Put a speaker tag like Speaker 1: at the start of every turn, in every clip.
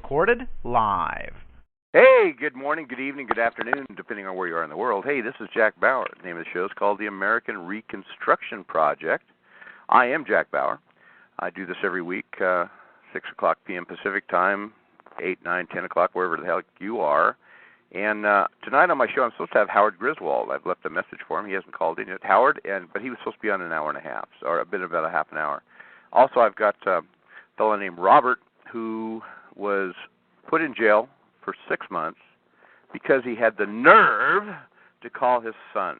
Speaker 1: recorded live.
Speaker 2: Hey, good morning, good evening, good afternoon, depending on where you are in the world. Hey, this is Jack Bauer. The name of the show is called The American Reconstruction Project. I am Jack Bauer. I do this every week, 6 o'clock p.m. Pacific time, 8, 9, 10 o'clock, wherever the hell you are. And tonight on my show, I'm supposed to have Howard Griswold. I've left a message for him. He hasn't called in yet. Howard, but he was supposed to be on an hour and a half, or a bit about a half an hour. Also, I've got a fellow named Robert who was put in jail for 6 months because he had the nerve to call his son,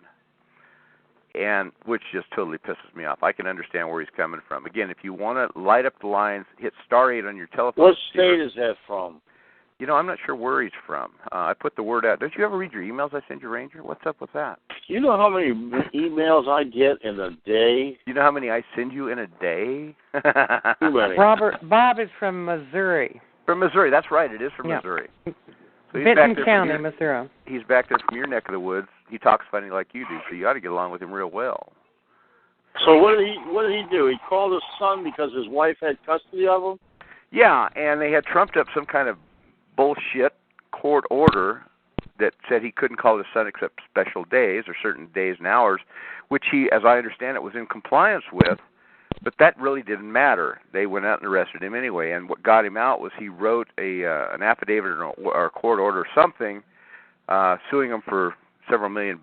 Speaker 2: and which just totally pisses me off. I can understand where he's coming from. Again, if you want to light up the lines, hit *8 on your telephone.
Speaker 3: What state is that from?
Speaker 2: You know, I'm not sure where he's from. I put the word out. Don't you ever read your emails I send you, Ranger? What's up with that?
Speaker 3: You know how many emails I get in a day?
Speaker 2: You know how many I send you in a day?
Speaker 3: Too many.
Speaker 4: Bob is from Missouri.
Speaker 2: From Missouri, that's right. It is from Missouri. So he's
Speaker 4: Benton
Speaker 2: back there
Speaker 4: County, Missouri.
Speaker 2: He's back there from your neck of the woods. He talks funny like you do, so you ought to get along with him real well.
Speaker 3: So what did he do? He called his son because his wife had custody of him?
Speaker 2: Yeah, and they had trumped up some kind of bullshit court order that said he couldn't call his son except special days or certain days and hours, which he, as I understand it, was in compliance with. But that really didn't matter. They went out and arrested him anyway, and what got him out was he wrote an affidavit or a court order or something suing him for several $million.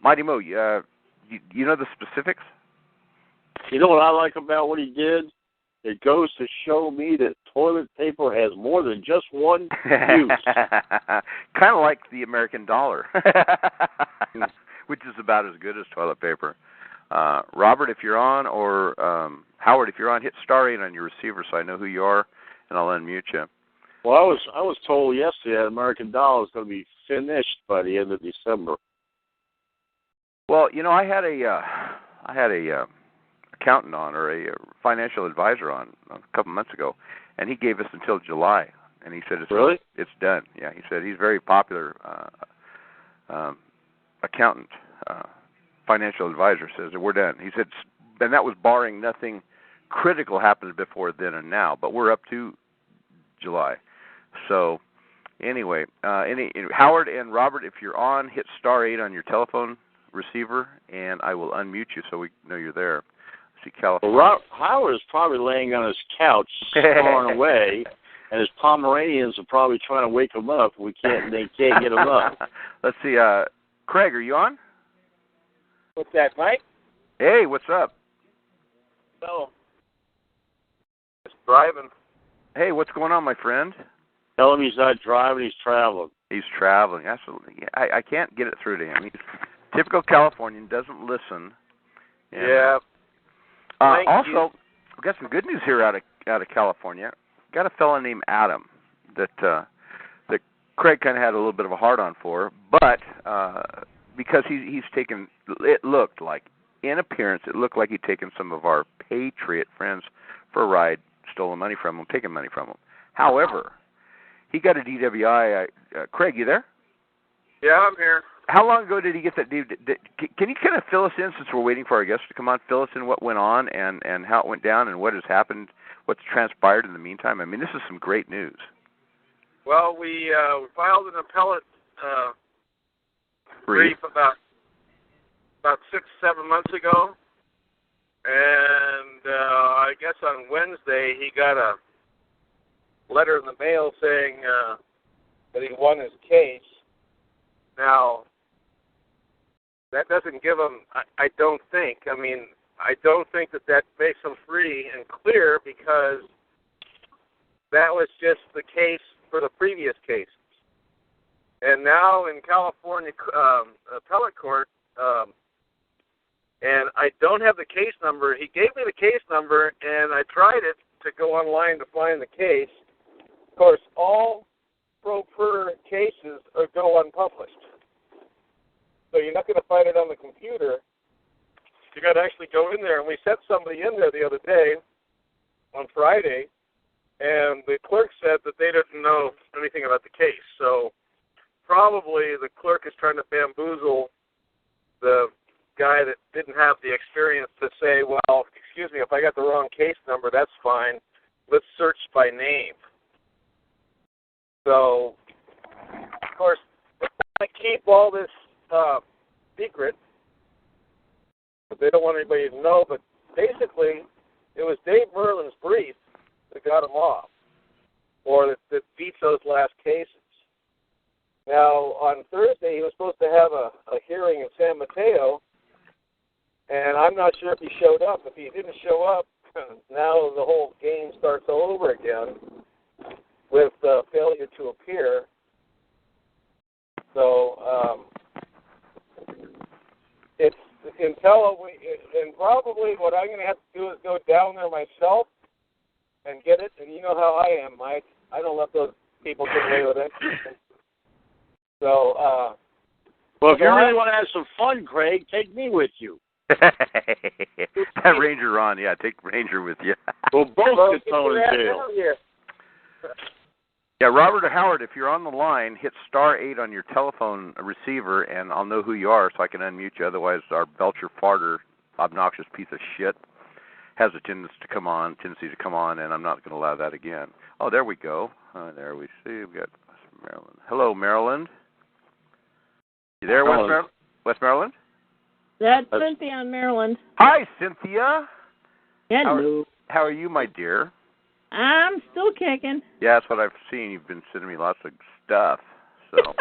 Speaker 2: Mighty Mo, you know the specifics?
Speaker 3: You know what I like about what he did? It goes to show me that toilet paper has more than just one use.
Speaker 2: Kind of like the American dollar, which is about as good as toilet paper. Robert, if you're on, or Howard, if you're on, hit *8 on your receiver so I know who you are, and I'll unmute you.
Speaker 3: Well, I was told yesterday that American dollar is going to be finished by the end of December.
Speaker 2: Well, you know, I had a accountant on, or a financial advisor on a couple months ago, and he gave us until July, and he said it's done. Yeah, he said he's a very popular accountant. Financial advisor says that we're done. He said, and that was barring nothing critical happening before then and now, but we're up to July. So anyway, Howard and Robert, if you're on, hit *8 on your telephone receiver, and I will unmute you so we know you're there. See California.
Speaker 3: Well, Howard is probably laying on his couch, snoring away, and his Pomeranians are probably trying to wake him up. They can't get him up.
Speaker 2: Let's see, Craig, are you on?
Speaker 5: What's that, Mike?
Speaker 2: Hey, what's up?
Speaker 5: No. Just driving.
Speaker 2: Hey, what's going on, my friend?
Speaker 3: Tell him he's not driving, he's traveling.
Speaker 2: He's traveling, absolutely. I can't get it through to him. He's typical Californian, doesn't listen. And,
Speaker 5: yeah.
Speaker 2: Also, we've got some good news here out of California. Got a fellow named Adam that Craig kind of had a little bit of a hard-on for, but because he's taken, it looked like, in appearance, it looked like he'd taken some of our patriot friends for a ride, stolen money from them, taken money from them. However, he got a DWI. Craig, you there?
Speaker 5: Yeah, I'm here.
Speaker 2: How long ago did he get that? Can you kind of fill us in, since we're waiting for our guests to come on, fill us in what went on and how it went down and what has happened, what's transpired in the meantime? I mean, this is some great news.
Speaker 5: Well, we filed an appellate brief about 6-7 months ago, and I guess on Wednesday he got a letter in the mail saying that he won his case. Now, that doesn't give him, I don't think that makes him free and clear, because that was just the case for the previous cases. And now in California appellate court, and I don't have the case number. He gave me the case number, and I tried it to go online to find the case. Of course, all pro per cases go unpublished. So you're not going to find it on the computer. You got to actually go in there. And we sent somebody in there the other day, on Friday, and the clerk said that they didn't know anything about the case. So probably the clerk is trying to bamboozle the guy that didn't have the experience to say, well, excuse me, if I got the wrong case number, that's fine. Let's search by name. this secret, but they don't want anybody to know. But basically, it was Dave Merlin's brief that got him off, or that beats those last cases. Now, on Thursday, he was supposed to have a hearing in San Mateo, and I'm not sure if he showed up. If he didn't show up, now the whole game starts all over again with failure to appear. So it's and probably what I'm going to have to do is go down there myself and get it. And you know how I am, Mike. I don't let those people get away with it. So,
Speaker 3: well, if you really want to have some fun, Craig, take me with you.
Speaker 2: Have Ranger on, yeah. Take Ranger with you.
Speaker 3: We'll both get thrown in jail.
Speaker 2: Yeah, Robert or Howard, if you're on the line, hit *8 on your telephone receiver, and I'll know who you are so I can unmute you. Otherwise, our belcher farter, obnoxious piece of shit, has a tendency to come on, and I'm not going to allow that again. Oh, there we go. There we see. We got Maryland. Hello, Maryland. You there, West Maryland?
Speaker 1: That's Cynthia in Maryland.
Speaker 2: Hi, Cynthia.
Speaker 1: Hello.
Speaker 2: How are you, my dear?
Speaker 1: I'm still kicking.
Speaker 2: Yeah, that's what I've seen. You've been sending me lots of stuff. So.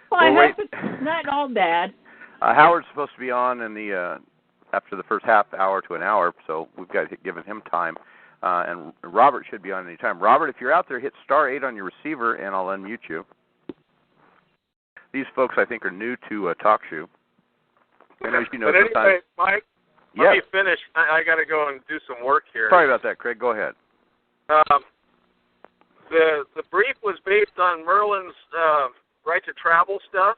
Speaker 1: Well, I hope it's not all bad.
Speaker 2: Howard's supposed to be on in the after the first half hour to an hour, so we've got to give him time. And Robert should be on any time. Robert, if you're out there, hit *8 on your receiver, and I'll unmute you. These folks, I think, are new to Talkshoe.
Speaker 5: But anyway, Mike, let me finish. I got to go and do some work here.
Speaker 2: Sorry about that, Craig. Go ahead.
Speaker 5: The brief was based on Merlin's right to travel stuff.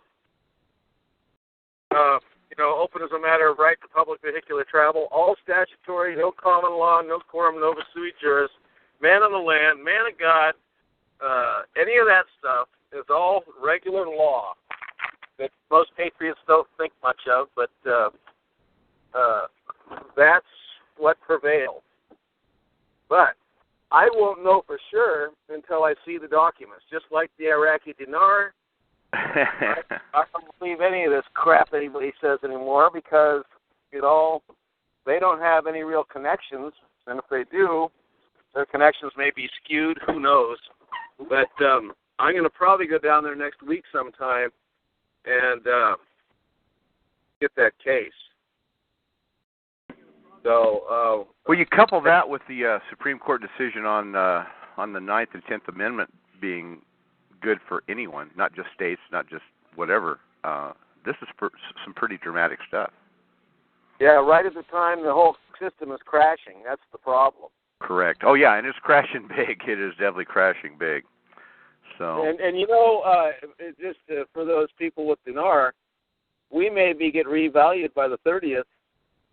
Speaker 5: Open as a matter of right to public vehicular travel, all statutory, no common law, no quorum nova sui juris, man on the land, man of God, any of that stuff is all regular law that most patriots don't think much of, but that's what prevailed. But I won't know for sure until I see the documents, just like the Iraqi dinar. I don't believe any of this crap anybody says anymore because, they don't have any real connections, and if they do, their connections may be skewed, who knows. But I'm going to probably go down there next week sometime and get that case. So,
Speaker 2: well, you couple that with the Supreme Court decision on the 9th and 10th Amendment being good for anyone, not just states, not just whatever. This is some pretty dramatic stuff.
Speaker 5: Yeah, right at the time the whole system is crashing. That's the problem.
Speaker 2: Correct. Oh, yeah, and it's crashing big. It is definitely crashing big. So.
Speaker 5: And just for those people with dinar, we may get revalued by the 30th,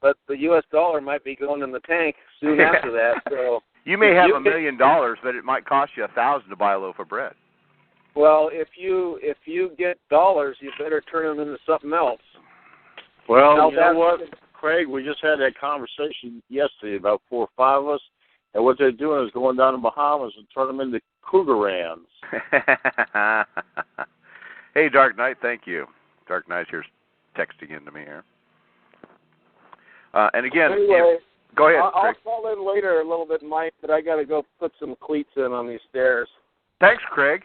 Speaker 5: but the U.S. dollar might be going in the tank soon after that. So
Speaker 2: you may have $1 million, but it might cost you $1,000 to buy a loaf of bread.
Speaker 5: Well, if you get dollars, you better turn them into something else.
Speaker 3: Well, you know what, Craig? We just had that conversation yesterday, about 4 or 5 of us, and what they're doing is going down to Bahamas and turn them into Cougarans.
Speaker 2: Hey, Dark Knight, thank you. Dark Knight here's texting into me here. And again,
Speaker 5: anyway,
Speaker 2: go ahead,
Speaker 5: I'll
Speaker 2: Craig.
Speaker 5: call in later a little bit, Mike, but I got to go put some cleats in on these stairs.
Speaker 2: Thanks, Craig.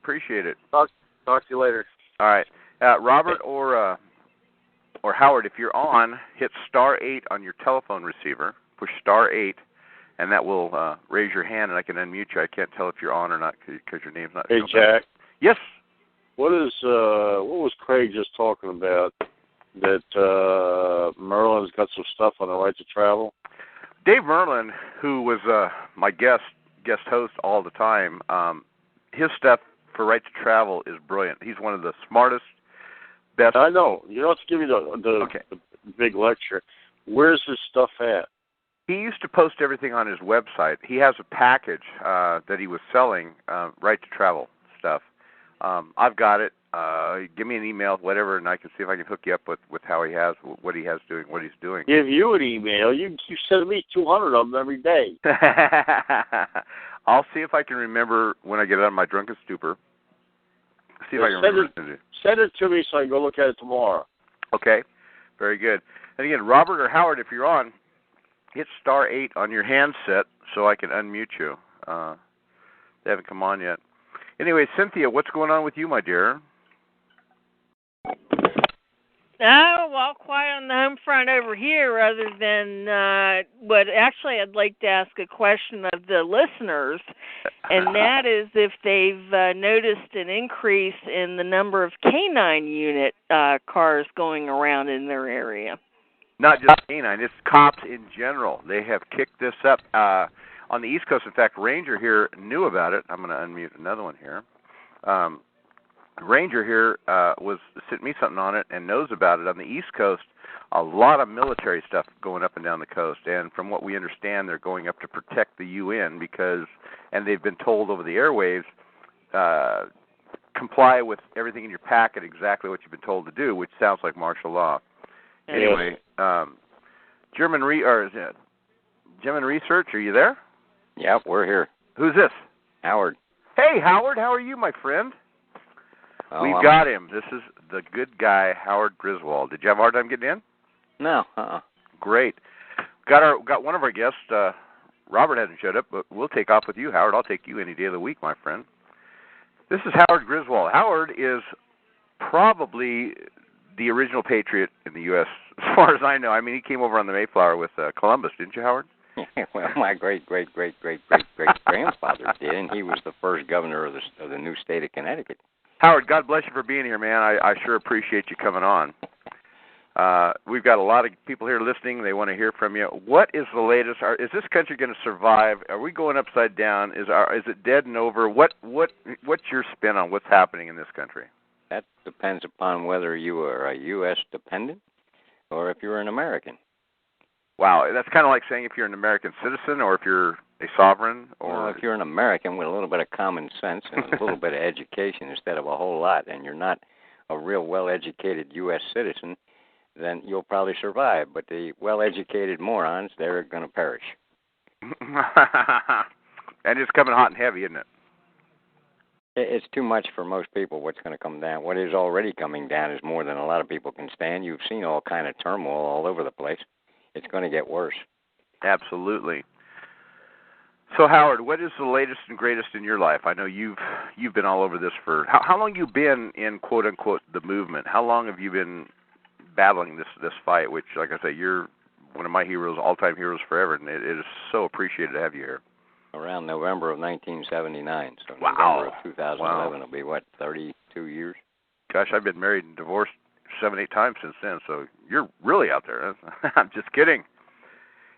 Speaker 2: Appreciate it.
Speaker 5: Talk to you later.
Speaker 2: All right. Robert or Howard, if you're on, hit *8 on your telephone receiver. Push *8, and that will raise your hand, and I can unmute you. I can't tell if you're on or not because your name's not.
Speaker 3: Hey, Jack.
Speaker 2: Yes.
Speaker 3: What was Craig just talking about? That Merlin's got some stuff on the right to travel?
Speaker 2: Dave Merlin, who was my guest host all the time, his stuff for right to travel is brilliant. He's one of the smartest, best.
Speaker 3: I know. You don't have to give me the big lecture. Where's his stuff at?
Speaker 2: He used to post everything on his website. He has a package that he was selling, right to travel stuff. I've got it. Give me an email, whatever, and I can see if I can hook you up with how he has, what he has doing, what he's doing.
Speaker 3: Give you an email. You send me 200 of them every day.
Speaker 2: I'll see if I can remember when I get out of my drunken stupor. See if I can remember.
Speaker 3: Send it to me so I can go look at it tomorrow.
Speaker 2: Okay, very good. And again, Robert or Howard, if you're on, hit *8 on your handset so I can unmute you. They haven't come on yet. Anyway, Cynthia, what's going on with you, my dear?
Speaker 1: Oh, well, quiet on the home front over here other than but actually I'd like to ask a question of the listeners, and that is if they've noticed an increase in the number of canine unit cars going around in their area.
Speaker 2: Not just canine, it's cops in general. They have kicked this up. On the East Coast, in fact, Ranger here knew about it. I'm going to unmute another one here. Ranger here sent me something on it and knows about it. On the East Coast, a lot of military stuff going up and down the coast. And from what we understand, they're going up to protect the UN and they've been told over the airwaves, comply with everything in your packet, exactly what you've been told to do, which sounds like martial law. Anyway, German Research, are you there?
Speaker 6: Yep, we're here.
Speaker 2: Who's this?
Speaker 6: Howard.
Speaker 2: Hey, Howard, how are you, my friend? We've got him. This is the good guy, Howard Griswold. Did you have a hard time getting in?
Speaker 6: No.
Speaker 2: Great. Got one of our guests. Robert hasn't showed up, but we'll take off with you, Howard. I'll take you any day of the week, my friend. This is Howard Griswold. Howard is probably the original patriot in the U.S., as far as I know. I mean, he came over on the Mayflower with Columbus, didn't you, Howard?
Speaker 6: Well, my great-great-great-great-great-great-grandfather did, and he was the first governor of the new state of Connecticut.
Speaker 2: Howard, God bless you for being here, man. I sure appreciate you coming on. We've got a lot of people here listening. They want to hear from you. What is the latest? Is this country going to survive? Are we going upside down? Is it dead and over? What's your spin on what's happening in this country?
Speaker 6: That depends upon whether you are a U.S. dependent or if you're an American.
Speaker 2: Wow, that's kind of like saying if you're an American citizen or if you're a sovereign. Or
Speaker 6: if you're an American with a little bit of common sense and a little bit of education instead of a whole lot, and you're not a real well-educated U.S. citizen, then you'll probably survive. But the well-educated morons, they're going to perish.
Speaker 2: And it's coming hot and heavy, isn't it?
Speaker 6: It's too much for most people what's going to come down. What is already coming down is more than a lot of people can stand. You've seen all kind of turmoil all over the place. It's going to get worse.
Speaker 2: Absolutely. So, Howard, what is the latest and greatest in your life? I know you've been all over this for how long you been in quote unquote the movement? How long have you been battling this fight? Which, like I say, you're one of my heroes, all-time heroes forever, and it is so appreciated to have you here.
Speaker 6: Around November of 1979, so
Speaker 2: wow.
Speaker 6: November of 2011 will be 32 years.
Speaker 2: Gosh, I've been married and divorced 7-8 times since then, so you're really out there. I'm just kidding.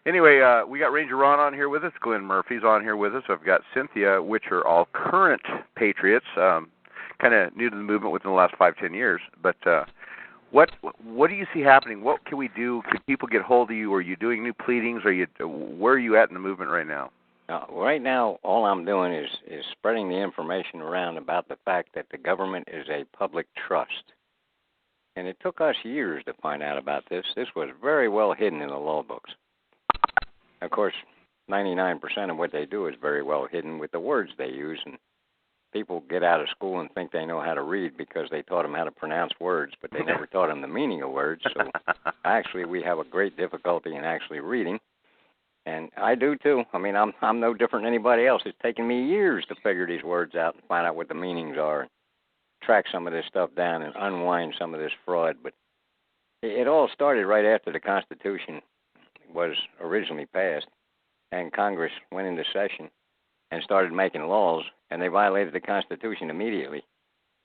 Speaker 2: Anyway, we got Ranger Ron on here with us. Glenn Murphy's on here with us. I've got Cynthia, which are all current patriots, kind of new to the movement within the last 5-10 years. But what do you see happening? What can we do? Could people get hold of you? Are you doing new pleadings? Where are you at in the movement right now?
Speaker 6: Right now, all I'm doing is spreading the information around about the fact that the government is a public trust. And it took us years to find out about this. This was very well hidden in the law books. Of course, 99% of what they do is very well hidden with the words they use. And people get out of school and think they know how to read because they taught them how to pronounce words, but they never taught them the meaning of words. So actually, we have a great difficulty in actually reading. And I do, too. I mean, I'm no different than anybody else. It's taken me years to figure these words out and find out what the meanings are, track some of this stuff down and unwind some of this fraud. But it all started right after the Constitution was originally passed, and Congress went into session and started making laws, and they violated the Constitution immediately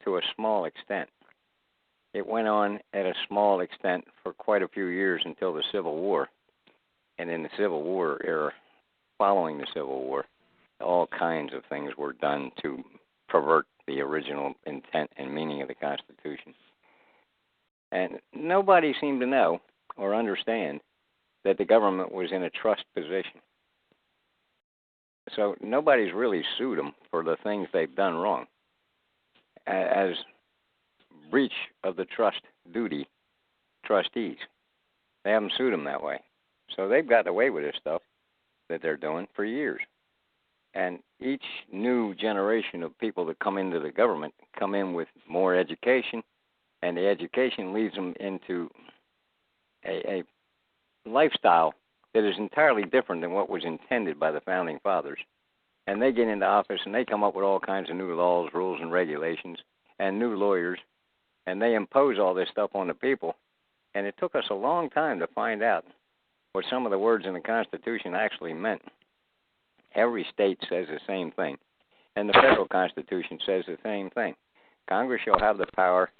Speaker 6: to a small extent. It went on at a small extent for quite a few years until the Civil War. And in the Civil War era, following the Civil War, all kinds of things were done to pervert the original intent and meaning of the Constitution. And nobody seemed to know or understand that the government was in a trust position. So nobody's really sued them for the things they've done wrong as breach of the trust duty trustees. They haven't sued them that way. So they've gotten away with this stuff that they're doing for years. And each new generation of people that come into the government come in with more education, and the education leads them into a lifestyle that is entirely different than what was intended by the Founding Fathers. And they get into office, and they come up with all kinds of new laws, rules, and regulations, and new lawyers, and they impose all this stuff on the people. And it took us a long time to find out what some of the words in the Constitution actually meant. Every state says the same thing, and the federal Constitution says the same thing. Congress shall have the power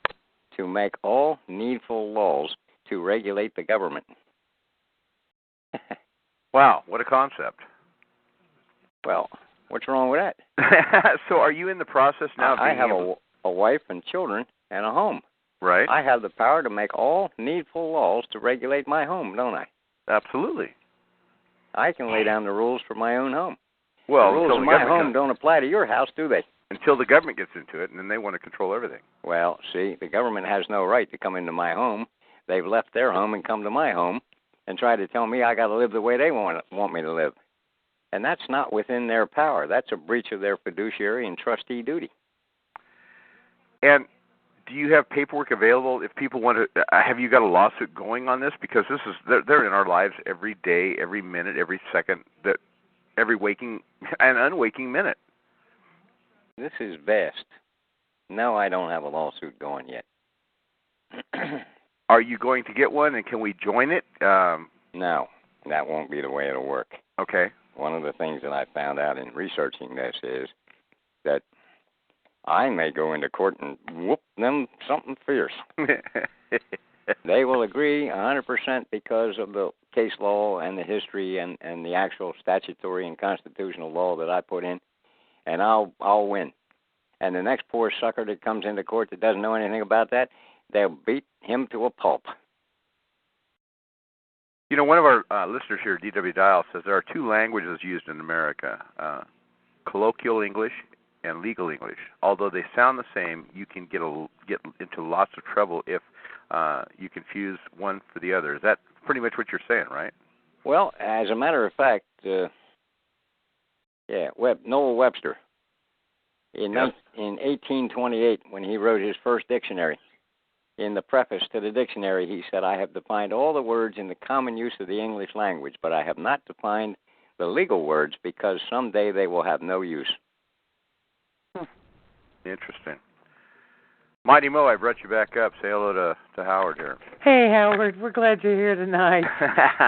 Speaker 6: to make all needful laws to regulate the government.
Speaker 2: Wow, what a concept.
Speaker 6: Well, what's wrong with that?
Speaker 2: So are you in the process now of
Speaker 6: I have a wife and children and a home.
Speaker 2: Right.
Speaker 6: I have the power to make all needful laws to regulate my home, don't I?
Speaker 2: Absolutely.
Speaker 6: I can lay down the rules for my own home.
Speaker 2: Well,
Speaker 6: the rules of my home don't apply to your house, do they?
Speaker 2: Until the government gets into it, and then they want to control everything.
Speaker 6: Well, see, the government has no right to come into my home. They've left their home and come to my home and try to tell me I got to live the way they want me to live. And that's not within their power. That's a breach of their fiduciary and trustee duty.
Speaker 2: And do you have paperwork available if people want to? Have you got a lawsuit going on this? Because this is they're in our lives every day, every minute, every second, every waking and unwaking minute.
Speaker 6: This is vast. No, I don't have a lawsuit going yet.
Speaker 2: Are you going to get one, and can we join it?
Speaker 6: No, that won't be the way it'll work.
Speaker 2: Okay.
Speaker 6: One of the things that I found out in researching this is that I may go into court and whoop them something fierce. They will agree 100% because of the case law and the history and the actual statutory and constitutional law that I put in, and I'll win. And the next poor sucker that comes into court that doesn't know anything about that, they'll beat him to a pulp.
Speaker 2: You know, one of our listeners here, D.W. Dial, says there are two languages used in America, colloquial English and legal English. Although they sound the same, you can get into lots of trouble if you confuse one for the other. Is that pretty much what you're saying, right?
Speaker 6: Well, as a matter of fact, Noah Webster, in 1828, when he wrote his first dictionary, in the preface to the dictionary, he said, I have defined all the words in the common use of the English language, but I have not defined the legal words because someday they will have no use.
Speaker 2: Interesting. Mighty Mo, I brought you back up. Say hello to Howard here.
Speaker 4: Hey, Howard. We're glad you're here tonight.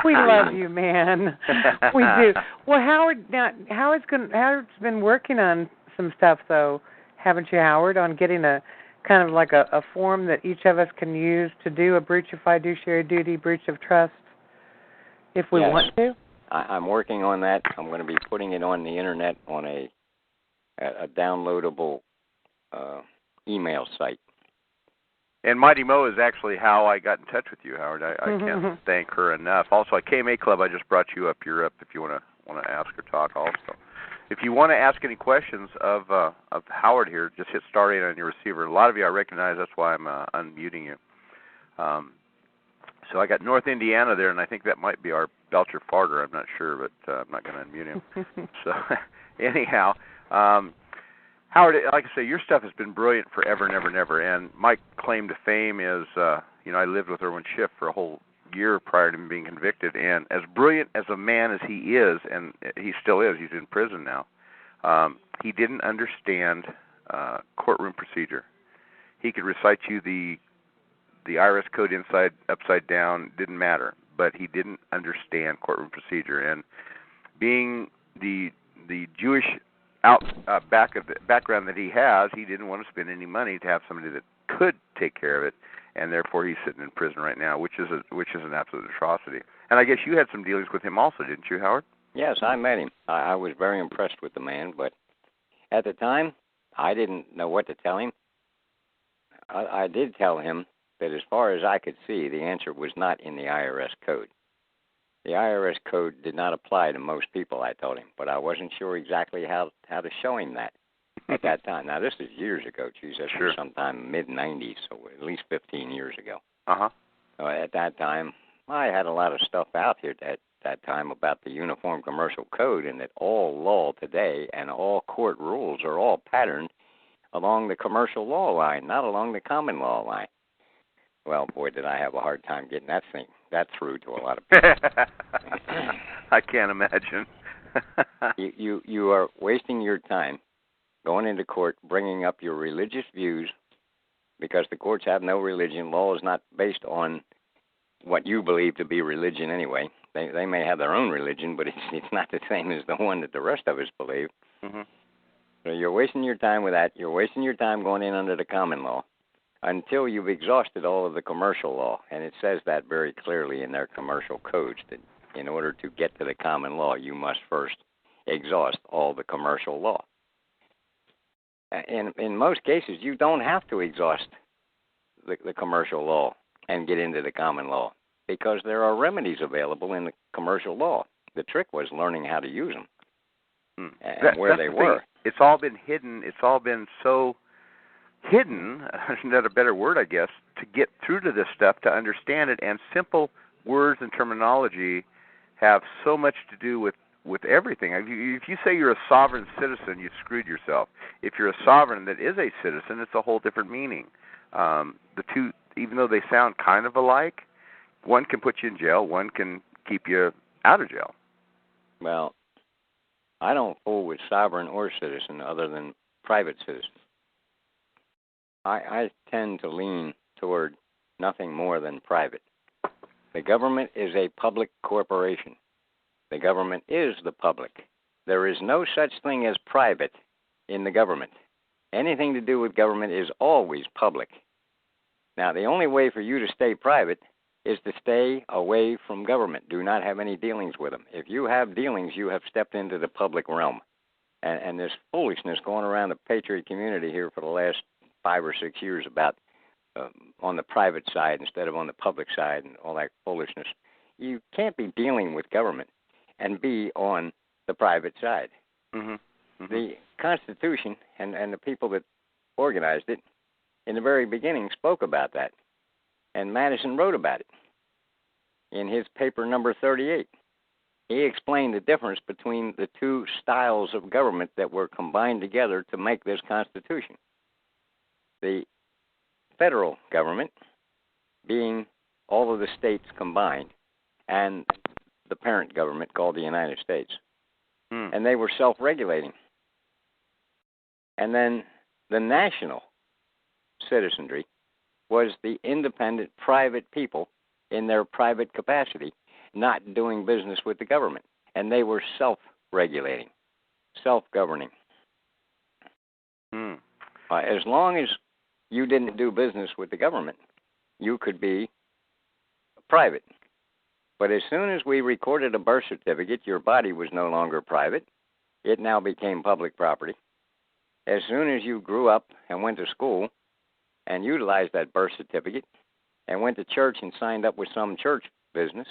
Speaker 4: We love you, man. We do. Well, Howard, now Howard's been working on some stuff, though, haven't you, Howard, on getting a kind of like a form that each of us can use to do a breach of fiduciary duty, breach of trust, if we want to?
Speaker 6: I'm working on that. I'm going to be putting it on the Internet on a downloadable email site.
Speaker 2: And Mighty Mo is actually how I got in touch with you, Howard. I can't thank her enough. Also, at KMA Club, I just brought you up. You're up if you want to ask or talk also. If you want to ask any questions of Howard here, just hit star 8 on your receiver. A lot of you I recognize. That's why I'm unmuting you. So I got North Indiana there, and I think that might be our Belcher Farter. I'm not sure, but I'm not going to unmute him. So anyhow, Howard, like I say, your stuff has been brilliant forever and ever and ever. And my claim to fame is, I lived with Irwin Schiff for a whole year prior to him being convicted, and as brilliant as a man as he is, and he still is, he's in prison now, he didn't understand courtroom procedure. He could recite you the IRS code upside down, didn't matter, but he didn't understand courtroom procedure. And being the Jewish background that he has, he didn't want to spend any money to have somebody that could take care of it. And therefore, he's sitting in prison right now, which is an absolute atrocity. And I guess you had some dealings with him also, didn't you, Howard?
Speaker 6: Yes, I met him. I was very impressed with the man, but at the time, I didn't know what to tell him. I did tell him that as far as I could see, the answer was not in the IRS code. The IRS code did not apply to most people, I told him, but I wasn't sure exactly how to show him that at that time. Now, this is years ago. Geez, that's sometime mid-'90s, so at least 15 years ago.
Speaker 2: Uh-huh.
Speaker 6: So at that time, I had a lot of stuff out here that that time about the Uniform Commercial Code, and that all law today and all court rules are all patterned along the commercial law line, not along the common law line. Well, boy, did I have a hard time getting that through to a lot of people.
Speaker 2: I can't imagine.
Speaker 6: you are wasting your time going into court, bringing up your religious views, because the courts have no religion. Law is not based on what you believe to be religion anyway. They may have their own religion, but it's not the same as the one that the rest of us believe.
Speaker 2: Mm-hmm.
Speaker 6: So you're wasting your time with that. You're wasting your time going in under the common law until you've exhausted all of the commercial law. And it says that very clearly in their commercial codes, that in order to get to the common law, you must first exhaust all the commercial law. And in most cases, you don't have to exhaust the commercial law and get into the common law, because there are remedies available in the commercial law. The trick was learning how to use them and where they were.
Speaker 2: It's all been hidden. It's all been so hidden, isn't that a better word, I guess, to get through to this stuff, to understand it. And simple words and terminology have so much to do with everything. If you say you're a sovereign citizen, you've screwed yourself. If you're a sovereign that is a citizen, it's a whole different meaning. The two, even though they sound kind of alike, one can put you in jail, one can keep you out of jail.
Speaker 6: Well, I don't fool with sovereign or citizen other than private citizen. I tend to lean toward nothing more than private. The government is a public corporation. The government is the public. There is no such thing as private in the government. Anything to do with government is always public. Now, the only way for you to stay private is to stay away from government. Do not have any dealings with them. If you have dealings, you have stepped into the public realm. And this foolishness going around the patriot community here for the last 5 or 6 years about on the private side instead of on the public side and all that foolishness. You can't be dealing with government and be on the private side.
Speaker 2: Mm-hmm. Mm-hmm.
Speaker 6: The Constitution and the people that organized it in the very beginning spoke about that. And Madison wrote about it in his paper number 38. He explained the difference between the two styles of government that were combined together to make this Constitution. The federal government being all of the states combined, and the parent government called the United States. And they were self-regulating. And then the national citizenry was the independent private people in their private capacity, not doing business with the government. And they were self-regulating, self-governing. As long as you didn't do business with the government, you could be private. But as soon as we recorded a birth certificate, your body was no longer private. It now became public property. As soon as you grew up and went to school and utilized that birth certificate and went to church and signed up with some church business,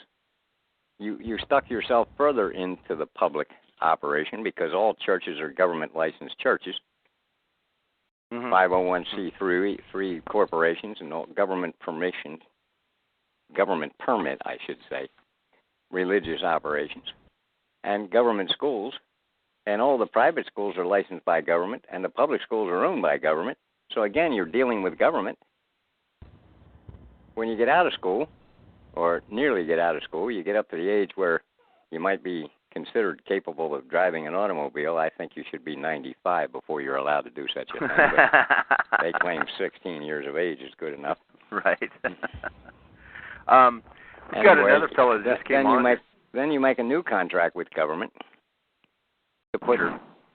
Speaker 6: you stuck yourself further into the public operation, because all churches are government-licensed churches, 501c3 corporations, and all government permit, I should say, religious operations, and government schools. And all the private schools are licensed by government, and the public schools are owned by government. So again, you're dealing with government. When you get out of school, or nearly get out of school, you get up to the age where you might be considered capable of driving an automobile. I think you should be 95 before you're allowed to do such a thing. But they claim 16 years of age is good enough.
Speaker 2: Right. We've got another fellow that just came on.
Speaker 6: Then you make a new contract with government to put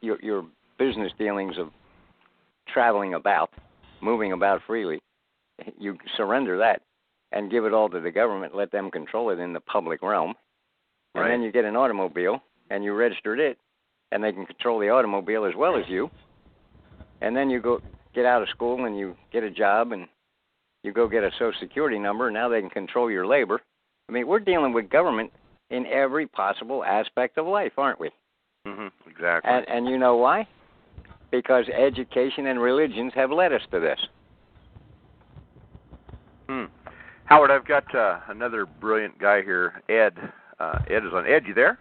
Speaker 6: your business dealings of traveling about, moving about freely. You surrender that and give it all to the government, let them control it in the public realm. And then you get an automobile, and you registered it, and they can control the automobile as well as you. And then you go get out of school, and you get a job, and you go get a Social Security number, and now they can control your labor. I mean, we're dealing with government in every possible aspect of life, aren't we?
Speaker 2: Exactly.
Speaker 6: And you know why? Because education and religions have led us to this.
Speaker 2: Howard, I've got another brilliant guy here, Ed, Ed is on. Ed, you there?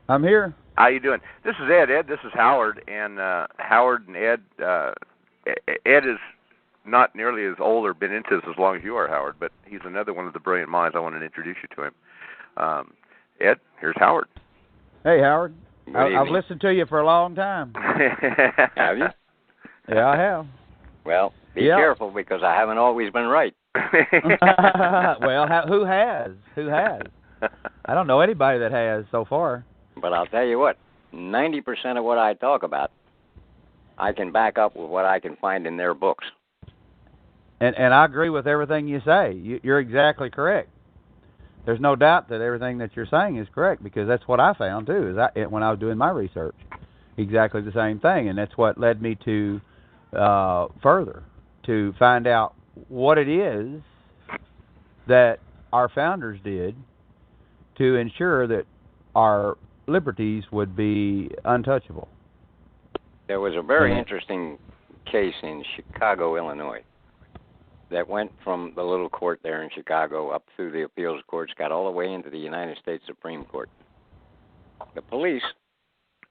Speaker 7: I'm here.
Speaker 2: How you doing? This is Ed. Ed, this is Howard. And Howard and Ed, Ed is not nearly as old or been into this as long as you are, Howard, but he's another one of the brilliant minds. I want to introduce you to him. Ed, here's Howard.
Speaker 7: Hey, Howard.
Speaker 6: Good
Speaker 7: I've listened to you for a long time.
Speaker 6: Have you?
Speaker 7: Yeah, I have.
Speaker 6: Well, be careful because I haven't always been right.
Speaker 7: Well, who has? Who has? I don't know anybody that has so far.
Speaker 6: But I'll tell you what, 90% of what I talk about, I can back up with what I can find in their books.
Speaker 7: And I agree with everything you say. You're exactly correct. There's no doubt that everything that you're saying is correct, because that's what I found too. When I was doing my research, exactly the same thing, and that's what led me to further to find out what it is that our founders did to ensure that our liberties would be untouchable.
Speaker 6: There was a very interesting case in Chicago, Illinois, that went from the little court there in Chicago up through the appeals courts, got all the way into the United States Supreme Court. The police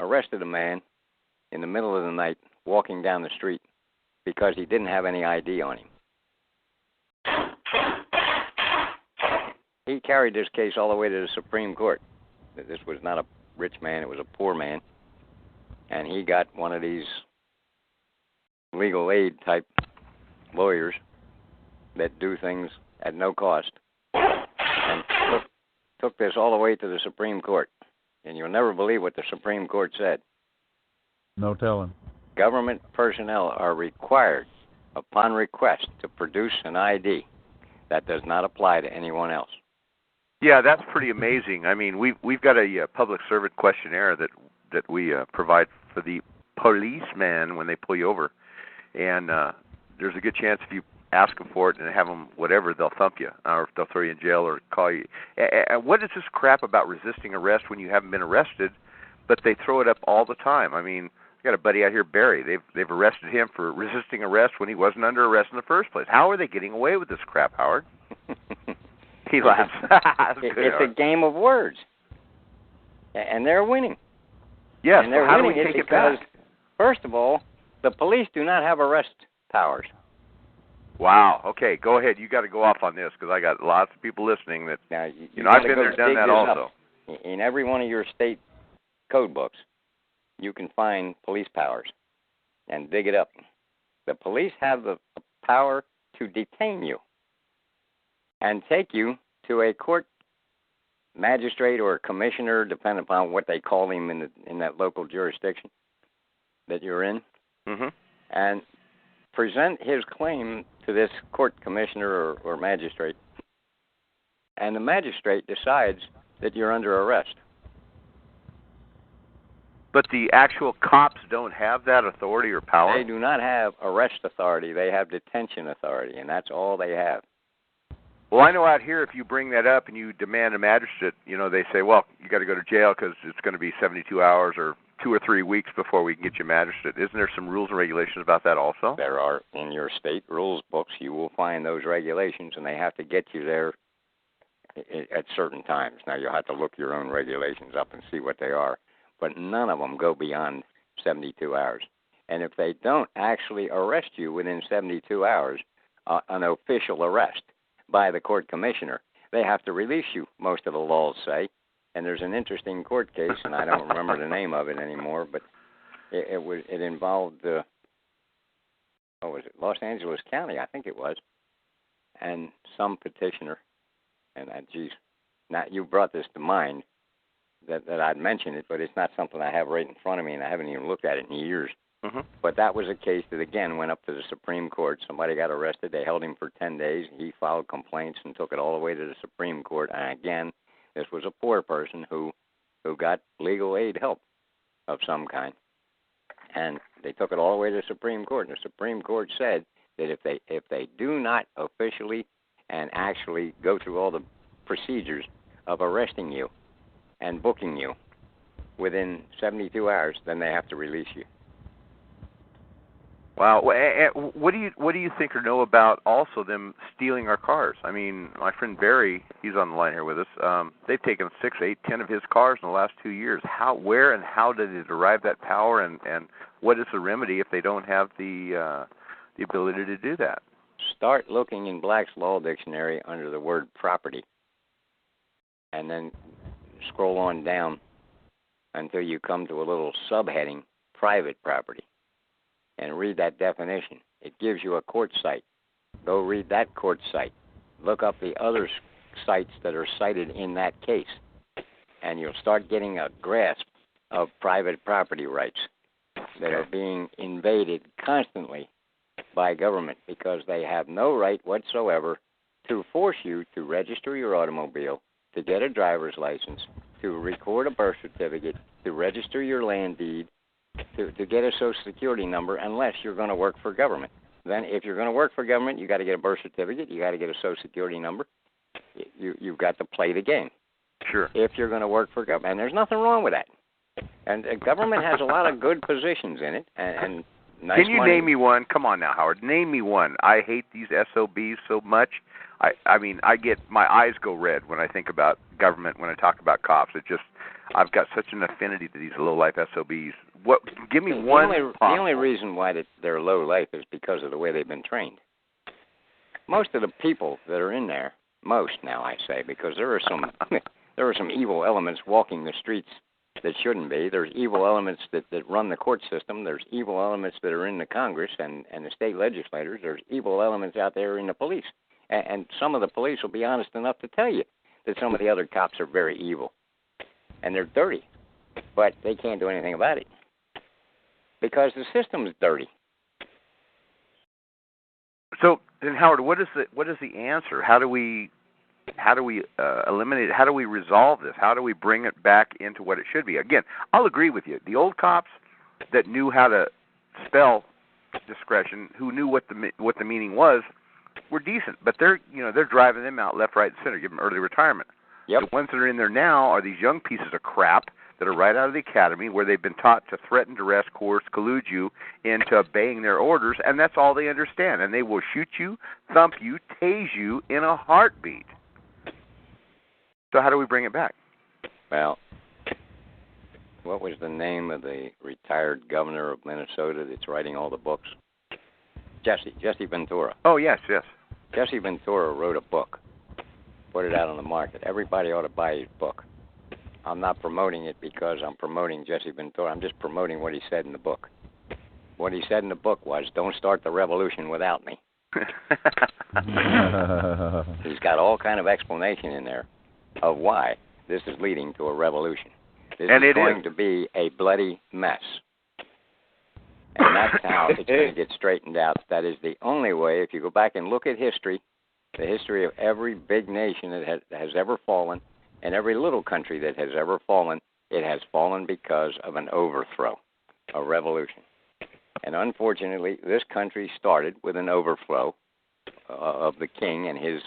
Speaker 6: arrested a man in the middle of the night walking down the street because he didn't have any ID on him. He carried this case all the way to the Supreme Court. This was not a rich man, it was a poor man. And he got one of these legal aid type lawyers that do things at no cost, and took this all the way to the Supreme Court. And you'll never believe what the Supreme Court said.
Speaker 7: No telling.
Speaker 6: Government personnel are required, upon request, to produce an ID. That does not apply to anyone else.
Speaker 2: Yeah, that's pretty amazing. I mean, we've got a public servant questionnaire that we provide for the policeman when they pull you over, and there's a good chance if you ask them for it and have them whatever, they'll thump you, or they'll throw you in jail or call you. What is this crap about resisting arrest when you haven't been arrested? But they throw it up all the time. I mean, I got a buddy out here, Barry. They've arrested him for resisting arrest when he wasn't under arrest in the first place. How are they getting away with this crap, Howard? He laughs.
Speaker 6: It's a game of words, and they're winning.
Speaker 2: Yes.
Speaker 6: And they're
Speaker 2: how do
Speaker 6: winning
Speaker 2: we take it
Speaker 6: because,
Speaker 2: back?
Speaker 6: first of all, the police do not have arrest powers.
Speaker 2: Wow. Okay, go ahead. You got to go off on this because I got lots of people listening that.
Speaker 6: Now,
Speaker 2: I've been there, done that also.
Speaker 6: In every one of your state code books, you can find police powers and dig it up. The police have the power to detain you and take you to a court magistrate or commissioner, depending upon what they call him in that local jurisdiction that you're in, and present his claim to this court commissioner or magistrate. And the magistrate decides that you're under arrest.
Speaker 2: But the actual cops don't have that authority or power?
Speaker 6: They do not have arrest authority. They have detention authority, and that's all they have.
Speaker 2: Well, I know out here if you bring that up and you demand a magistrate, they say, well, you got to go to jail because it's going to be 72 hours or 2 or 3 weeks before we can get you a magistrate. Isn't there some rules and regulations about that also?
Speaker 6: There are. In your state rules books, you will find those regulations, and they have to get you there at certain times. Now, you'll have to look your own regulations up and see what they are, but none of them go beyond 72 hours. And if they don't actually arrest you within 72 hours, an official arrest by the court commissioner, they have to release you, most of the laws say. And there's an interesting court case, and I don't remember the name of it anymore, but it involved, Los Angeles County, I think it was, and some petitioner. And now you brought this to mind that I'd mention it, but it's not something I have right in front of me, and I haven't even looked at it in years. But that was a case that, again, went up to the Supreme Court. Somebody got arrested. They held him for 10 days. He filed complaints and took it all the way to the Supreme Court. And, again, this was a poor person who got legal aid help of some kind. And they took it all the way to the Supreme Court. And the Supreme Court said that if they do not officially and actually go through all the procedures of arresting you and booking you within 72 hours, then they have to release you.
Speaker 2: Wow. What do you think or know about also them stealing our cars? I mean, my friend Barry, he's on the line here with us. They've taken 6, 8, 10 of his cars in the last 2 years. How, where, and how did they derive that power? And what is the remedy if they don't have the ability to do that?
Speaker 6: Start looking in Black's Law Dictionary under the word property, and then scroll on down until you come to a little subheading, private property, and read that definition. It gives you a court site. Go read that court site. Look up the other sites that are cited in that case, and you'll start getting a grasp of private property rights that are being invaded constantly by government because they have no right whatsoever to force you to register your automobile, to get a driver's license, to record a birth certificate, to register your land deed, to get a Social Security number, unless you're going to work for government. Then if you're going to work for government, you got to get a birth certificate, you got to get a Social Security number. You've got to play the game.
Speaker 2: Sure.
Speaker 6: If you're going to work for government. And there's nothing wrong with that. And government has a lot of good positions in it, and nice
Speaker 2: Can you
Speaker 6: money.
Speaker 2: name me one? Come on now, Howard. Name me one. I hate these SOBs so much. I mean, my eyes go red when I think about government, when I talk about cops. I've got such an affinity to these low-life SOBs. Give me one.
Speaker 6: The only reason why they're low-life is because of the way they've been trained. Most of the people that are in there, most now I say, because there are some evil elements walking the streets that shouldn't be. There's evil elements that run the court system. There's evil elements that are in the Congress and the state legislators. There's evil elements out there in the police. And some of the police will be honest enough to tell you that some of the other cops are very evil. And they're dirty. But they can't do anything about it. Because the system is dirty.
Speaker 2: So then, Howard, what is the answer? How do we eliminate it? How do we resolve this? How do we bring it back into what it should be? Again, I'll agree with you. The old cops that knew how to spell discretion, who knew what the meaning was, were decent. But they're driving them out left, right, and center, give them early retirement.
Speaker 6: Yep.
Speaker 2: The ones that are in there now are these young pieces of crap that are right out of the academy, where they've been taught to threaten, duress, coerce, collude you into obeying their orders, and that's all they understand. And they will shoot you, thump you, tase you in a heartbeat. So how do we bring it back?
Speaker 6: Well, what was the name of the retired governor of Minnesota that's writing all the books? Jesse Ventura.
Speaker 2: Oh, yes.
Speaker 6: Jesse Ventura wrote a book, put it out on the market. Everybody ought to buy his book. I'm not promoting it because I'm promoting Jesse Ventura. I'm just promoting what he said in the book. What he said in the book was, don't start the revolution without me. He's got all kind of explanation in there of why this is leading to a revolution. This is going to be a bloody mess. And that's how it's going to get straightened out. That is the only way. If you go back and look at history, the history of every big nation that has ever fallen, and every little country that has ever fallen, it has fallen because of an overthrow, a revolution. And unfortunately, this country started with an overthrow of the king and his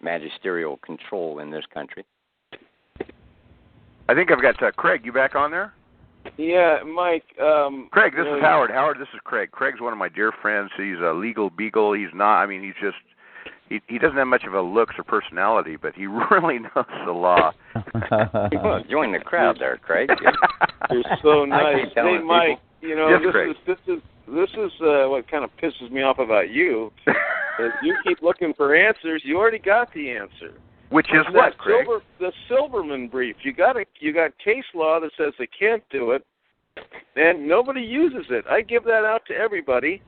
Speaker 6: magisterial control in this country.
Speaker 2: I think I've got Craig. You back on there?
Speaker 5: Yeah, Mike.
Speaker 2: Craig, this is Howard. Howard, this is Craig. Craig's one of my dear friends. He's a legal beagle. He's not. I mean, he's just. He doesn't have much of a looks or personality, but he really knows the law.
Speaker 6: Well, join the crowd there, Craig.
Speaker 5: You're so nice. Hey, Mike.
Speaker 2: Yes,
Speaker 5: this is what kind of pisses me off about you. Is you keep looking for answers. You already got the answer.
Speaker 2: Which is what, Craig?
Speaker 5: The Silverman brief. You got case law that says they can't do it, and nobody uses it. I give that out to everybody.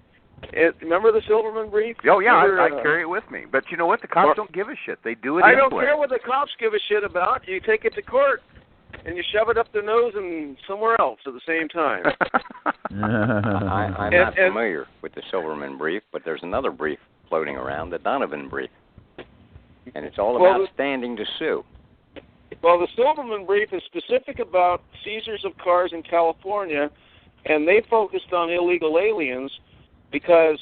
Speaker 5: Remember the Silverman brief?
Speaker 2: Oh, yeah, I carry it with me. But you know what? The cops don't give a shit. They do it anyway.
Speaker 5: I don't care what the cops give a shit about. You take it to court, and you shove it up their nose and somewhere else at the same time.
Speaker 6: I'm not familiar with the Silverman brief, but there's another brief floating around, the Donovan brief. And it's all about standing to sue.
Speaker 5: Well, the Silverman brief is specific about seizures of cars in California, and they focused on illegal aliens because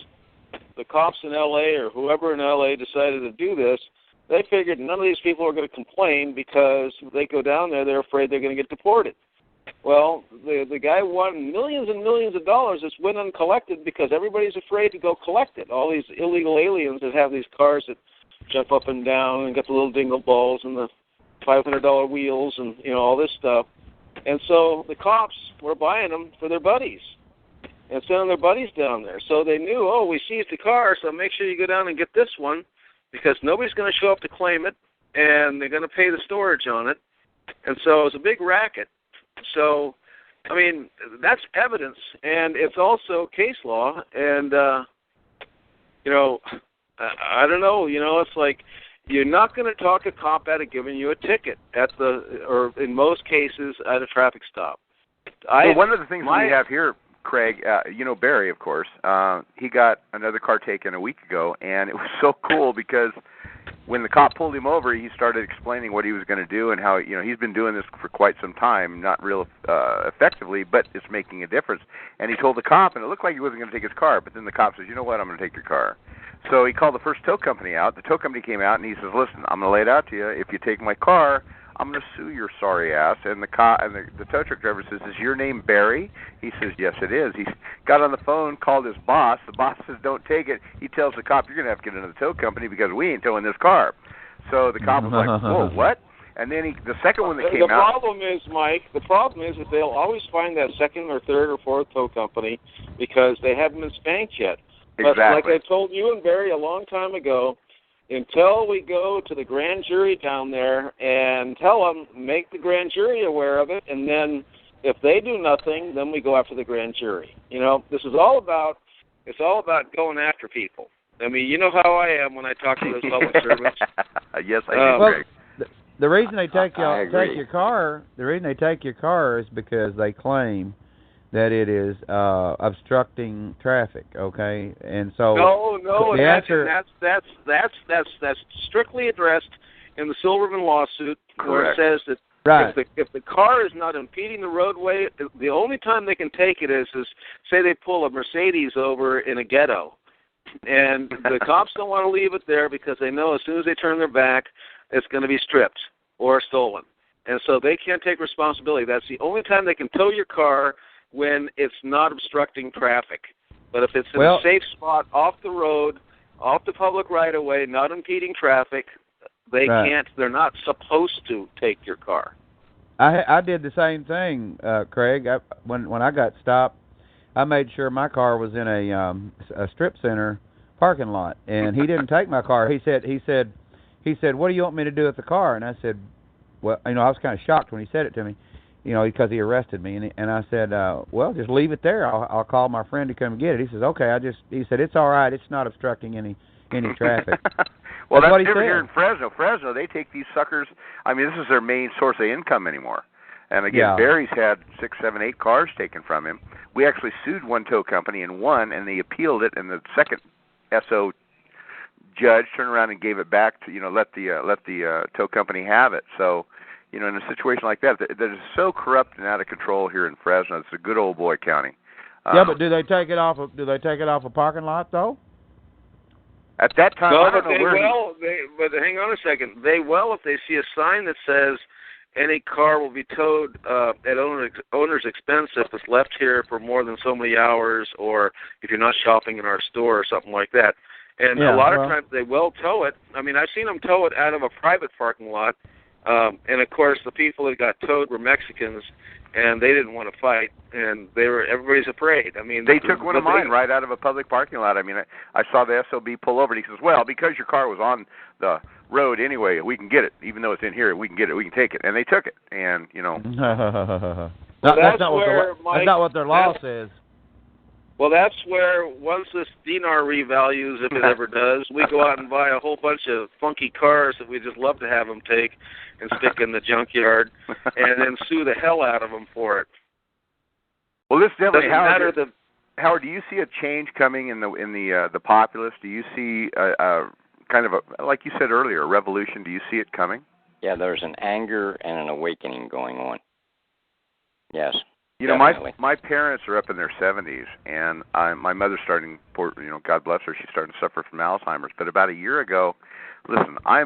Speaker 5: the cops in L.A. or whoever in L.A. decided to do this. They figured none of these people are going to complain because if they go down there, they're afraid they're going to get deported. Well, the guy won millions and millions of dollars that's went uncollected because everybody's afraid to go collect it. All these illegal aliens that have these cars that jump up and down and got the little dingle balls and the $500 wheels and, you know, all this stuff. And so the cops were buying them for their buddies and sending their buddies down there. So they knew, oh, we seized the car, so make sure you go down and get this one because nobody's going to show up to claim it, and they're going to pay the storage on it. And so it was a big racket. So, I mean, that's evidence, and it's also case law. And, you know, I don't know. You know, it's like you're not going to talk a cop out of giving you a ticket or in most cases, at a traffic stop.
Speaker 2: Well, one of the things we have here, Craig, you know Barry, of course. He got another car taken a week ago, and it was so cool because when the cop pulled him over, he started explaining what he was going to do and how, you know, he's been doing this for quite some time, not real effectively, but it's making a difference. And he told the cop, and it looked like he wasn't going to take his car, but then the cop says, you know what, I'm going to take your car. So he called the first tow company out. The tow company came out, and he says, listen, I'm going to lay it out to you. If you take my car, I'm going to sue your sorry ass. And the tow truck driver says, is your name Barry? He says, yes, it is. He got on the phone, called his boss. The boss says, don't take it. He tells the cop, you're going to have to get another tow company because we ain't towing this car. So the cop was like, whoa, what? And then the second one that came out.
Speaker 5: The problem is, Mike, that they'll always find that second or third or fourth tow company because they haven't been spanked yet. But
Speaker 2: exactly.
Speaker 5: like I told you and Barry a long time ago, until we go to the grand jury down there and tell them, make the grand jury aware of it, and then if they do nothing, then we go after the grand jury. You know, it's all about going after people. I mean, you know how I am when I talk to those public servants.
Speaker 2: Yes, I do.
Speaker 7: Well, the reason they take your car, is because they claim that it is obstructing traffic. Okay, and so
Speaker 5: no,
Speaker 7: the answer
Speaker 5: that's strictly addressed in the Silverman lawsuit, where it says that if the car is not impeding the roadway, the only time they can take it is say they pull a Mercedes over in a ghetto. And the cops don't want to leave it there because they know as soon as they turn their back, it's going to be stripped or stolen. And so they can't take responsibility. That's the only time they can tow your car, when it's not obstructing traffic. But if it's in a safe spot, off the road, off the public right-of-way, not impeding traffic, they can't. They're not supposed to take your car.
Speaker 7: I did the same thing, Craig. When I got stopped, I made sure my car was in a strip center parking lot, and he didn't take my car. He said, what do you want me to do with the car? And I said, well, you know, I was kind of shocked when he said it to me, you know, because he arrested me. And I said, well, just leave it there. I'll call my friend to come get it. He says, okay. He said, it's all right. It's not obstructing any traffic.
Speaker 2: Well, that's different here in Fresno. Fresno, they take these suckers. I mean, this is their main source of income anymore. And again, Barry's had 6, 7, 8 cars taken from him. We actually sued one tow company and won, and they appealed it. And the second SO judge turned around and gave it back to, you know, let the tow company have it. So, you know, in a situation like that is so corrupt and out of control here in Fresno. It's a good old boy county.
Speaker 7: Yeah, but do they take it off a parking lot though?
Speaker 2: At that time,
Speaker 5: no,
Speaker 2: I don't know where.
Speaker 5: But hang on a second. If they see a sign that says any car will be towed at owner's expense if it's left here for more than so many hours, or if you're not shopping in our store or something like that. And a lot of times they will tow it. I mean, I've seen them tow it out of a private parking lot. And of course, the people that got towed were Mexicans, and they didn't want to fight, and everybody's afraid. I mean,
Speaker 2: they took one of mine right out of a public parking lot. I mean, I saw the SOB pull over, and he says, "Well, because your car was on the road anyway, we can get it. Even though it's in here, we can get it. We can take it." And they took it, and you know,
Speaker 7: that's not what their law says.
Speaker 5: Well, that's where once this dinar revalues, if it ever does, we go out and buy a whole bunch of funky cars that we just love to have them take and stick in the junkyard, and then sue the hell out of them for it.
Speaker 2: Well, this definitely Howard, do you see a change coming in the populace? Do you see a kind of like you said earlier, a revolution? Do you see it coming?
Speaker 6: Yeah, there's an anger and an awakening going on. Yes.
Speaker 2: You know, my parents are up in their 70s, and my mother's starting, God bless her, she's starting to suffer from Alzheimer's. But about a year ago, listen, I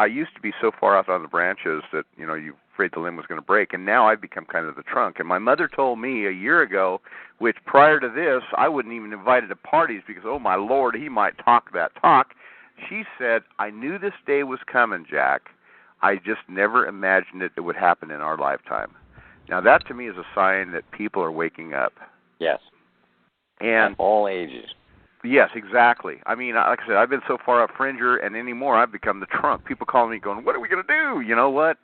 Speaker 2: used to be so far out on the branches that, you know, you afraid the limb was going to break. And now I've become kind of the trunk. And my mother told me a year ago, which prior to this, I wouldn't even invite to parties because, oh, my Lord, he might talk that talk. She said, I knew this day was coming, Jack. I just never imagined it would happen in our lifetime. Now, that to me is a sign that people are waking up.
Speaker 6: Yes.
Speaker 2: And
Speaker 6: at all ages.
Speaker 2: Yes, exactly. I mean, like I said, I've been so far up Fringer, and anymore I've become the trunk. People calling me going, what are we going to do? You know what?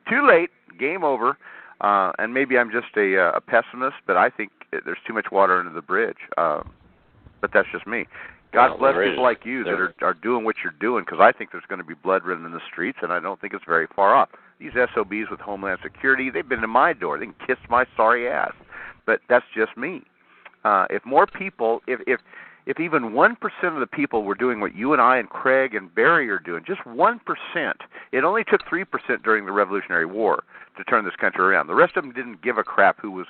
Speaker 2: Too late. Game over. And maybe I'm just a pessimist, but I think there's too much water under the bridge. But that's just me. God bless people like you that are doing what you're doing, because I think there's going to be blood ridden in the streets, and I don't think it's very far off. These SOBs with Homeland Security, they've been to my door. They can kiss my sorry ass. But that's just me. If more people, if even 1% of the people were doing what you and I and Craig and Barry are doing, just 1%, it only took 3% during the Revolutionary War to turn this country around. The rest of them didn't give a crap who was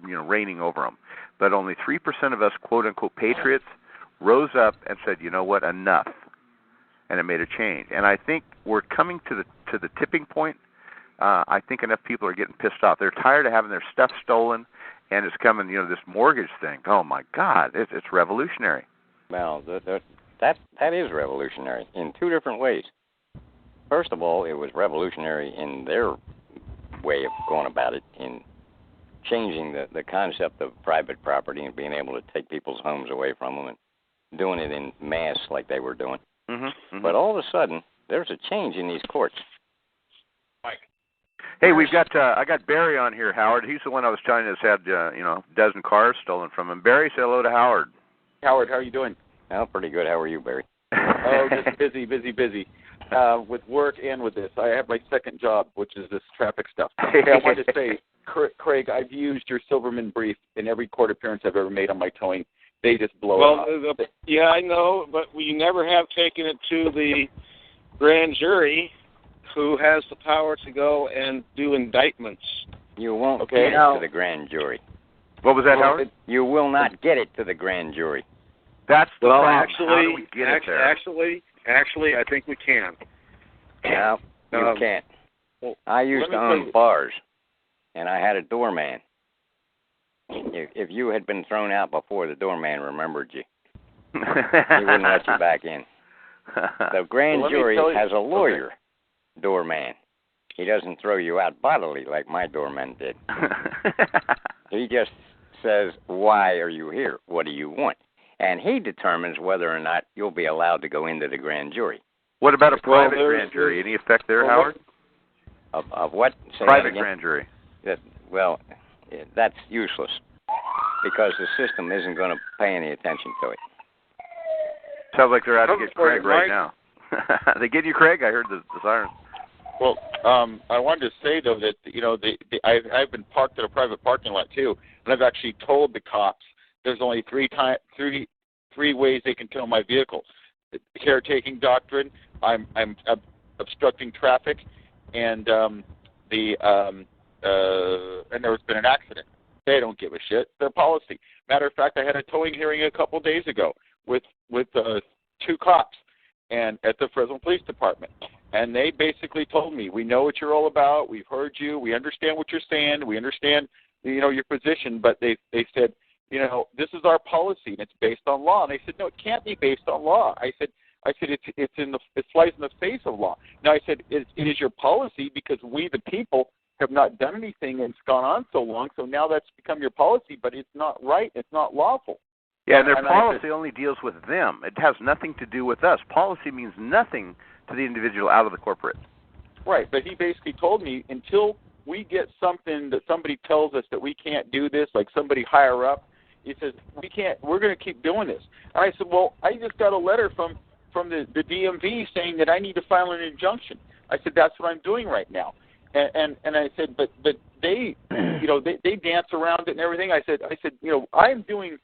Speaker 2: reigning over them. But only 3% of us, quote unquote, patriots, rose up and said, you know what, enough, and it made a change. And I think we're coming to the tipping point. I think enough people are getting pissed off. They're tired of having their stuff stolen, and it's coming, this mortgage thing. Oh my God, it's revolutionary.
Speaker 6: Well, that is revolutionary in two different ways. First of all, it was revolutionary in their way of going about it, in changing the concept of private property and being able to take people's homes away from them and doing it in mass like they were doing.
Speaker 2: Mm-hmm.
Speaker 6: But all of a sudden, there's a change in these courts.
Speaker 5: Mike.
Speaker 2: Hey, we've got I got Barry on here, Howard. He's the one I was telling you has had a dozen cars stolen from him. Barry, say hello to Howard.
Speaker 8: Howard, how are you doing?
Speaker 6: Oh, pretty good. How are you, Barry?
Speaker 8: Oh, just busy. With work and with this. I have my second job, which is this traffic stuff. Hey, I wanted to say, Craig, I've used your Silverman brief in every court appearance I've ever made on my towing. They just blow it up.
Speaker 5: Yeah, I know, but we never have taken it to the grand jury, who has the power to go and do indictments.
Speaker 6: You won't get it to the grand jury.
Speaker 2: What was that, Howard?
Speaker 6: You will not get it to the grand jury.
Speaker 2: That's the problem.
Speaker 5: Actually,
Speaker 2: how do we get it there?
Speaker 5: Actually, I think we can.
Speaker 6: No, you can't.
Speaker 5: Well,
Speaker 6: I used to own bars, and I had a doorman. If you had been thrown out before the doorman remembered you, he wouldn't let you back in. The grand jury has a lawyer doorman. He doesn't throw you out bodily like my doorman did. He just says, why are you here? What do you want? And he determines whether or not you'll be allowed to go into the grand jury.
Speaker 2: What about a private grand jury? Any effect there, Howard?
Speaker 6: Of what?
Speaker 2: Private grand jury.
Speaker 6: That's useless because the system isn't going to pay any attention to it.
Speaker 2: Sounds like they're out to get Craig right now. They get you, Craig? I heard the sirens.
Speaker 8: Well, I wanted to say, though, that, I've been parked at a private parking lot, too, and I've actually told the cops there's only three ways they can tow my vehicle. The caretaking doctrine, I'm obstructing traffic, and there's been an accident. They don't give a shit. Their policy. Matter of fact, I had a towing hearing a couple days ago with two cops and at the Fresno Police Department. And they basically told me, we know what you're all about. We've heard you. We understand what you're saying. We understand, your position. But they said, this is our policy and it's based on law. And I said, no, it can't be based on law. I said it flies in the face of law. Now I said it is your policy because we the people have not done anything and it's gone on so long. So now that's become your policy, but it's not right. It's not lawful.
Speaker 2: Yeah, and their policy only deals with them. It has nothing to do with us. Policy means nothing to the individual out of the corporate.
Speaker 8: Right, but he basically told me until we get something that somebody tells us that we can't do this, like somebody higher up, he says, we're going to keep doing this. And I said, well, I just got a letter from the DMV saying that I need to file an injunction. I said, that's what I'm doing right now. And I said, but they, they dance around it and everything. I said, I'm going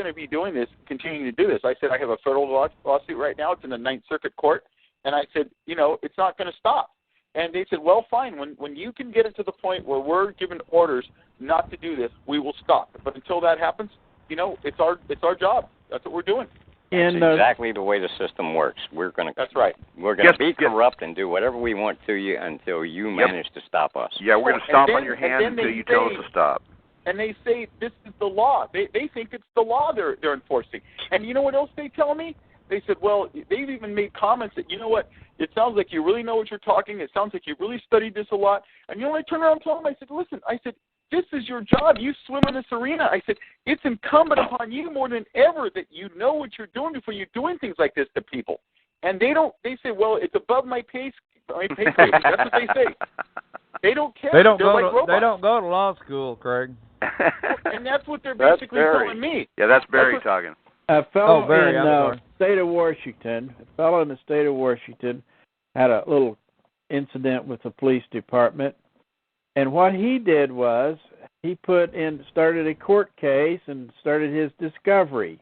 Speaker 8: to be doing this, continuing to do this. I said, I have a federal lawsuit right now. It's in the Ninth Circuit Court. And I said, it's not going to stop. And they said, well, fine. When you can get it to the point where we're given orders not to do this, we will stop. But until that happens, it's our job. That's what we're doing.
Speaker 6: That's exactly the way the system works. We're going to.
Speaker 8: That's right.
Speaker 6: We're going to be corrupt and do whatever we want to you until you manage to stop us.
Speaker 2: Yeah, we're going to stomp on your hand until you tell us to stop.
Speaker 8: And they say this is the law. They think it's the law they're enforcing. And you know what else they tell me? They said, well, they've even made comments that, you know what, it sounds like you really know what you're talking. It sounds like you really studied this a lot. And, you know, I turned around and told them, I said, listen, this is your job. You swim in this arena. I said, it's incumbent upon you more than ever that you know what you're doing before you're doing things like this to people. And they say, well, it's above my pay grade. That's what they say. They don't care.
Speaker 7: They don't go to law school, Craig.
Speaker 8: And that's what they're basically telling me.
Speaker 2: Yeah, that's Barry talking.
Speaker 9: A fellow in the state of Washington, had a little incident with the police department, and what he did was he started a court case and started his discovery.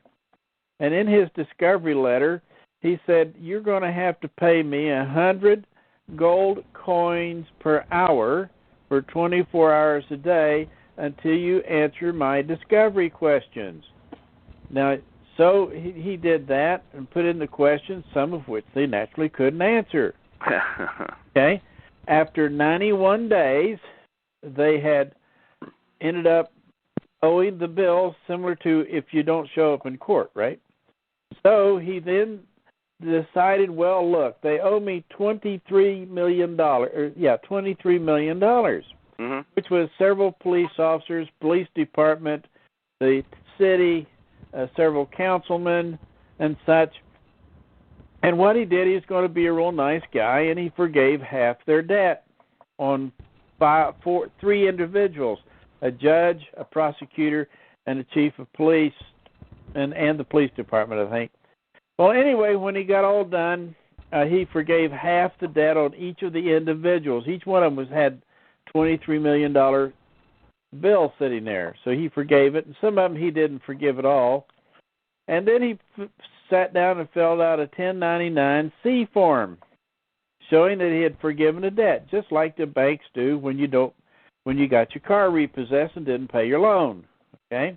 Speaker 9: And in his discovery letter, he said, you're going to have to pay me 100 gold coins per hour for 24 hours a day until you answer my discovery questions. Now, so he did that and put in the questions, some of which they naturally couldn't answer. Okay? After 91 days, they had ended up owing the bill similar to if you don't show up in court, right? So he then decided, well, look, they owe me $23 million, $23 million, which was several police officers, police department, the city, several councilmen and such. And what he did, he's going to be a real nice guy, and he forgave half their debt on three individuals, a judge, a prosecutor, and a chief of police, and the police department, I think. Well, anyway, when he got all done, he forgave half the debt on each of the individuals. Each one of them had $23 million bill sitting there, so he forgave it, and some of them he didn't forgive at all. And then he sat down and filled out a 1099-C form showing that he had forgiven a debt, just like the banks do when you got your car repossessed and didn't pay your loan. Okay?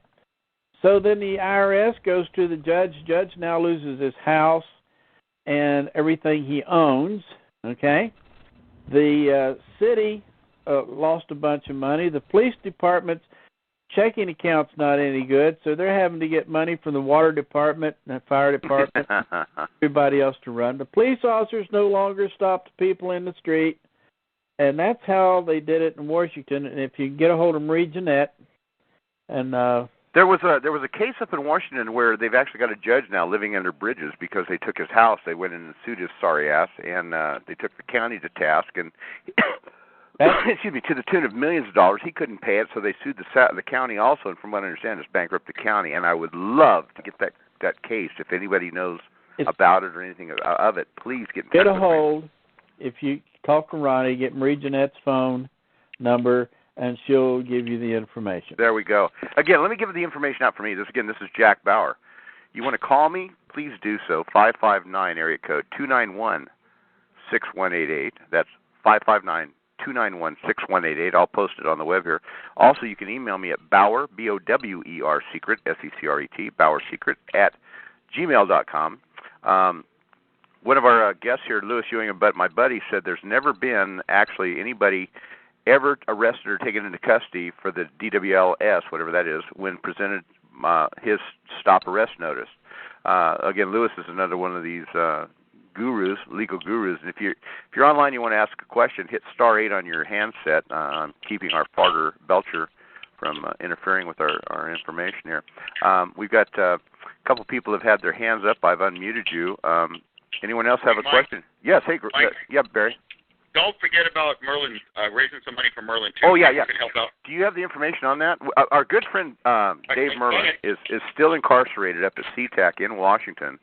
Speaker 9: So then the IRS goes to the judge. Judge now loses his house and everything he owns. Okay? The city lost a bunch of money. The police department's checking account's not any good, so they're having to get money from the water department and the fire department, everybody else to run. The police officers no longer stop the people in the street, and that's how they did it in Washington. And if you can get a hold of Marie Jeanette, and
Speaker 2: there was a case up in Washington where they've actually got a judge now living under bridges because they took his house. They went in and sued his sorry ass, and they took the county to task, and excuse me, to the tune of millions of dollars. He couldn't pay it, so they sued the county also, and from what I understand, it's bankrupt the county. And I would love to get that case. If anybody knows about it or anything of it, please get
Speaker 9: a hold. If you talk to Ronnie, get Marie Jeanette's phone number, and she'll give you the information.
Speaker 2: There we go. Again, let me give the information out for me. This is Jack Bauer. You want to call me? Please do so. 559 area code 291-6188. That's 559-291-6188. I'll post it on the web here. Also, you can email me at Bauer, B-O-W-E-R, secret, S-E-C-R-E-T, BauerSecret, at gmail.com. One of our guests here, Louis Ewing, but my buddy, said there's never been actually anybody ever arrested or taken into custody for the DWLS, whatever that is, when presented his stop arrest notice. Again, Louis is another one of these gurus, legal gurus. And if you're online, you want to ask a question, hit *8 on your handset. I'm keeping our farter Belcher from interfering with our information here. We've got a couple people have had their hands up. I've unmuted you. Anyone else have a question? Yes. Hey, yeah, Barry.
Speaker 10: Don't forget about Merlin, raising some money for Merlin, too.
Speaker 2: Oh, yeah.
Speaker 10: Can help out.
Speaker 2: Do you have the information on that? Our good friend Dave Merlin is still incarcerated up at SeaTac in Washington.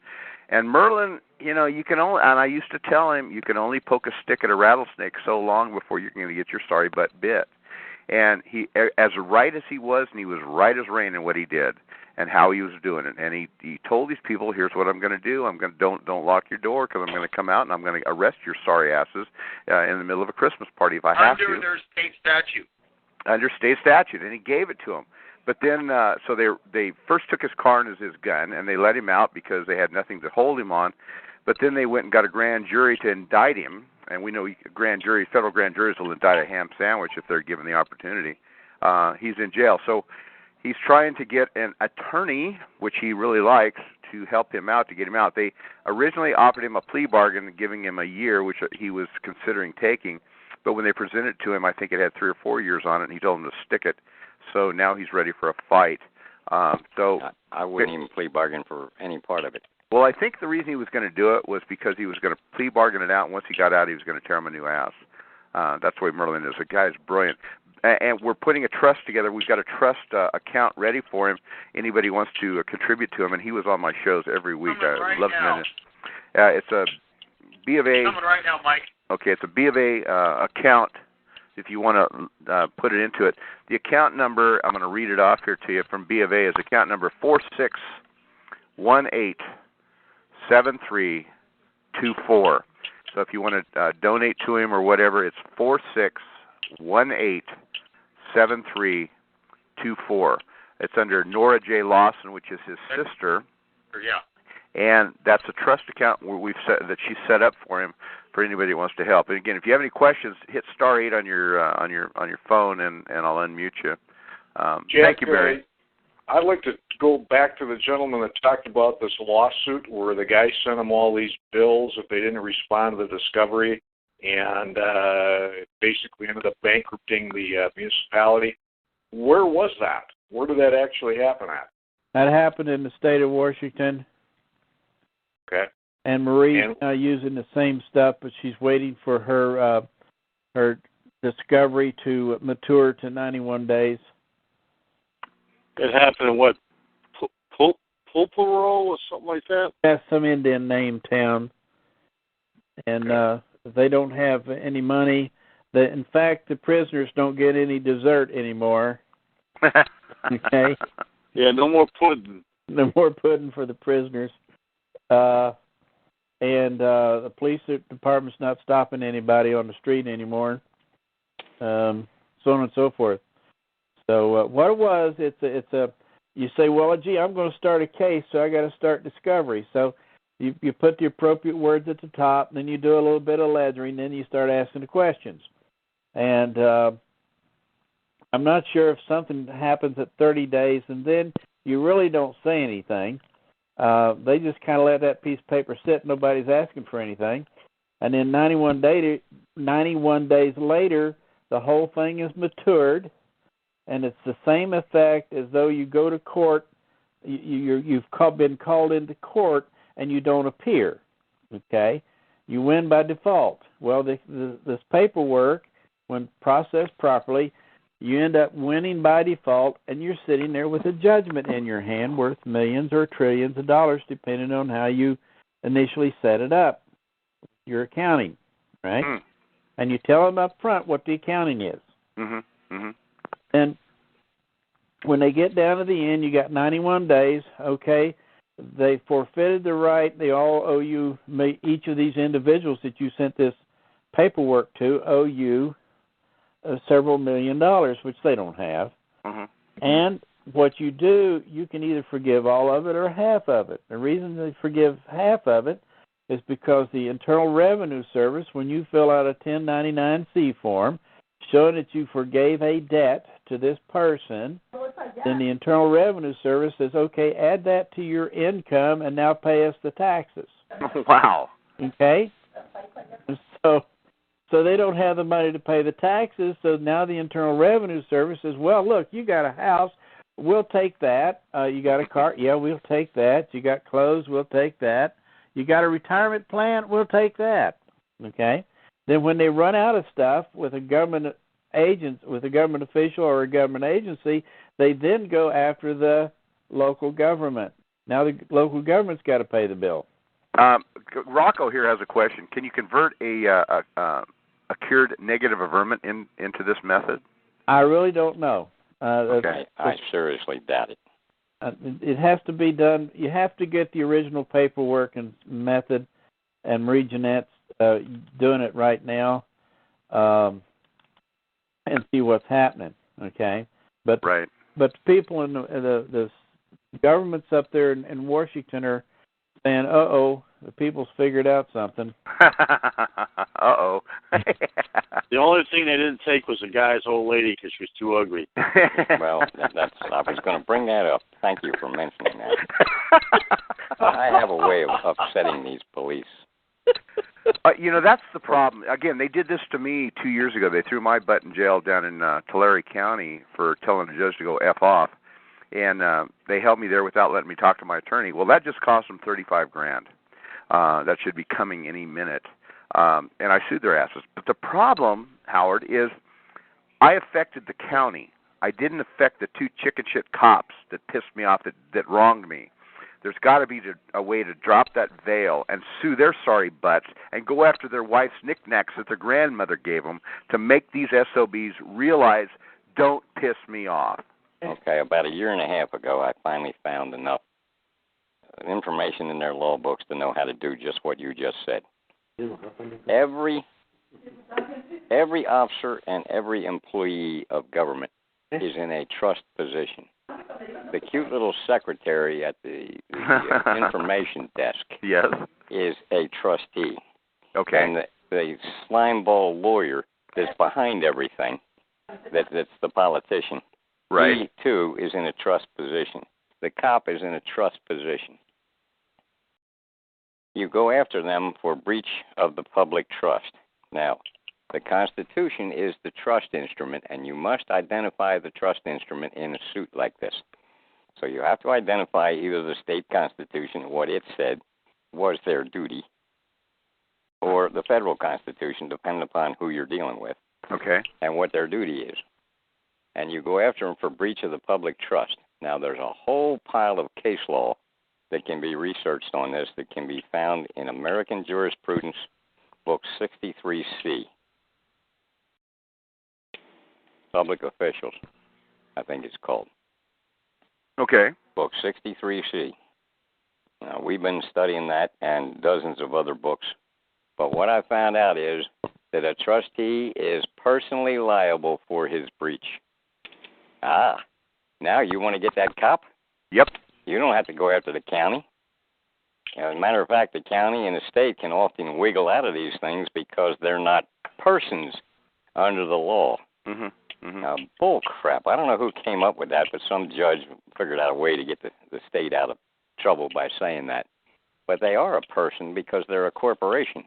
Speaker 2: And Merlin, you can only, and I used to tell him, you can only poke a stick at a rattlesnake so long before you're going to get your sorry butt bit. And he, as right as he was, and he was right as rain in what he did and how he was doing it. And he told these people, here's what I'm going to do. Don't lock your door because I'm going to come out and I'm going to arrest your sorry asses in the middle of a Christmas party if I have to.
Speaker 10: Under their state statute.
Speaker 2: under state statute, and he gave it to him. But then, so they first took his car and his gun, and they let him out because they had nothing to hold him on. But then they went and got a grand jury to indict him, and we know federal grand juries will indict a ham sandwich if they're given the opportunity. He's in jail, so he's trying to get an attorney, which he really likes, to help him out, to get him out. They originally offered him a plea bargain, giving him a year, which he was considering taking. But when they presented it to him, I think it had 3 or 4 years on it, and he told them to stick it. So now he's ready for a fight. So
Speaker 6: I wouldn't even plea bargain for any part of it.
Speaker 2: Well, I think the reason he was going to do it was because he was going to plea bargain it out, and once he got out, he was going to tear him a new ass. That's the way Merlin is. The guy's brilliant. And we're putting a trust together. We've got a trust account ready for him. Anybody wants to contribute to him, and he was on my shows every week. I love him. It's a B of A.
Speaker 10: Coming right now, Mike.
Speaker 2: Okay, it's a B of A account. If you want to put it into it, the account number, I'm going to read it off here to you from B of A, is account number 46187324. So if you want to donate to him or whatever, it's 46187324. It's under Nora J. Lawson, which is his sister.
Speaker 10: Yeah.
Speaker 2: And that's a trust account where that she set up for him for anybody who wants to help. And again, if you have any questions, hit *8 on your phone, and I'll unmute you. Thank you, Barry.
Speaker 11: I'd like to go back to the gentleman that talked about this lawsuit where the guy sent them all these bills if they didn't respond to the discovery, and basically ended up bankrupting the municipality. Where was that? Where did that actually happen at?
Speaker 9: That happened in the state of Washington.
Speaker 11: Okay.
Speaker 9: And Marie's now using the same stuff, but she's waiting for her discovery to mature to 91 days.
Speaker 11: It happened in what? Pulpero or something like that?
Speaker 9: That's some Indian name town. And they don't have any money. In fact, the prisoners don't get any dessert anymore. Okay?
Speaker 11: Yeah, no more pudding.
Speaker 9: No more pudding for the prisoners. And the police department's not stopping anybody on the street anymore. So on and so forth. So what it was, it's a you say, well, gee, I'm going to start a case, so I got to start discovery. So you put the appropriate words at the top, and then you do a little bit of lettering, then you start asking the questions. And I'm not sure if something happens at 30 days, and then you really don't say anything. They just kind of let that piece of paper sit. Nobody's asking for anything. And then 91 days later, the whole thing is matured, and it's the same effect as though you go to court, you've been called into court, and you don't appear. Okay? You win by default. Well, this paperwork, when processed properly, you end up winning by default, and you're sitting there with a judgment in your hand worth millions or trillions of dollars, depending on how you initially set it up, your accounting, right? Mm. And you tell them up front what the accounting is.
Speaker 2: Mm-hmm. Mm-hmm.
Speaker 9: And when they get down to the end, you got 91 days, okay? They forfeited the right. They all owe you, each of these individuals that you sent this paperwork to owe you several $1 million, which they don't have.
Speaker 2: Mm-hmm.
Speaker 9: And what you do, you can either forgive all of it or half of it. The reason they forgive half of it is because the Internal Revenue Service, when you fill out a 1099-C form showing that you forgave a debt to this person, then the Internal Revenue Service says, okay, add that to your income and now pay us the taxes.
Speaker 2: Wow.
Speaker 9: Okay? So they don't have the money to pay the taxes, so now the Internal Revenue Service says, well, look, you got a house, we'll take that. You got a car, yeah, we'll take that. You got clothes, we'll take that. You got a retirement plan, we'll take that. Okay? Then when they run out of stuff with a government agent, with a government official or a government agency, they then go after the local government. Now the local government's got to pay the bill.
Speaker 2: Rocco here has a question. Can you convert a cured negative averment into this method?
Speaker 9: I really don't know.
Speaker 6: Okay, I seriously doubt it.
Speaker 9: It has to be done. You have to get the original paperwork and method, and Marie Jeanette's doing it right now, and see what's happening. Okay, but
Speaker 2: right.
Speaker 9: But people in the governments up there in Washington are saying, "Uh-oh, the people's figured out something."
Speaker 2: Uh-oh.
Speaker 3: The only thing they didn't take was the guy's old lady because she was too ugly.
Speaker 6: Well, I was going to bring that up. Thank you for mentioning that. I have a way of upsetting these police.
Speaker 2: That's the problem. Again, they did this to me 2 years ago. They threw my butt in jail down in Tulare County for telling the judge to go F off. And they held me there without letting me talk to my attorney. Well, that just cost them $35,000. That should be coming any minute. And I sued their asses. But the problem, Howard, is I affected the county. I didn't affect the 2 chicken shit cops that pissed me off, that wronged me. There's got to be a way to drop that veil and sue their sorry butts and go after their wife's knickknacks that their grandmother gave them to make these SOBs realize, don't piss me off.
Speaker 6: Okay, about a year and a half ago, I finally found enough information in their law books to know how to do just what you just said. Every officer and every employee of government is in a trust position. The cute little secretary at the information desk is a trustee.
Speaker 2: Okay.
Speaker 6: And the slimeball lawyer that's behind everything, that's the politician,
Speaker 2: right.
Speaker 6: He, too, is in a trust position. The cop is in a trust position. You go after them for breach of the public trust. Now, the Constitution is the trust instrument, and you must identify the trust instrument in a suit like this. So you have to identify either the state constitution, what it said was their duty, or the federal constitution, depending upon who you're dealing with.
Speaker 2: Okay.
Speaker 6: And what their duty is. And you go after them for breach of the public trust. Now, there's a whole pile of case law that can be researched on this that can be found in American Jurisprudence, Book 63C. Public Officials, I think it's called.
Speaker 2: Okay.
Speaker 6: Book 63C. Now, we've been studying that and dozens of other books. But what I found out is that a trustee is personally liable for his breach. Now you want to get that cop?
Speaker 2: Yep.
Speaker 6: You don't have to go after the county. As a matter of fact, the county and the state can often wiggle out of these things because they're not persons under the law.
Speaker 2: Mm-hmm. Mm-hmm.
Speaker 6: Now, bull crap. I don't know who came up with that, but some judge figured out a way to get the state out of trouble by saying that. But they are a person because they're a corporation.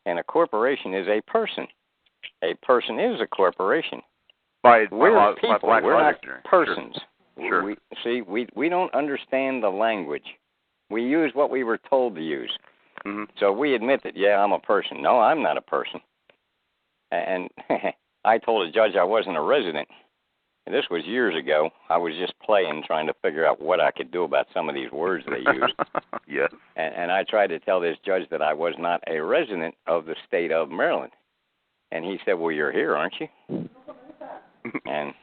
Speaker 6: And a corporation is a person. A person is a corporation. We're people. We're not persons.
Speaker 2: Sure.
Speaker 6: We don't understand the language. We use what we were told to use.
Speaker 2: Mm-hmm.
Speaker 6: So we admit that, I'm a person. No, I'm not a person. And I told a judge I wasn't a resident. And this was years ago. I was just playing, trying to figure out what I could do about some of these words they used.
Speaker 2: Yes.
Speaker 6: And I tried to tell this judge that I was not a resident of the state of Maryland. And he said, well, you're here, aren't you? And,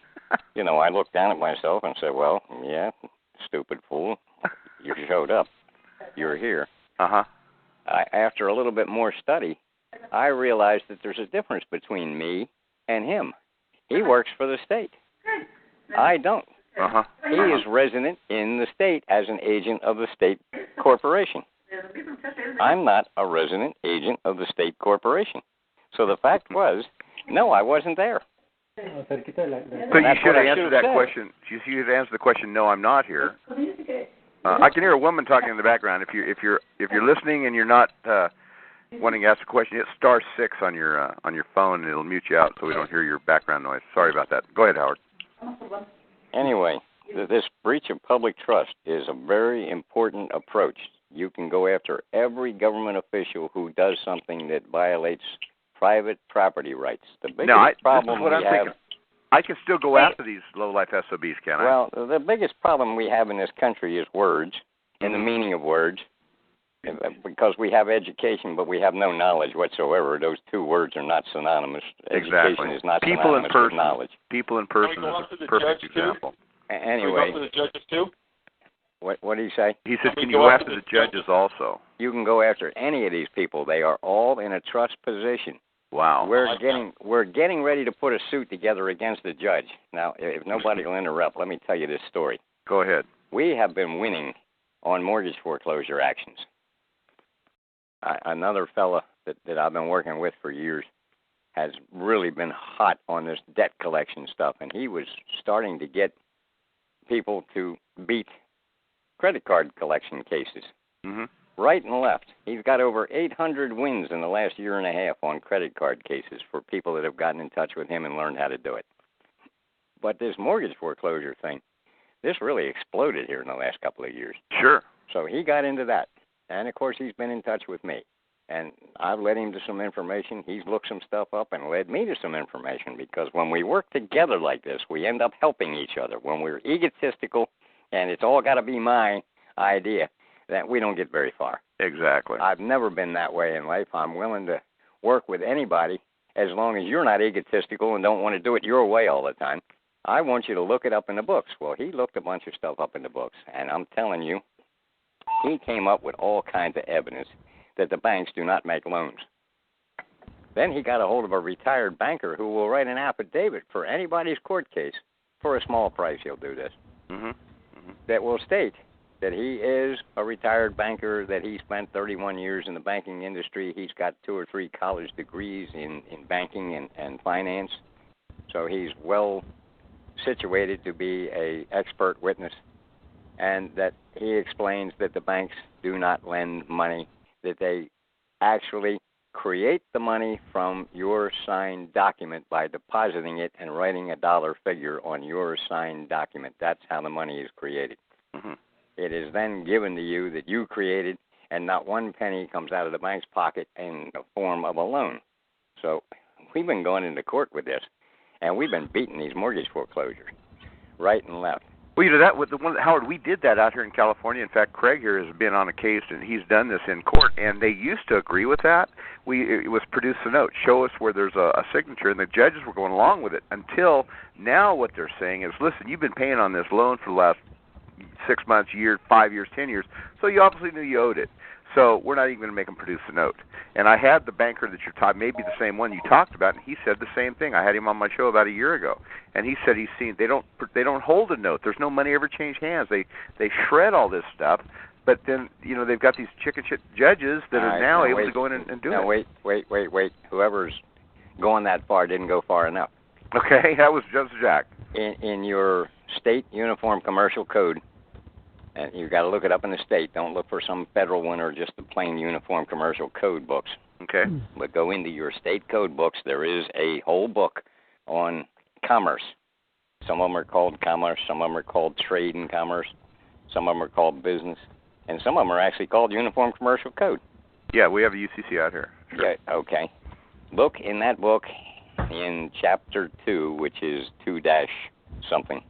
Speaker 6: I looked down at myself and said, well, yeah, stupid fool. You showed up. You're here.
Speaker 2: Uh-huh.
Speaker 6: After a little bit more study, I realized that there's a difference between me and him. He works for the state. I don't.
Speaker 2: Uh-huh.
Speaker 6: He is resident in the state as an agent of the state corporation. I'm not a resident agent of the state corporation. So the fact was, no, I wasn't there.
Speaker 2: So you should have answered that question. You should answer the question, no, I'm not here. I can hear a woman talking in the background. If you're listening and you're not wanting to ask a question, hit *6 on your phone, and it'll mute you out so we don't hear your background noise. Sorry about that. Go ahead, Howard.
Speaker 6: Anyway, this breach of public trust is a very important approach. You can go after every government official who does something that violates private property rights. The biggest problem we have.
Speaker 2: Thinking. I can still go after these low-life SOBs, can I?
Speaker 6: Well, the biggest problem we have in this country is words and the meaning of words. Because we have education, but we have no knowledge whatsoever. Those two words are not synonymous.
Speaker 2: Exactly.
Speaker 6: Education is not
Speaker 2: People
Speaker 6: synonymous
Speaker 2: in person.
Speaker 6: with knowledge.
Speaker 2: People in person is a perfect example.
Speaker 6: Anyway.
Speaker 10: Can we go after the judges too?
Speaker 6: What did he say?
Speaker 2: He said, can you go after the judges also?
Speaker 6: You can go after any of these people. They are all in a trust position.
Speaker 2: Wow.
Speaker 6: We're getting ready to put a suit together against the judge. Now, if nobody will interrupt, let me tell you this story.
Speaker 2: Go ahead.
Speaker 6: We have been winning on mortgage foreclosure actions. Another fella that I've been working with for years has really been hot on this debt collection stuff, and he was starting to get people to beat credit card collection cases.
Speaker 2: Mm-hmm.
Speaker 6: Right and left. He's got over 800 wins in the last year and a half on credit card cases for people that have gotten in touch with him and learned how to do it. But this mortgage foreclosure thing, this really exploded here in the last couple of years.
Speaker 2: Sure.
Speaker 6: So he got into that. And, of course, he's been in touch with me. And I've led him to some information. He's looked some stuff up and led me to some information, because when we work together like this, we end up helping each other. When we're egotistical and it's all got to be my idea, that we don't get very far.
Speaker 2: Exactly.
Speaker 6: I've never been that way in life. I'm willing to work with anybody as long as you're not egotistical and don't want to do it your way all the time. I want you to look it up in the books. Well, he looked a bunch of stuff up in the books, and I'm telling you, he came up with all kinds of evidence that the banks do not make loans. Then he got a hold of a retired banker who will write an affidavit for anybody's court case. For a small price, he'll do this.
Speaker 2: Mm-hmm. Mm-hmm.
Speaker 6: That will state that he is a retired banker, that he spent 31 years in the banking industry. He's got 2 or 3 college degrees in banking and finance. So he's well situated to be an expert witness. And that he explains that the banks do not lend money, that they actually create the money from your signed document by depositing it and writing a dollar figure on your signed document. That's how the money is created.
Speaker 2: Mm-hmm.
Speaker 6: It is then given to you that you created, and not one penny comes out of the bank's pocket in the form of a loan. So we've been going into court with this, and we've been beating these mortgage foreclosures right and left.
Speaker 2: Well, you know, that with the one, Howard, we did that out here in California. In fact, Craig here has been on a case, and he's done this in court, and they used to agree with that. It was produce a note, show us where there's a signature, and the judges were going along with it until now. What they're saying is, listen, you've been paying on this loan for the last 6 months, year, 5 years, 10 years, so you obviously knew you owed it. So we're not even going to make them produce a note. And I had the banker that you're talking, maybe the same one you talked about, and he said the same thing. I had him on my show about a year ago, and he said he's seen they don't hold a note. There's no money ever change hands. They shred all this stuff, but then they've got these chicken shit judges that are now able to go in and do it.
Speaker 6: Wait. Whoever's going that far didn't go far enough.
Speaker 2: Okay, that was just Jack.
Speaker 6: In your state uniform commercial code. And you've got to look it up in the state. Don't look for some federal one or just the plain uniform commercial code books.
Speaker 2: Okay.
Speaker 6: But go into your state code books. There is a whole book on commerce. Some of them are called commerce. Some of them are called trade and commerce. Some of them are called business. And some of them are actually called uniform commercial code.
Speaker 2: Yeah, we have a UCC out here. Sure.
Speaker 6: Yeah, okay. Look in that book in Chapter 2, which is 2-something.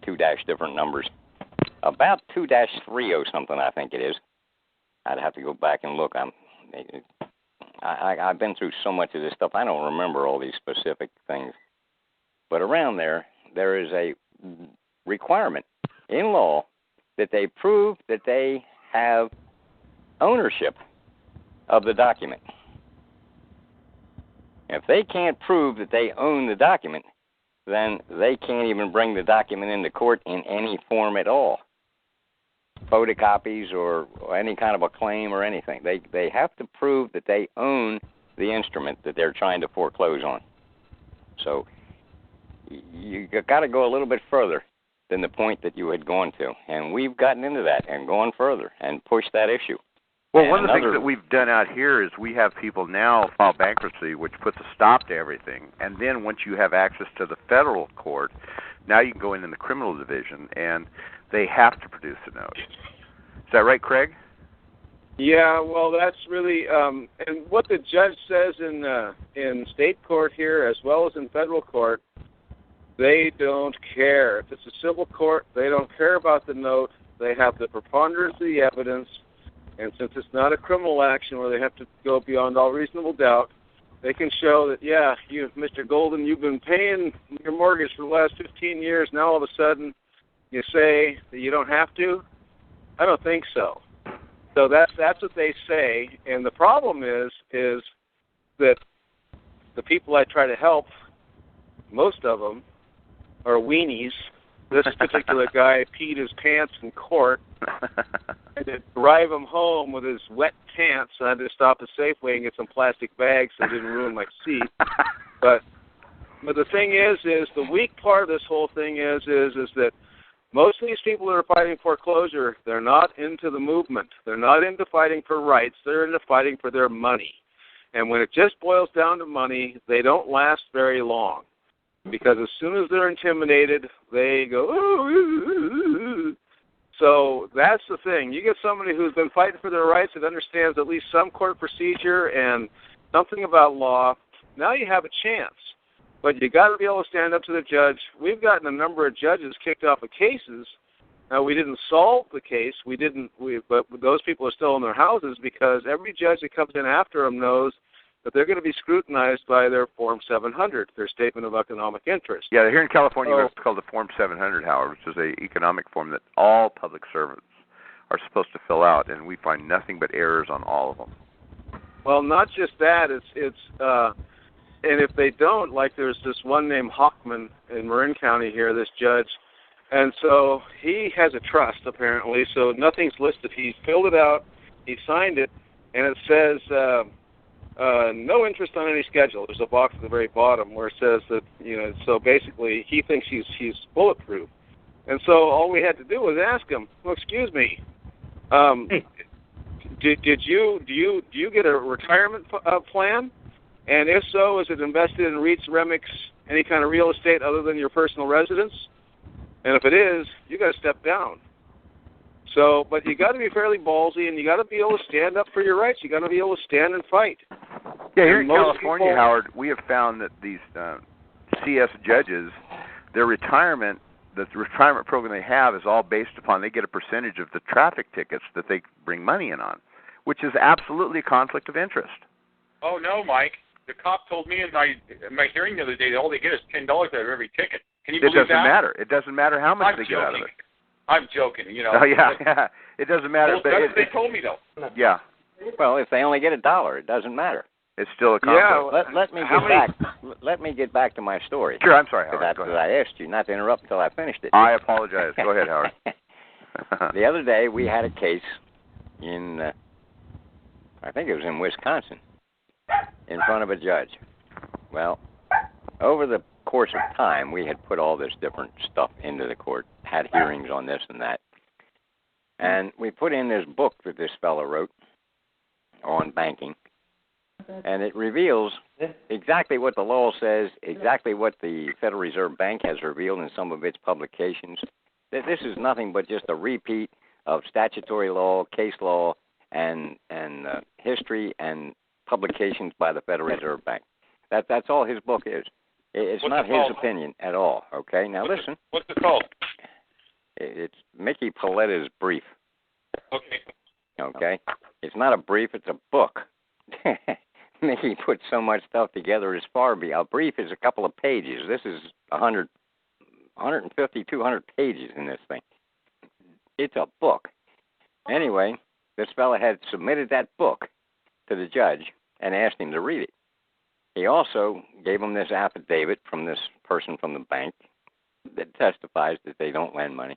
Speaker 6: 2- different numbers. About 2-3 something, I think it is. I'd have to go back and look. I've been through so much of this stuff, I don't remember all these specific things. But around there is a requirement in law that they prove that they have ownership of the document. If they can't prove that they own the document, then they can't even bring the document into court in any form at all. Photocopies or any kind of a claim or anything. They have to prove that they own the instrument that they're trying to foreclose on. So you got to go a little bit further than the point that you had gone to. And we've gotten into that and gone further and pushed that issue.
Speaker 2: Well, one of the things that we've done out here is we have people now file bankruptcy, which puts a stop to everything. And then once you have access to the federal court, now you can go in the criminal division, and they have to produce a note. Is that right, Craig?
Speaker 5: Yeah, well, that's really and what the judge says in state court here as well as in federal court, they don't care. If it's a civil court, they don't care about the note. They have the preponderance of the evidence. And since it's not a criminal action where they have to go beyond all reasonable doubt, they can show that, yeah, you, Mr. Golden, you've been paying your mortgage for the last 15 years. Now all of a sudden you say that you don't have to? I don't think so. So that's what they say. And the problem is that the people I try to help, most of them are weenies. This particular guy peed his pants in court. I had to drive him home with his wet pants. I had to stop at Safeway and get some plastic bags so it didn't ruin my seat. But the thing is the weak part of this whole thing is that most of these people that are fighting foreclosure, they're not into the movement. They're not into fighting for rights. They're into fighting for their money. And when it just boils down to money, they don't last very long. Because as soon as they're intimidated, they go, ooh. So that's the thing. You get somebody who's been fighting for their rights that understands at least some court procedure and something about law, now you have a chance. But you got to be able to stand up to the judge. We've gotten a number of judges kicked off of cases. Now, we didn't solve the case. But those people are still in their houses because every judge that comes in after them knows that they're going to be scrutinized by their Form 700, their Statement of Economic Interest.
Speaker 2: Yeah, here in California, it's called the Form 700, Howard, which is an economic form that all public servants are supposed to fill out, and we find nothing but errors on all of them.
Speaker 5: Well, not just that. And if they don't, like there's this one named Hockman in Marin County here, this judge, and so he has a trust, apparently, so nothing's listed. He filled it out, he signed it, and it says no interest on any schedule. There's a box at the very bottom where it says that, so basically he thinks he's bulletproof. And so all we had to do was ask him, well, excuse me, do you get a retirement plan? And if so, is it invested in REITs, REMICs, any kind of real estate other than your personal residence? And if it is, you got to step down. So, but you got to be fairly ballsy, and you got to be able to stand up for your rights. You got to be able to stand and fight.
Speaker 2: Yeah, here in California, Howard, we have found that these CS judges, the retirement program they have is all based upon they get a percentage of the traffic tickets that they bring money in on, which is absolutely a conflict of interest.
Speaker 10: Oh no, Mike. The cop told me in my hearing the other day that all they get is $10 out of every ticket. Can you believe that? It doesn't
Speaker 2: matter. It doesn't matter how much they get out of it.
Speaker 10: I'm joking,
Speaker 2: Oh, yeah. It doesn't matter.
Speaker 10: Well, that's what they told me, though.
Speaker 2: Yeah.
Speaker 6: Well, if they only get $1, it doesn't matter.
Speaker 2: It's still a conflict.
Speaker 6: Yeah. Let me get back to my story.
Speaker 2: Sure, I'm sorry, Howard.
Speaker 6: Because I asked you not to interrupt until I finished it.
Speaker 2: I apologize. Go ahead, Howard.
Speaker 6: The other day, we had a case in, I think it was in Wisconsin, in front of a judge. Well, over the course of time, we had put all this different stuff into the court, had hearings on this and that. And we put in this book that this fellow wrote on banking, and it reveals exactly what the law says, exactly what the Federal Reserve Bank has revealed in some of its publications. That this is nothing but just a repeat of statutory law, case law, and history and publications by the Federal Reserve Bank. That's all his book is. It's not his opinion at all, okay? Now listen.
Speaker 10: What's it called?
Speaker 6: It's Mickey Paletta's Brief.
Speaker 10: Okay.
Speaker 6: Okay? It's not a brief, it's a book. Mickey put so much stuff together as far beyond. A brief is a couple of pages. This is 150, 200 pages in this thing. It's a book. Anyway, this fellow had submitted that book to the judge and asked him to read it. He also gave him this affidavit from this person from the bank that testifies that they don't lend money.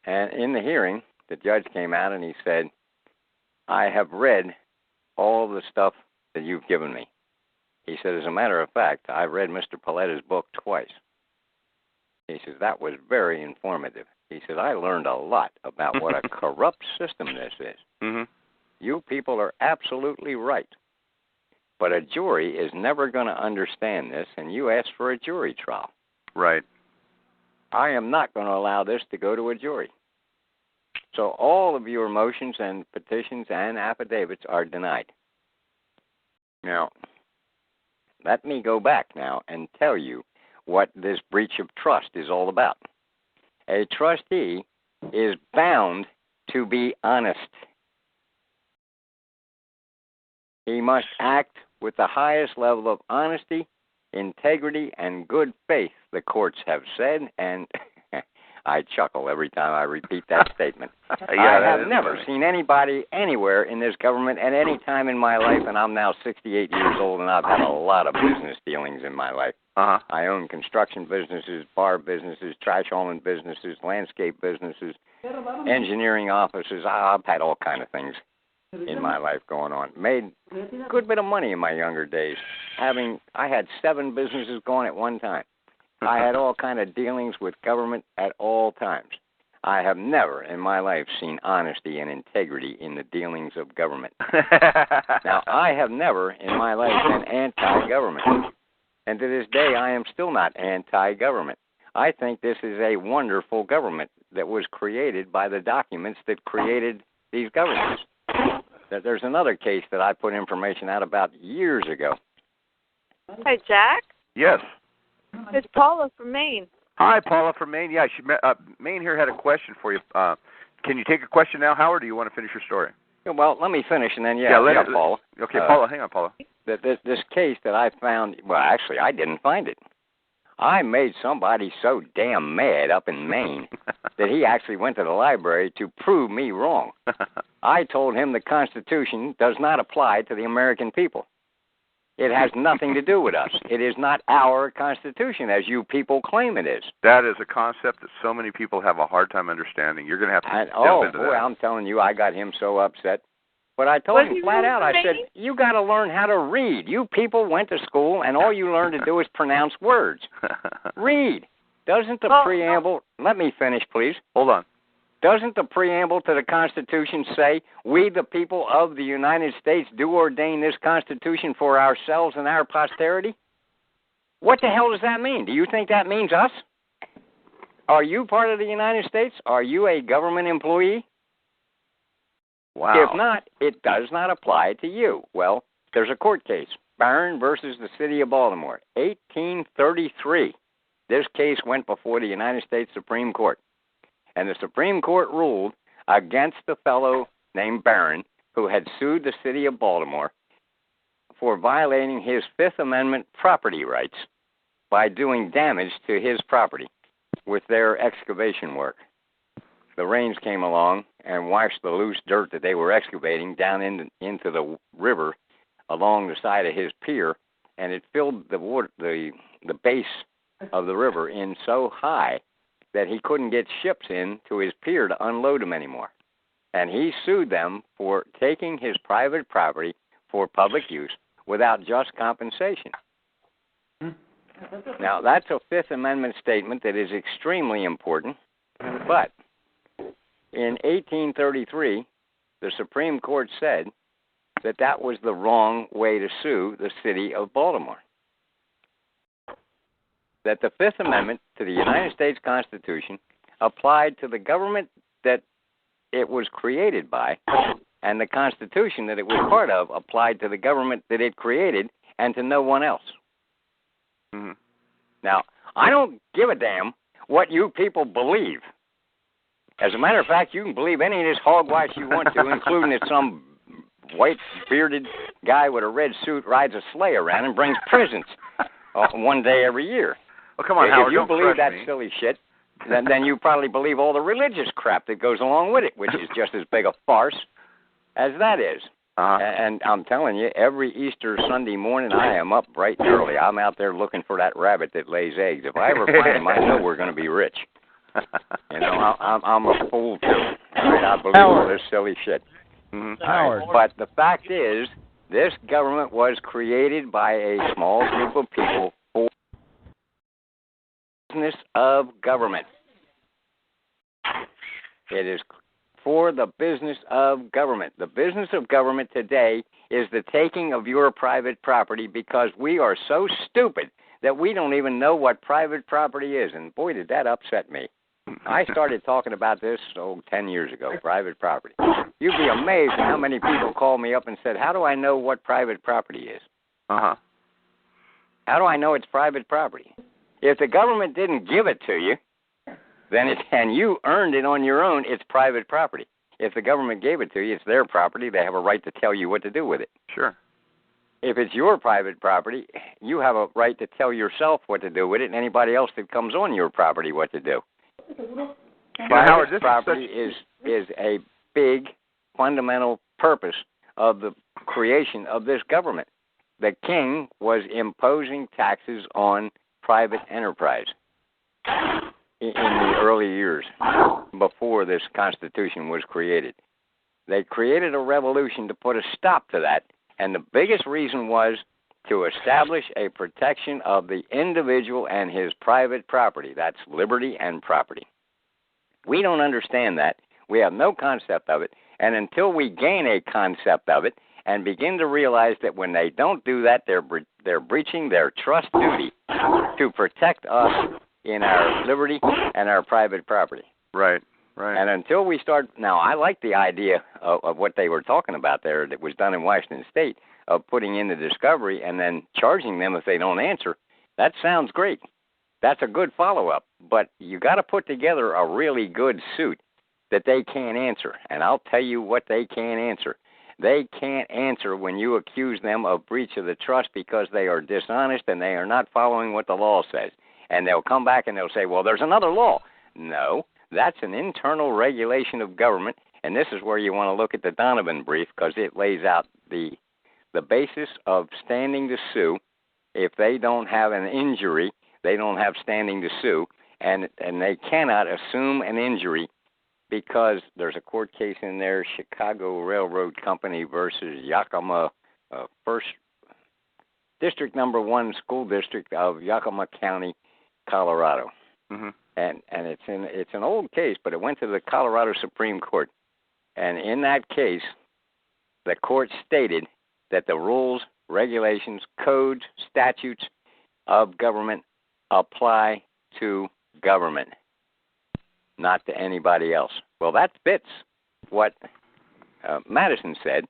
Speaker 6: And in the hearing, the judge came out and he said, I have read all the stuff that you've given me. He said, as a matter of fact, I read Mr. Paletta's book twice. He says, that was very informative. He said, I learned a lot about what a corrupt system this is.
Speaker 2: Mm-hmm.
Speaker 6: You people are absolutely right. But a jury is never going to understand this, and you asked for a jury trial.
Speaker 2: Right.
Speaker 6: I am not going to allow this to go to a jury. So all of your motions and petitions and affidavits are denied. Now, let me go back now and tell you what this breach of trust is all about. A trustee is bound to be honest. He must act with the highest level of honesty, integrity, and good faith, the courts have said, and I chuckle every time I repeat that statement.
Speaker 2: Yeah,
Speaker 6: I have never seen anybody anywhere in this government at any time in my life, and I'm now 68 years old, and I've had a lot of business dealings in my life.
Speaker 2: Uh-huh.
Speaker 6: I own construction businesses, bar businesses, trash hauling businesses, landscape businesses, engineering offices. I've had all kind of things in my life going on. Made a good bit of money in my younger days. I had 7 businesses going at one time. I had all kind of dealings with government at all times. I have never in my life seen honesty and integrity in the dealings of government. Now, I have never in my life been anti-government. And to this day, I am still not anti-government. I think this is a wonderful government that was created by the documents that created these governments. There's another case that I put information out about years ago.
Speaker 12: Hi, Jack.
Speaker 2: Yes.
Speaker 12: It's Paula from Maine.
Speaker 2: Hi, Paula from Maine. Yeah, Maine here had a question for you. Can you take a question now, Howard, or do you want to finish your story?
Speaker 6: Well, let me finish, and then, Paula.
Speaker 2: Okay, Paula, hang on, Paula.
Speaker 6: This case that I found, well, actually, I didn't find it. I made somebody so damn mad up in Maine that he actually went to the library to prove me wrong. I told him the Constitution does not apply to the American people. It has nothing to do with us. It is not our Constitution, as you people claim it is.
Speaker 2: That is a concept that so many people have a hard time understanding. You're going to have to delve into that.
Speaker 6: I'm telling you, I got him so upset. But I told him flat out, I said, you got to learn how to read. You people went to school, and all you learned to do is pronounce words. Read. Doesn't the preamble... Let me finish, please.
Speaker 2: Hold on.
Speaker 6: Doesn't the preamble to the Constitution say, we, the people of the United States, do ordain this Constitution for ourselves and our posterity? What the hell does that mean? Do you think that means us? Are you part of the United States? Are you a government employee?
Speaker 2: Wow.
Speaker 6: If not, it does not apply to you. Well, there's a court case, Barron versus the City of Baltimore, 1833. This case went before the United States Supreme Court. And the Supreme Court ruled against the fellow named Barron who had sued the City of Baltimore for violating his Fifth Amendment property rights by doing damage to his property with their excavation work. The rains came along and washed the loose dirt that they were excavating down into the river along the side of his pier, and it filled the base of the river in so high that he couldn't get ships in to his pier to unload them anymore. And he sued them for taking his private property for public use without just compensation. Now, that's a Fifth Amendment statement that is extremely important, but in 1833, the Supreme Court said that that was the wrong way to sue the City of Baltimore. That the Fifth Amendment to the United States Constitution applied to the government that it was created by, and the Constitution that it was part of applied to the government that it created and to no one else.
Speaker 2: Mm-hmm.
Speaker 6: Now, I don't give a damn what you people believe. As a matter of fact, you can believe any of this hogwash you want to, including that some white bearded guy with a red suit rides a sleigh around and brings presents one day every year.
Speaker 2: Oh, come on, Howard,
Speaker 6: if you
Speaker 2: don't
Speaker 6: believe that
Speaker 2: me.
Speaker 6: silly shit, then you probably believe all the religious crap that goes along with it, which is just as big a farce as that is. And I'm telling you, every Easter Sunday morning, I am up bright and early. I'm out there looking for that rabbit that lays eggs. If I ever find him, I know we're going to be rich. You know, I'm a fool too. I believe all this silly shit.
Speaker 2: Mm-hmm.
Speaker 7: Howard.
Speaker 6: But the fact is, this government was created by a small group of people for the business of government. It is for the business of government. The business of government today is the taking of your private property because we are so stupid that we don't even know what private property is. And boy, did that upset me. I started talking about this 10 years ago, private property. You'd be amazed at how many people called me up and said, how do I know what private property is?
Speaker 2: Uh-huh.
Speaker 6: How do I know it's private property? If the government didn't give it to you, then and you earned it on your own, it's private property. If the government gave it to you, it's their property. They have a right to tell you what to do with it.
Speaker 2: Sure.
Speaker 6: If it's your private property, you have a right to tell yourself what to do with it and anybody else that comes on your property what to do. Private property is a big fundamental purpose of the creation of this government. The king was imposing taxes on private enterprise in the early years before this Constitution was created. They created a revolution to put a stop to that, and the biggest reason was to establish a protection of the individual and his private property. That's liberty and property. We don't understand that. We have no concept of it, and until we gain a concept of it and begin to realize that when they don't do that, they're breaching their trust duty to protect us in our liberty and our private property.
Speaker 2: Right, right.
Speaker 6: And until we start, now I like the idea of what they were talking about there that was done in Washington State, of putting in the discovery and then charging them if they don't answer. That sounds great. That's a good follow-up, but you got to put together a really good suit that they can't answer. And I'll tell you what they can't answer. They can't answer when you accuse them of breach of the trust because they are dishonest and they are not following what the law says. And they'll come back and they'll say, well, there's another law. No, that's an internal regulation of government, and this is where you want to look at the Donovan brief because it lays out the basis of standing to sue. If they don't have an injury, they don't have standing to sue, and they cannot assume an injury because there's a court case in there, Chicago Railroad Company versus Yakima First District Number 1 School District of Yakima County, Colorado.
Speaker 2: Mm-hmm.
Speaker 6: And it's an old case, but it went to the Colorado Supreme Court. And in that case, the court stated that the rules, regulations, codes, statutes of government apply to government, not to anybody else. Well, that fits what Madison said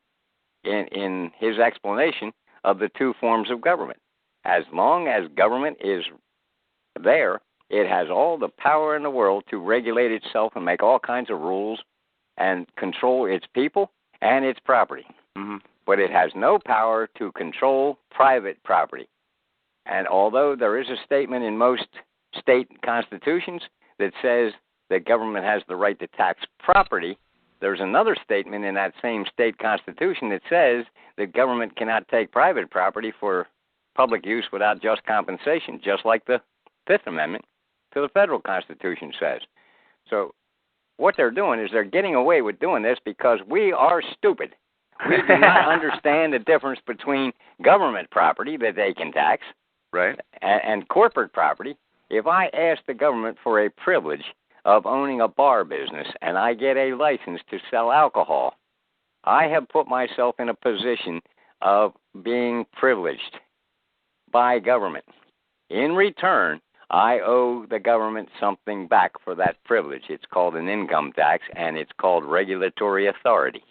Speaker 6: in his explanation of the two forms of government. As long as government is there, it has all the power in the world to regulate itself and make all kinds of rules and control its people and its property.
Speaker 2: Mm-hmm.
Speaker 6: But it has no power to control private property. And although there is a statement in most state constitutions that says that government has the right to tax property, there's another statement in that same state constitution that says that government cannot take private property for public use without just compensation, just like the Fifth Amendment to the federal Constitution says. So what they're doing is they're getting away with doing this because we are stupid. We do not understand the difference between government property that they can tax,
Speaker 2: right,
Speaker 6: and corporate property. If I ask the government for a privilege of owning a bar business and I get a license to sell alcohol, I have put myself in a position of being privileged by government. In return, I owe the government something back for that privilege. It's called an income tax, and it's called regulatory authority.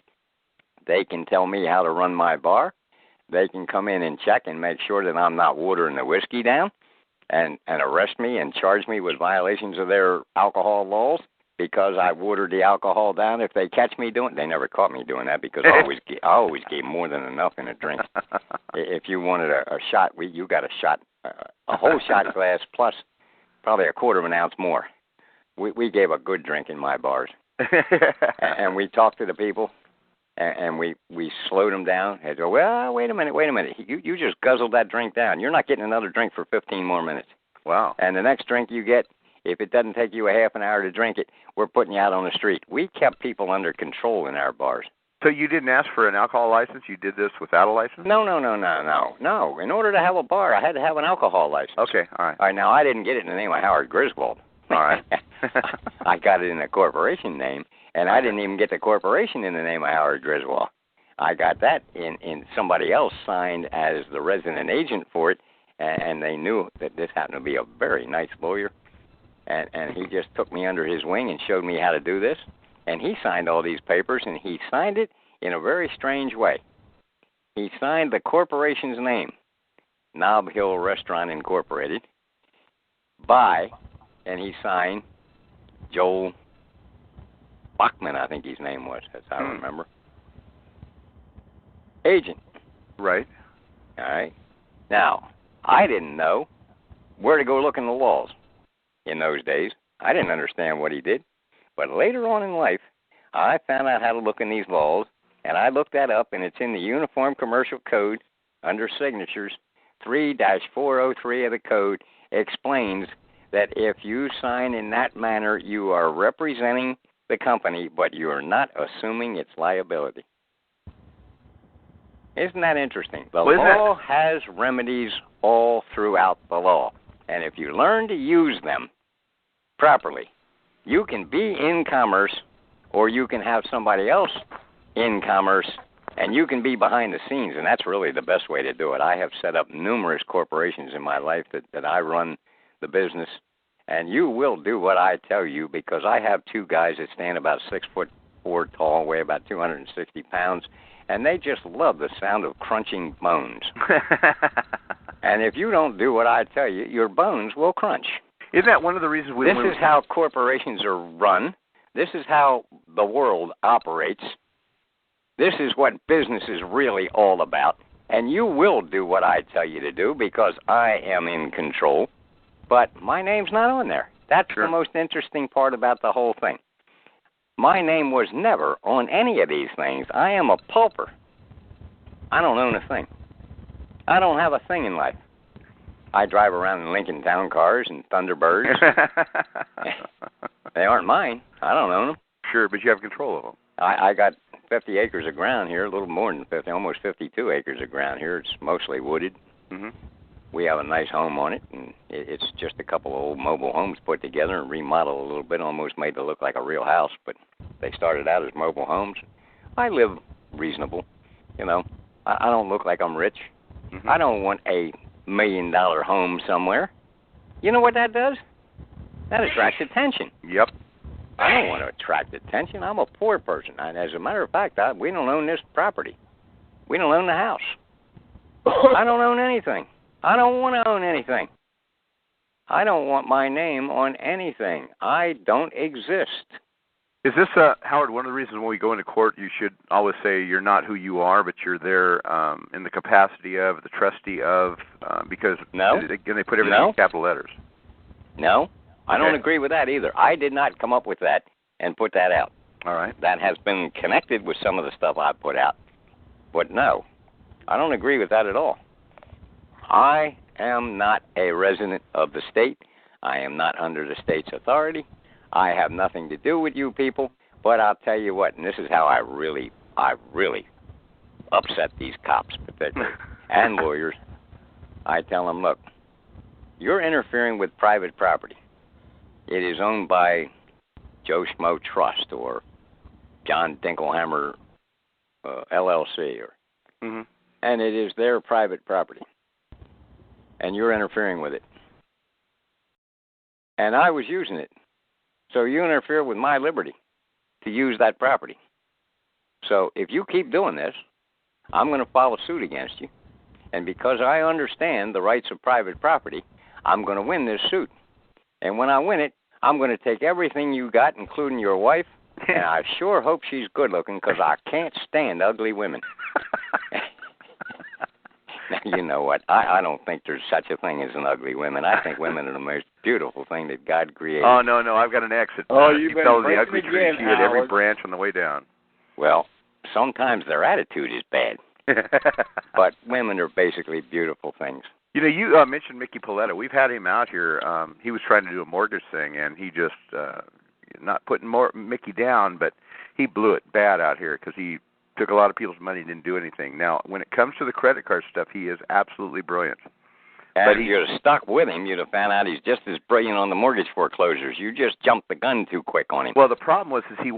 Speaker 6: They can tell me how to run my bar. They can come in and check and make sure that I'm not watering the whiskey down and arrest me and charge me with violations of their alcohol laws because I watered the alcohol down. If they catch me doing it, they never caught me doing that because I always gave more than enough in a drink. If you wanted a shot, you got a shot, a whole shot glass plus probably a quarter of an ounce more. We gave a good drink in my bars. And we talked to the people. And we slowed them down. And go, well, wait a minute. You just guzzled that drink down. You're not getting another drink for 15 more minutes.
Speaker 2: Wow.
Speaker 6: And the next drink you get, if it doesn't take you a half an hour to drink it, we're putting you out on the street. We kept people under control in our bars.
Speaker 2: So you didn't ask for an alcohol license? You did this without a license?
Speaker 6: No. In order to have a bar, I had to have an alcohol license.
Speaker 2: Okay, all right.
Speaker 6: All right, now I didn't get it in the name of Howard Griswold.
Speaker 2: All right.
Speaker 6: I got it in a corporation name. And I didn't even get the corporation in the name of Howard Griswold. I got that in somebody else signed as the resident agent for it, and they knew that this happened to be a very nice lawyer. And he just took me under his wing and showed me how to do this. And he signed all these papers, and he signed it in a very strange way. He signed the corporation's name, Nob Hill Restaurant Incorporated, and he signed Joel Bachman, I think his name was. That's how I remember. Agent.
Speaker 2: Right.
Speaker 6: All right. Now, I didn't know where to go look in the laws in those days. I didn't understand what he did. But later on in life, I found out how to look in these laws, and I looked that up, and it's in the Uniform Commercial Code under signatures. 3-403 of the code explains that if you sign in that manner, you are representing the company, but you are not assuming its liability. Isn't that interesting? The law has remedies all throughout the law, and if you learn to use them properly, you can be in commerce, or you can have somebody else in commerce, and you can be behind the scenes, and that's really the best way to do it. I have set up numerous corporations in my life that I run the business, and you will do what I tell you, because I have two guys that stand about 6'4" tall, weigh about 260 pounds, and they just love the sound of crunching bones. And if you don't do what I tell you, your bones will crunch.
Speaker 2: Isn't that one of the reasons
Speaker 6: This is how corporations are run. This is how the world operates. This is what business is really all about. And you will do what I tell you to do, because I am in control. But my name's not on there. That's the most interesting part about the whole thing. My name was never on any of these things. I am a pauper. I don't own a thing. I don't have a thing in life. I drive around in Lincoln Town cars and Thunderbirds. They aren't mine. I don't own them.
Speaker 2: Sure, but you have control of them.
Speaker 6: I got 50 acres of ground here, a little more than 50, almost 52 acres of ground here. It's mostly wooded.
Speaker 2: Mm-hmm.
Speaker 6: We have a nice home on it, and it's just a couple of old mobile homes put together and remodeled a little bit, almost made it look like a real house, but they started out as mobile homes. I live reasonable, you know. I don't look like I'm rich. Mm-hmm. I don't want a $1 million home somewhere. You know what that does? That attracts attention.
Speaker 2: Yep.
Speaker 6: I don't want to attract attention. I'm a poor person. And as a matter of fact, we don't own this property. We don't own the house. I don't own anything. I don't want to own anything. I don't want my name on anything. I don't exist.
Speaker 2: Is this, Howard, one of the reasons when we go into court, you should always say you're not who you are, but you're there in the capacity of, the trustee of, because again, they put everything in capital letters.
Speaker 6: No, I don't agree with that either. I did not come up with that and put that out.
Speaker 2: All right.
Speaker 6: That has been connected with some of the stuff I put out. But no, I don't agree with that at all. I am not a resident of the state. I am not under the state's authority. I have nothing to do with you people. But I'll tell you what, and this is how I really upset these cops, particularly, and lawyers. I tell them, look, you're interfering with private property. It is owned by Joe Schmo Trust or John Dinkelhammer LLC, and it is their private property. And you're interfering with it. And I was using it. So you interfere with my liberty to use that property. So if you keep doing this, I'm going to file a suit against you. And because I understand the rights of private property, I'm going to win this suit. And when I win it, I'm going to take everything you got, including your wife, and I sure hope she's good looking, because I can't stand ugly women. Now, you know what? I don't think there's such a thing as an ugly woman. I think women are the most beautiful thing that God created.
Speaker 2: Oh, no, I've got an exit.
Speaker 3: You've been
Speaker 2: the ugly tree.
Speaker 3: again,
Speaker 2: She hit every branch on the way down.
Speaker 6: Well, sometimes their attitude is bad. But women are basically beautiful things.
Speaker 2: You know, you mentioned Mickey Paletta. We've had him out here. He was trying to do a mortgage thing, and he just, not putting Mickey down, but he blew it bad out here because he took a lot of people's money and didn't do anything. Now, when it comes to the credit card stuff, he is absolutely brilliant.
Speaker 6: And if you'd have stuck with him, you'd have found out he's just as brilliant on the mortgage foreclosures. You just jumped the gun too quick on him.
Speaker 2: Well, the problem was he's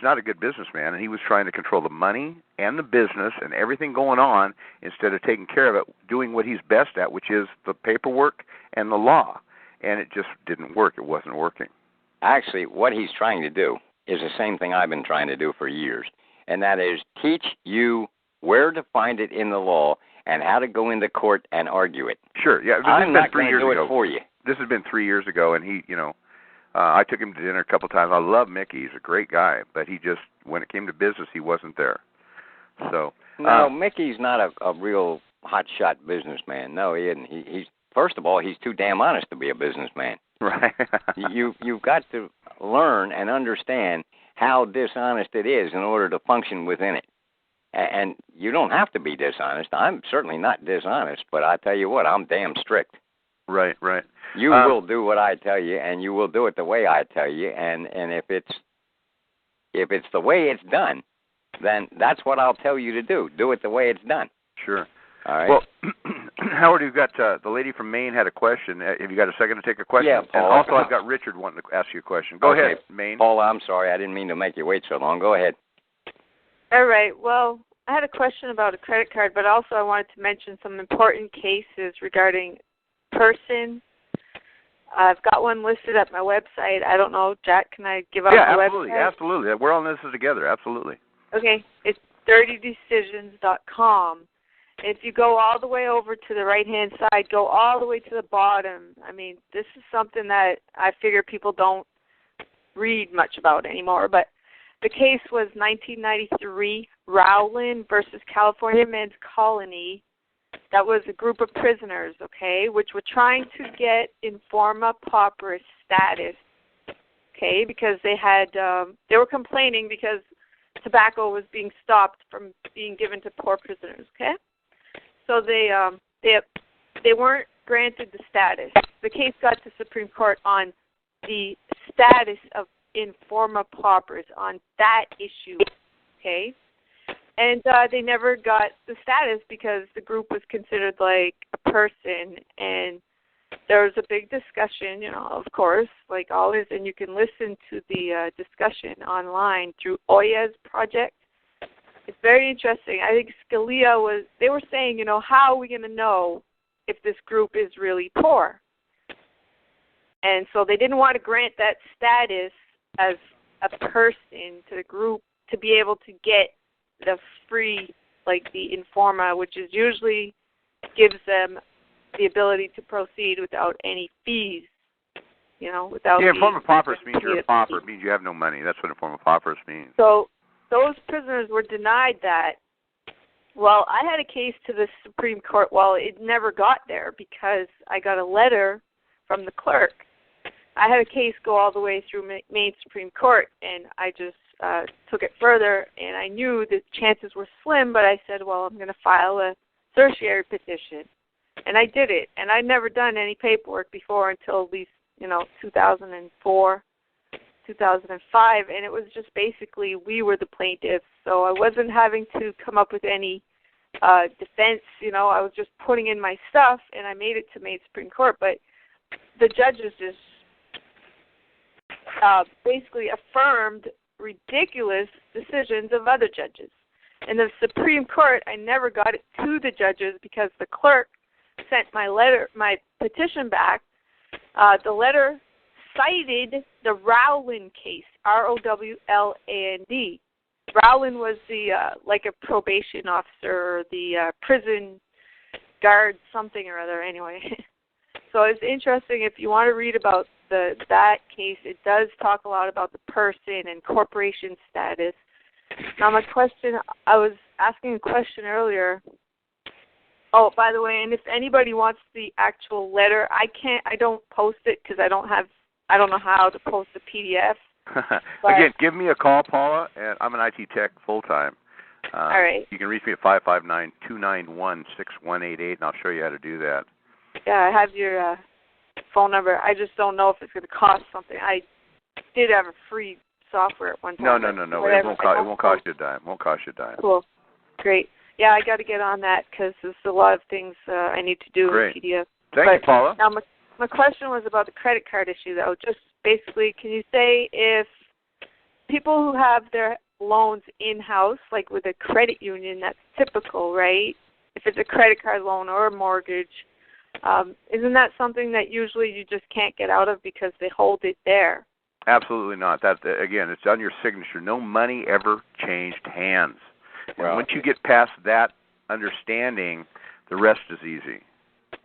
Speaker 2: not a good businessman, and he was trying to control the money and the business and everything going on instead of taking care of it, doing what he's best at, which is the paperwork and the law. And it just didn't work. It wasn't working.
Speaker 6: Actually, what he's trying to do is the same thing I've been trying to do for years, and that is teach you where to find it in the law and how to go into court and argue it.
Speaker 2: Sure, yeah.
Speaker 6: I'm not going to do it for you.
Speaker 2: This has been 3 years ago, and he, I took him to dinner a couple times. I love Mickey. He's a great guy, but he just, when it came to business, he wasn't there. So
Speaker 6: no, Mickey's not a real hotshot businessman. No, he isn't. He's first of all, he's too damn honest to be a businessman.
Speaker 2: Right.
Speaker 6: You've got to learn and understand how dishonest it is in order to function within it. And you don't have to be dishonest. I'm certainly not dishonest, but I tell you what, I'm damn strict.
Speaker 2: Right, right.
Speaker 6: You will do what I tell you, and you will do it the way I tell you. And if it's the way it's done, then that's what I'll tell you to do. Do it the way it's done.
Speaker 2: Sure.
Speaker 6: All right.
Speaker 2: Well, Howard, you've got the lady from Maine had a question. Have you got a second to take a question?
Speaker 6: Yeah, Paul.
Speaker 2: And also, I've got Richard wanting to ask you a question. Go ahead, Maine.
Speaker 6: Paul, I'm sorry. I didn't mean to make you wait so long. Go ahead.
Speaker 12: All right. Well, I had a question about a credit card, but also I wanted to mention some important cases regarding person. I've got one listed at my website. I don't know, Jack, can I give out the website?
Speaker 2: Yeah, absolutely. We're on this together, absolutely.
Speaker 12: Okay. It's dirtydecisions.com. If you go all the way over to the right-hand side, go all the way to the bottom. I mean, this is something that I figure people don't read much about anymore, but the case was 1993, Rowland versus California Men's Colony. That was a group of prisoners, okay, which were trying to get informa pauperis status, okay, because they were complaining because tobacco was being stopped from being given to poor prisoners, okay? So they weren't granted the status. The case got to Supreme Court on the status of informa pauperis, on that issue, okay? And they never got the status because the group was considered like a person, and there was a big discussion, of course, like always, and you can listen to the discussion online through Oya's project. It's very interesting. I think they were saying, how are we going to know if this group is really poor? And so they didn't want to grant that status as a person to the group to be able to get the free, like the informa, which is usually gives them the ability to proceed without any fees, without
Speaker 2: informa pauperis means you're a pauper. It means you have no money. That's what informa pauperis means.
Speaker 12: So those prisoners were denied that. Well, I had a case to the Supreme Court. Well, it never got there because I got a letter from the clerk. I had a case go all the way through Maine Supreme Court, and I just took it further, and I knew the chances were slim, but I said, well, I'm going to file a certiorari petition. And I did it, and I'd never done any paperwork before until at least, 2004, 2005, and it was just basically we were the plaintiffs, so I wasn't having to come up with any defense, I was just putting in my stuff, and I made it to Maine Supreme Court, but the judges just basically affirmed ridiculous decisions of other judges. In the Supreme Court, I never got it to the judges because the clerk sent my petition back. The letter cited the Rowland case, Rowland. Rowland was the like a probation officer or the prison guard, something or other. Anyway, so it's interesting if you want to read about that case. It does talk a lot about the person and corporation status. Now, my question, I was asking a question earlier. Oh, by the way, and if anybody wants the actual letter, I don't post it because I don't know how to post a PDF.
Speaker 2: Again, give me a call, Paula, and I'm an IT tech full-time.
Speaker 12: All right.
Speaker 2: You can reach me at 559-291-6188, and I'll show you how to do that.
Speaker 12: Yeah, I have your phone number. I just don't know if it's going to cost something. I did have a free software at one time.
Speaker 2: No. It won't cost you a dime. It won't cost you a dime.
Speaker 12: Cool. Great. Yeah, I got to get on that because there's a lot of things I need to do in PDF.
Speaker 2: Thank you, Paula.
Speaker 12: Now, my question was about the credit card issue, though. Just basically, can you say if people who have their loans in-house, like with a credit union, that's typical, right? If it's a credit card loan or a mortgage, isn't that something that usually you just can't get out of because they hold it there?
Speaker 2: Absolutely not. That again, it's on your signature. No money ever changed hands. And once you get past that understanding, the rest is easy.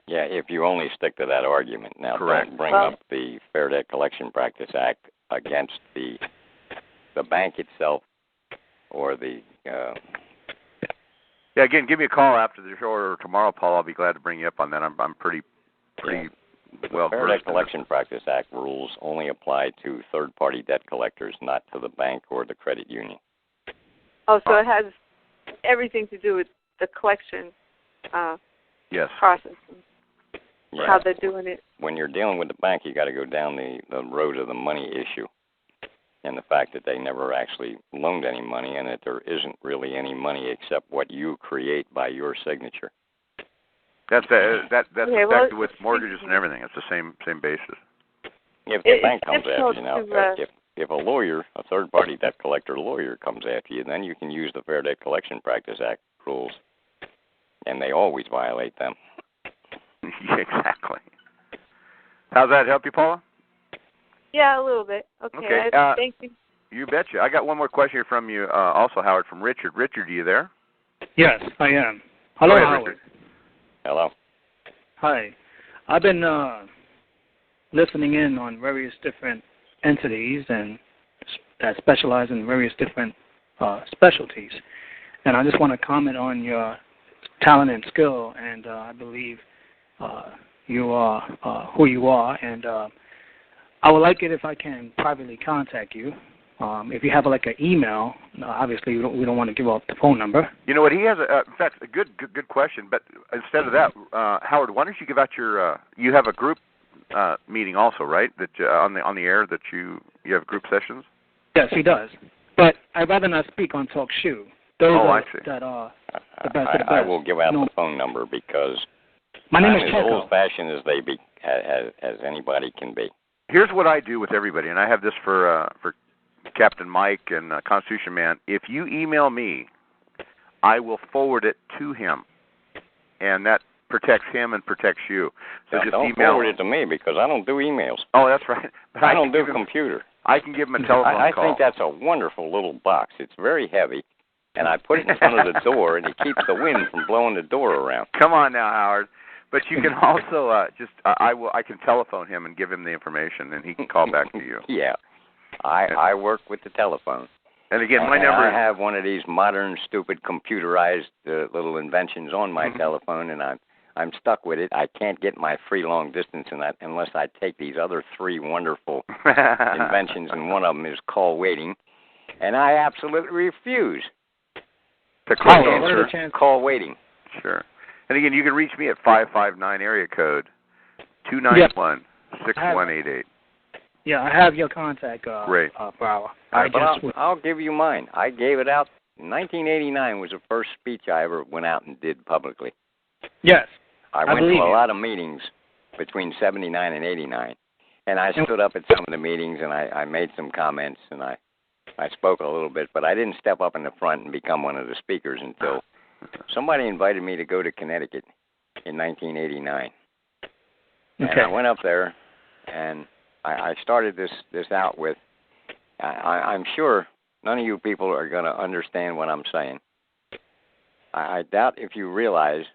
Speaker 6: Yeah, if you only stick to that argument. Now,
Speaker 2: correct.
Speaker 6: Don't bring up the Fair Debt Collection Practice Act against the bank itself or the... Yeah,
Speaker 2: again, give me a call after the show or tomorrow, Paul. I'll be glad to bring you up on that. I'm pretty well
Speaker 6: Fair Debt Collection Practice Act rules only apply to third-party debt collectors, not to the bank or the credit union.
Speaker 12: Oh, so it has everything to do with the collection process.
Speaker 6: Yeah.
Speaker 12: How they're doing it.
Speaker 6: When you're dealing with the bank, you got to go down the road of the money issue, and the fact that they never actually loaned any money, and that there isn't really any money except what you create by your signature.
Speaker 2: That's exactly with mortgages and everything. It's the same basis.
Speaker 6: If the bank comes after you, if a lawyer, a third-party debt collector lawyer comes after you, then you can use the Fair Debt Collection Practice Act rules, and they always violate them.
Speaker 2: Exactly. How's that help you, Paula?
Speaker 12: Yeah, a little bit. Okay. Thank you.
Speaker 2: You betcha. I got one more question here from you, also, Howard, from Richard. Richard, are you there?
Speaker 13: Yes, I am. Hello,
Speaker 2: ahead,
Speaker 13: Howard.
Speaker 2: Richard.
Speaker 6: Hello.
Speaker 13: Hi. I've been listening in on various different entities and that specialize in various different specialties. And I just want to comment on your talent and skill, and I believe you are who you are, and I would like it if I can privately contact you. If you have like an email, obviously we don't want to give out the phone number.
Speaker 2: You know what? He has in fact, a good question. But instead of that, Howard, why don't you give out your? You have a group meeting also, right? That on the air that you have group sessions.
Speaker 13: Yes, he does. But I'd rather not speak on Talkshoe.
Speaker 2: I see.
Speaker 13: That are the best of the best.
Speaker 6: I will give out the phone number because
Speaker 13: my name is
Speaker 6: as
Speaker 13: Checo.
Speaker 6: old-fashioned as they be, as anybody can be.
Speaker 2: Here's what I do with everybody, and I have this for Captain Mike and Constitution Man. If you email me, I will forward it to him, and that protects him and protects you. So
Speaker 6: Now,
Speaker 2: just
Speaker 6: don't
Speaker 2: email
Speaker 6: forward it to me because I don't do emails.
Speaker 2: Oh, that's right. But
Speaker 6: I don't do computer.
Speaker 2: I can give him a telephone call.
Speaker 6: I think that's a wonderful little box. It's very heavy, and I put it in front of the door, and it keeps the wind from blowing the door around.
Speaker 2: Come on now, Howard. But you can also I can telephone him and give him the information, and he can call back to you.
Speaker 6: Yeah, I work with the telephone.
Speaker 2: And again, my number.
Speaker 6: I have one of these modern, stupid, computerized little inventions on my telephone, and I'm stuck with it. I can't get my free long distance in that unless I take these other three wonderful inventions, and one of them is call waiting, and I absolutely refuse
Speaker 2: to
Speaker 6: call waiting.
Speaker 2: Sure. And again, you can reach me at 559 area code 291-6188.
Speaker 13: Yeah, I have your contact.
Speaker 2: Great.
Speaker 13: Flower.
Speaker 6: I'll give you mine. I gave it out. 1989 was the first speech I ever went out and did publicly.
Speaker 13: Yes.
Speaker 6: I went to a lot of meetings between 79 and 89, and I stood up at some of the meetings, and I made some comments, and I spoke a little bit, but I didn't step up in the front and become one of the speakers until somebody invited me to go to Connecticut in 1989. And I went up there, and I started this out with, I'm sure none of you people are going to understand what I'm saying. I doubt if you realize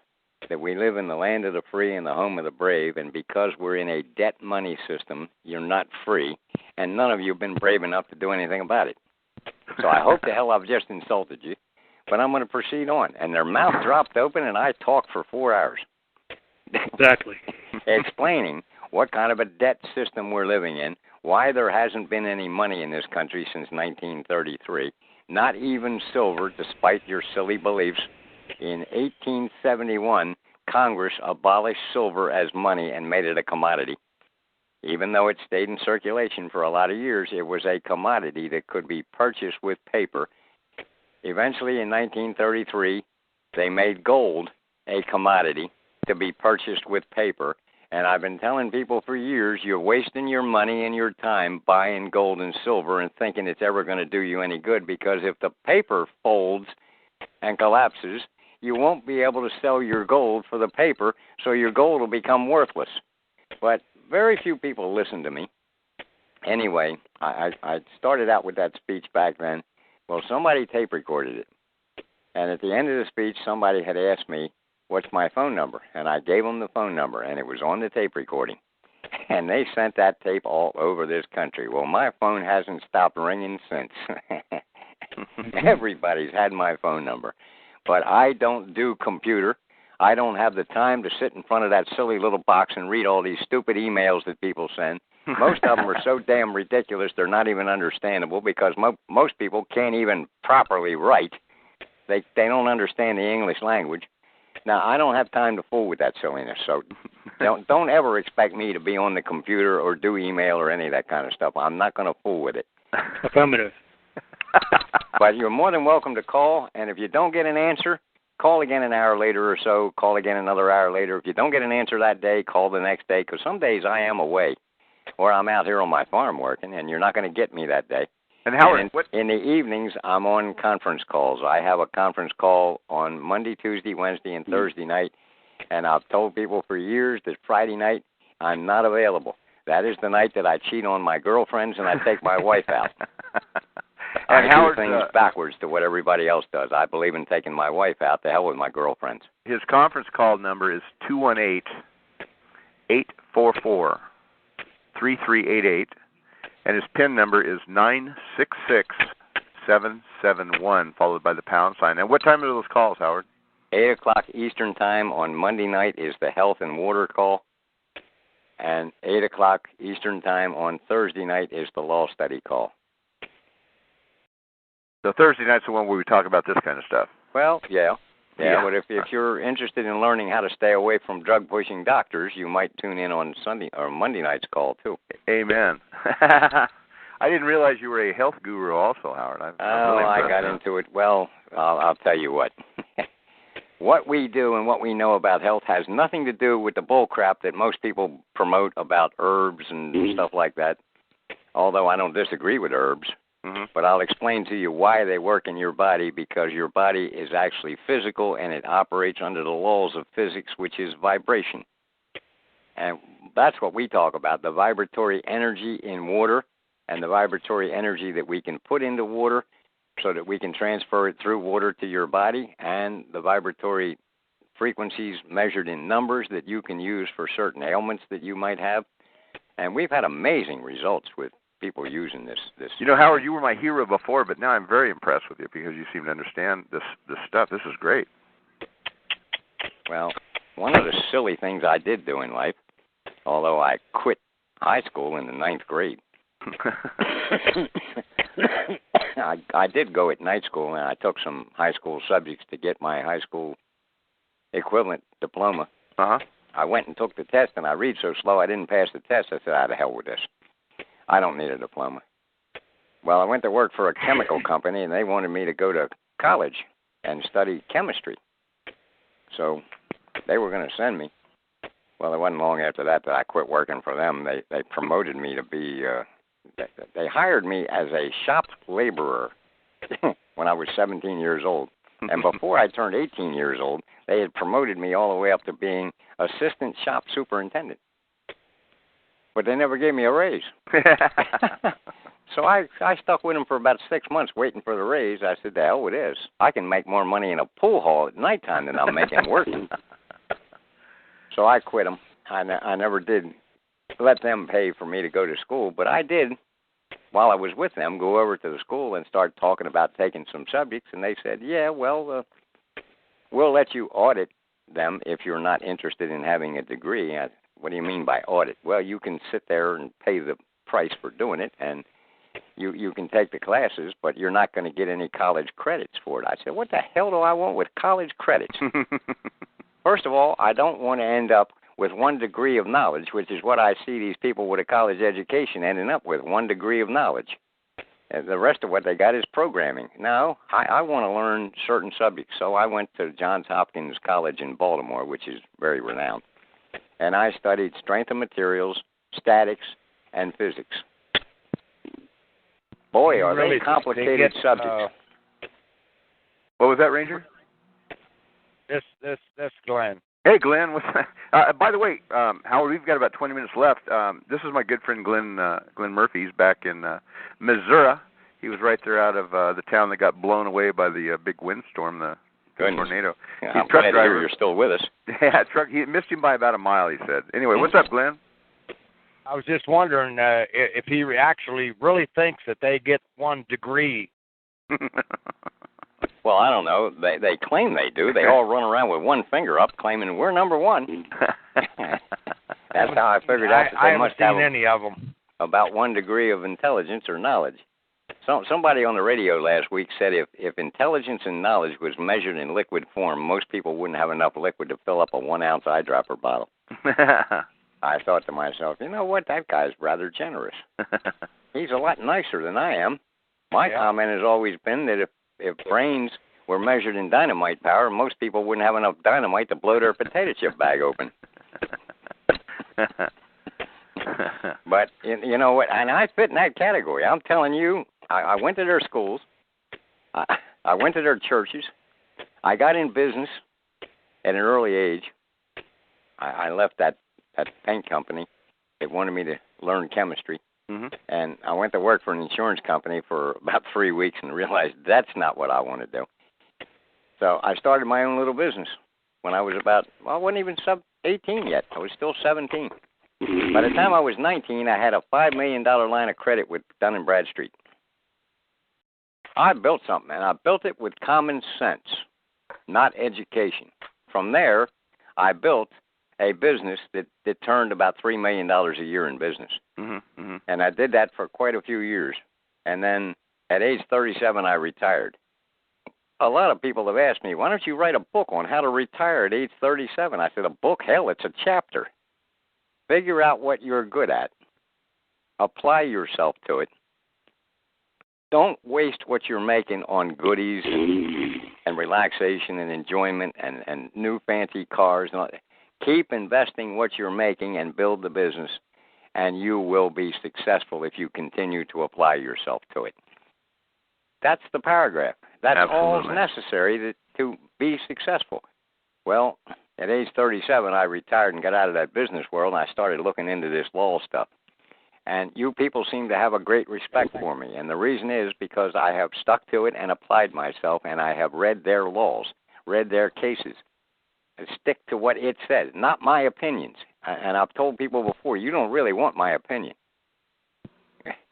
Speaker 6: that we live in the land of the free and the home of the brave, and because we're in a debt money system, you're not free, and none of you have been brave enough to do anything about it. So I hope the hell I've just insulted you, but I'm going to proceed on. And their mouth dropped open, and I talked for 4 hours.
Speaker 13: Exactly.
Speaker 6: Explaining what kind of a debt system we're living in, why there hasn't been any money in this country since 1933, not even silver, despite your silly beliefs. In 1871, Congress abolished silver as money and made it a commodity. Even though it stayed in circulation for a lot of years, it was a commodity that could be purchased with paper. Eventually, in 1933, they made gold a commodity to be purchased with paper. And I've been telling people for years, you're wasting your money and your time buying gold and silver and thinking it's ever going to do you any good, because if the paper folds and collapses, you won't be able to sell your gold for the paper, so your gold will become worthless. But very few people listen to me. Anyway, I started out with that speech back then. Well, somebody tape recorded it. And at the end of the speech, somebody had asked me, what's my phone number? And I gave them the phone number, and it was on the tape recording. And they sent that tape all over this country. Well, my phone hasn't stopped ringing since. Everybody's had my phone number. But I don't do computer. I don't have the time to sit in front of that silly little box and read all these stupid emails that people send. Most of them are so damn ridiculous they're not even understandable because most people can't even properly write. They don't understand the English language. Now, I don't have time to fool with that silliness, so don't ever expect me to be on the computer or do email or any of that kind of stuff. I'm not going to fool with it.
Speaker 13: Affirmative.
Speaker 6: But you're more than welcome to call, and if you don't get an answer, call again an hour later or so, call again another hour later. If you don't get an answer that day, call the next day, because some days I am away, or I'm out here on my farm working, and you're not going to get me that day.
Speaker 2: And Howard,
Speaker 6: in the evenings, I'm on conference calls. I have a conference call on Monday, Tuesday, Wednesday, and Thursday night, and I've told people for years that Friday night I'm not available. That is the night that I cheat on my girlfriends and I take my wife out. And I do things backwards to what everybody else does. I believe in taking my wife out. The hell with my girlfriends.
Speaker 2: His conference call number is 218-844-3388, and his PIN number is 966771, followed by the pound sign. And what time are those calls, Howard?
Speaker 6: 8 o'clock Eastern Time on Monday night is the health and water call, and 8 o'clock Eastern Time on Thursday night is the law study call.
Speaker 2: So Thursday night's the one where we talk about this kind of stuff.
Speaker 6: Well, yeah. But if you're interested in learning how to stay away from drug-pushing doctors, you might tune in on Sunday or Monday night's call, too.
Speaker 2: Amen. I didn't realize you were a health guru also, Howard.
Speaker 6: I got into it. Well, I'll tell you what. What we do and what we know about health has nothing to do with the bull crap that most people promote about herbs and stuff like that, although I don't disagree with herbs. But I'll explain to you why they work in your body, because your body is actually physical and it operates under the laws of physics, which is vibration. And that's what we talk about, the vibratory energy in water and the vibratory energy that we can put into water so that we can transfer it through water to your body, and the vibratory frequencies measured in numbers that you can use for certain ailments that you might have. And we've had amazing results with people using this.
Speaker 2: You know, Howard, you were my hero before, but now I'm very impressed with you because you seem to understand this stuff. This is great.
Speaker 6: Well, one of the silly things I did do in life, although I quit high school in the 9th grade, I did go at night school, and I took some high school subjects to get my high school equivalent diploma. I went and took the test, and I read so slow I didn't pass the test. I said, "Ah, to hell with this. I don't need a diploma." Well, I went to work for a chemical company, and they wanted me to go to college and study chemistry. So they were going to send me. Well, it wasn't long after that I quit working for them. They promoted me to be, they hired me as a shop laborer when I was 17 years old. And before I turned 18 years old, they had promoted me all the way up to being assistant shop superintendent. But they never gave me a raise. So I stuck with them for about 6 months waiting for the raise. I said, the hell with this. I can make more money in a pool hall at nighttime than I'm making working. So I quit them. I never did let them pay for me to go to school, but I did, while I was with them, go over to the school and start talking about taking some subjects, and they said, yeah, well, we'll let you audit them if you're not interested in having a degree. What do you mean by audit? Well, you can sit there and pay the price for doing it, and you can take the classes, but you're not going to get any college credits for it. I said, what the hell do I want with college credits? First of all, I don't want to end up with 1 degree of knowledge, which is what I see these people with a college education ending up with, 1 degree of knowledge. And the rest of what they got is programming. No, I want to learn certain subjects, so I went to Johns Hopkins College in Baltimore, which is very renowned. And I studied strength of materials, statics, and physics. Boy, are they complicated subjects.
Speaker 2: What was that, Ranger?
Speaker 14: This Glenn.
Speaker 2: Hey, Glenn. By the way, Howard, we've got about 20 minutes left. This is my good friend Glenn Murphy. He's back in Missouri. He was right there out of the town that got blown away by the big windstorm, the tornado.
Speaker 6: Yeah, I'm glad to hear you're still with us.
Speaker 2: Yeah, he missed him by about a mile, he said. Anyway, what's up, Glenn?
Speaker 14: I was just wondering if he actually really thinks that they get 1 degree.
Speaker 6: Well, I don't know. They claim they do. They all run around with one finger up, claiming we're number one. That's how I figured out that they must have
Speaker 14: any of them.
Speaker 6: About 1 degree of intelligence or knowledge. Somebody on the radio last week said if intelligence and knowledge was measured in liquid form, most people wouldn't have enough liquid to fill up a 1-ounce eyedropper bottle. I thought to myself, you know what? That guy's rather generous. He's a lot nicer than I am. My comment has always been that if brains were measured in dynamite power, most people wouldn't have enough dynamite to blow their potato chip bag open. But you know what? And I fit in that category. I'm telling you, I went to their schools. I went to their churches. I got in business at an early age. I left that paint company. They wanted me to learn chemistry. Mm-hmm. And I went to work for an insurance company for about 3 weeks and realized that's not what I want to do. So I started my own little business when I was I wasn't even 18 yet. I was still 17. By the time I was 19, I had a $5 million line of credit with Dun & Bradstreet. I built something, and I built it with common sense, not education. From there, I built a business that turned about $3 million a year in business. Mm-hmm, mm-hmm. And I did that for quite a few years. And then at age 37, I retired. A lot of people have asked me, why don't you write a book on how to retire at age 37? I said, a book? Hell, it's a chapter. Figure out what you're good at. Apply yourself to it. Don't waste what you're making on goodies and relaxation and enjoyment and new fancy cars. And all that. Keep investing what you're making and build the business, and you will be successful if you continue to apply yourself to it. That's the paragraph. That's all necessary to be successful. Well, at age 37, I retired and got out of that business world, and I started looking into this law stuff. And you people seem to have a great respect for me, and the reason is because I have stuck to it and applied myself, and I have read their laws, read their cases, and stick to what it says, not my opinions. And I've told people before, you don't really want my opinion.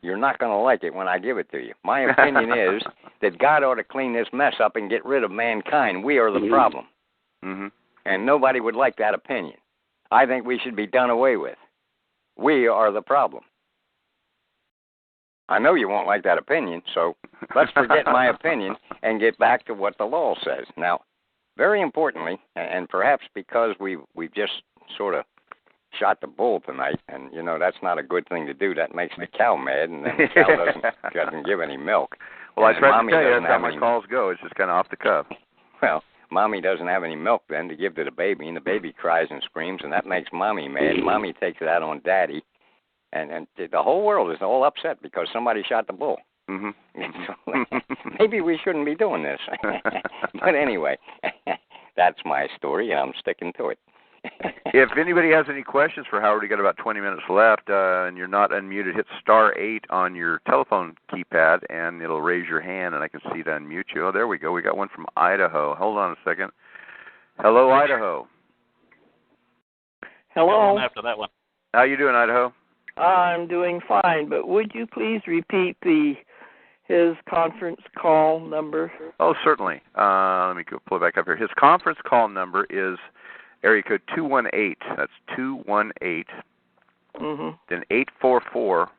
Speaker 6: You're not going to like it when I give it to you. My opinion is that God ought to clean this mess up and get rid of mankind. We are the problem. Mm-hmm. And nobody would like that opinion. I think we should be done away with. We are the problem. I know you won't like that opinion, so let's forget my opinion and get back to what the law says. Now, very importantly, and perhaps because we've just sort of shot the bull tonight, and, you know, that's not a good thing to do. That makes the cow mad, and then the cow doesn't give any milk.
Speaker 2: Well, I tried to tell you that's how my calls go. It's just kind of off the cuff.
Speaker 6: Well, Mommy doesn't have any milk then to give to the baby, and the baby cries and screams, and that makes Mommy mad. Mommy takes it out on Daddy, and the whole world is all upset because somebody shot the bull. Mm-hmm. So, maybe we shouldn't be doing this. But anyway, that's my story, and I'm sticking to it.
Speaker 2: If anybody has any questions for Howard, we got about 20 minutes left, and you're not unmuted, hit *8 on your telephone keypad, and it'll raise your hand, and I can see to unmute you. Oh, there we go. We got one from Idaho. Hold on a second. Hello, Idaho.
Speaker 15: Hello.
Speaker 5: After that one.
Speaker 2: How you doing, Idaho?
Speaker 15: I'm doing fine, but would you please repeat his conference call number?
Speaker 2: Oh, certainly. Let me pull it back up here. His conference call number is area code 218. That's 218.
Speaker 15: Mm-hmm.
Speaker 2: Then 844.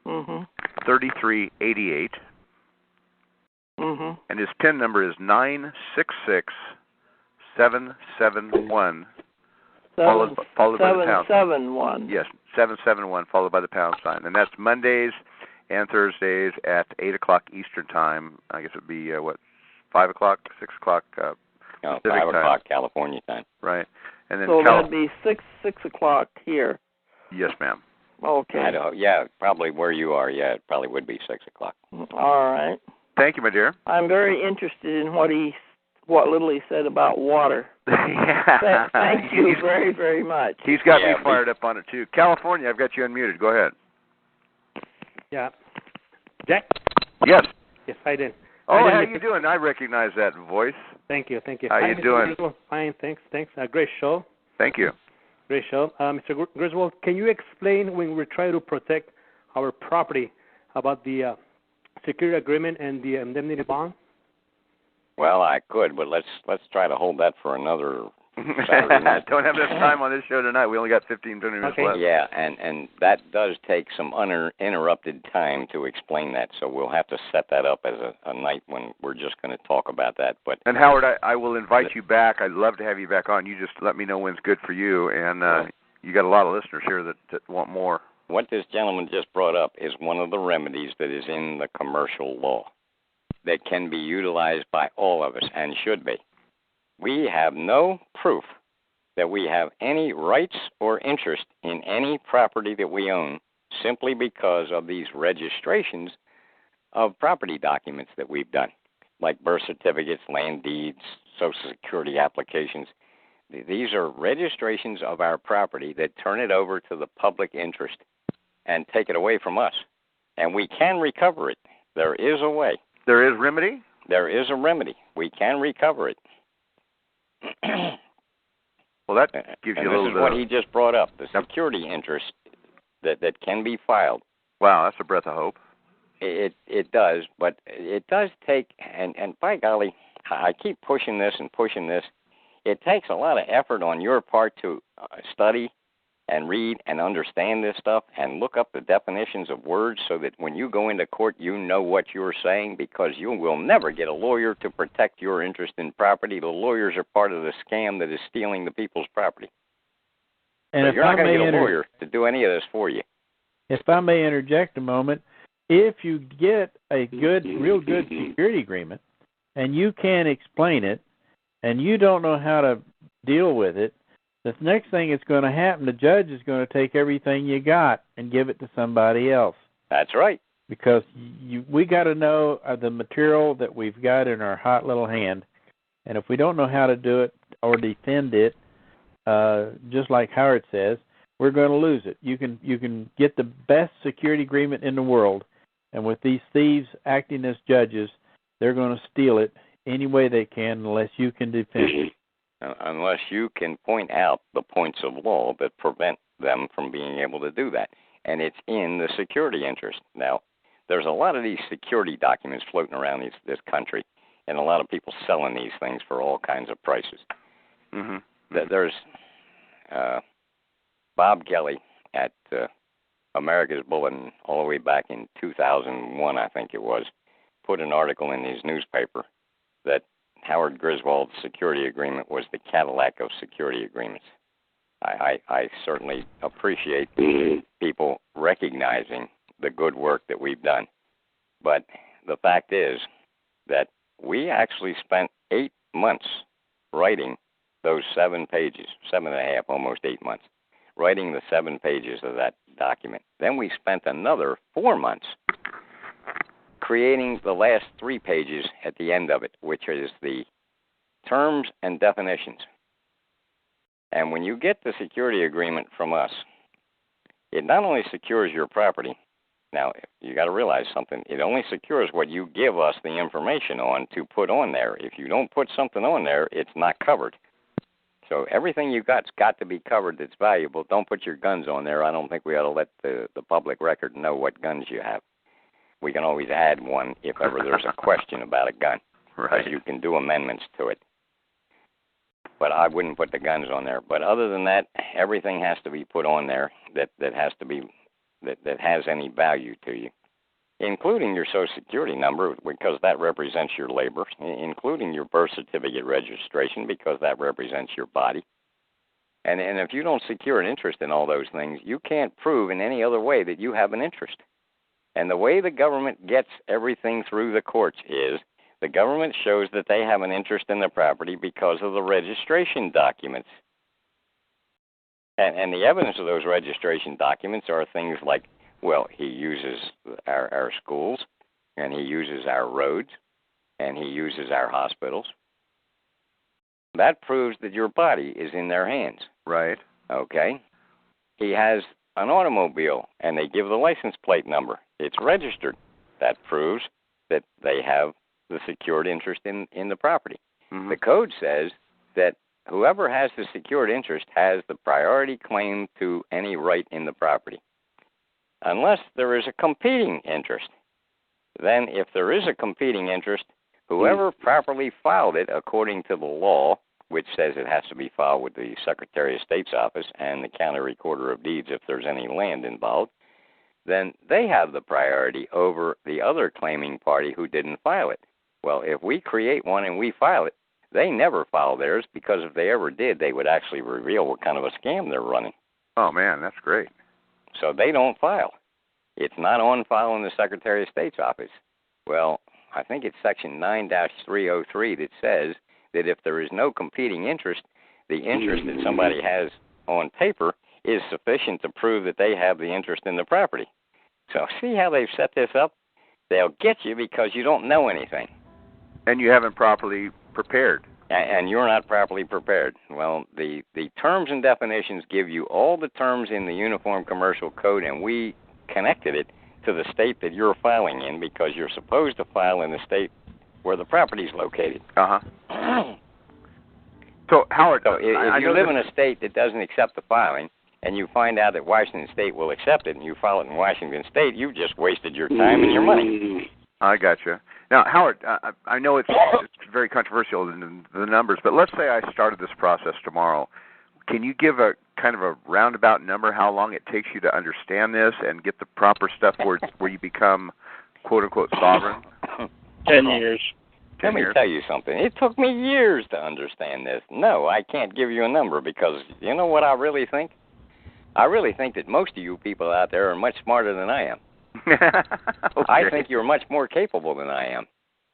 Speaker 2: Mm-hmm. 3388.
Speaker 15: Mm-hmm.
Speaker 2: And his PIN number is 966771. Followed by the pound sign.
Speaker 15: 771.
Speaker 2: Yes, 771 followed by the pound sign. And that's Mondays and Thursdays at 8 o'clock Eastern Time. I guess it would be, 5 o'clock, 6 o'clock Pacific
Speaker 6: 5 o'clock
Speaker 2: time.
Speaker 6: California time.
Speaker 2: Right. And then
Speaker 15: so that'd be 6 o'clock here.
Speaker 2: Yes, ma'am.
Speaker 15: Okay.
Speaker 6: Idaho, yeah, probably where you are, yeah, it probably would be 6 o'clock.
Speaker 15: All right.
Speaker 2: Thank you, my dear.
Speaker 15: I'm very interested in what little he said about water.
Speaker 2: Yeah.
Speaker 15: Thank you very, very much.
Speaker 2: He's got me fired up on it, too. California, I've got you unmuted. Go ahead.
Speaker 16: Yeah. Jack?
Speaker 2: Yes.
Speaker 16: Yes, I did.
Speaker 2: Oh, how you doing? I recognize that voice.
Speaker 16: Thank you.
Speaker 2: How you doing?
Speaker 16: Griswold. Fine, thanks. Great show.
Speaker 2: Thank you.
Speaker 16: Great show. Mr. Griswold, can you explain when we try to protect our property about the security agreement and the indemnity bond?
Speaker 6: Well, I could, but let's try to hold that for another Saturday night.
Speaker 2: Don't have enough time on this show tonight. We only got 15, 20 minutes left.
Speaker 6: Yeah, and that does take some uninterrupted time to explain that, so we'll have to set that up as a night when we're just going to talk about that. But
Speaker 2: and Howard, I will invite you back. I'd love to have you back on. You just let me know when's good for you, and you got a lot of listeners here that want more.
Speaker 6: What this gentleman just brought up is one of the remedies that is in the commercial law that can be utilized by all of us and should be. We have no proof that we have any rights or interest in any property that we own simply because of these registrations of property documents that we've done, like birth certificates, land deeds, Social Security applications. These are registrations of our property that turn it over to the public interest and take it away from us. And we can recover it. There is a way.
Speaker 2: There is remedy?
Speaker 6: There is a remedy. We can recover it.
Speaker 2: Well, that gives you a little
Speaker 6: bit. This is what he just brought up, the security interest that can be filed.
Speaker 2: Wow, that's a breath of hope.
Speaker 6: It does, but it does take, and by golly, I keep pushing this and pushing this. It takes a lot of effort on your part to study and read and understand this stuff and look up the definitions of words so that when you go into court, you know what you're saying, because you will never get a lawyer to protect your interest in property. The lawyers are part of the scam that is stealing the people's property.
Speaker 9: And
Speaker 6: so
Speaker 9: if
Speaker 6: you're not
Speaker 9: I
Speaker 6: going to
Speaker 9: may
Speaker 6: get a lawyer to do any of this for you.
Speaker 9: If I may interject a moment, if you get a real good security agreement and you can't explain it and you don't know how to deal with it, the next thing that's going to happen, the judge is going to take everything you got and give it to somebody else.
Speaker 6: That's right.
Speaker 9: Because we got to know the material that we've got in our hot little hand, and if we don't know how to do it or defend it, just like Howard says, we're going to lose it. You can get the best security agreement in the world, and with these thieves acting as judges, they're going to steal it any way they can unless you can defend it.
Speaker 6: Unless you can point out the points of law that prevent them from being able to do that. And it's in the security interest. Now, there's a lot of these security documents floating around this country, and a lot of people selling these things for all kinds of prices.
Speaker 2: Mm-hmm.
Speaker 6: There's Bob Kelly at America's Bulletin all the way back in 2001, I think it was, put an article in his newspaper that Howard Griswold's security agreement was the Cadillac of security agreements. I certainly appreciate people recognizing the good work that we've done. But the fact is that we actually spent 8 months writing those 7 pages, 7.5, almost 8 months, writing the 7 pages of that document. Then we spent another 4 months creating the last 3 pages at the end of it, which is the terms and definitions. And when you get the security agreement from us, it not only secures your property. Now, you got to realize something. It only secures what you give us the information on to put on there. If you don't put something on there, it's not covered. So everything you got's got to be covered that's valuable. Don't put your guns on there. I don't think we ought to let the public record know what guns you have. We can always add one if ever there's a question about a gun.
Speaker 2: Right.
Speaker 6: You can do amendments to it. But I wouldn't put the guns on there. But other than that, everything has to be put on there that has to be that has any value to you, including your Social Security number, because that represents your labor, including your birth certificate registration, because that represents your body. And if you don't secure an interest in all those things, you can't prove in any other way that you have an interest. And the way the government gets everything through the courts is the government shows that they have an interest in the property because of the registration documents. And the evidence of those registration documents are things like, well, he uses our schools, and he uses our roads, and he uses our hospitals. That proves that your body is in their hands.
Speaker 2: Right.
Speaker 6: Okay. He has an automobile, and they give the license plate number. It's registered. That proves that they have the secured interest in the property.
Speaker 2: Mm-hmm.
Speaker 6: The code says that whoever has the secured interest has the priority claim to any right in the property, unless there is a competing interest. Then if there is a competing interest, Whoever properly filed it according to the law, which says it has to be filed with the Secretary of State's office and the County Recorder of Deeds if there's any land involved, then they have the priority over the other claiming party who didn't file it. Well, if we create one and we file it, they never file theirs, because if they ever did, they would actually reveal what kind of a scam they're running.
Speaker 2: Oh, man, that's great.
Speaker 6: So they don't file. It's not on file in the Secretary of State's office. Well, I think it's Section 9-303 that says that if there is no competing interest, the interest that somebody has on paper is sufficient to prove that they have the interest in the property. So see how they've set this up? They'll get you because you don't know anything.
Speaker 2: And you haven't properly prepared.
Speaker 6: And you're not properly prepared. Well, the terms and definitions give you all the terms in the Uniform Commercial Code, and we connected it to the state that you're filing in, because you're supposed to file in the state where the property is located.
Speaker 2: Uh-huh. So, Howard,
Speaker 6: so if you live in a state that doesn't accept the filing, and you find out that Washington State will accept it, and you file it in Washington State, you've just wasted your time and your money.
Speaker 2: I gotcha. Now, Howard, I know it's very controversial, the numbers, but let's say I started this process tomorrow. Can you give a kind of a roundabout number how long it takes you to understand this and get the proper stuff where you become, quote-unquote, sovereign?
Speaker 3: 10 years.
Speaker 6: Let me tell you something. It took me years to understand this. No, I can't give you a number, because you know what I really think? I really think that most of you people out there are much smarter than I am.
Speaker 2: Okay.
Speaker 6: I think you're much more capable than I am.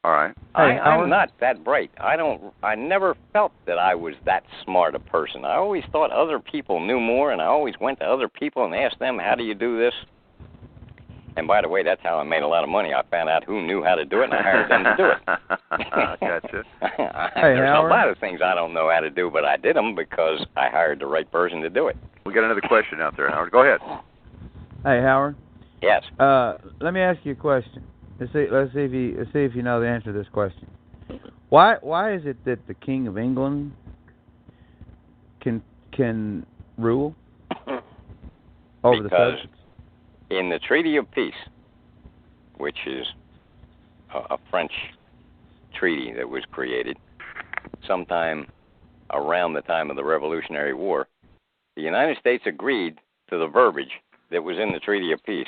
Speaker 2: All right.
Speaker 6: I'm not that bright. I never felt that I was that smart a person. I always thought other people knew more, and I always went to other people and asked them, how do you do this? And by the way, that's how I made a lot of money. I found out who knew how to do it, and I hired them to do it.
Speaker 2: Gotcha.
Speaker 6: There's a lot of things I don't know how to do, but I did them because I hired the right person to do it.
Speaker 2: We got another question out there, Howard. Go ahead.
Speaker 7: Hey, Howard.
Speaker 6: Yes.
Speaker 7: Let me ask you a question. Let's see if you know the answer to this question. Why is it that the King of England can rule over the subjects?
Speaker 6: In the Treaty of Peace, which is a French treaty that was created sometime around the time of the Revolutionary War, the United States agreed to the verbiage that was in the Treaty of Peace,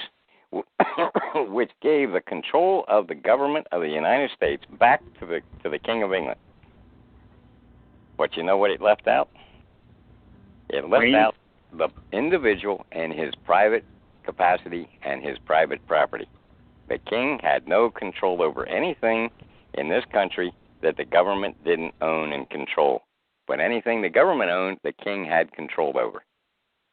Speaker 6: which gave the control of the government of the United States back to the King of England. But you know what it left out? It left out the individual and his private capacity and his private property. The king had no control over anything in this country that the government didn't own and control. But anything the government owned, the king had control over.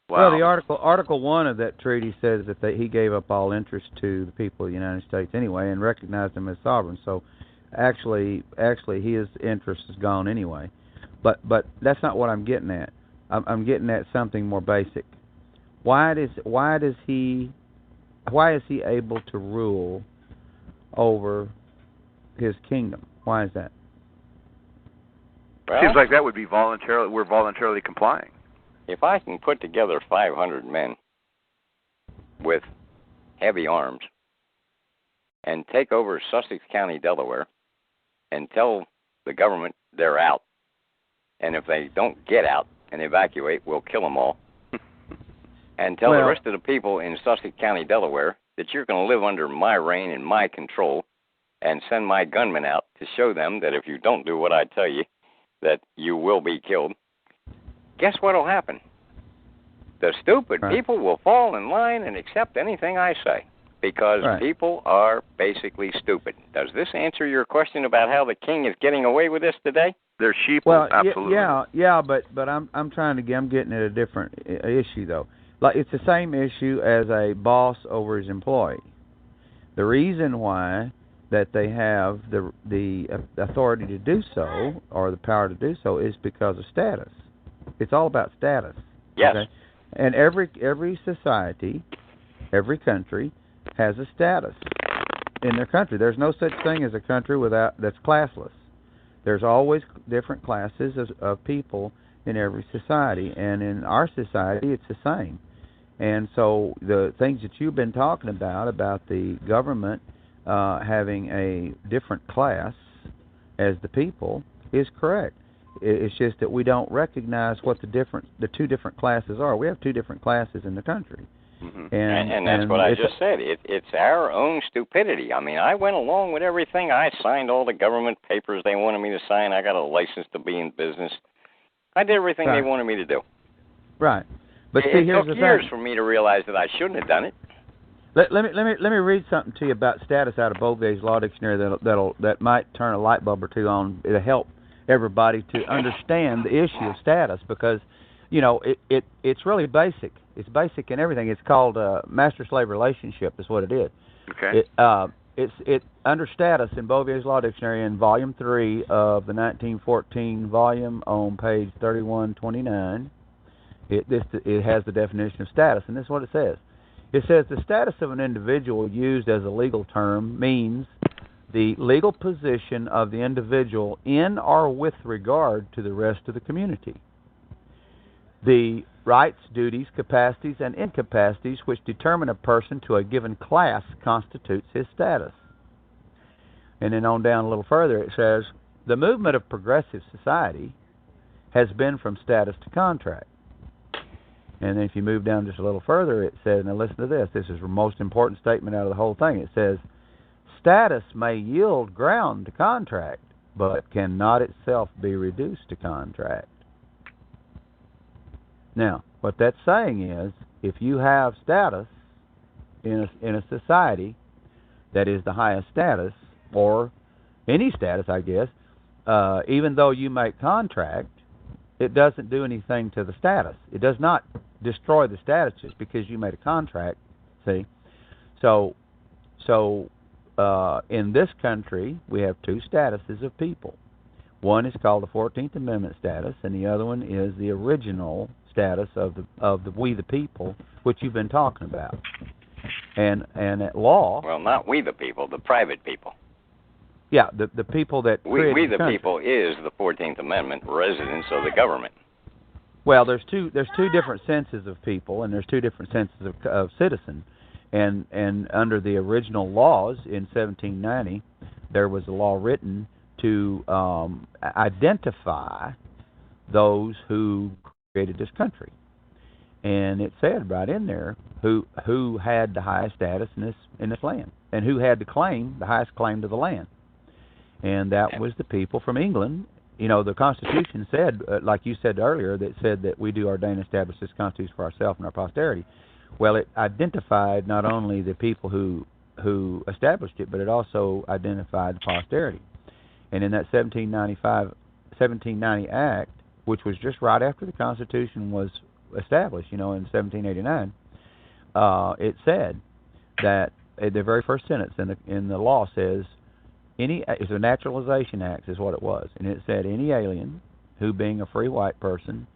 Speaker 7: Wow. Well, the Article 1 of that treaty says that he gave up all interest to the people of the United States anyway and recognized them as sovereign. So actually his interest is gone anyway. But that's not what I'm getting at. I'm getting at something more basic. Why is he able to rule over his kingdom? Why is that?
Speaker 2: Well, seems like that would be we're voluntarily complying.
Speaker 6: If I can put together 500 men with heavy arms and take over Sussex County, Delaware, and tell the government they're out, and if they don't get out and evacuate, we'll kill them all, and tell the rest of the people in Sussex County, Delaware, that you're going to live under my reign and my control, and send my gunmen out to show them that if you don't do what I tell you, that you will be killed, guess what will happen? The stupid people will fall in line and accept anything I say, because people are basically stupid. Does this answer your question about how the king is getting away with this today?
Speaker 2: They're sheeple,
Speaker 7: well,
Speaker 2: absolutely.
Speaker 7: Yeah, but I'm getting at a different issue though. Like it's the same issue as a boss over his employee. The reason why that they have the authority to do so or the power to do so is because of status. It's all about status.
Speaker 6: Yes.
Speaker 7: Okay? And every society, every country has a status in their country. There's no such thing as a country that's classless. There's always different classes of people in every society, and in our society it's the same. And so the things that you've been talking about the government having a different class as the people is correct. It's just that we don't recognize what the two different classes are. We have two different classes in the country.
Speaker 2: Mm-hmm.
Speaker 6: And that's what I just said. It's our own stupidity. I mean, I went along with everything. I signed all the government papers they wanted me to sign. I got a license to be in business. I did everything they wanted me to do.
Speaker 7: Right. But
Speaker 6: it took years for me to realize that I shouldn't have done it.
Speaker 7: Let me read something to you about status out of Beauvais Law Dictionary that might turn a light bulb or two on. It'll help everybody to understand the issue of status, because it's really basic. It's basic in everything. It's called master-slave relationship is what it is.
Speaker 2: Okay.
Speaker 7: It's under status in Beauvais Law Dictionary in Volume 3 of the 1914 volume on page 3129. It has the definition of status, and this is what it says. It says the status of an individual used as a legal term means the legal position of the individual in or with regard to the rest of the community. The rights, duties, capacities, and incapacities which determine a person to a given class constitutes his status. And then on down a little further, it says, the movement of progressive society has been from status to contract. And then if you move down just a little further, it says, now listen to this. This is the most important statement out of the whole thing. It says, status may yield ground to contract, but cannot itself be reduced to contract. Now, what that's saying is, if you have status in a society that is the highest status, or any status, I guess, even though you make contract, it doesn't do anything to the status. It does not destroy the status just because you made a contract. See, so in this country we have two statuses of people. One is called the 14th Amendment status, and the other one is the original status of the we the people, which you've been talking about. And at law,
Speaker 6: well, not we the people, the private people.
Speaker 7: Yeah, the people that
Speaker 6: we the people is the 14th Amendment, residents of the government.
Speaker 7: Well, there's two different senses of people, and there's two different senses of citizen. And under the original laws in 1790, there was a law written to identify those who created this country, and it said right in there who had the highest status in this land, and who had the highest claim to the land, and that was the people from England. The Constitution said, like you said earlier, that said that we do ordain and establish this Constitution for ourselves and our posterity. Well, it identified not only the people who established it, but it also identified the posterity. And in that 1790 Act, which was just right after the Constitution was established, in 1789, it said that the very first sentence in the law says, it's a naturalization act is what it was, and it said any alien who, being a free white person,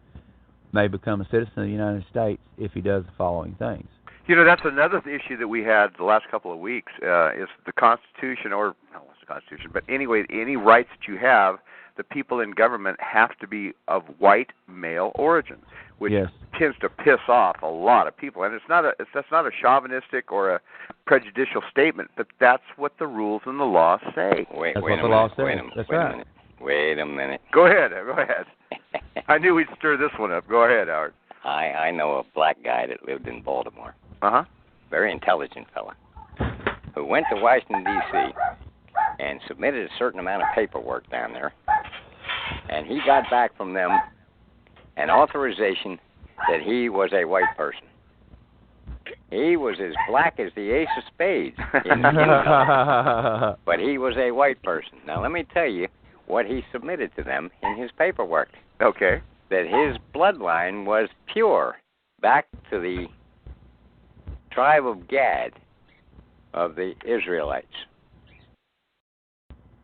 Speaker 7: may become a citizen of the United States if he does the following things.
Speaker 2: That's another issue that we had the last couple of weeks is the Constitution, or not the Constitution, but anyway, any rights that you have, the people in government have to be of white male origin, which tends to piss off a lot of people. And that's not a chauvinistic or a prejudicial statement, but that's what the rules and the law say.
Speaker 6: Wait a minute.
Speaker 2: Go ahead. I knew we'd stir this one up. Go ahead, Howard.
Speaker 6: I know a black guy that lived in Baltimore.
Speaker 2: Uh-huh.
Speaker 6: Very intelligent fella, who went to Washington, D.C., and submitted a certain amount of paperwork down there, and he got back from them an authorization that he was a white person. He was as black as the ace of spades in skin color, but he was a white person. Now, let me tell you what he submitted to them in his paperwork.
Speaker 2: Okay.
Speaker 6: That his bloodline was pure, back to the tribe of Gad of the Israelites.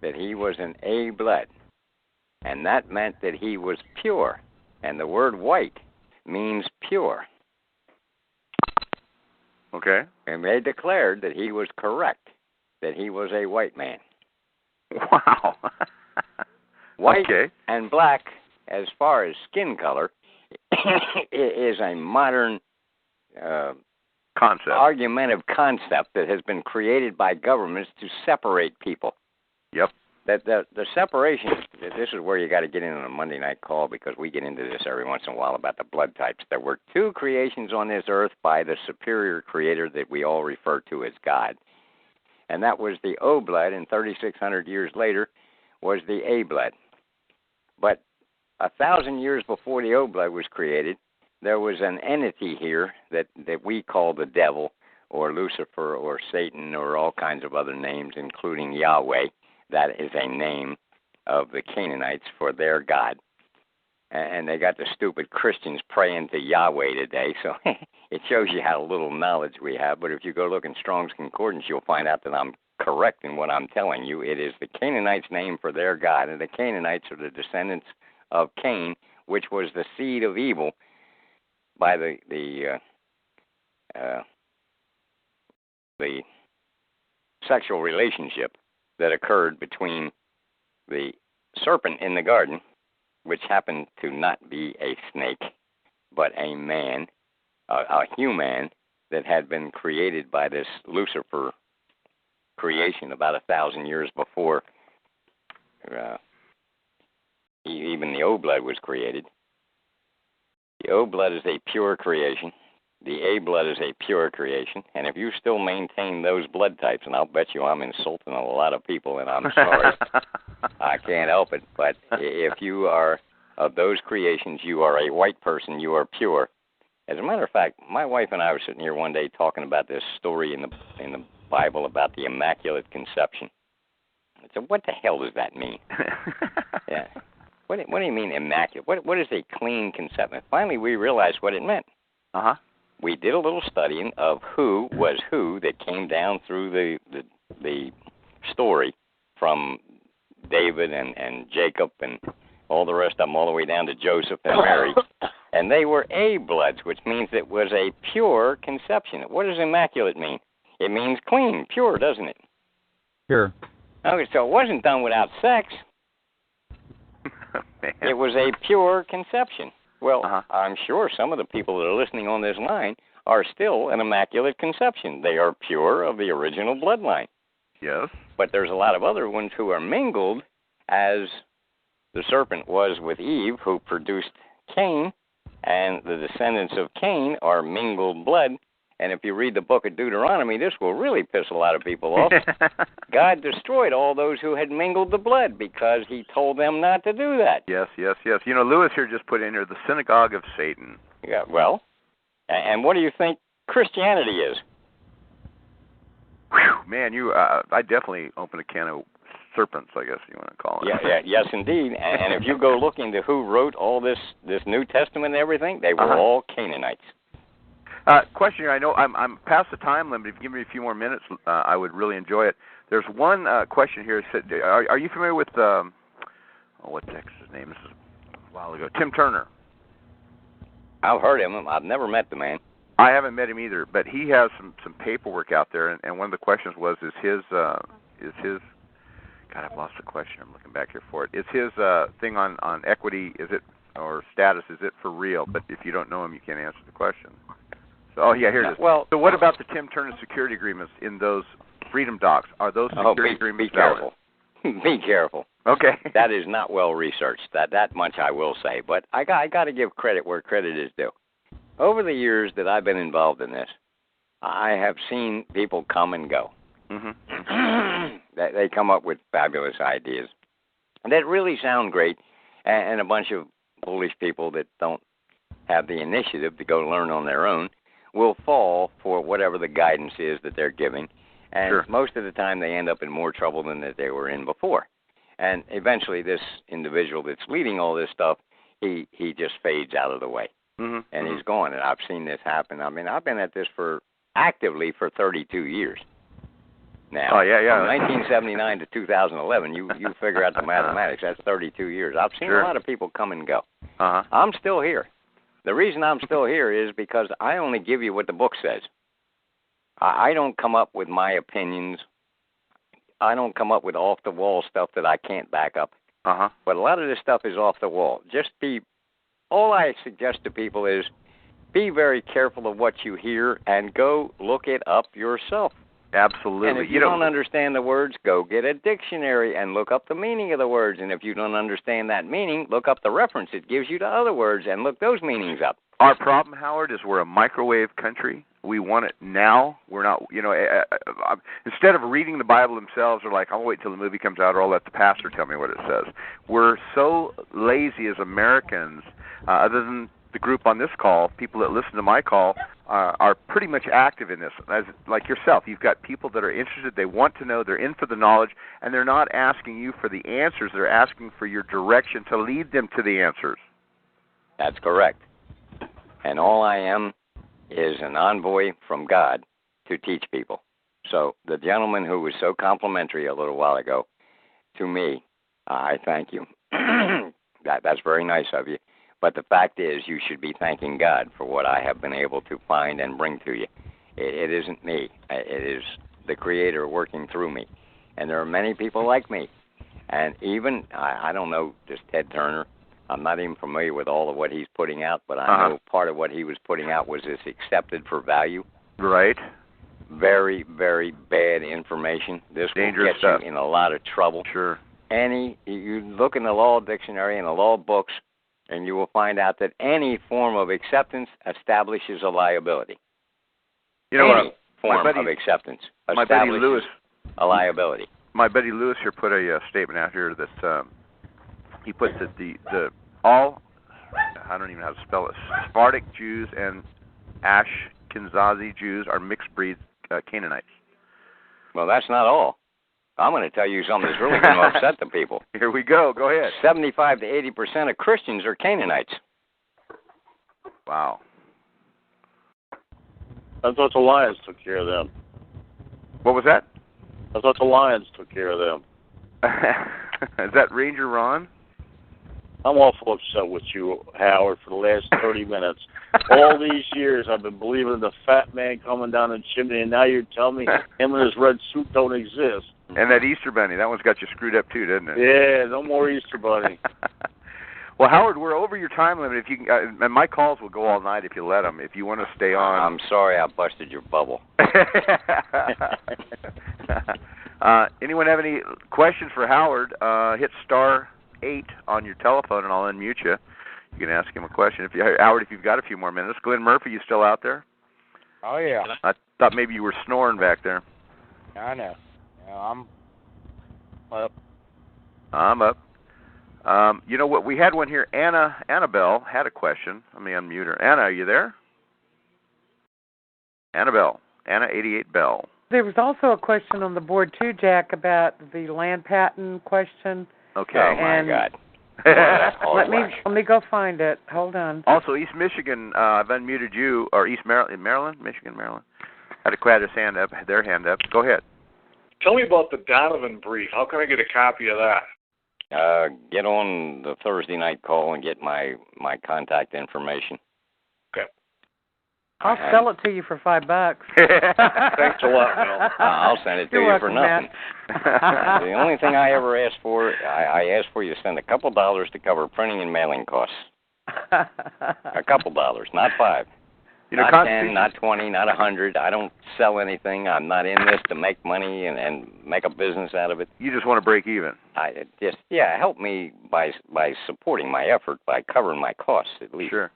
Speaker 6: That he was an A blood, and that meant that he was pure, and the word white means pure.
Speaker 2: Okay.
Speaker 6: And they declared that he was correct, that he was a white man.
Speaker 2: Wow.
Speaker 6: White and black, as far as skin color, is a modern argumentative concept that has been created by governments to separate people.
Speaker 2: Yep.
Speaker 6: the separation, this is where you got to get in on a Monday night call, because we get into this every once in a while about the blood types. There were two creations on this earth by the superior creator that we all refer to as God. And that was the O blood, and 3,600 years later was the A blood. But 1,000 years before the O blood was created, there was an entity here that we call the devil, or Lucifer, or Satan, or all kinds of other names, including Yahweh. That is a name of the Canaanites for their God. And they got the stupid Christians praying to Yahweh today, so it shows you how little knowledge we have. But if you go look in Strong's Concordance, you'll find out that I'm correct in what I'm telling you. It is the Canaanites' name for their God, and the Canaanites are the descendants of Cain, which was the seed of evil by the sexual relationship that occurred between the serpent in the garden, which happened to not be a snake, but a man, a human that had been created by this Lucifer creation about 1,000 years before even the O blood was created. The O blood is a pure creation. The A blood is a pure creation, and if you still maintain those blood types, and I'll bet you I'm insulting a lot of people, and I'm sorry, I can't help it, but if you are of those creations, you are a white person, you are pure. As a matter of fact, my wife and I were sitting here one day talking about this story in the Bible about the Immaculate Conception. I said, what the hell does that mean? Yeah. What do you mean immaculate? What is a clean conception? Finally, we realized what it meant.
Speaker 2: Uh-huh.
Speaker 6: We did a little studying of who was who that came down through the story from David and Jacob and all the rest of them, all the way down to Joseph and Mary. And they were A bloods, which means it was a pure conception. What does immaculate mean? It means clean, pure, doesn't it?
Speaker 7: Sure.
Speaker 6: Okay, so it wasn't done without sex. It was a pure conception. Well, I'm sure some of the people that are listening on this line are still an immaculate conception. They are pure of the original bloodline.
Speaker 2: Yes.
Speaker 6: But there's a lot of other ones who are mingled, as the serpent was with Eve, who produced Cain, and the descendants of Cain are mingled blood. And if you read the book of Deuteronomy, this will really piss a lot of people off. God destroyed all those who had mingled the blood because he told them not to do that.
Speaker 2: Yes, yes, yes. You know, Lewis here just put in here the synagogue of Satan.
Speaker 6: Yeah, well, and what do you think Christianity is?
Speaker 2: Whew, man, I definitely opened a can of serpents, I guess you want to call it.
Speaker 6: Yeah, yes, indeed. And if you go look into who wrote all this New Testament and everything, they were all Canaanites.
Speaker 2: Question here. I know I'm past the time limit. If you give me a few more minutes, I would really enjoy it. There's one question here. Are you familiar with what's his name? This is a while ago. Tim Turner.
Speaker 6: I've heard of him. I've never met the man.
Speaker 2: I haven't met him either, but he has some paperwork out there, and one of the questions was, is his God, I've lost the question. I'm looking back here for it. Is his thing on equity, is it, or status, is it for real? But if you don't know him, you can't answer the question. So, here it is.
Speaker 6: Well,
Speaker 2: so what about the Tim Turner security agreements in those freedom docs? Are those security agreements
Speaker 6: be careful. Be careful.
Speaker 2: Okay.
Speaker 6: That is not well researched. That much I will say. But I got to give credit where credit is due. Over the years that I've been involved in this, I have seen people come and go.
Speaker 2: Mm-hmm.
Speaker 6: They come up with fabulous ideas that really sound great, and a bunch of foolish people that don't have the initiative to go learn on their own will fall for whatever the guidance is that they're giving. And
Speaker 2: sure.
Speaker 6: Most of the time they end up in more trouble than that they were in before. And eventually this individual that's leading all this stuff, he just fades out of the way.
Speaker 2: Mm-hmm.
Speaker 6: And he's gone. And I've seen this happen. I mean, I've been at this actively for 32 years. Now, from 1979 to 2011, you figure out the mathematics. That's 32 years. I've seen a lot of people come and go. I'm still here. The reason I'm still here is because I only give you what the book says. I don't come up with my opinions. I don't come up with off-the-wall stuff that I can't back up. But a lot of this stuff is off the wall. All I suggest to people is be very careful of what you hear and go look it up yourself.
Speaker 2: Absolutely.
Speaker 6: And if you don't understand the words, go get a dictionary and look up the meaning of the words. And if you don't understand that meaning, look up the reference it gives you to other words and look those meanings up.
Speaker 2: Our problem, Howard, is we're a microwave country. We want it now. We're not, instead of reading the Bible themselves or like, I'll wait till the movie comes out or I'll let the pastor tell me what it says. We're so lazy as Americans, other than the group on this call, people that listen to my call are pretty much active in this. As like yourself, you've got people that are interested, they want to know, they're in for the knowledge, and they're not asking you for the answers, they're asking for your direction to lead them to the answers.
Speaker 6: That's correct. And all I am is an envoy from God to teach people. So the gentleman who was so complimentary a little while ago to me, I thank you. That's very nice of you. But the fact is, you should be thanking God for what I have been able to find and bring to you. It isn't me. It is the Creator working through me. And there are many people like me. And even, I don't know, just Ted Turner. I'm not even familiar with all of what he's putting out, but I know part of what he was putting out was this accepted for value.
Speaker 2: Right.
Speaker 6: Very, very bad information. This
Speaker 2: Dangerous
Speaker 6: will get
Speaker 2: stuff.
Speaker 6: you in a lot of trouble.
Speaker 2: Sure.
Speaker 6: You look in the law dictionary and the law books, and you will find out that any form of acceptance establishes a liability.
Speaker 2: You know
Speaker 6: any form of acceptance establishes a liability.
Speaker 2: My buddy Lewis here put a statement out here that he puts that all, I don't even know how to spell it, Sephardic Jews and Ashkenazi Jews are mixed breed Canaanites.
Speaker 6: Well, that's not all. I'm going to tell you something that's really going to upset the people.
Speaker 2: Here we go. Go ahead.
Speaker 6: 75 to 80% of Christians are Canaanites.
Speaker 2: Wow.
Speaker 3: I thought the Lions took care of them.
Speaker 2: What was that?
Speaker 3: I thought the Lions took care of them.
Speaker 2: Is that Ranger Ron?
Speaker 3: I'm awful upset with you, Howard, for the last 30 minutes. All these years I've been believing in the fat man coming down the chimney, and now you're telling me him and his red suit don't exist.
Speaker 2: And that Easter Bunny, that one's got you screwed up too, doesn't it?
Speaker 3: Yeah, no more Easter Bunny.
Speaker 2: Well, Howard, we're over your time limit. If you and my calls will go all night if you let them. If you want to stay on.
Speaker 6: I'm sorry I busted your bubble.
Speaker 2: Anyone have any questions for Howard? Hit *8 on your telephone, and I'll unmute you. You can ask him a question. Howard, if you've got a few more minutes. Glenn Murphy, you still out there?
Speaker 14: Oh, yeah.
Speaker 2: I thought maybe you were snoring back there.
Speaker 14: I know. I'm up.
Speaker 2: I'm up. You know what? We had one here. Annabelle had a question. Let me unmute her. Anna, are you there? Annabelle. Anna 88 Bell.
Speaker 4: There was also a question on the board too, Jack, about the land patent question.
Speaker 2: Okay.
Speaker 6: Oh my God.
Speaker 4: Let me go find it. Hold on.
Speaker 2: Also, East Michigan, I've unmuted you, or East Maryland, Michigan, Maryland. Had a crowd hand up, their hand up. Go ahead.
Speaker 11: Tell me about the Donovan brief. How can I get a copy of that?
Speaker 6: Get on the Thursday night call and get my contact information.
Speaker 11: Okay.
Speaker 4: I'll sell it to you for $5.
Speaker 11: Thanks a lot, Mel.
Speaker 6: I'll send it to you
Speaker 4: welcome,
Speaker 6: for nothing. The only thing I ever asked for, I asked for you to send a couple dollars to cover printing and mailing costs. A couple dollars, not $5. Not 10, not 20, not 100. I don't sell anything. I'm not in this to make money and make a business out of it.
Speaker 2: You just want to break even.
Speaker 6: Help me by supporting my effort by covering my costs at least.
Speaker 2: Sure.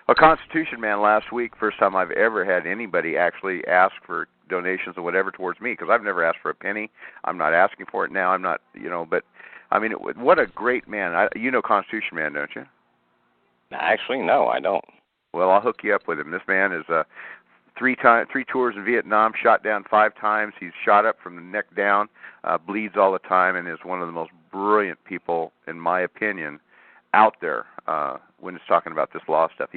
Speaker 2: A Constitution man last week, first time I've ever had anybody actually ask for donations or whatever towards me, because I've never asked for a penny. I'm not asking for it now. I'm not, but I mean, what a great man. You know Constitution man, don't you?
Speaker 6: Actually, no, I don't.
Speaker 2: Well, I'll hook you up with him. This man is 3 tours in Vietnam, shot down 5 times. He's shot up from the neck down, bleeds all the time, and is one of the most brilliant people, in my opinion, out there when it's talking about this law stuff.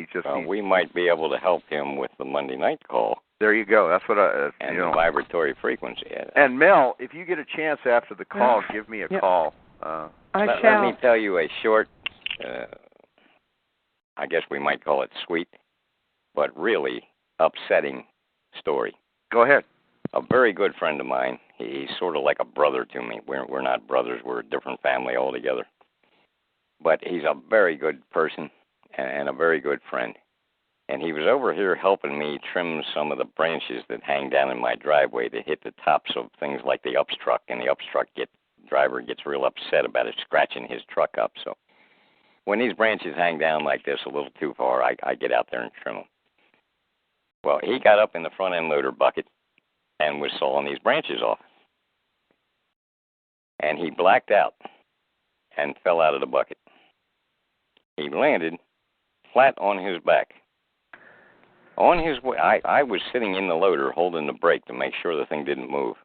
Speaker 6: We might be able to help him with the Monday night call.
Speaker 2: There you go. That's what
Speaker 6: and the vibratory frequency.
Speaker 2: And Mel, if you get a chance after the call, give me a call.
Speaker 6: Let me tell you a short. I guess we might call it sweet, but really upsetting story.
Speaker 2: Go ahead.
Speaker 6: A very good friend of mine. He's sort of like a brother to me. We're not brothers. We're a different family altogether. But he's a very good person and a very good friend. And he was over here helping me trim some of the branches that hang down in my driveway to hit the tops of things like the upstruck, and the upstruck driver gets real upset about it scratching his truck up. So when these branches hang down like this a little too far, I get out there and trim them. Well, he got up in the front end loader bucket and was sawing these branches off. And he blacked out and fell out of the bucket. He landed flat on his back. On his way, I was sitting in the loader holding the brake to make sure the thing didn't move.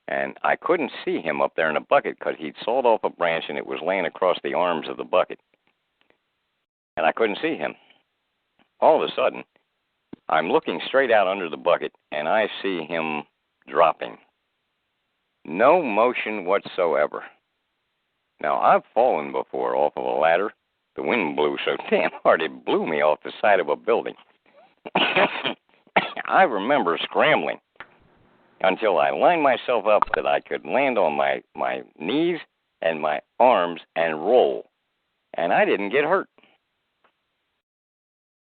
Speaker 6: And I couldn't see him up there in the bucket because he'd sawed off a branch and it was laying across the arms of the bucket. And I couldn't see him. All of a sudden, I'm looking straight out under the bucket, and I see him dropping. No motion whatsoever. Now, I've fallen before off of a ladder. The wind blew so damn hard it blew me off the side of a building. I remember scrambling until I lined myself up that I could land on my knees and my arms and roll. And I didn't get hurt.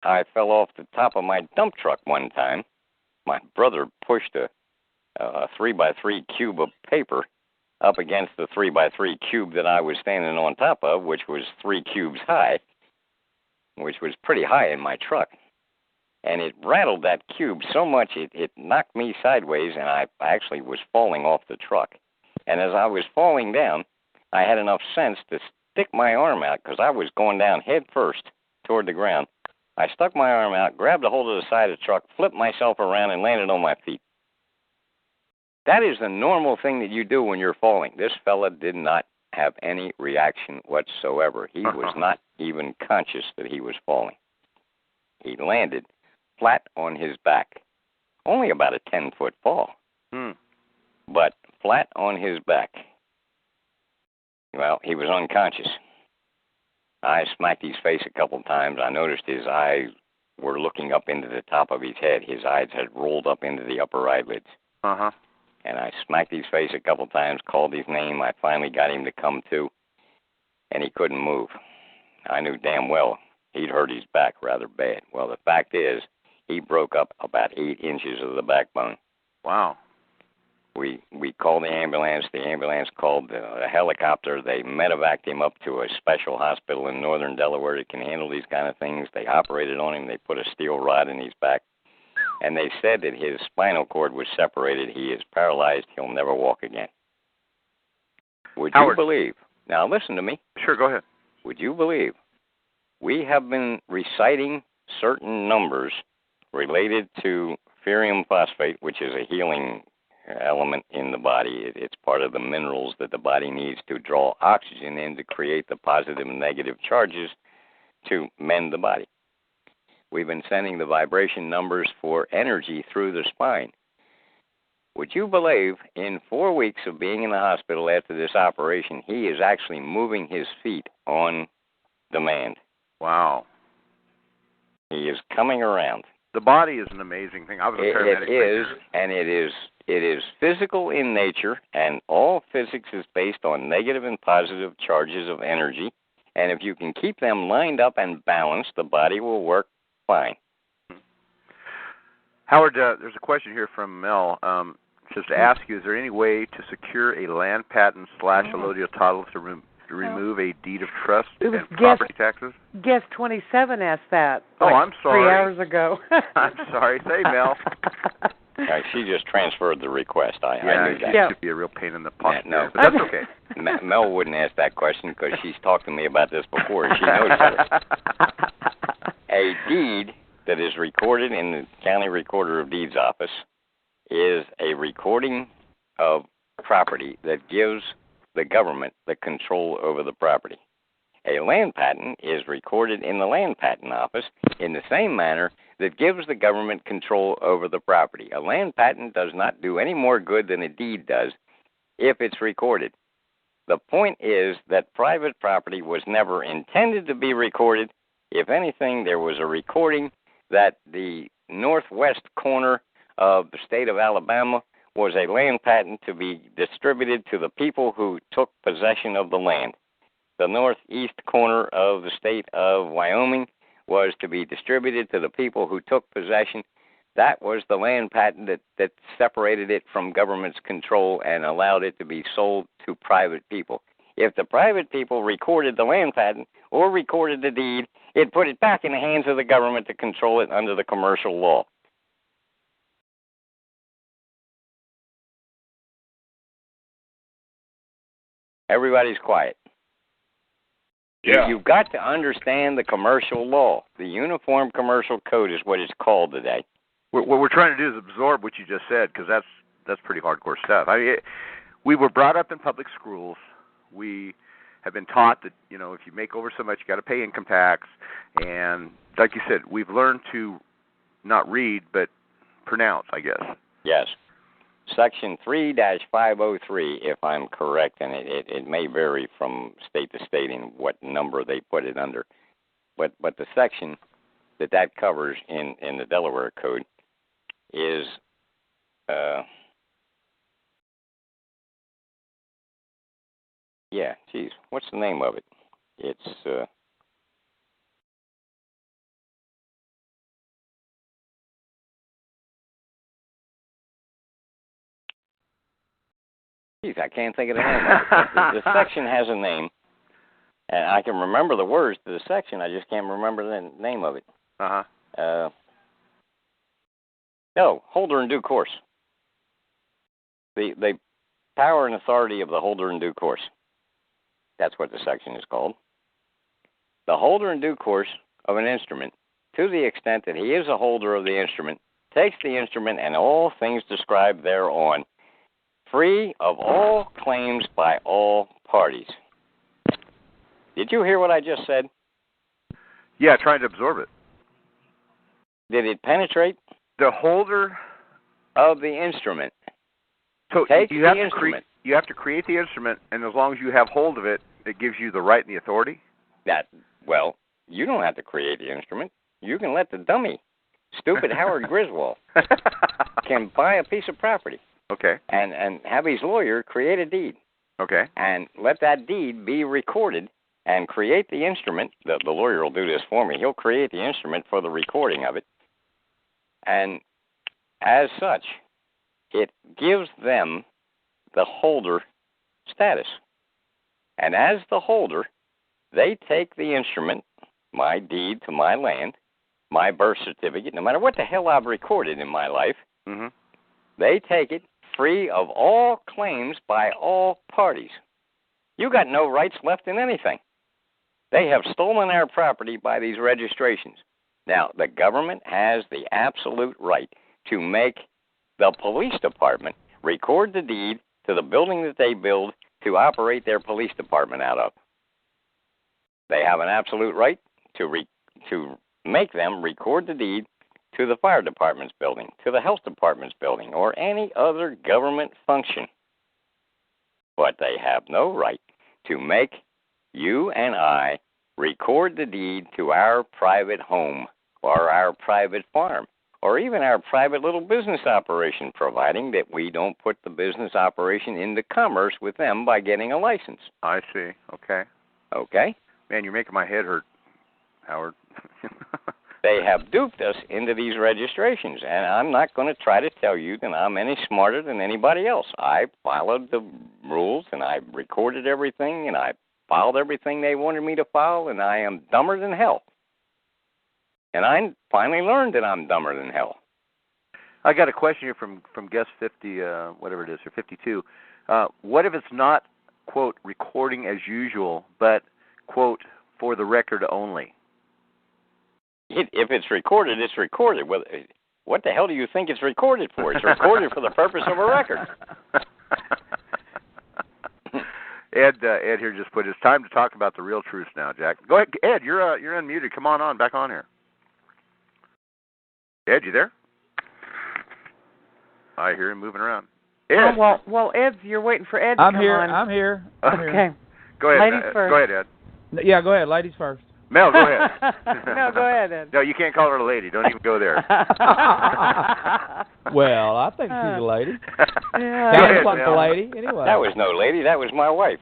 Speaker 6: I fell off the top of my dump truck one time. My brother pushed a 3x3 cube of paper up against the 3x3 cube that I was standing on top of, which was 3 cubes high, which was pretty high in my truck. And it rattled that cube so much it knocked me sideways, and I actually was falling off the truck. And as I was falling down, I had enough sense to stick my arm out because I was going down head first toward the ground. I stuck my arm out, grabbed a hold of the side of the truck, flipped myself around, and landed on my feet. That is the normal thing that you do when you're falling. This fella did not have any reaction whatsoever. He was not even conscious that he was falling. He landed flat on his back. Only about a 10-foot fall. But flat on his back. Well, he was unconscious. I smacked his face a couple times. I noticed his eyes were looking up into the top of his head. His eyes had rolled up into the upper eyelids. And I smacked his face a couple times, called his name. I finally got him to come to, and he couldn't move. I knew damn well he'd hurt his back rather bad. Well, the fact is, he broke up about 8 inches of the backbone.
Speaker 2: Wow.
Speaker 6: We called the ambulance. The ambulance called a helicopter. They medevaced him up to a special hospital in northern Delaware that can handle these kind of things. They operated on him. They put a steel rod in his back. And they said that his spinal cord was separated. He is paralyzed. He'll never walk again. Would you believe? Now, listen to me.
Speaker 2: Sure, go ahead.
Speaker 6: Would you believe we have been reciting certain numbers related to ferrium phosphate, which is a healing element in the body. It's part of the minerals that the body needs to draw oxygen in to create the positive and negative charges to mend the body. We've been sending the vibration numbers for energy through the spine. Would you believe in 4 weeks of being in the hospital after this operation, he is actually moving his feet on demand?
Speaker 2: Wow.
Speaker 6: He is coming around.
Speaker 2: The body is an amazing thing. I was a paramedic.
Speaker 6: It is, and it is physical in nature, and all physics is based on negative and positive charges of energy. And if you can keep them lined up and balanced, the body will work fine.
Speaker 2: Howard, there's a question here from Mel. Just to ask you, is there any way to secure a land patent / allodial title to remove a deed of trust and property taxes?
Speaker 4: Guest 27 asked that.
Speaker 2: I'm sorry.
Speaker 4: 3 hours ago.
Speaker 2: I'm sorry. Say, Mel.
Speaker 6: She just transferred the request. I knew that.
Speaker 2: It should be a real pain in the pocket.
Speaker 6: No,
Speaker 2: but that's okay.
Speaker 6: Mel wouldn't ask that question because she's talked to me about this before. She knows better. A deed that is recorded in the County Recorder of Deeds office is a recording of property that gives the government the control over the property. A land patent is recorded in the land patent office in the same manner that gives the government control over the property. A land patent does not do any more good than a deed does if it's recorded. The point is that private property was never intended to be recorded. If anything, there was a recording that the northwest corner of the state of Alabama was a land patent to be distributed to the people who took possession of the land. The northeast corner of the state of Wyoming was to be distributed to the people who took possession. That was the land patent that separated it from government's control and allowed it to be sold to private people. If the private people recorded the land patent or recorded the deed, it put it back in the hands of the government to control it under the commercial law. Everybody's quiet.
Speaker 11: Yeah.
Speaker 6: You've got to understand the commercial law. The Uniform Commercial Code is what it's called today.
Speaker 2: What we're trying to do is absorb what you just said, because that's pretty hardcore stuff. I mean, we were brought up in public schools. We have been taught that, you know, if you make over so much, you got to pay income tax. And like you said, we've learned to not read, but pronounce, I guess.
Speaker 6: Yes. Section 3-503, if I'm correct, and it may vary from state to state in what number they put it under. But the section that covers in the Delaware Code is what's the name of it? It's I can't think of the name of it. The section has a name, and I can remember the words to the section. I just can't remember the name of it. No, holder in due course. The power and authority of the holder in due course. That's what the section is called. The holder in due course of an instrument, to the extent that he is a holder of the instrument, takes the instrument and all things described thereon, free of all claims by all parties. Did you hear what I just said?
Speaker 2: Yeah, trying to absorb it.
Speaker 6: Did it penetrate?
Speaker 2: The holder
Speaker 6: of the instrument.
Speaker 2: So
Speaker 6: takes
Speaker 2: you have
Speaker 6: the instrument.
Speaker 2: You have to create the instrument, and as long as you have hold of it, it gives you the right and the authority?
Speaker 6: Well, you don't have to create the instrument. You can let the dummy, stupid Howard Griswold, can buy a piece of property.
Speaker 2: Okay.
Speaker 6: And have his lawyer create a deed.
Speaker 2: Okay.
Speaker 6: And let that deed be recorded and create the instrument. The lawyer will do this for me. He'll create the instrument for the recording of it. And as such, it gives them the holder status. And as the holder, they take the instrument, my deed to my land, my birth certificate, no matter what the hell I've recorded in my life, they take it free of all claims by all parties. You got no rights left in anything. They have stolen our property by these registrations. Now, the government has the absolute right to make the police department record the deed to the building that they build to operate their police department out of. They have an absolute right to make them record the deed to the fire department's building, to the health department's building, or any other government function. But they have no right to make you and I record the deed to our private home or our private farm or even our private little business operation, providing that we don't put the business operation into commerce with them by getting a license.
Speaker 2: I see. Okay.
Speaker 6: Okay?
Speaker 2: Man, you're making my head hurt, Howard.
Speaker 6: They have duped us into these registrations, and I'm not going to try to tell you that I'm any smarter than anybody else. I followed the rules, and I recorded everything, and I filed everything they wanted me to file, and I am dumber than hell. And I finally learned that I'm dumber than hell.
Speaker 2: I got a question here from guest 50, whatever it is, or 52. What if it's not, quote, recording as usual, but, quote, for the record only?
Speaker 6: If it's recorded, it's recorded. What the hell do you think it's recorded for? It's recorded for the purpose of a record.
Speaker 2: Ed here just put, it's time to talk about the real truth now, Jack. Go ahead, Ed. You're unmuted. Come on, back on here. Ed, you there? I hear him moving around. Ed.
Speaker 4: Oh, well, Ed, you're waiting for Ed to come on.
Speaker 7: I'm here.
Speaker 4: Okay.
Speaker 2: Go ahead.
Speaker 4: Ladies first.
Speaker 2: Go ahead, Ed.
Speaker 7: Yeah, go ahead. Ladies first.
Speaker 2: Mel, go ahead.
Speaker 4: No, go ahead, Ed.
Speaker 2: No, you can't call her a lady. Don't even go there.
Speaker 7: Well, I think she's a lady.
Speaker 4: Yeah.
Speaker 7: Sounds like a lady. Anyway.
Speaker 6: That was no lady. That was my wife.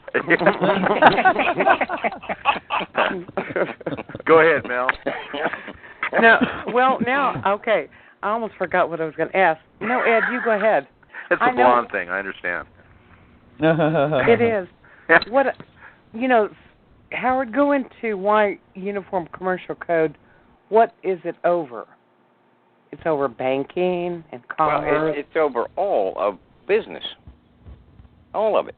Speaker 2: Go ahead, Mel.
Speaker 4: Okay. I almost forgot what I was going to ask. No, Ed, you go ahead.
Speaker 2: It's a blonde thing. I understand.
Speaker 4: It is. Howard, go into why Uniform Commercial Code. What is it over? It's over banking and commerce.
Speaker 6: Well, it's over all of business. All of it.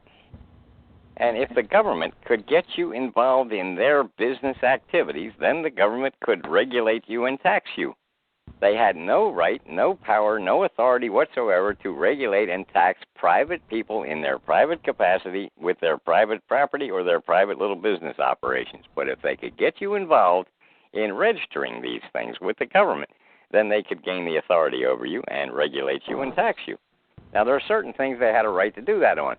Speaker 6: And if the government could get you involved in their business activities, then the government could regulate you and tax you. They had no right, no power, no authority whatsoever to regulate and tax private people in their private capacity with their private property or their private little business operations. But if they could get you involved in registering these things with the government, then they could gain the authority over you and regulate you and tax you. Now, there are certain things they had a right to do that on.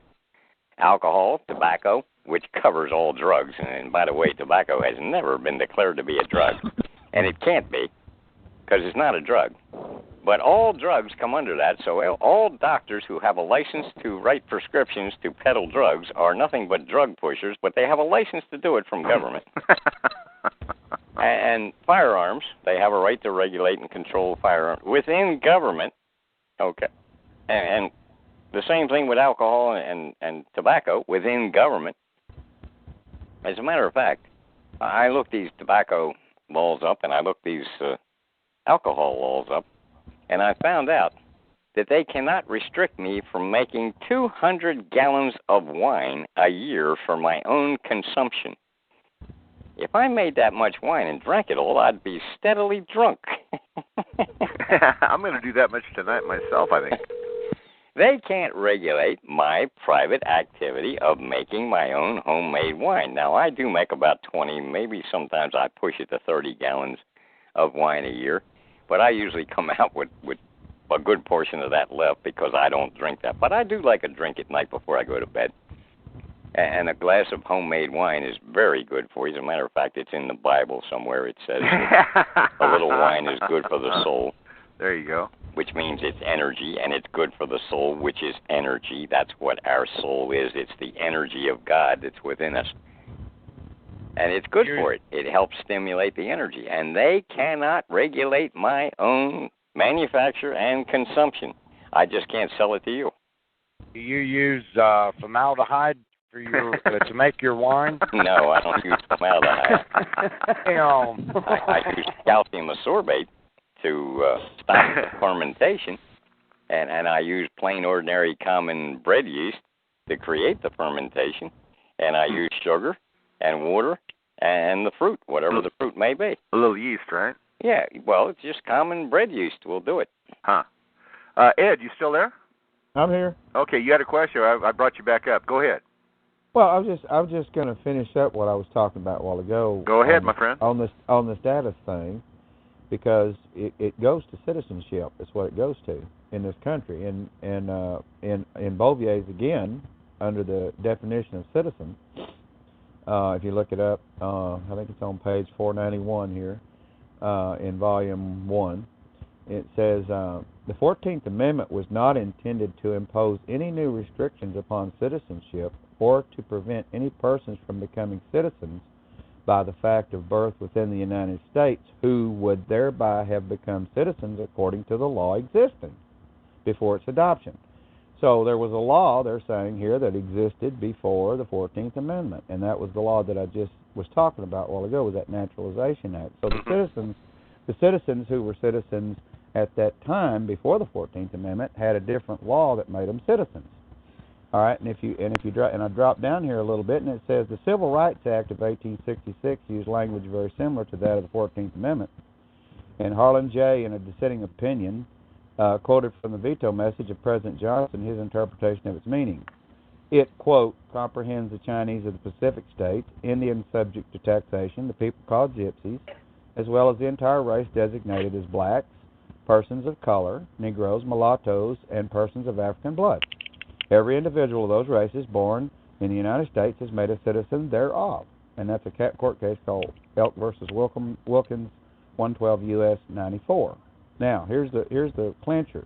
Speaker 6: Alcohol, tobacco, which covers all drugs. And by the way, tobacco has never been declared to be a drug. And it can't be, because it's not a drug. But all drugs come under that, so all doctors who have a license to write prescriptions to peddle drugs are nothing but drug pushers, but they have a license to do it from government. And firearms, they have a right to regulate and control firearms within government. Okay. And the same thing with alcohol and tobacco within government. As a matter of fact, I looked these tobacco laws up and I looked these alcohol laws up, and I found out that they cannot restrict me from making 200 gallons of wine a year for my own consumption. If I made that much wine and drank it all, I'd be steadily drunk.
Speaker 2: I'm going to do that much tonight myself, I think.
Speaker 6: They can't regulate my private activity of making my own homemade wine. Now, I do make about 20, maybe sometimes I push it to 30 gallons of wine a year, but I usually come out with a good portion of that left because I don't drink that. But I do like a drink at night before I go to bed. And a glass of homemade wine is very good for you. As a matter of fact, it's in the Bible somewhere. It says a little wine is good for the soul.
Speaker 2: There you go.
Speaker 6: Which means it's energy, and it's good for the soul, which is energy. That's what our soul is. It's the energy of God that's within us. And it's good for it. It helps stimulate the energy. And they cannot regulate my own manufacture and consumption. I just can't sell it to you.
Speaker 14: Do you use formaldehyde for your to make your wine?
Speaker 6: No, I don't use formaldehyde. I use calcium ascorbate to stop the fermentation, and I use plain ordinary common bread yeast to create the fermentation, and I use sugar and water and the fruit, whatever the fruit may be.
Speaker 2: A little yeast, right?
Speaker 6: Yeah, well, it's just common bread yeast will do it.
Speaker 2: Huh. Ed, you still there?
Speaker 9: I'm here.
Speaker 2: Okay, you had a question. I brought you back up. Go ahead.
Speaker 9: Well, I was just going to finish up what I was talking about a while ago.
Speaker 2: Go ahead, my friend.
Speaker 9: On the status thing, because it goes to citizenship. It's what it goes to in this country. And in Bouvier's, again, under the definition of citizen, if you look it up, I think it's on page 491 here in Volume 1. It says, the 14th Amendment was not intended to impose any new restrictions upon citizenship or to prevent any persons from becoming citizens by the fact of birth within the United States who would thereby have become citizens according to the law existing before its adoption. So there was a law, they're saying here, that existed before the 14th Amendment, and that was the law that I just was talking about a while ago, was that Naturalization Act. So the citizens who were citizens at that time before the 14th Amendment had a different law that made them citizens. All right, and I drop down here a little bit, and it says the Civil Rights Act of 1866 used language very similar to that of the 14th Amendment. And Harlan J., in a dissenting opinion, quoted from the veto message of President Johnson his interpretation of its meaning. It, quote, comprehends the Chinese of the Pacific states, Indians subject to taxation, the people called gypsies, as well as the entire race designated as blacks, persons of color, Negroes, mulattoes, and persons of African blood. Every individual of those races born in the United States is made a citizen thereof. And that's a court case called Elk versus Wilkins, 112 U.S. 94. Now, here's the clincher.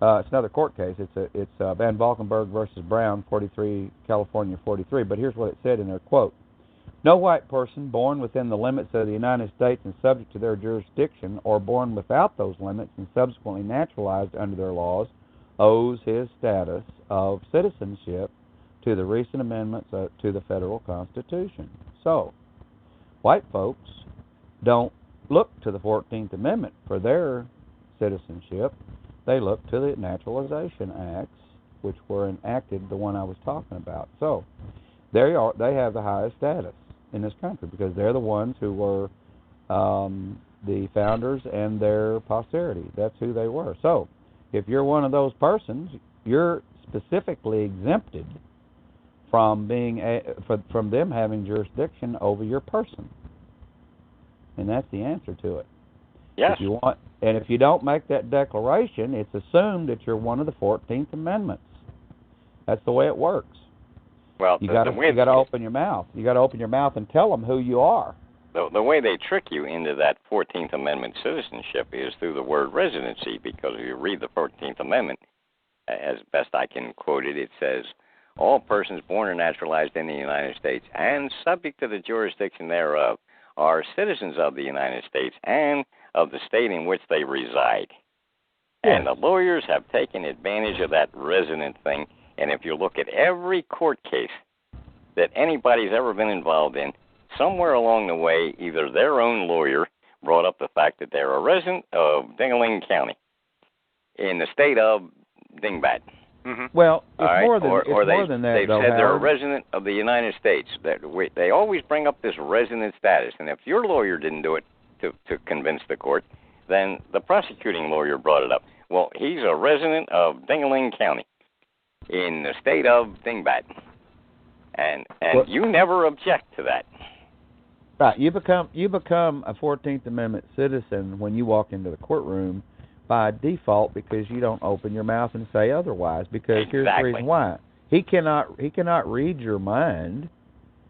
Speaker 9: It's another court case. It's Van Valkenburg versus Brown, 43, California 43. But here's what it said in their quote.
Speaker 7: No white person born within the limits of the United States and subject to their jurisdiction, or born without those limits and subsequently naturalized under their laws, owes his status of citizenship to the recent amendments to the federal Constitution. So, white folks don't look to the 14th Amendment for their citizenship. They look to the Naturalization Acts, which were enacted, the one I was talking about. So, they have the highest status in this country because they're the ones who were the founders and their posterity. That's who they were. So, if you're one of those persons, you're specifically exempted from from them having jurisdiction over your person, and that's the answer to it.
Speaker 6: Yes.
Speaker 7: If you don't make that declaration, it's assumed that you're one of the 14th Amendments. That's the way it works.
Speaker 6: Well,
Speaker 7: you got to open your mouth. You got to open your mouth and tell them who you are.
Speaker 6: The way they trick you into that 14th Amendment citizenship is through the word residency, because if you read the 14th Amendment, as best I can quote it, it says, all persons born or naturalized in the United States and subject to the jurisdiction thereof are citizens of the United States and of the state in which they reside. Yes. And the lawyers have taken advantage of that resident thing. And if you look at every court case that anybody's ever been involved in, somewhere along the way, either their own lawyer brought up the fact that they're a resident of Dingaling County in the state of Dingbat.
Speaker 7: Mm-hmm. Well, it's more than that.
Speaker 6: They've said they're a resident of the United States. They always bring up this resident status, and if your lawyer didn't do it to convince the court, then the prosecuting lawyer brought it up. Well, he's a resident of Dingaling County in the state of Dingbat, and you never object to that.
Speaker 7: Right, you become a 14th Amendment citizen when you walk into the courtroom by default, because you don't open your mouth and say otherwise. Because Here's the reason why: he cannot read your mind.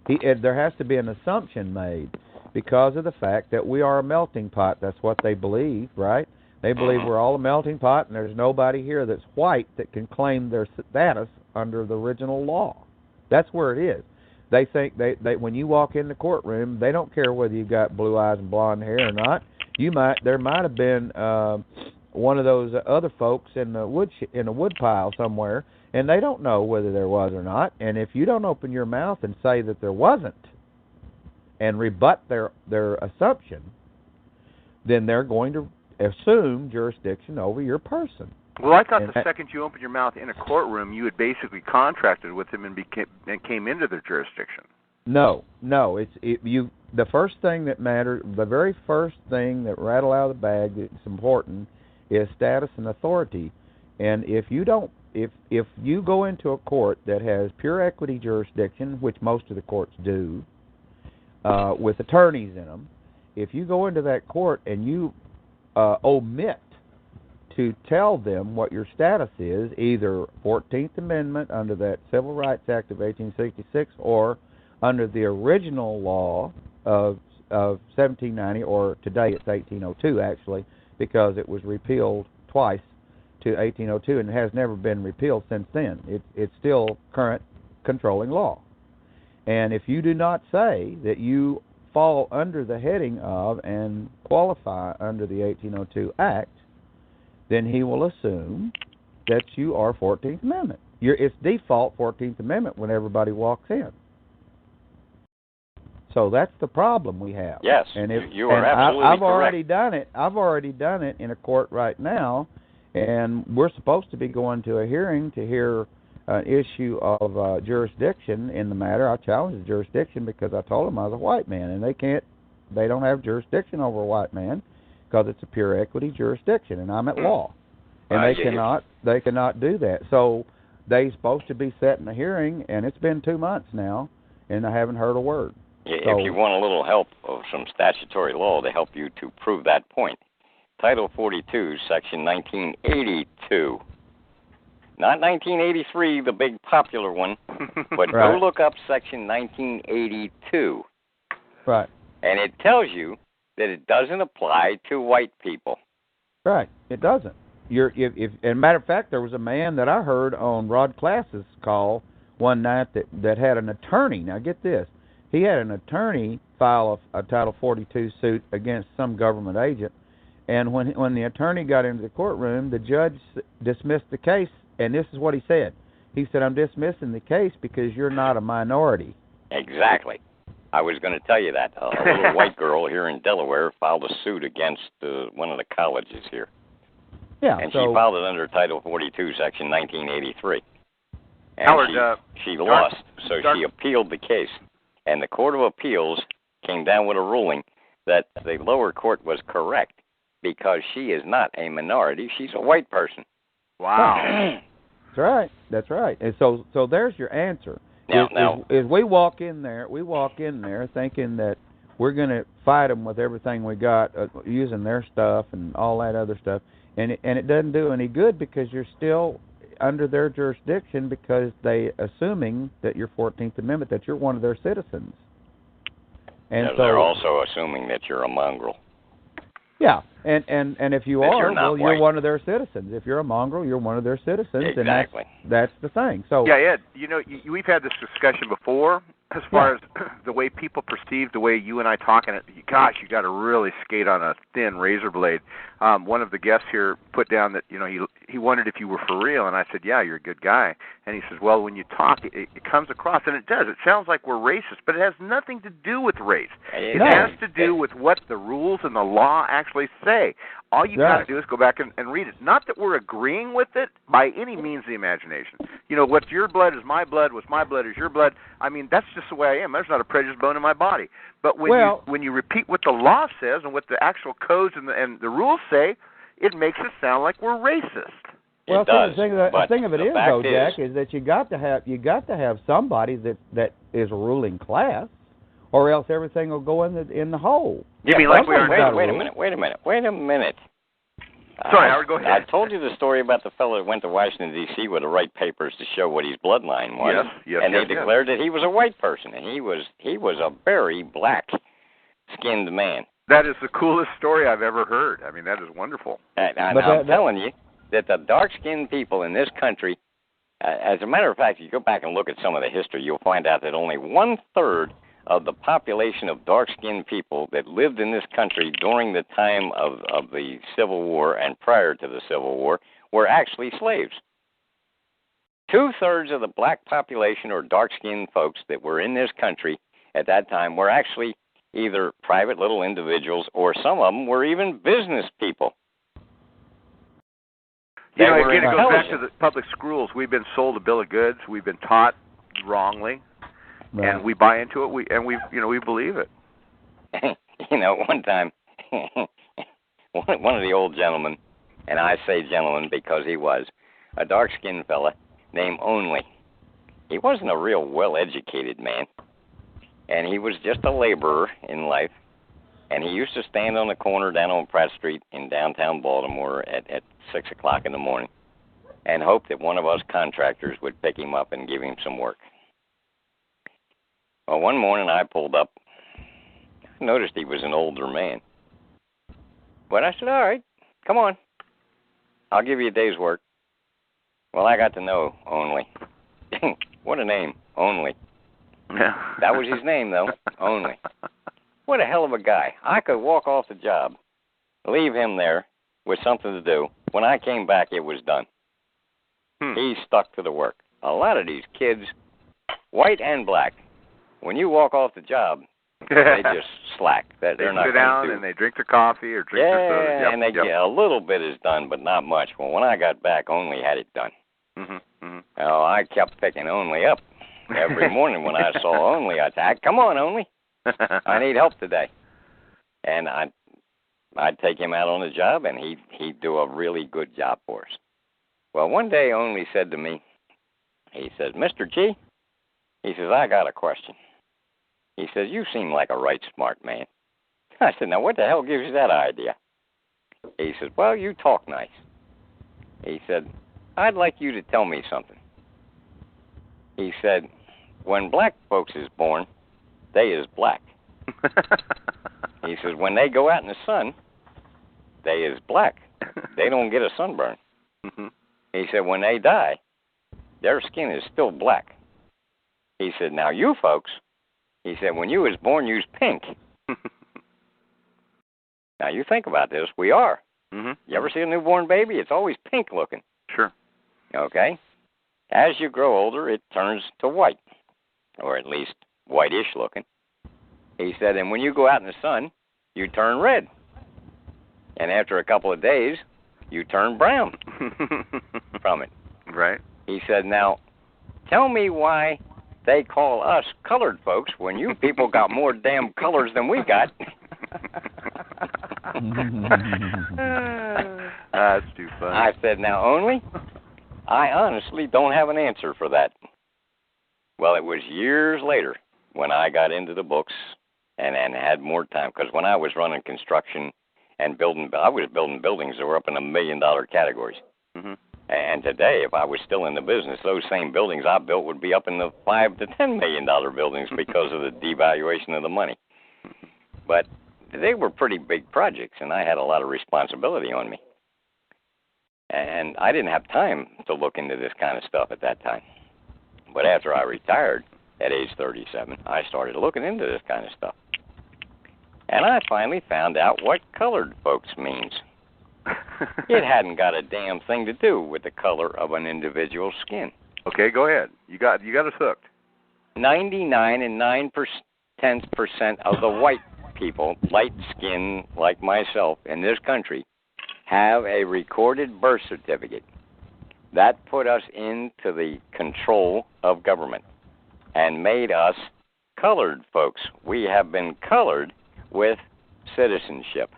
Speaker 7: There has to be an assumption made because of the fact that we are a melting pot. That's what they believe, right? They believe we're all a melting pot, and there's nobody here that's white that can claim their status under the original law. That's where it is. They think they when you walk in the courtroom, they don't care whether you've got blue eyes and blonde hair or not. There might have been one of those other folks in the wood pile somewhere, and they don't know whether there was or not. And if you don't open your mouth and say that there wasn't, and rebut their assumption, then they're going to assume jurisdiction over your person.
Speaker 2: Well, I thought the second you opened your mouth in a courtroom, you had basically contracted with them and came into their jurisdiction.
Speaker 7: No. The first thing that matters, the very first thing that rattle out of the bag that's important is status and authority. And if you go into a court that has pure equity jurisdiction, which most of the courts do, with attorneys in them, if you go into that court and you omit to tell them what your status is, either 14th Amendment under that Civil Rights Act of 1866 or under the original law of 1790, or today it's 1802 actually, because it was repealed twice to 1802 and it has never been repealed since then. It's still current controlling law. And if you do not say that you fall under the heading of and qualify under the 1802 Act, then he will assume that you are 14th Amendment. It's default 14th Amendment when everybody walks in. So that's the problem we have.
Speaker 6: Yes,
Speaker 7: and
Speaker 6: you are absolutely correct.
Speaker 7: I've already done it in a court right now, and we're supposed to be going to a hearing to hear an issue of jurisdiction in the matter. I challenged the jurisdiction because I told them I was a white man, and they don't have jurisdiction over a white man because it's a pure equity jurisdiction, and I'm at law, and they cannot do that. So they're supposed to be setting a hearing, and it's been 2 months now, and I haven't heard a word.
Speaker 6: If you want a little help of some statutory law to help you to prove that point, Title 42, Section 1982. Not 1983, the big popular one, but
Speaker 7: right.
Speaker 6: Go look up Section 1982.
Speaker 7: Right.
Speaker 6: And it tells you that it doesn't apply to white people.
Speaker 7: Right. It doesn't. As a matter of fact, there was a man that I heard on Rod Class's call one night that had an attorney. Now get this. he had an attorney file a Title 42 suit against some government agent, and when the attorney got into the courtroom, the judge dismissed the case, and this is what he said. He said, "I'm dismissing the case because you're not a minority."
Speaker 6: Exactly. I was going to tell you that. A little white girl here in Delaware filed a suit against one of the colleges here.
Speaker 7: Yeah,
Speaker 6: and she filed it under Title 42, Section 1983. And
Speaker 2: Howard,
Speaker 6: she lost, so she appealed the case. And the Court of Appeals came down with a ruling that the lower court was correct because she is not a minority. She's a white person.
Speaker 2: Wow.
Speaker 7: That's right. And so there's your answer.
Speaker 6: Now,
Speaker 7: we walk in there thinking that we're going to fight them with everything we got, using their stuff and all that other stuff, and it doesn't do any good because you're still under their jurisdiction because they assuming that your 14th Amendment, that you're one of their citizens. And so
Speaker 6: they're also assuming that you're a mongrel.
Speaker 7: Yeah, and if you are, you're
Speaker 6: white.
Speaker 7: one of their citizens. If you're a mongrel, you're one of their citizens.
Speaker 6: Exactly.
Speaker 7: And that's the thing. So
Speaker 2: yeah, Ed, we've had this discussion before as far as the way people perceive the way you and I talk, and gosh, you got to really skate on a thin razor blade. One of the guests here put down that he wondered if you were for real, and I said, yeah, you're a good guy. And he says, well, when you talk, it comes across, and it does. It sounds like we're racist, but it has nothing to do with race. It has to do with what the rules and the law actually say. All you got to do is go back and read it. Not that we're agreeing with it by any means of the imagination. What's your blood is my blood. What's my blood is your blood. I mean, that's just the way I am. There's not a prejudiced bone in my body. But when you repeat what the law says and what the actual codes and the rules say, it makes it sound like we're racist.
Speaker 7: Well, the thing of it is, though, Jack, is that you got to have somebody that is a ruling class, or else everything will go in the hole.
Speaker 2: You mean like we are now?
Speaker 6: Wait a minute.
Speaker 2: Sorry, Howard, go ahead.
Speaker 6: I told you the story about the fellow that went to Washington, D.C. with the right papers to show what his bloodline was.
Speaker 2: Yes,
Speaker 6: and they declared that he was a white person, and he was a very black-skinned man.
Speaker 2: That is the coolest story I've ever heard. I mean, that is wonderful.
Speaker 6: And I'm telling you that the dark-skinned people in this country, as a matter of fact, if you go back and look at some of the history, you'll find out that only 1/3 of the population of dark-skinned people that lived in this country during the time of the Civil War and prior to the Civil War were actually slaves. 2/3 of the black population or dark-skinned folks that were in this country at that time were actually either private little individuals or some of them were even business people.
Speaker 2: Again, it goes back to the public schools. We've been sold a bill of goods. We've been taught wrongly. Right. And we buy into it. We believe it.
Speaker 6: One time, one of the old gentlemen, and I say gentleman because he was a dark-skinned fella named Only. He wasn't a real well-educated man, and he was just a laborer in life. And he used to stand on the corner down on Pratt Street in downtown Baltimore at 6 o'clock in the morning and hope that one of us contractors would pick him up and give him some work. Well, one morning I pulled up. I noticed he was an older man. But I said, all right, come on. I'll give you a day's work. Well, I got to know Only. What a name, Only.
Speaker 2: Yeah.
Speaker 6: That was his name, though, Only. What a hell of a guy. I could walk off the job, leave him there with something to do. When I came back, it was done. He stuck to the work. A lot of these kids, white and black, when you walk off the job, they just slack. They're not
Speaker 2: sit down and they drink their coffee or drink their soda.
Speaker 6: Yeah, and they get a little bit is done, but not much. Well, when I got back, Only had it done. Oh, I kept picking Only up every morning. When I saw Only, I'd say, "Come on, Only, I need help today." And I'd take him out on the job, and he'd do a really good job for us. Well, one day Only said to me, he says, "Mr. G," he says, "I got a question." He says, "You seem like a right smart man." I said, "Now what the hell gives you that idea?" He says, "Well, you talk nice." He said, "I'd like you to tell me something." He said, "When black folks is born, they is black." He says, "When they go out in the sun, they is black. They don't get a sunburn." He said, "When they die, their skin is still black." He said, "Now you folks, He said, when you was born, you was pink. Now, you think about this. We are.
Speaker 2: Mm-hmm.
Speaker 6: You ever see a newborn baby? It's always pink looking.
Speaker 2: Sure.
Speaker 6: Okay? As you grow older, it turns to white, or at least whitish looking. He said, and when you go out in the sun, you turn red. And after a couple of days, you turn brown from it.
Speaker 2: Right.
Speaker 6: He said, now, tell me why they call us colored folks when you people got more damn colors than we got.
Speaker 2: That's too funny.
Speaker 6: I said, now, only, I honestly don't have an answer for that. Well, it was years later when I got into the books and had more time, because when I was running construction and I was building buildings that were up in the $1 million categories.
Speaker 2: Mm-hmm.
Speaker 6: And today, if I was still in the business, those same buildings I built would be up in the $5 to $10 million buildings because of the devaluation of the money. But they were pretty big projects, and I had a lot of responsibility on me. And I didn't have time to look into this kind of stuff at that time. But after I retired at age 37, I started looking into this kind of stuff. And I finally found out what colored folks means. It hadn't got a damn thing to do with the color of an individual's skin.
Speaker 2: Okay, go ahead. You got us hooked.
Speaker 6: 99 and 9% of the white people, light skin like myself in this country, have a recorded birth certificate. That put us into the control of government and made us colored folks. We have been colored with citizenship.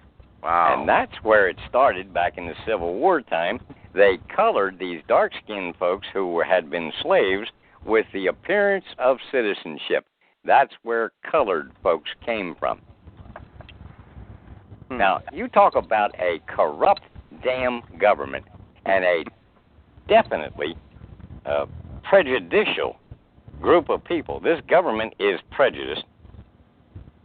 Speaker 2: Wow.
Speaker 6: And that's where it started back in the Civil War time. They colored these dark-skinned folks who had been slaves with the appearance of citizenship. That's where colored folks came from. Now, you talk about a corrupt damn government and a definitely prejudicial group of people. This government is prejudiced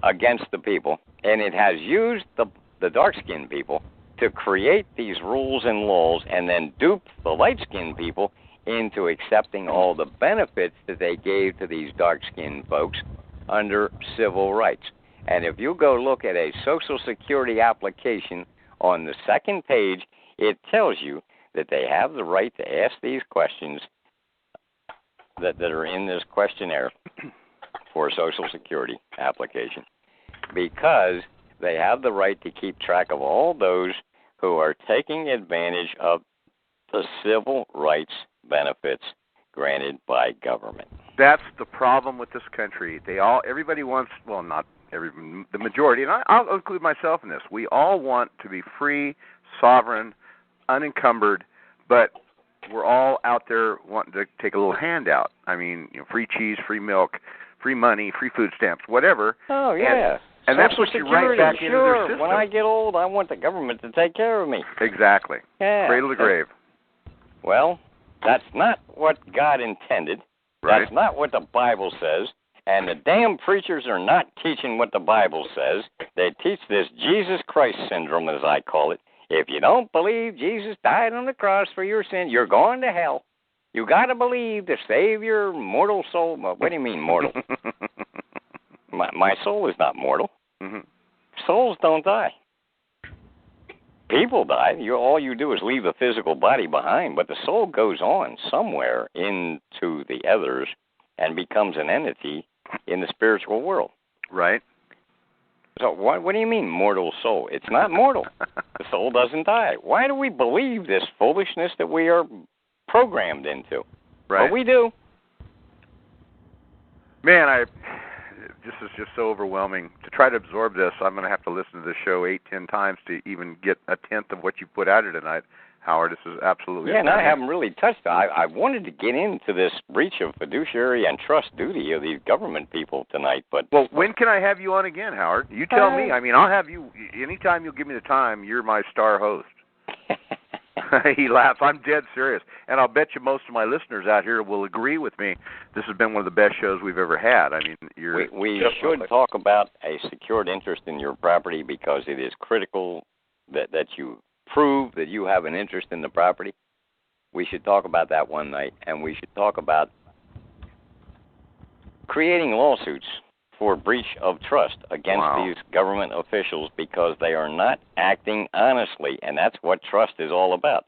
Speaker 6: against the people, and it has used the dark-skinned people to create these rules and laws and then dupe the light-skinned people into accepting all the benefits that they gave to these dark-skinned folks under civil rights. And if you go look at a Social Security application on the second page, it tells you that they have the right to ask these questions that are in this questionnaire for a Social Security application, because they have the right to keep track of all those who are taking advantage of the civil rights benefits granted by government.
Speaker 2: That's the problem with this country. Everybody wants, well, not every, the majority, and I'll include myself in this. We all want to be free, sovereign, unencumbered, but we're all out there wanting to take a little handout. I mean, free cheese, free milk, free money, free food stamps, whatever.
Speaker 6: Oh, yeah.
Speaker 2: And that's what you write back into their system.
Speaker 6: When I get old, I want the government to take care of me.
Speaker 2: Exactly.
Speaker 6: Yeah.
Speaker 2: Cradle to grave.
Speaker 6: Well, that's not what God intended.
Speaker 2: Right.
Speaker 6: That's not what the Bible says. And the damn preachers are not teaching what the Bible says. They teach this Jesus Christ syndrome, as I call it. If you don't believe Jesus died on the cross for your sin, you're going to hell. You got to believe to save your mortal soul. What do you mean mortal? My soul is not mortal.
Speaker 2: Mm-hmm.
Speaker 6: Souls don't die. People die. All you do is leave the physical body behind, but the soul goes on somewhere into the others and becomes an entity in the spiritual world.
Speaker 2: Right.
Speaker 6: So what do you mean mortal soul? It's not mortal. The soul doesn't die. Why do we believe this foolishness that we are programmed into?
Speaker 2: Right.
Speaker 6: But we do.
Speaker 2: Man, this is just so overwhelming. To try to absorb this, I'm going to have to listen to this show 8-10 times to even get a tenth of what you put out here tonight. Howard, this is absolutely
Speaker 6: and I haven't really touched it. I wanted to get into this breach of fiduciary and trust duty of these government people tonight, but...
Speaker 2: Well, when can I have you on again, Howard? You tell me. I mean, I'll have you... Anytime you'll give me the time, you're my star host. He laughs. I'm dead serious. And I'll bet you most of my listeners out here will agree with me. This has been one of the best shows we've ever had. I mean,
Speaker 6: we should talk about a secured interest in your property, because it is critical that you prove that you have an interest in the property. We should talk about that one night, and we should talk about creating lawsuits for breach of trust against these government officials because they are not acting honestly, and that's what trust is all about.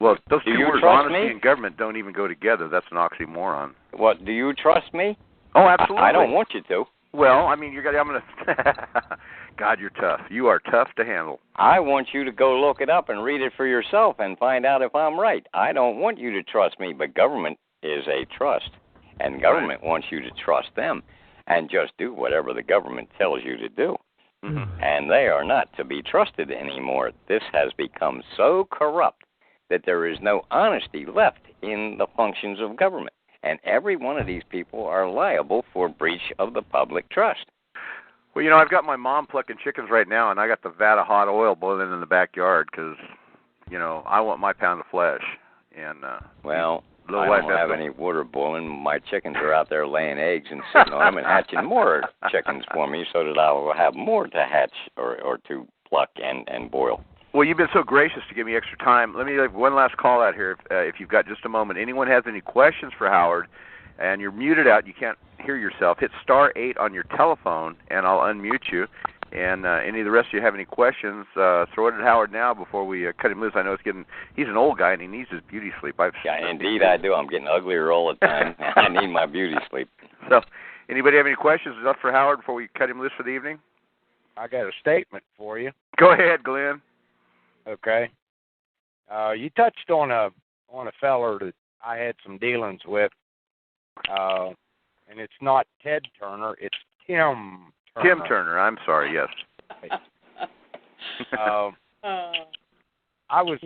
Speaker 2: Well, those two words, honesty
Speaker 6: me?
Speaker 2: and government, don't even go together. That's an oxymoron.
Speaker 6: What, do you trust me?
Speaker 2: Oh, absolutely.
Speaker 6: I don't want you to.
Speaker 2: Well, I mean, I'm going to... God, you're tough. You are tough to handle.
Speaker 6: I want you to go look it up and read it for yourself and find out if I'm right. I don't want you to trust me, but government is a trust, and government wants you to trust them and just do whatever the government tells you to do.
Speaker 2: Mm-hmm.
Speaker 6: And they are not to be trusted anymore. This has become so corrupt that there is no honesty left in the functions of government. And every one of these people are liable for breach of the public trust.
Speaker 2: Well, I've got my mom plucking chickens right now, and I got the vat of hot oil boiling in the backyard because, I want my pound of flesh. And
Speaker 6: well, I don't have any water boiling. My chickens are out there laying eggs and sitting on them and hatching more chickens for me so that I will have more to hatch or to pluck and boil.
Speaker 2: Well, you've been so gracious to give me extra time. Let me have one last call out here if you've got just a moment. Anyone has any questions for Howard, and you're muted out, you can't hear yourself, hit *8 on your telephone, and I'll unmute you. And any of the rest of you have any questions, throw it at Howard now before we cut him loose. I know he's an old guy, and he needs his beauty sleep.
Speaker 6: Yeah, indeed I do. I'm getting uglier all the time. I need my beauty sleep.
Speaker 2: So, anybody have any questions for Howard before we cut him loose for the evening?
Speaker 14: I got a statement for you.
Speaker 2: Go ahead, Glenn.
Speaker 14: Okay. You touched on a feller that I had some dealings with, and it's not Ted Turner, it's Tim Turner.
Speaker 2: Tim Turner, I'm sorry, yes.
Speaker 14: I was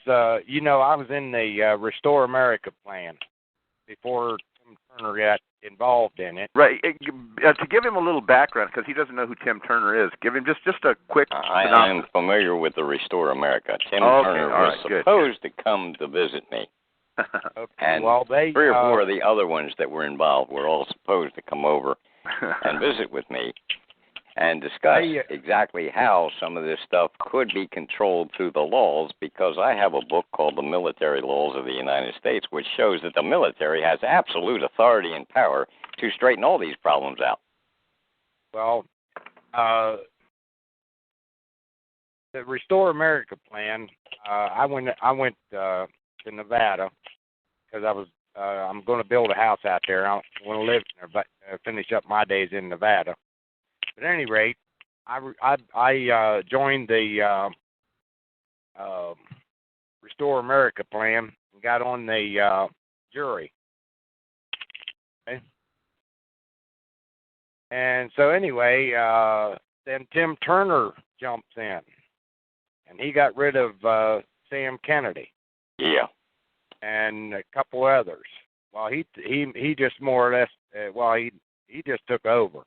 Speaker 14: in the Restore America plan before Tim Turner got involved in it.
Speaker 2: Right. To give him a little background, because he doesn't know who Tim Turner is, give him just a quick synopsis.
Speaker 6: I am familiar with the Restore America. Tim Turner was supposed to come to visit me.
Speaker 14: Okay.
Speaker 6: And
Speaker 14: well,
Speaker 6: 3 or 4 of the other ones that were involved were all supposed to come over and visit with me and discuss exactly how some of this stuff could be controlled through the laws, because I have a book called The Military Laws of the United States, which shows that the military has absolute authority and power to straighten all these problems out.
Speaker 14: Well, the Restore America plan, I went to Nevada because I'm going to build a house out there. I want to live there, but finish up my days in Nevada. But at any rate, I joined the Restore America plan and got on the jury. Okay? And so anyway, then Tim Turner jumps in, and he got rid of Sam Kennedy.
Speaker 6: Yeah.
Speaker 14: And a couple others. Well, he just more or less, he just took over.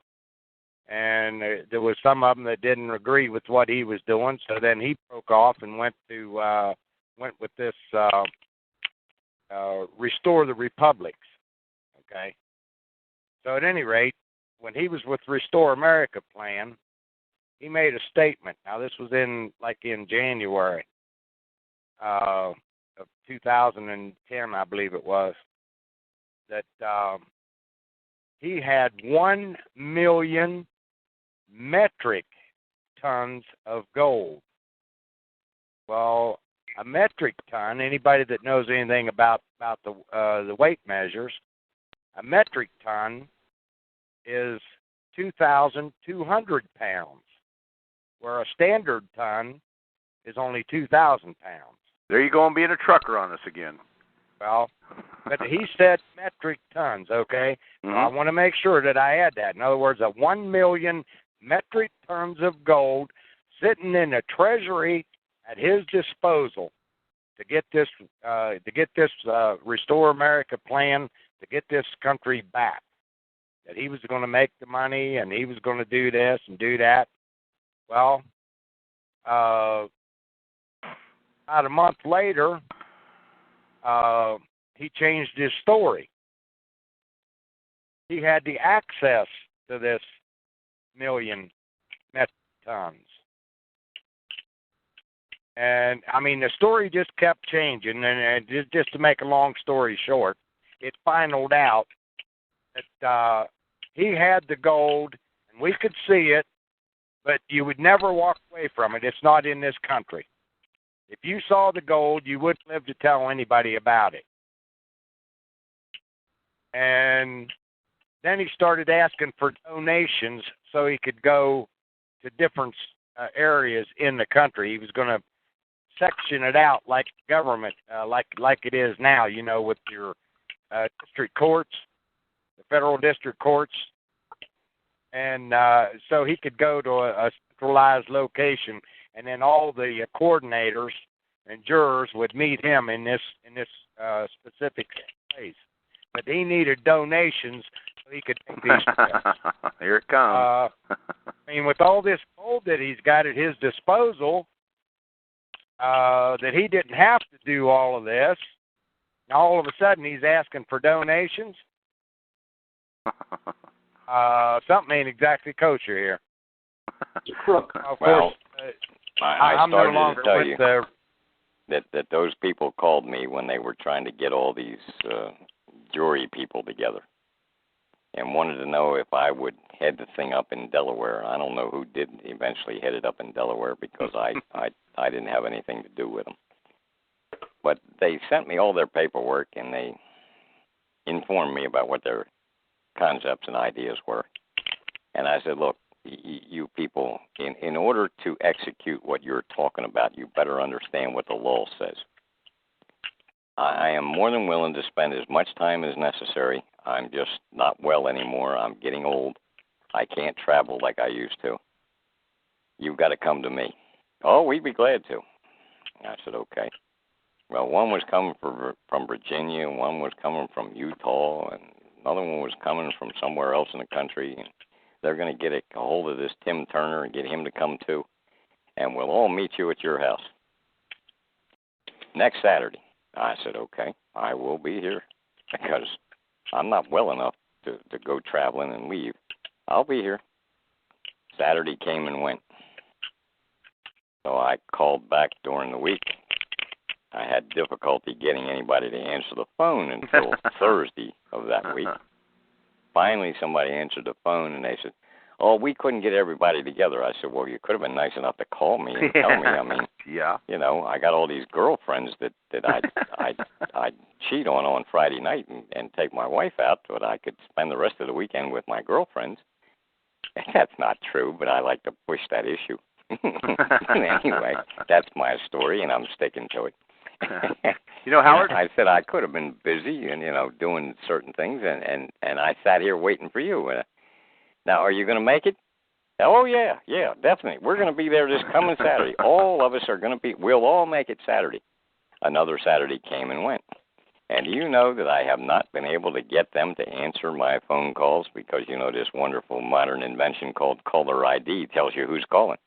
Speaker 14: And there was some of them that didn't agree with what he was doing, so then he broke off and went with this Restore the Republics. Okay. So at any rate, when he was with Restore America plan, he made a statement. Now this was in January of 2010, I believe it was, that he had 1 million metric tons of gold. Well, a metric ton, anybody that knows anything about the weight measures, a metric ton is 2,200 pounds, where a standard ton is only 2,000 pounds.
Speaker 2: There you go, and being a trucker on us again.
Speaker 14: Well, but he said metric tons, okay?
Speaker 2: Mm-hmm.
Speaker 14: I want to make sure that I add that. In other words, 1 million metric tons of gold sitting in the treasury at his disposal to get this Restore America plan, to get this country back. That he was going to make the money and he was going to do this and do that. Well, about a month later, he changed his story. He had the access to this 1 million metric tons. And, I mean, the story just kept changing. And just to make a long story short, it finaled out that he had the gold We could see it, but you would never walk away from it. It's not in this country. If you saw the gold, you wouldn't live to tell anybody about it. And then he started asking for donations so he could go to different areas in the country. He was going to section it out like government, like it is now, you know, with your district courts, the federal district courts. And so he could go to a centralized location, and then all the coordinators and jurors would meet him in this specific place. But he needed donations so he could take these steps.
Speaker 2: Here it comes.
Speaker 14: I mean, with all this gold that he's got at his disposal, that he didn't have to do all of this, now all of a sudden he's asking for donations. Something ain't exactly kosher here.
Speaker 3: It's a crook.
Speaker 14: Of course,
Speaker 6: I
Speaker 14: I'm no
Speaker 6: started
Speaker 14: longer
Speaker 6: to tell
Speaker 14: with
Speaker 6: you
Speaker 14: the.
Speaker 6: that those people called me when they were trying to get all these jury people together and wanted to know if I would head the thing up in Delaware. I don't know who did eventually head it up in Delaware because I didn't have anything to do with them. But they sent me all their paperwork and they informed me about what their concepts and ideas were. And I said, look, you people, in order to execute what you're talking about, you better understand what the law says. I am more than willing to spend as much time as necessary. I'm just not well anymore. I'm getting old. I can't travel like I used to. You've got to come to me. Oh, we'd be glad to. I said, okay. Well, one was coming from Virginia, and one was coming from Utah, and another one was coming from somewhere else in the country. And they're going to get a hold of this Tim Turner and get him to come too. And we'll all meet you at your house next Saturday. I said, okay, I will be here because I'm not well enough to go traveling and leave. I'll be here. Saturday came and went. So I called back during the week. I had difficulty getting anybody to answer the phone until Thursday of that week. Finally, somebody answered the phone, and they said, oh, we couldn't get everybody together. I said, well, you could have been nice enough to call me and tell me. I mean,
Speaker 2: yeah.
Speaker 6: You know, I got all these girlfriends that I'd cheat on Friday night and take my wife out, but I could spend the rest of the weekend with my girlfriends. That's not true, but I like to push that issue. Anyway, that's my story, and I'm sticking to it.
Speaker 2: You know, Howard,
Speaker 6: I said I could have been busy and, you know, doing certain things, and I sat here waiting for you. Now, are you going to make it? Oh, yeah, definitely. We're going to be there this coming Saturday. All of us are going to be, we'll all make it Saturday. Another Saturday came and went. And you know that I have not been able to get them to answer my phone calls because, you know, this wonderful modern invention called caller ID tells you who's calling.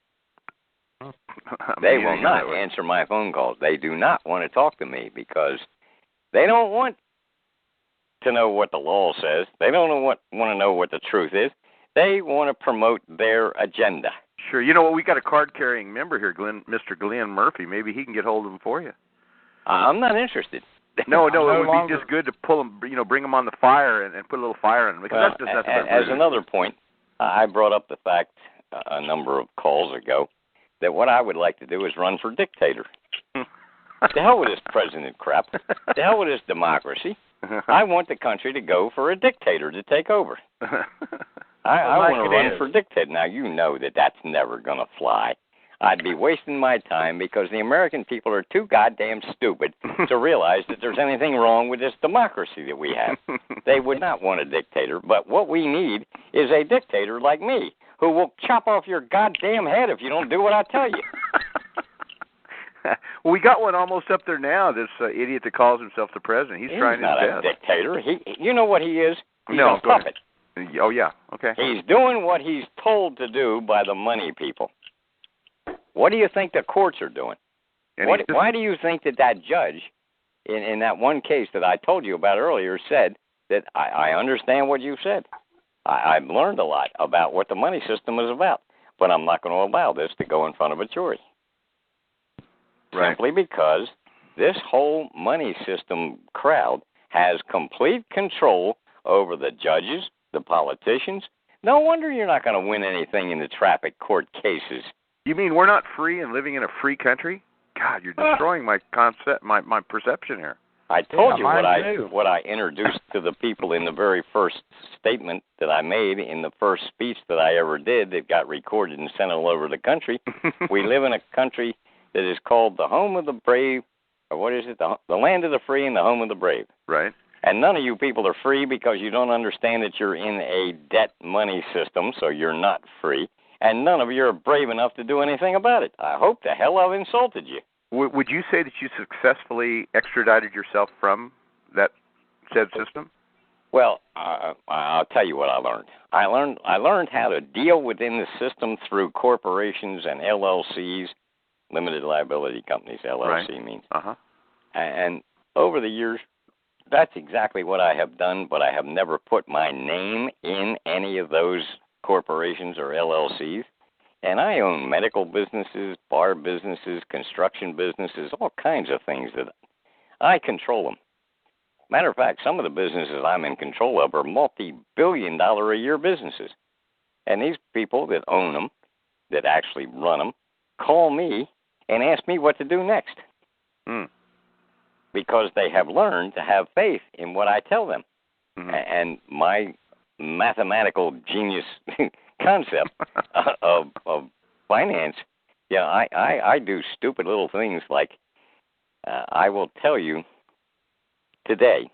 Speaker 6: They will not answer my phone calls. They do not want to talk to me because they don't want to know what the law says. They don't want to know what the truth is. They want to promote their agenda.
Speaker 2: Sure. You know what? We got a card-carrying member here, Mr. Glenn Murphy. Maybe he can get hold of him for you.
Speaker 6: I'm not interested.
Speaker 2: No, it would be just good to pull him, you know, bring him on the fire and put a little fire in him. Because that's
Speaker 6: as another point, I brought up the fact a number of calls ago that what I would like to do is run for dictator. The hell with this president crap. The hell with this democracy. I want the country to go for a dictator to take over. I want to run for dictator. Now, you know that that's never going to fly. I'd be wasting my time because the American people are too goddamn stupid to realize that there's anything wrong with this democracy that we have. They would not want a dictator, but what we need is a dictator like me who will chop off your goddamn head if you don't do what I tell you.
Speaker 2: Well, we got one almost up there now, this idiot that calls himself the president. He's trying his best.
Speaker 6: He's not a dictator. You know what he is? He's a puppet.
Speaker 2: Oh, yeah, okay.
Speaker 6: He's doing what he's told to do by the money people. What do you think the courts are doing? Why do you think that judge, in that one case that I told you about earlier, said that I understand what you said? I've learned a lot about what the money system is about, but I'm not going to allow this to go in front of a jury. Right. Simply because this whole money system crowd has complete control over the judges, the politicians, No wonder you're not going to win anything in the traffic court cases.
Speaker 2: You mean we're not free and living in a free country? God, you're destroying my concept, my perception here.
Speaker 6: I told you what I introduced to the people in the very first statement that I made in the first speech that I ever did that got recorded and sent all over the country. We live in a country that is called the home of the brave, or what is it? The land of the free and the home of the brave.
Speaker 2: Right.
Speaker 6: And none of you people are free because you don't understand that you're in a debt money system, so you're not free. And none of you are brave enough to do anything about it. I hope the hell I've insulted you.
Speaker 2: Would you say that you successfully extradited yourself from that said system?
Speaker 6: Well, I'll tell you what I learned. I learned how to deal within the system through corporations and LLCs, limited liability companies. LLC means.
Speaker 2: Uh-huh.
Speaker 6: And over the years, that's exactly what I have done, but I have never put my name in any of those corporations or LLCs. And I own medical businesses, bar businesses, construction businesses, all kinds of things that I control them. Matter of fact, some of the businesses I'm in control of are multi-billion-dollar-a-year businesses. And these people that own them, that actually run them, call me and ask me what to do next. Because they have learned to have faith in what I tell them. And my mathematical genius concept of finance, I do stupid little things like I will tell you today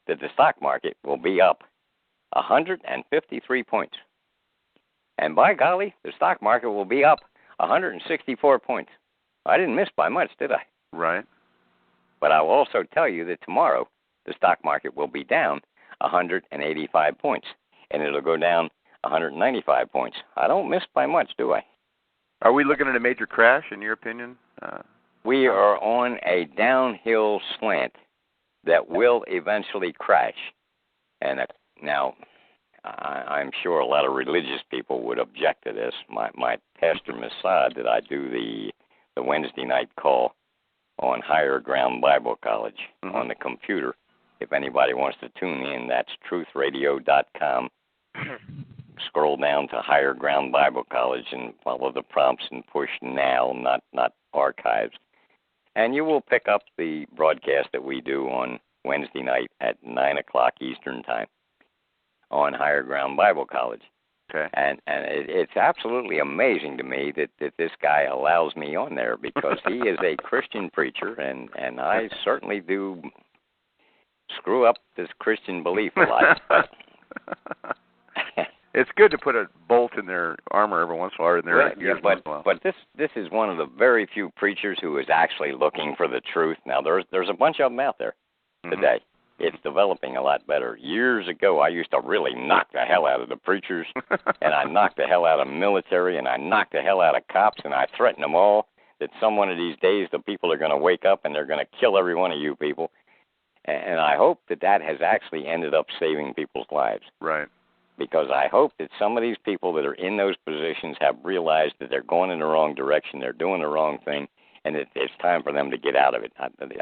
Speaker 6: that the stock market will be up 153 points. And by golly, the stock market will be up 164 points. I didn't miss by much, did I?
Speaker 2: Right.
Speaker 6: But I will also tell you that tomorrow the stock market will be down 185 points, and it'll go down 195 points. I don't miss by much, do I?
Speaker 2: Are we looking at a major crash, in your opinion?
Speaker 6: We are on a downhill slant that will eventually crash. And now, I'm sure a lot of religious people would object to this. My pastor, Masad, that I do the Wednesday night call on Higher Ground Bible College on the computer. If anybody wants to tune in, that's truthradio.com. Scroll down to Higher Ground Bible College and follow the prompts and push now, not archives. And you will pick up the broadcast that we do on Wednesday night at 9 o'clock Eastern Time on Higher Ground Bible College.
Speaker 2: Okay.
Speaker 6: And it's absolutely amazing to me that this guy allows me on there because he is a Christian preacher, and I certainly do screw up this Christian belief a lot.
Speaker 2: It's good to put a bolt in their armor every once in a while, or in their ears once in a while.
Speaker 6: But this is one of the very few preachers who is actually looking for the truth. Now, there's a bunch of them out there today. It's developing a lot better. Years ago, I used to really knock the hell out of the preachers, and I knocked the hell out of military, and I knocked the hell out of cops, and I threatened them all that some one of these days the people are going to wake up and they're going to kill every one of you people. And I hope that has actually ended up saving people's lives.
Speaker 2: Right.
Speaker 6: Because I hope that some of these people that are in those positions have realized that they're going in the wrong direction, they're doing the wrong thing, and it's time for them to get out of it.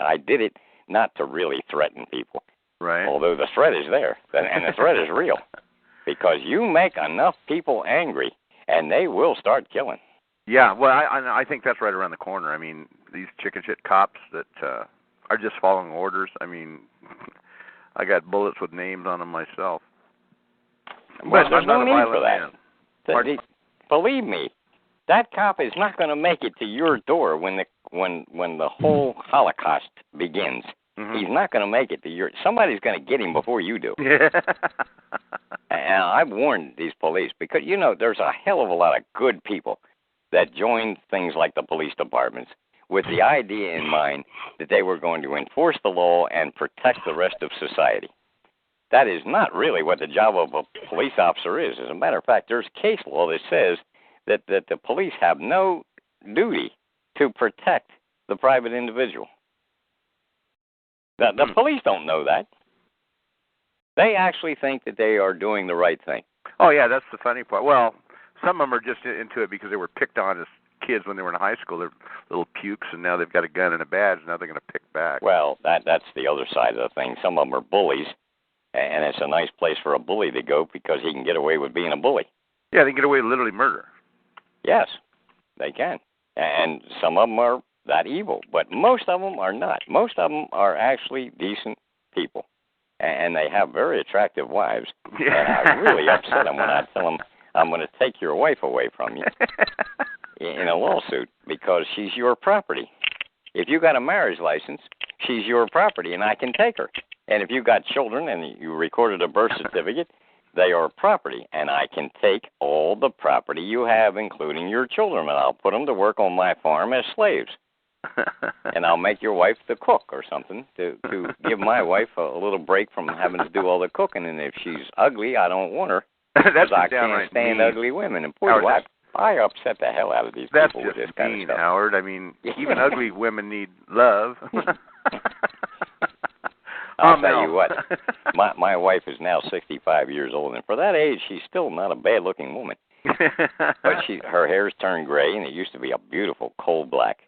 Speaker 6: I did it not to really threaten people.
Speaker 2: Right.
Speaker 6: Although the threat is there, and the threat is real. Because you make enough people angry, and they will start killing.
Speaker 2: Yeah, well, I think that's right around the corner. I mean, these chicken shit cops that are just following orders. I mean, I got bullets with names on them myself.
Speaker 6: Well,
Speaker 2: but
Speaker 6: there's
Speaker 2: I'm not
Speaker 6: no
Speaker 2: a
Speaker 6: need for
Speaker 2: violent
Speaker 6: that.
Speaker 2: man.
Speaker 6: Believe me, that cop is not going to make it to your door when the whole Holocaust begins. He's not going to make it to your. Somebody's going to get him before you do.
Speaker 2: Yeah.
Speaker 6: And I've warned these police because there's a hell of a lot of good people that joined things like the police departments with the idea in mind that they were going to enforce the law and protect the rest of society. That is not really what the job of a police officer is. As a matter of fact, there's case law that says that the police have no duty to protect the private individual. The police don't know that. They actually think that they are doing the right thing.
Speaker 2: Oh, yeah, that's the funny part. Well, some of them are just into it because they were picked on as kids when they were in high school. They're little pukes, and now they've got a gun and a badge, and now they're going to pick back.
Speaker 6: Well, that's the other side of the thing. Some of them are bullies, And it's a nice place for a bully to go because he can get away with being a bully.
Speaker 2: Yeah, they can get away with literally murder.
Speaker 6: Yes, they can. And some of them are that evil, but most of them are not. Most of them are actually decent people. And they have very attractive wives. Yeah. And I really upset them when I tell them, I'm going to take your wife away from you in a lawsuit because she's your property. If you got a marriage license, she's your property, and I can take her. And if you got children and you recorded a birth certificate, they are property, and I can take all the property you have, including your children, and I'll put them to work on my farm as slaves. And I'll make your wife the cook or something to give my wife a little break from having to do all the cooking. And if she's ugly, I don't want her because I can't stand ugly women. And boy, I upset the hell out of these people with this kind of stuff.
Speaker 2: Howard. I mean, even ugly women need love.
Speaker 6: I'll tell you what, my wife is now 65 years old, and for that age, she's still not a bad-looking woman. But her hair's turned gray, and it used to be a beautiful coal black.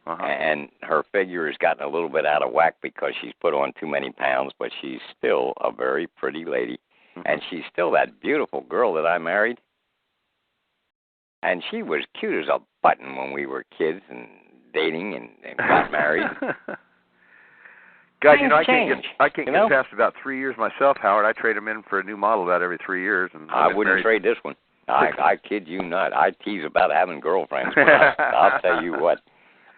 Speaker 6: And her figure has gotten a little bit out of whack because she's put on too many pounds, but she's still a very pretty lady. And she's still that beautiful girl that I married. And she was cute as a button when we were kids and dating and got married.
Speaker 2: God, I can't get past about 3 years myself, Howard. I trade them in for a new model about every 3 years. And
Speaker 6: I wouldn't trade this one. I kid you not. I tease about having girlfriends, but I'll tell you what.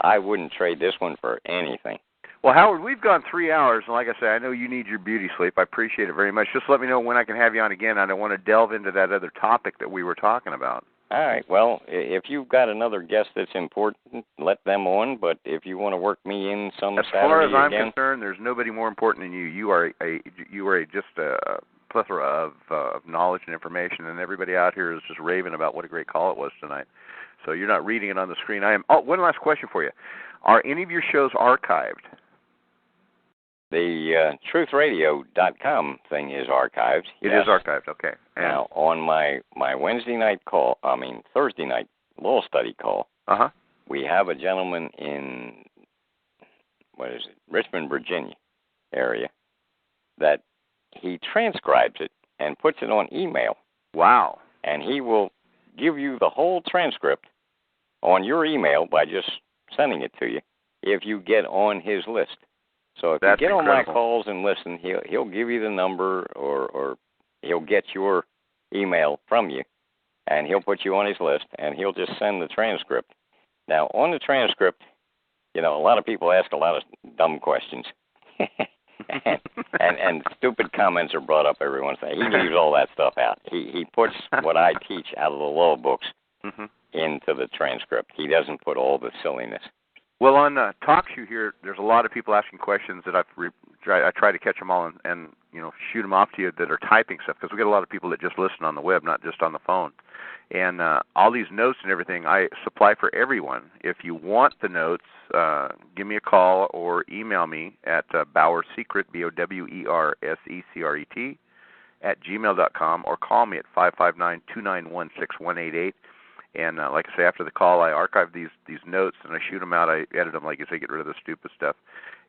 Speaker 6: I wouldn't trade this one for anything.
Speaker 2: Well, Howard, we've gone 3 hours, and like I say, I know you need your beauty sleep. I appreciate it very much. Just let me know when I can have you on again. I don't want to delve into that other topic that we were talking about.
Speaker 6: All right. Well, if you've got another guest that's important, let them on. But if you want to work me in some Saturday again,
Speaker 2: as far as I'm concerned, there's nobody more important than you. You are just a plethora of knowledge and information, and everybody out here is just raving about what a great call it was tonight. So you're not reading it on the screen. I am. Oh, one last question for you: are any of your shows archived?
Speaker 6: The truthradio.com thing is archived.
Speaker 2: It is archived, okay. And
Speaker 6: now, on my Thursday night law study call, we have a gentleman in, Richmond, Virginia area, that he transcribes it and puts it on email.
Speaker 2: Wow.
Speaker 6: And he will give you the whole transcript on your email by just sending it to you if you get on his list. So if you get on my calls and listen, he'll give you the number or he'll get your email from you, and he'll put you on his list, and he'll just send the transcript. Now, on the transcript, a lot of people ask a lot of dumb questions, and stupid comments are brought up every once in a while. He leaves all that stuff out. He puts what I teach out of the law books into the transcript. He doesn't put all the silliness.
Speaker 2: Well, on Talkshoe here, there's a lot of people asking questions that I try to catch them all and shoot them off to you that are typing stuff, because we get a lot of people that just listen on the web, not just on the phone. And all these notes and everything I supply for everyone. If you want the notes, give me a call or email me at bowersecret, BOWERSECRET, @gmail.com, or call me at 559-291-6188. And like I say, after the call, I archive these notes and I shoot them out. I edit them, like you say, get rid of the stupid stuff.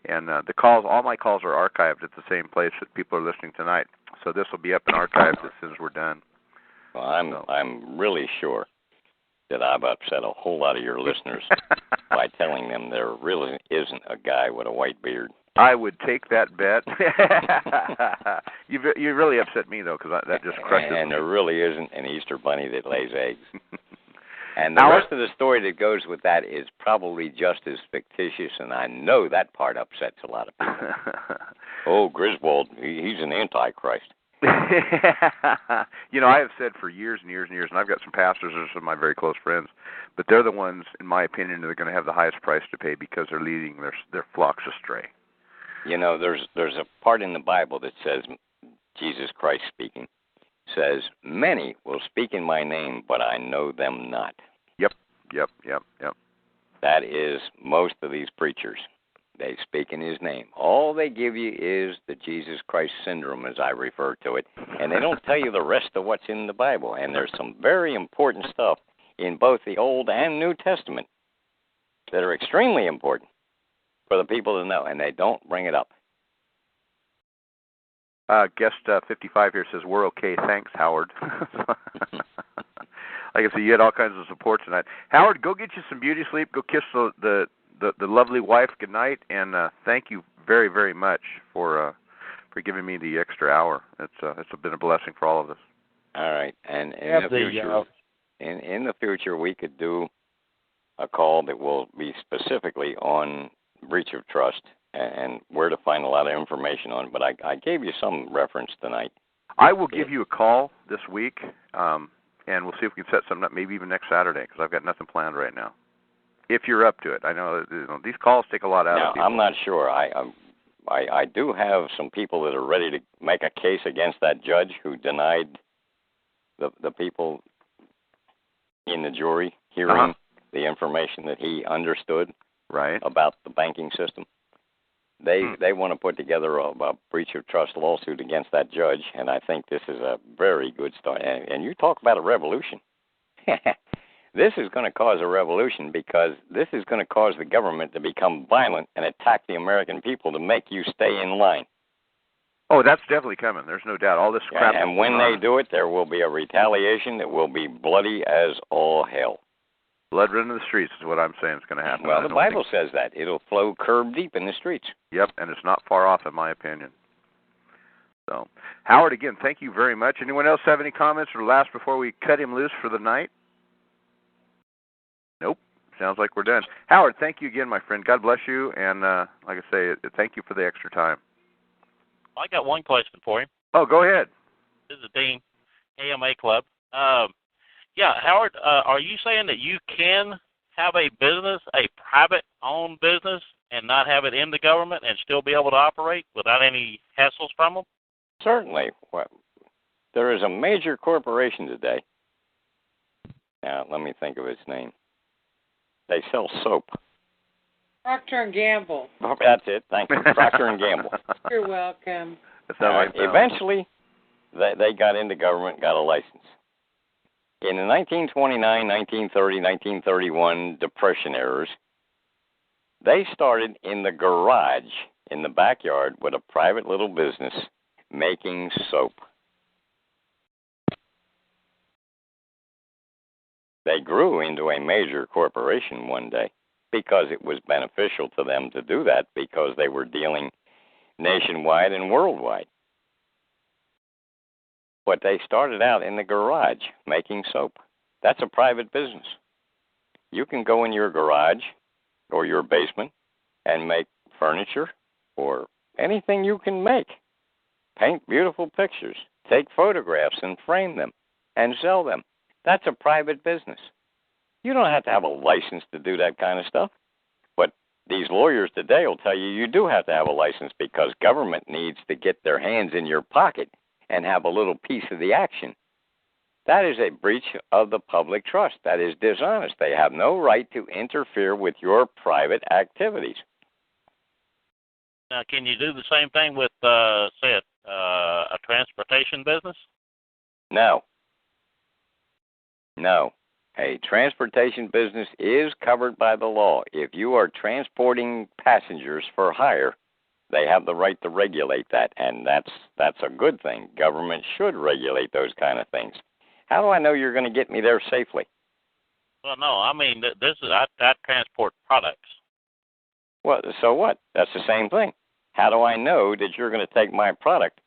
Speaker 2: And the calls, all my calls are archived at the same place that people are listening tonight. So this will be up and archived as soon as we're done.
Speaker 6: Well, I'm really sure that I've upset a whole lot of your listeners by telling them there really isn't a guy with a white beard.
Speaker 2: I would take that bet. You really upset me, though, because that just crushes me.
Speaker 6: And there really isn't an Easter bunny that lays eggs. And the rest of the story that goes with that is probably just as fictitious, and I know that part upsets a lot of people. Oh, Griswold, he's an antichrist.
Speaker 2: I have said for years and years and years, and I've got some pastors that are some of my very close friends, but they're the ones, in my opinion, that are going to have the highest price to pay because they're leading their flocks astray.
Speaker 6: There's a part in the Bible that says, Jesus Christ speaking, says, many will speak in my name, but I know them not.
Speaker 2: Yep.
Speaker 6: That is most of these preachers. They speak in his name. All they give you is the Jesus Christ syndrome, as I refer to it, and they don't tell you the rest of what's in the Bible. And there's some very important stuff in both the Old and New Testament that are extremely important for the people to know, and they don't bring it up.
Speaker 2: Guest 55 here says, we're okay. Thanks, Howard. Like I said, you had all kinds of support tonight. Howard, go get you some beauty sleep. Go kiss the lovely wife goodnight, and thank you very, very much for giving me the extra hour. It's been a blessing for all of us.
Speaker 6: All right, and in the future, we could do a call that will be specifically on breach of trust and where to find a lot of information on. But I gave you some reference tonight.
Speaker 2: I will give you a call this week, and we'll see if we can set something up, maybe even next Saturday, because I've got nothing planned right now. If you're up to it, I know, these calls take a lot out of people.
Speaker 6: I'm not sure. I do have some people that are ready to make a case against that judge who denied the people in the jury hearing the information that he understood about the banking system. They want to put together a breach of trust lawsuit against that judge, and I think this is a very good start. And you talk about a revolution. This is going to cause a revolution because this is going to cause the government to become violent and attack the American people to make you stay in line.
Speaker 2: Oh, that's definitely coming. There's no doubt. All this crap.
Speaker 6: And when they do it, there will be a retaliation that will be bloody as all hell.
Speaker 2: Blood running in the streets is what I'm saying is going to happen.
Speaker 6: Well, the Bible says that. It'll flow curb deep in the streets.
Speaker 2: Yep, and it's not far off in my opinion. So, Howard, again, thank you very much. Anyone else have any comments or last before we cut him loose for the night? Nope. Sounds like we're done. Howard, thank you again, my friend. God bless you, and like I say, thank you for the extra time.
Speaker 17: I got one question for you.
Speaker 2: Oh, go ahead.
Speaker 17: This is Dean, AMA Club. Howard, are you saying that you can have a business, a private-owned business, and not have it in the government and still be able to operate without any hassles from them?
Speaker 6: Certainly. Well, there is a major corporation today. Now, let me think of its name. They sell soap.
Speaker 4: Procter & Gamble.
Speaker 6: Oh, that's it. Thank you. Procter & Gamble.
Speaker 4: You're welcome.
Speaker 6: Eventually, they got into government, got a license. In the 1929, 1930, 1931 Depression eras, they started in the garage, in the backyard, with a private little business making soap. They grew into a major corporation one day because it was beneficial to them to do that because they were dealing nationwide and worldwide. But they started out in the garage making soap. That's a private business. You can go in your garage or your basement and make furniture or anything you can make. Paint beautiful pictures, take photographs and frame them and sell them. That's a private business. You don't have to have a license to do that kind of stuff. But these lawyers today will tell you you do have to have a license because government needs to get their hands in your pocket and have a little piece of the action. That is a breach of the public trust. That is dishonest. They have no right to interfere with your private activities.
Speaker 17: Now, can you do the same thing with, a transportation business?
Speaker 6: No. A transportation business is covered by the law. If you are transporting passengers for hire, they have the right to regulate that, and that's a good thing. Government should regulate those kind of things. How do I know you're going to get me there safely?
Speaker 17: Well, no, I mean, I transport products.
Speaker 6: Well, so what? That's the same thing. How do I know that you're going to take my product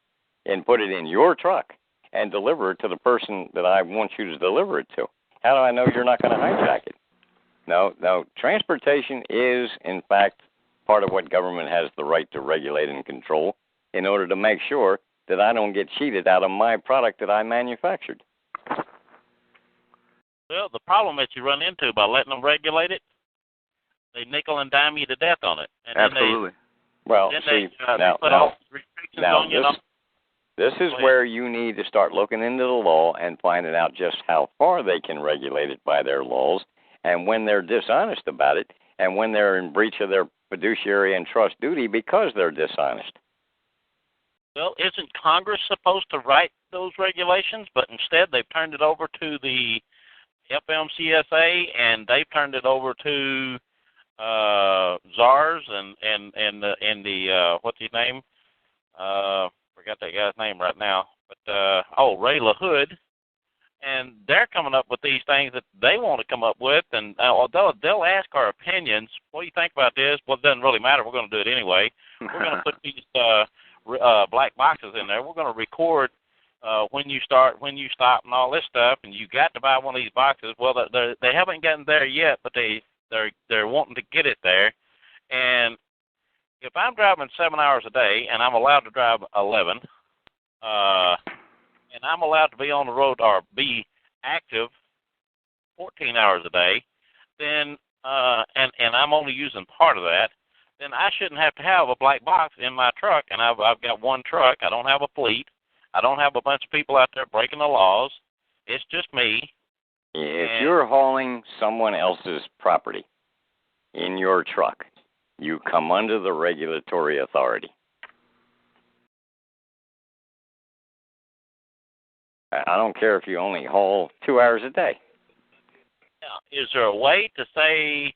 Speaker 6: and put it in your truck and deliver it to the person that I want you to deliver it to? How do I know you're not going to hijack it? No, transportation is, in fact, part of what government has the right to regulate and control in order to make sure that I don't get cheated out of my product that I manufactured.
Speaker 17: Well, the problem that you run into by letting them regulate it, they nickel and dime you to death on it. And
Speaker 2: absolutely.
Speaker 6: This is where you need to start looking into the law and finding out just how far they can regulate it by their laws, and when they're dishonest about it, and when they're in breach of their fiduciary and trust duty because they're dishonest.
Speaker 17: Well, isn't Congress supposed to write those regulations, but instead they've turned it over to the FMCSA, and they've turned it over to czars and the what's his name? forgot that guy's name right now, but Ray LaHood, and they're coming up with these things that they want to come up with, and they'll ask our opinions. What do you think about this? Well, it doesn't really matter. We're going to do it anyway. We're going to put these black boxes in there. We're going to record when you start, when you stop, and all this stuff. And you got to buy one of these boxes. Well, they haven't gotten there yet, but they're wanting to get it there. And if I'm driving 7 hours a day, and I'm allowed to drive 11, and I'm allowed to be on the road or be active 14 hours a day, then and I'm only using part of that, then I shouldn't have to have a black box in my truck. And I've got one truck. I don't have a fleet. I don't have a bunch of people out there breaking the laws. It's just me.
Speaker 6: If you're hauling someone else's property in your truck, you come under the regulatory authority. I don't care if you only haul 2 hours a day.
Speaker 17: Now, is there a way to say,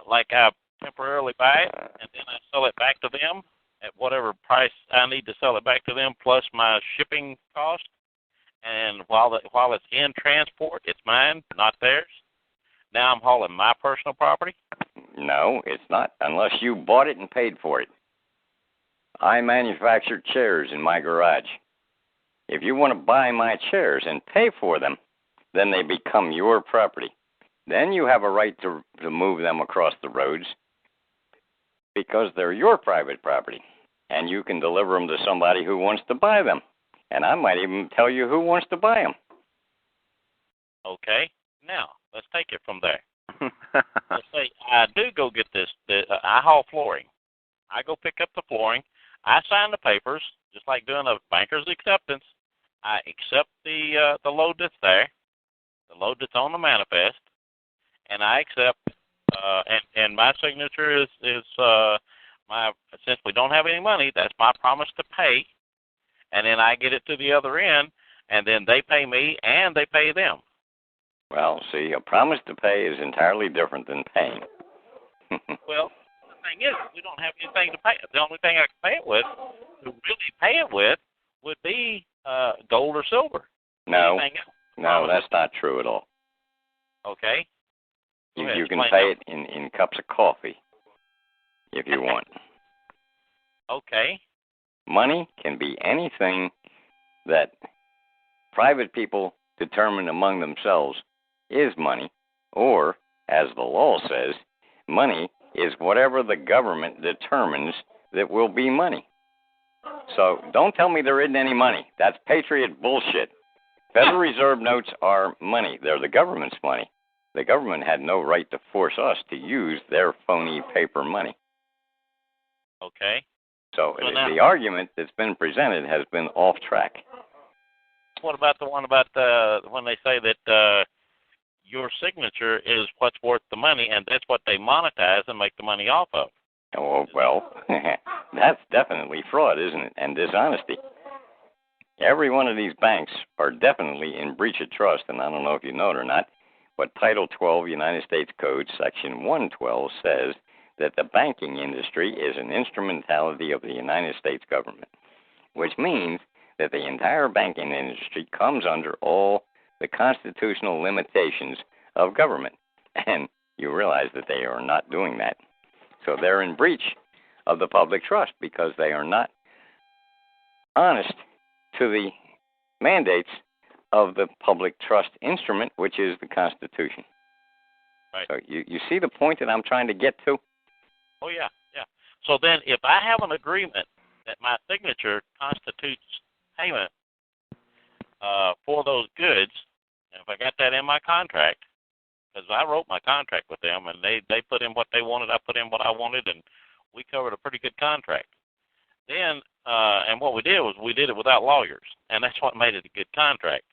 Speaker 17: like I temporarily buy it and then I sell it back to them at whatever price I need to sell it back to them plus my shipping cost? And while it's in transport, it's mine, not theirs. Now I'm hauling my personal property?
Speaker 6: No, it's not, unless you bought it and paid for it. I manufacture chairs in my garage. If you want to buy my chairs and pay for them, then they become your property. Then you have a right to move them across the roads because they're your private property, and you can deliver them to somebody who wants to buy them. And I might even tell you who wants to buy them.
Speaker 17: Okay. Now, let's take it from there. Let's say I do go get this. I haul flooring. I go pick up the flooring. I sign the papers, just like doing a banker's acceptance. I accept the load that's there, the load that's on the manifest, and I accept. And my signature is my, since we don't have any money, that's my promise to pay. And then I get it to the other end, and then they pay me and they pay them.
Speaker 6: Well, see, a promise to pay is entirely different than paying.
Speaker 17: Well, the thing is, we don't have anything to pay it. The only thing I can pay it with, to really pay it with, would be gold or silver.
Speaker 6: No, that's not true at all.
Speaker 17: Okay.
Speaker 6: You can pay it in cups of coffee if you want.
Speaker 17: Okay.
Speaker 6: Money can be anything that private people determine among themselves is money, or, as the law says, money is whatever the government determines that will be money. So don't tell me there isn't any money. That's patriot bullshit. Federal Reserve notes are money. They're the government's money. The government had no right to force us to use their phony paper money.
Speaker 17: Okay.
Speaker 6: So the argument that's been presented has been off track.
Speaker 17: What about the one about when they say that your signature is what's worth the money, and that's what they monetize and make the money off of?
Speaker 6: Oh, well, that's definitely fraud, isn't it, and dishonesty. Every one of these banks are definitely in breach of trust, and I don't know if you know it or not, but Title 12 United States Code, Section 112, says that the banking industry is an instrumentality of the United States government, which means that the entire banking industry comes under all the constitutional limitations of government. And you realize that they are not doing that. So they're in breach of the public trust because they are not honest to the mandates of the public trust instrument, which is the Constitution.
Speaker 17: Right.
Speaker 6: So you see the point that I'm trying to get to?
Speaker 17: Oh, yeah, yeah. So then if I have an agreement that my signature constitutes payment for those goods, and if I got that in my contract, because I wrote my contract with them, and they put in what they wanted, I put in what I wanted, and we covered a pretty good contract. Then, and what we did was we did it without lawyers, and that's what made it a good contract.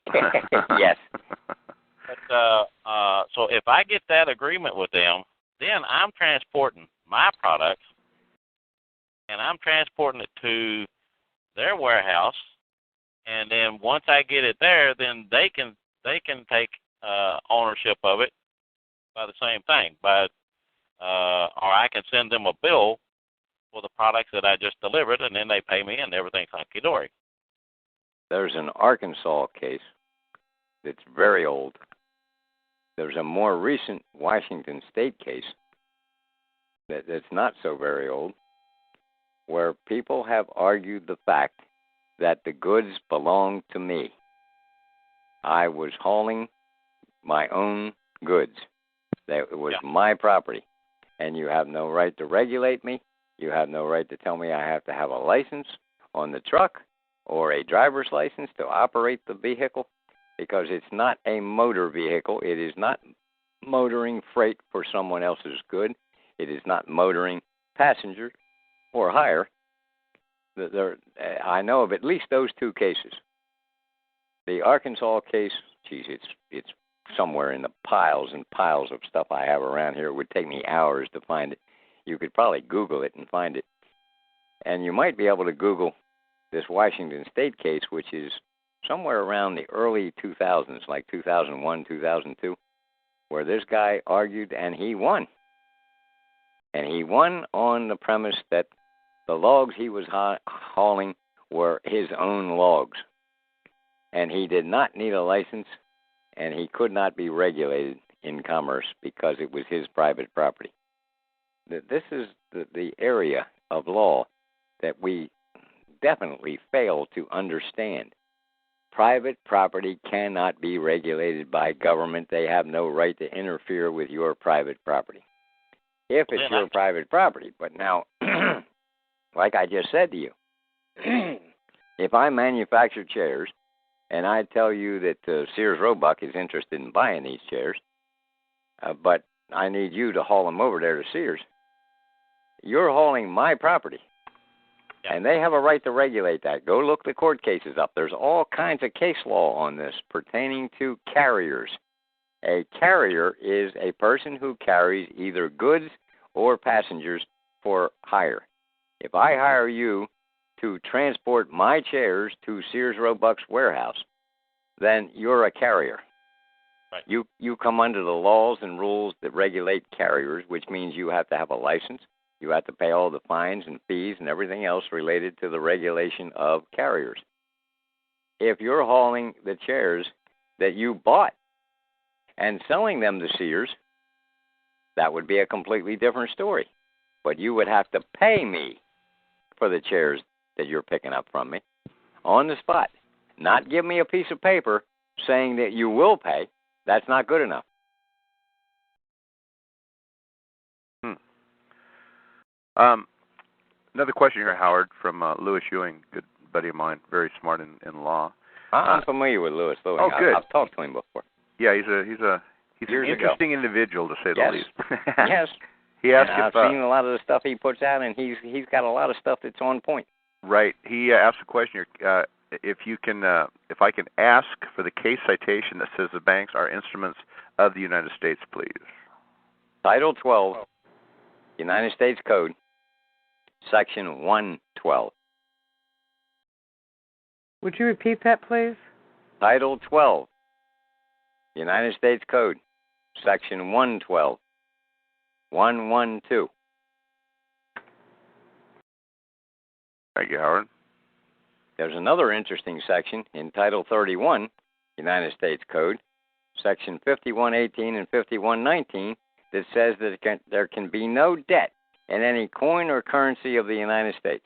Speaker 6: Yes.
Speaker 17: But so if I get that agreement with them, then I'm transporting my products, and I'm transporting it to their warehouse, and then once I get it there, then they can take ownership of it by the same thing, or I can send them a bill for the products that I just delivered, and then they pay me, and everything's hunky-dory.
Speaker 6: There's an Arkansas case that's very old. There's a more recent Washington State case that's not so very old, where people have argued the fact that the goods belong to me. I was hauling my own goods. That it was my property. And you have no right to regulate me. You have no right to tell me I have to have a license on the truck or a driver's license to operate the vehicle, because it's not a motor vehicle. It is not motoring freight for someone else's good. It is not motoring passenger or hire. I know of at least those two cases. The Arkansas case, geez, it's somewhere in the piles and piles of stuff I have around here. It would take me hours to find it. You could probably Google it and find it. And you might be able to Google this Washington State case, which is somewhere around the early 2000s, like 2001, 2002, where this guy argued and he won. And he won on the premise that the logs he was hauling were his own logs. And he did not need a license, and he could not be regulated in commerce because it was his private property. This is the area of law that we definitely fail to understand. Private property cannot be regulated by government. They have no right to interfere with your private property, if it's your private property. But now, like I just said to you, if I manufacture chairs and I tell you that Sears Roebuck is interested in buying these chairs, but I need you to haul them over there to Sears, you're hauling my property. And they have a right to regulate that. Go look the court cases up. There's all kinds of case law on this pertaining to carriers. A carrier is a person who carries either goods or passengers for hire. If I hire you to transport my chairs to Sears Roebuck's warehouse, then you're a carrier.
Speaker 17: Right.
Speaker 6: You come under the laws and rules that regulate carriers, which means you have to have a license. You have to pay all the fines and fees and everything else related to the regulation of carriers. If you're hauling the chairs that you bought and selling them to Sears, that would be a completely different story. But you would have to pay me for the chairs that you're picking up from me on the spot. Not give me a piece of paper saying that you will pay. That's not good enough.
Speaker 2: Another question here, Howard, from Louis Ewing, good buddy of mine, very smart in law.
Speaker 6: I'm familiar with Louis Ewing.
Speaker 2: Oh, good.
Speaker 6: I've talked to him before.
Speaker 2: Yeah, he's an interesting individual, to say the least.
Speaker 6: Yes.
Speaker 2: He asked
Speaker 6: I've seen a lot of the stuff he puts out, and he's got a lot of stuff that's on point.
Speaker 2: Right. He asked a question here. If I can ask for the case citation that says the banks are instruments of the United States, please.
Speaker 6: Title 12, United States Code, Section 112.
Speaker 4: Would you repeat that, please?
Speaker 6: Title 12, United States Code, Section 112, 112.
Speaker 2: Thank you, Howard.
Speaker 6: There's another interesting section in Title 31, United States Code, Section 5118 and 5119, that says that there can be no debt in any coin or currency of the United States.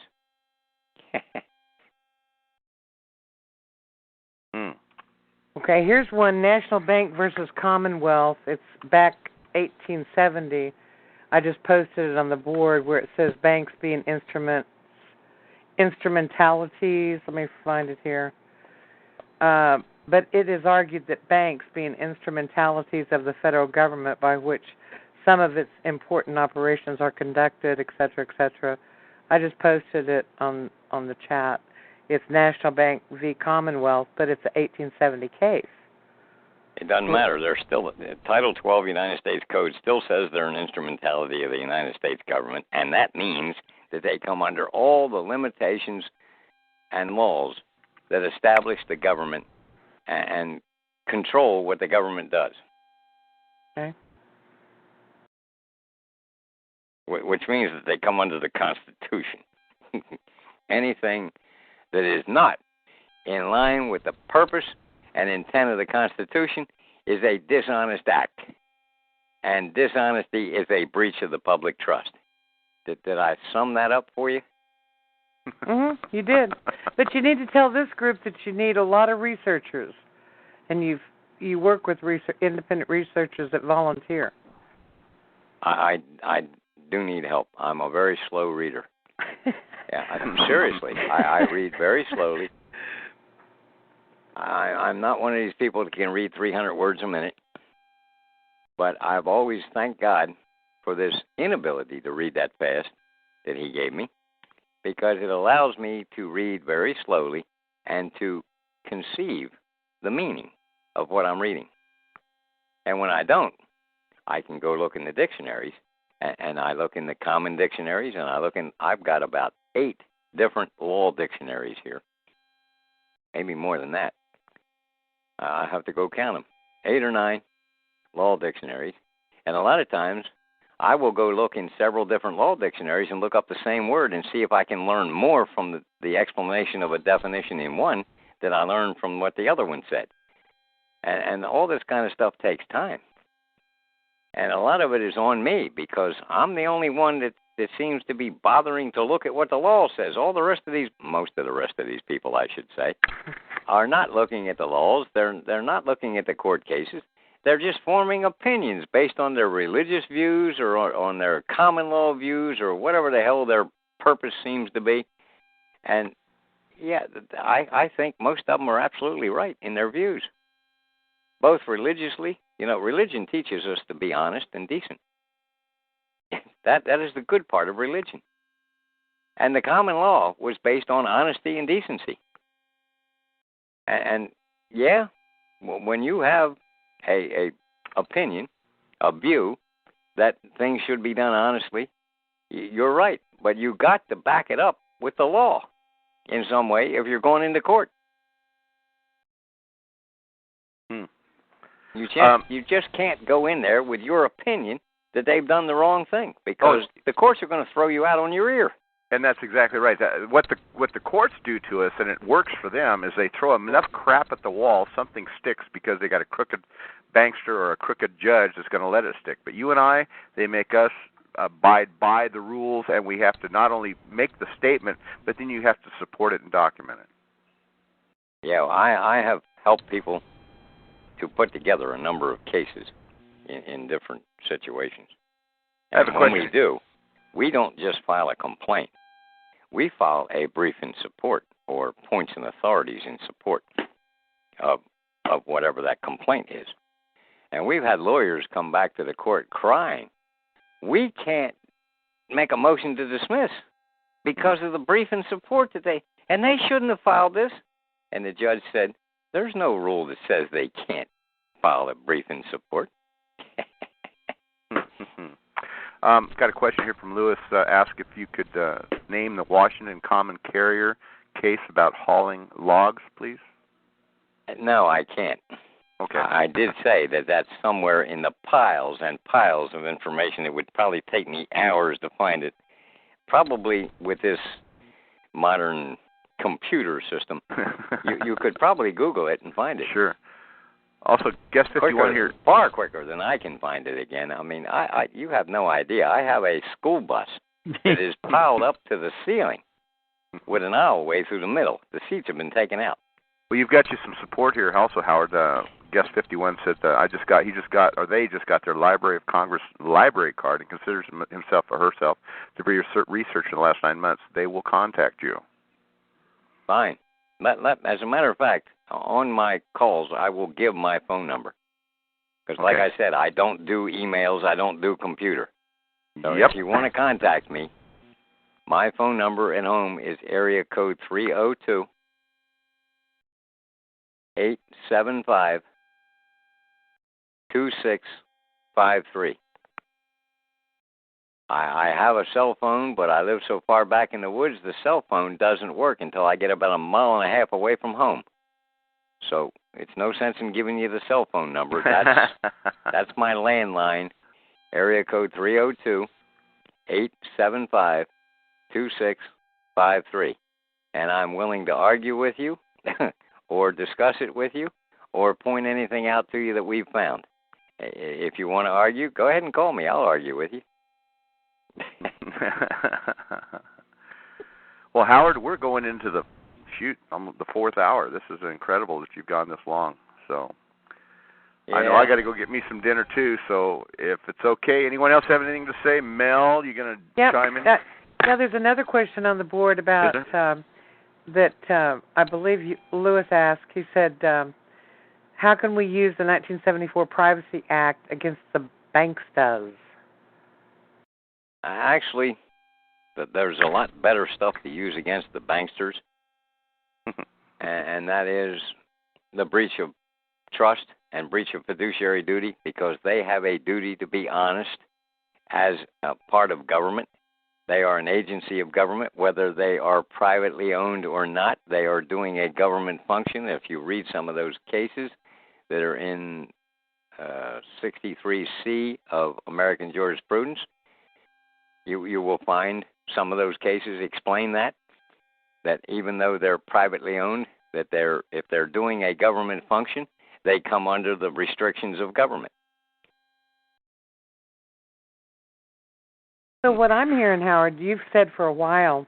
Speaker 4: Okay, here's one, National Bank versus Commonwealth. It's back 1870. I just posted it on the board where it says banks being instrumentalities. Let me find it here. But it is argued that banks being instrumentalities of the federal government by which some of its important operations are conducted, et cetera, et cetera. I just posted it on the chat. It's National Bank v. Commonwealth, but it's an 1870 case.
Speaker 6: It doesn't matter. They're still Title 12 United States Code still says they're an instrumentality of the United States government, and that means that they come under all the limitations and laws that establish the government and control what the government does.
Speaker 4: Okay.
Speaker 6: which means that they come under the Constitution. Anything that is not in line with the purpose and intent of the Constitution is a dishonest act. And dishonesty is a breach of the public trust. Did I sum that up for you?
Speaker 4: You did. But you need to tell this group that you need a lot of researchers. And you work with independent researchers that volunteer.
Speaker 6: I do need help. I'm a very slow reader. Seriously, I read very slowly. I'm not one of these people that can read 300 words a minute. But I've always thanked God for this inability to read that fast that He gave me, because it allows me to read very slowly and to conceive the meaning of what I'm reading. And when I don't, I can go look in the dictionaries, and I look in the common dictionaries, and I've got about 8 different law dictionaries here, maybe more than that. I have to go count them, 8 or 9 law dictionaries. And a lot of times, I will go look in several different law dictionaries and look up the same word and see if I can learn more from the explanation of a definition in one than I learned from what the other one said. And all this kind of stuff takes time. And a lot of it is on me, because I'm the only one that seems to be bothering to look at what the law says. Most of the rest of these people, I should say, are not looking at the laws. They're not looking at the court cases. They're just forming opinions based on their religious views or on their common law views or whatever the hell their purpose seems to be. And, I think most of them are absolutely right in their views. Both religiously, religion teaches us to be honest and decent. That is the good part of religion. And the common law was based on honesty and decency. And when you have a opinion, a view that things should be done honestly, you're right. But you got to back it up with the law in some way if you're going into court. You just can't go in there with your opinion that they've done the wrong thing, because the courts are going to throw you out on your ear.
Speaker 2: And that's exactly right. What the courts do to us, and it works for them, is they throw enough crap at the wall, something sticks because they got a crooked bankster or a crooked judge that's going to let it stick. But you and I, they make us abide by the rules, and we have to not only make the statement, but then you have to support it and document it.
Speaker 6: Yeah, I have helped people to put together a number of cases in different situations. And when we do, we don't just file a complaint. We file a brief in support, or points and authorities in support of whatever that complaint is. And we've had lawyers come back to the court crying, we can't make a motion to dismiss because of the brief in support and they shouldn't have filed this. And the judge said, there's no rule that says they can't file a brief in support.
Speaker 2: Got a question here from Lewis. Ask if you could name the Washington Common Carrier case about hauling logs, please.
Speaker 6: No, I can't.
Speaker 2: Okay.
Speaker 6: I did say that that's somewhere in the piles and piles of information. It would probably take me hours to find it. Probably with this modern computer system, you could probably Google it and find it.
Speaker 2: Sure. Also, guest 51 here.
Speaker 6: Far quicker than I can find it again. I mean, you have no idea. I have a school bus that is piled up to the ceiling with an aisle way through the middle. The seats have been taken out.
Speaker 2: Well, you've got you some support here also, Howard. Guest 51 said they just got their Library of Congress library card and considers himself or herself to be research in the last 9 months. They will contact you.
Speaker 6: Fine. As a matter of fact, on my calls, I will give my phone number. Because like I said, I don't do emails, I don't do computer. So if you want to contact me, my phone number at home is area code 302-875-2653. I have a cell phone, but I live so far back in the woods, the cell phone doesn't work until I get about 1.5 miles away from home. So it's no sense in giving you the cell phone number. That's my landline, area code 875-2653. And I'm willing to argue with you or discuss it with you or point anything out to you that we've found. If you want to argue, go ahead and call me. I'll argue with you.
Speaker 2: Well, Howard, we're going into the fourth hour. This is incredible that you've gone this long. So
Speaker 6: yeah.
Speaker 2: I know I got to go get me some dinner too. So if it's okay, anyone else have anything to say? Mel, you going to chime in?
Speaker 4: Yeah, there's another question on the board about that I believe Lewis asked. He said, how can we use the 1974 Privacy Act against the banksters?
Speaker 6: Actually, there's a lot better stuff to use against the banksters, and that is the breach of trust and breach of fiduciary duty, because they have a duty to be honest as a part of government. They are an agency of government, whether they are privately owned or not. They are doing a government function. If you read some of those cases that are in 63C of American jurisprudence, you will find some of those cases explain that even though they're privately owned, that if they're doing a government function, they come under the restrictions of government.
Speaker 4: So what I'm hearing, Howard, you've said for a while,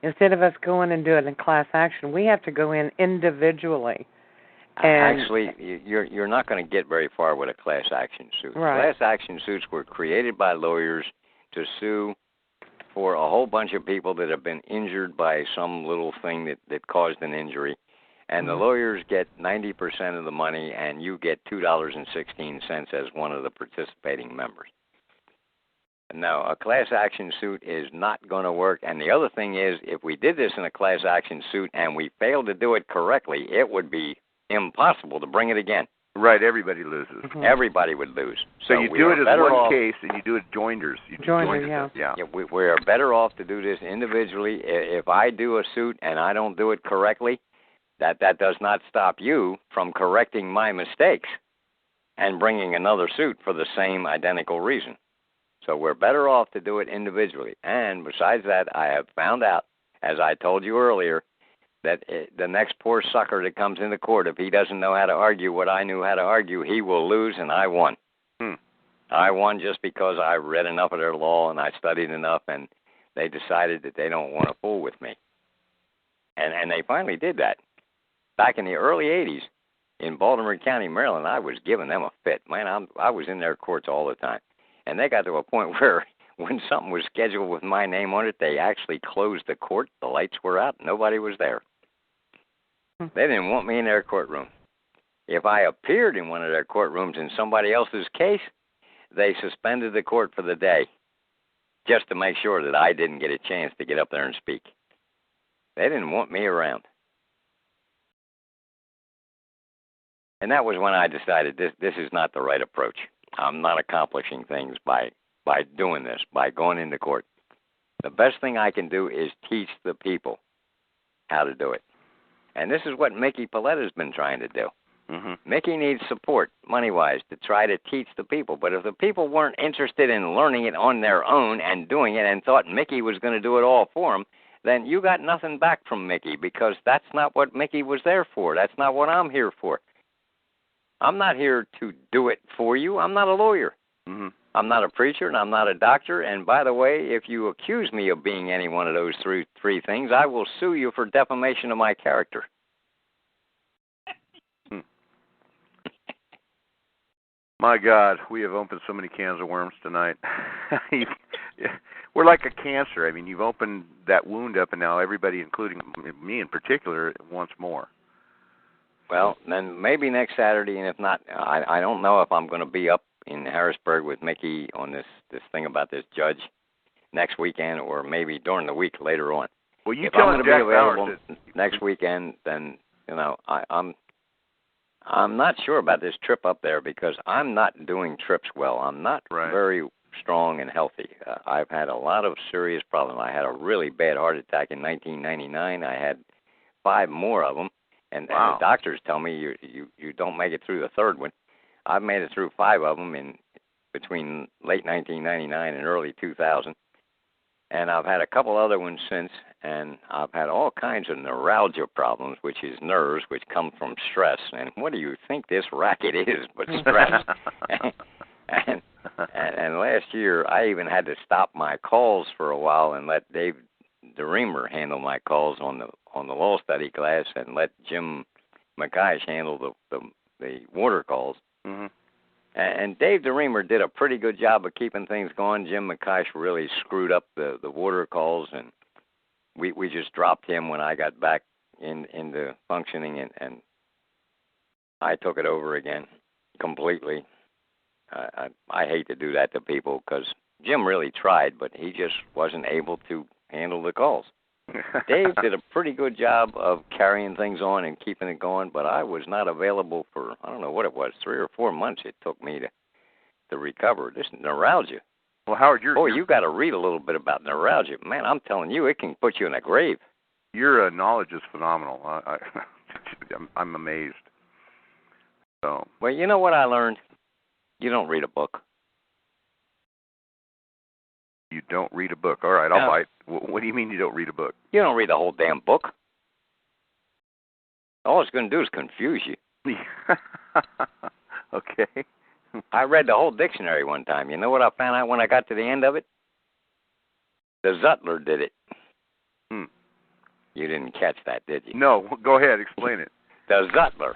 Speaker 4: instead of us going and doing it in class action, we have to go in individually. And
Speaker 6: actually, you're not going to get very far with a class action suit.
Speaker 4: Right.
Speaker 6: Class action suits were created by lawyers to sue for a whole bunch of people that have been injured by some little thing that caused an injury. And the lawyers get 90% of the money, and you get $2.16 as one of the participating members. Now, a class action suit is not going to work. And the other thing is, if we did this in a class action suit and we failed to do it correctly, it would be impossible to bring it again.
Speaker 2: Right, everybody loses.
Speaker 6: Everybody would lose.
Speaker 2: So you do it as one case, and you do it joinders.
Speaker 4: Joinders,
Speaker 6: yeah. We are better off to do this individually. If I do a suit and I don't do it correctly, that does not stop you from correcting my mistakes and bringing another suit for the same identical reason. So we're better off to do it individually. And besides that, I have found out, as I told you earlier, that the next poor sucker that comes into court, if he doesn't know how to argue what I knew how to argue, he will lose, and I won. I won just because I read enough of their law and I studied enough, and they decided that they don't want to fool with me. And they finally did that. Back in the early 80s, in Baltimore County, Maryland, I was giving them a fit. Man, I was in their courts all the time. And they got to a point where when something was scheduled with my name on it, they actually closed the court. The lights were out. Nobody was there. They didn't want me in their courtroom. If I appeared in one of their courtrooms in somebody else's case, they suspended the court for the day just to make sure that I didn't get a chance to get up there and speak. They didn't want me around. And that was when I decided this is not the right approach. I'm not accomplishing things by doing this, by going into court. The best thing I can do is teach the people how to do it. And this is what Mickey Paletto's been trying to do. Mickey needs support, money-wise, to try to teach the people. But if the people weren't interested in learning it on their own and doing it and thought Mickey was going to do it all for them, then you got nothing back from Mickey, because that's not what Mickey was there for. That's not what I'm here for. I'm not here to do it for you. I'm not a lawyer. I'm not a preacher, and I'm not a doctor. And by the way, if you accuse me of being any one of those three things, I will sue you for defamation of my character.
Speaker 2: My God, we have opened so many cans of worms tonight. We're like a cancer. I mean, you've opened that wound up, and now everybody, including me in particular, wants more.
Speaker 6: Well, then maybe next Saturday, and if not, I don't know if I'm going to be up in Harrisburg with Mickey on this thing about this judge next weekend, or maybe during the week later on.
Speaker 2: Well, you
Speaker 6: if
Speaker 2: tell
Speaker 6: I'm going to be available
Speaker 2: that
Speaker 6: next weekend, then I'm not sure about this trip up there, because I'm not doing trips well. I'm not very strong and healthy. I've had a lot of serious problems. I had a really bad heart attack in 1999. I had 5 more of them. And the doctors tell me you don't make it through the third one. I've made it through 5 of them in between late 1999 and early 2000. And I've had a couple other ones since, and I've had all kinds of neuralgia problems, which is nerves which come from stress. And what do you think this racket is but stress? and last year, I even had to stop my calls for a while and let Dave DeReamer handle my calls on the law study class, and let Jim McKeish handle the water calls.
Speaker 2: Mm-hmm.
Speaker 6: And Dave DeReamer did a pretty good job of keeping things going. Jim McKeish really screwed up the water calls, and we just dropped him when I got back into functioning, and I took it over again completely. I hate to do that to people because Jim really tried, but he just wasn't able to handle the calls. Dave did a pretty good job of carrying things on and keeping it going, but I was not available for, I don't know what it was, 3 or 4 months it took me to recover. This neuralgia.
Speaker 2: Well, Howard,
Speaker 6: you got to read a little bit about neuralgia. Man, I'm telling you, it can put you in a grave.
Speaker 2: Your knowledge is phenomenal. I'm amazed. So.
Speaker 6: Well, you know what I learned? You don't read a book.
Speaker 2: You don't read a book. All right, I'll bite. What do you mean you don't read a book?
Speaker 6: You don't read the whole damn book. All it's going to do is confuse you.
Speaker 2: Okay.
Speaker 6: I read the whole dictionary one time. You know what I found out when I got to the end of it? The Zutler did it. You didn't catch that, did you?
Speaker 2: No. Go ahead. Explain it.
Speaker 6: The Zutler.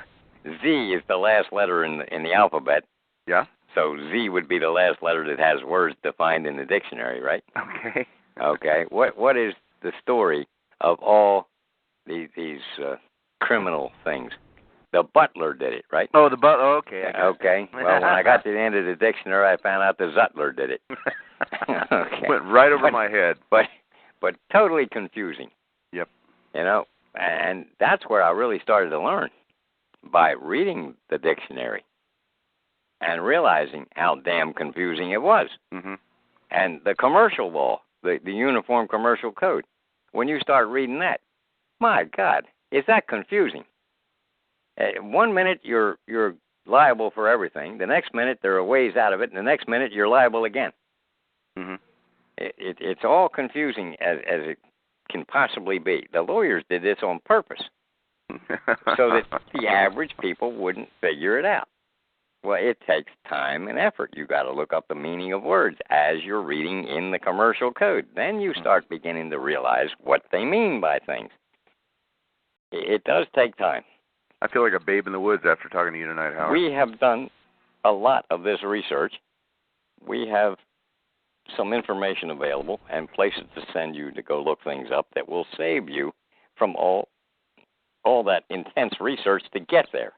Speaker 6: Z is the last letter in the alphabet.
Speaker 2: Yeah.
Speaker 6: So Z would be the last letter that has words defined in the dictionary, right?
Speaker 2: Okay.
Speaker 6: Okay. What is the story of all these criminal things? The butler did it, right?
Speaker 2: Oh, the butler. Okay.
Speaker 6: Okay. Well, when I got to the end of the dictionary, I found out the Zutler did it. Okay.
Speaker 2: Went right over my head.
Speaker 6: But totally confusing.
Speaker 2: Yep.
Speaker 6: You know, and that's where I really started to learn, by reading the dictionary and realizing how damn confusing it was.
Speaker 2: Mm-hmm.
Speaker 6: And the commercial law, the Uniform Commercial Code, when you start reading that, my God, is that confusing? 1 minute you're liable for everything. The next minute there are ways out of it, and the next minute you're liable again.
Speaker 2: Mm-hmm.
Speaker 6: It's all confusing as it can possibly be. The lawyers did this on purpose so that the average people wouldn't figure it out. Well, it takes time and effort. You got to look up the meaning of words as you're reading in the commercial code. Then you start beginning to realize what they mean by things. It does take time.
Speaker 2: I feel like a babe in the woods after talking to you tonight, Howard.
Speaker 6: We have done a lot of this research. We have some information available and places to send you to go look things up that will save you from all that intense research to get there.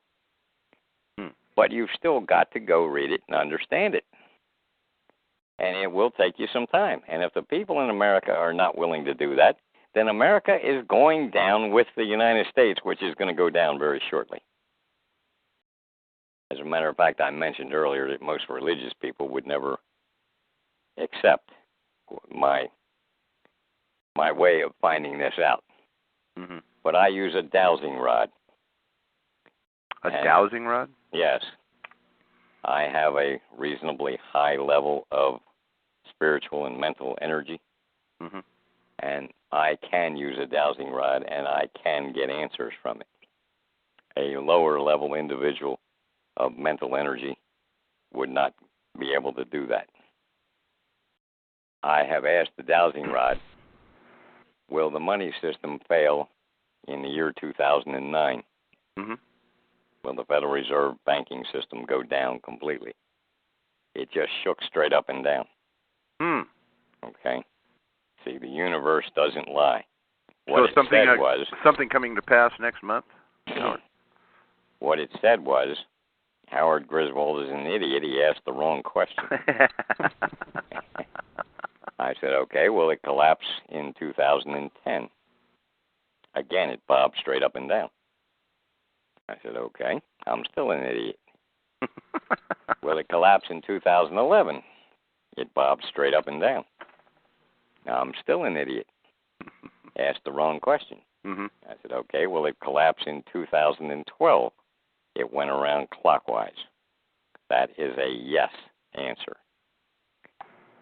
Speaker 6: But you've still got to go read it and understand it. And it will take you some time. And if the people in America are not willing to do that, then America is going down with the United States, which is going to go down very shortly. As a matter of fact, I mentioned earlier that most religious people would never accept my way of finding this out.
Speaker 2: Mm-hmm.
Speaker 6: But I use a dowsing rod.
Speaker 2: A dowsing rod?
Speaker 6: Yes. I have a reasonably high level of spiritual and mental energy.
Speaker 2: Mm-hmm.
Speaker 6: And I can use a dowsing rod, and I can get answers from it. A lower level individual of mental energy would not be able to do that. I have asked the dowsing rod, will the money system fail in the year 2009?
Speaker 2: Mm-hmm.
Speaker 6: Will the Federal Reserve banking system go down completely? It just shook straight up and down. Okay? See, the universe doesn't lie. What
Speaker 2: so
Speaker 6: it said was...
Speaker 2: something coming to pass next month?
Speaker 6: What it said was, Howard Griswold is an idiot. He asked the wrong question. I said, okay, will it collapse in 2010? Again, it bobbed straight up and down. I said, okay, I'm still an idiot. Will it collapse in 2011? It bobbed straight up and down. I'm still an idiot. Asked the wrong question.
Speaker 2: Mm-hmm.
Speaker 6: I said, okay, will it collapse in 2012? It went around clockwise. That is a yes answer.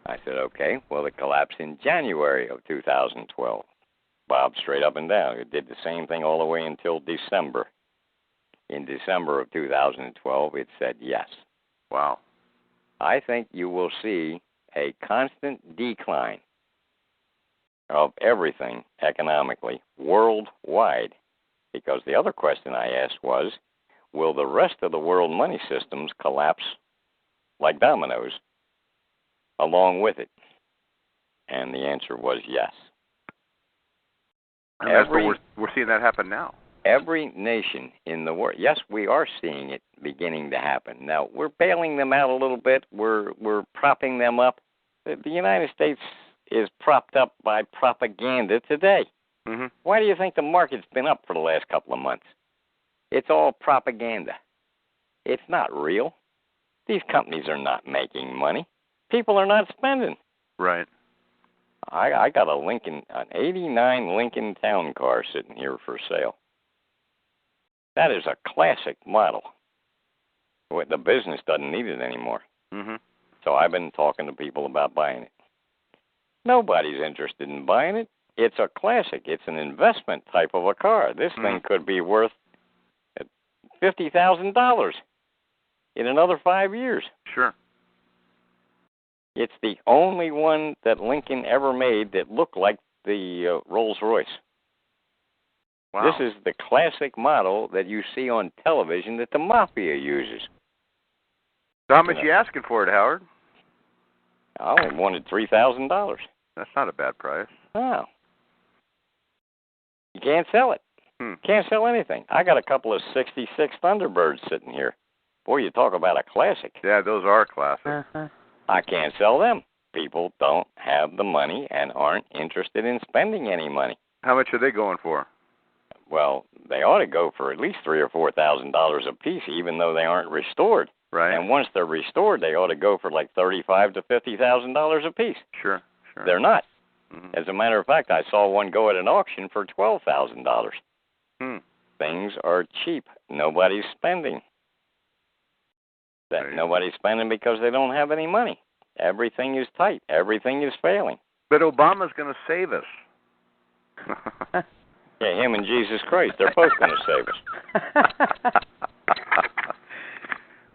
Speaker 6: I said, okay, well, it collapsed in January of 2012. Bob, straight up and down. It did the same thing all the way until December. In December of 2012, it said yes.
Speaker 2: Wow.
Speaker 6: I think you will see a constant decline of everything economically worldwide. Because the other question I asked was, will the rest of the world money systems collapse like dominoes along with it? And the answer was yes.
Speaker 2: And that's what we're seeing that happen now.
Speaker 6: Every nation in the world, yes, we are seeing it beginning to happen. Now, we're bailing them out a little bit. We're propping them up. The United States is propped up by propaganda today.
Speaker 2: Mm-hmm.
Speaker 6: Why do you think the market's been up for the last couple of months? It's all propaganda. It's not real. These companies are not making money. People are not spending.
Speaker 2: Right.
Speaker 6: I got an 89 Lincoln Town Car sitting here for sale. That is a classic model. The business doesn't need it anymore.
Speaker 2: Mm-hmm.
Speaker 6: So I've been talking to people about buying it. Nobody's interested in buying it. It's a classic. It's an investment type of a car. This thing could be worth $50,000 in another 5 years.
Speaker 2: Sure.
Speaker 6: It's the only one that Lincoln ever made that looked like the Rolls-Royce.
Speaker 2: Wow.
Speaker 6: This is the classic model that you see on television that the mafia uses.
Speaker 2: So how much are you asking for it, Howard?
Speaker 6: I only wanted $3,000.
Speaker 2: That's not a bad price.
Speaker 6: Oh. You can't sell it. Can't sell anything. I got a couple of 66 Thunderbirds sitting here. Boy, you talk about a classic.
Speaker 2: Yeah, those are classic.
Speaker 4: Uh-huh.
Speaker 6: I can't sell them. People don't have the money and aren't interested in spending any money.
Speaker 2: How much are they going for?
Speaker 6: Well, they ought to go for at least $3,000 or $4,000 a piece, even though they aren't restored.
Speaker 2: Right.
Speaker 6: And once they're restored, they ought to go for like $35,000 to $50,000 a piece.
Speaker 2: Sure.
Speaker 6: They're not.
Speaker 2: Mm-hmm.
Speaker 6: As a matter of fact, I saw one go at an auction for $12,000. Things are cheap. Nobody's spending. Nobody's spending because they don't have any money. Everything is tight. Everything is failing.
Speaker 2: But Obama's going to save us.
Speaker 6: Yeah, him and Jesus Christ, they're both going to save us.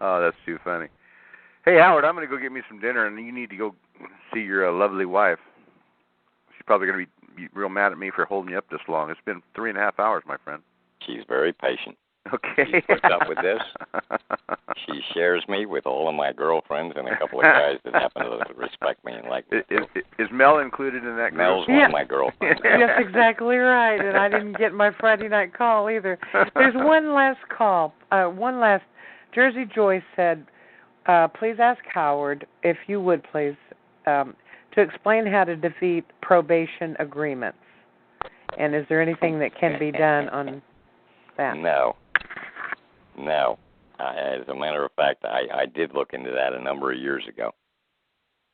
Speaker 2: Oh, that's too funny. Hey, Howard, I'm going to go get me some dinner, and you need to go see your lovely wife. She's probably going to be real mad at me for holding you up this long. It's been 3.5 hours, my friend.
Speaker 6: She's very patient.
Speaker 2: Okay.
Speaker 6: She puts up with this. She shares me with all of my girlfriends and a couple of guys that happen to respect me and like me.
Speaker 2: Is Mel included in that group?
Speaker 6: Mel's one of my girlfriends.
Speaker 4: That's exactly right, and I didn't get my Friday night call either. There's one last call. Jersey Joyce said, please ask Howard, if you would please, to explain how to defeat probation agreements. And is there anything that can be done on that?
Speaker 6: No. As a matter of fact, I did look into that a number of years ago.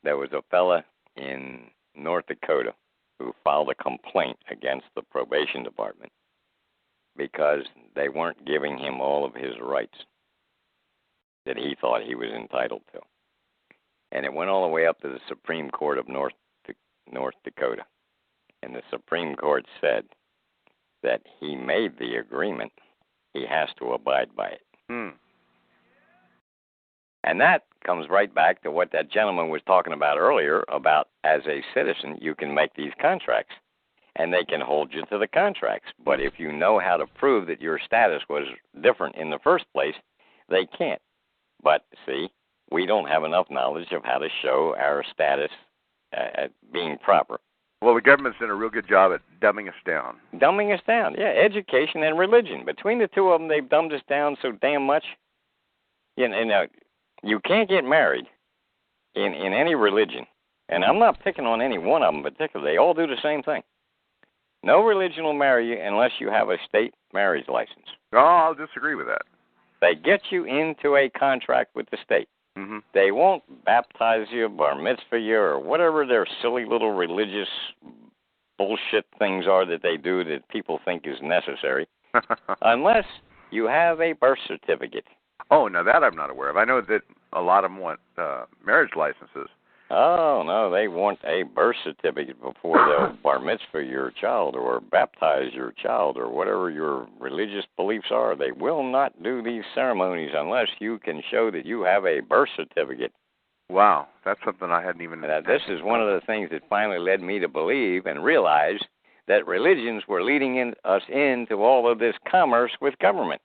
Speaker 6: There was a fella in North Dakota who filed a complaint against the probation department because they weren't giving him all of his rights that he thought he was entitled to. And it went all the way up to the Supreme Court of North Dakota. And the Supreme Court said that he made the agreement. He has to abide by it. And that comes right back to what that gentleman was talking about earlier about as a citizen, you can make these contracts, and they can hold you to the contracts. But if you know how to prove that your status was different in the first place, they can't. But, see, we don't have enough knowledge of how to show our status being proper.
Speaker 2: Well, the government's done a real good job at dumbing us down.
Speaker 6: Dumbing us down, yeah. Education and religion. Between the two of them, they've dumbed us down so damn much. You can't get married in any religion. And I'm not picking on any one of them particularly. They all do the same thing. No religion will marry you unless you have a state marriage license.
Speaker 2: Oh, I'll disagree with that.
Speaker 6: They get you into a contract with the state.
Speaker 2: Mm-hmm.
Speaker 6: They won't baptize you, bar mitzvah you, or whatever their silly little religious bullshit things are that they do that people think is necessary, unless you have a birth certificate.
Speaker 2: Oh, now that I'm not aware of. I know that a lot of them want marriage licenses,
Speaker 6: Oh, no, they want a birth certificate before they'll bar mitzvah your child or baptize your child or whatever your religious beliefs are. They will not do these ceremonies unless you can show that you have a birth certificate.
Speaker 2: Wow, that's something I hadn't even...
Speaker 6: Now, this is one of the things that finally led me to believe and realize that religions were leading us into all of this commerce with government.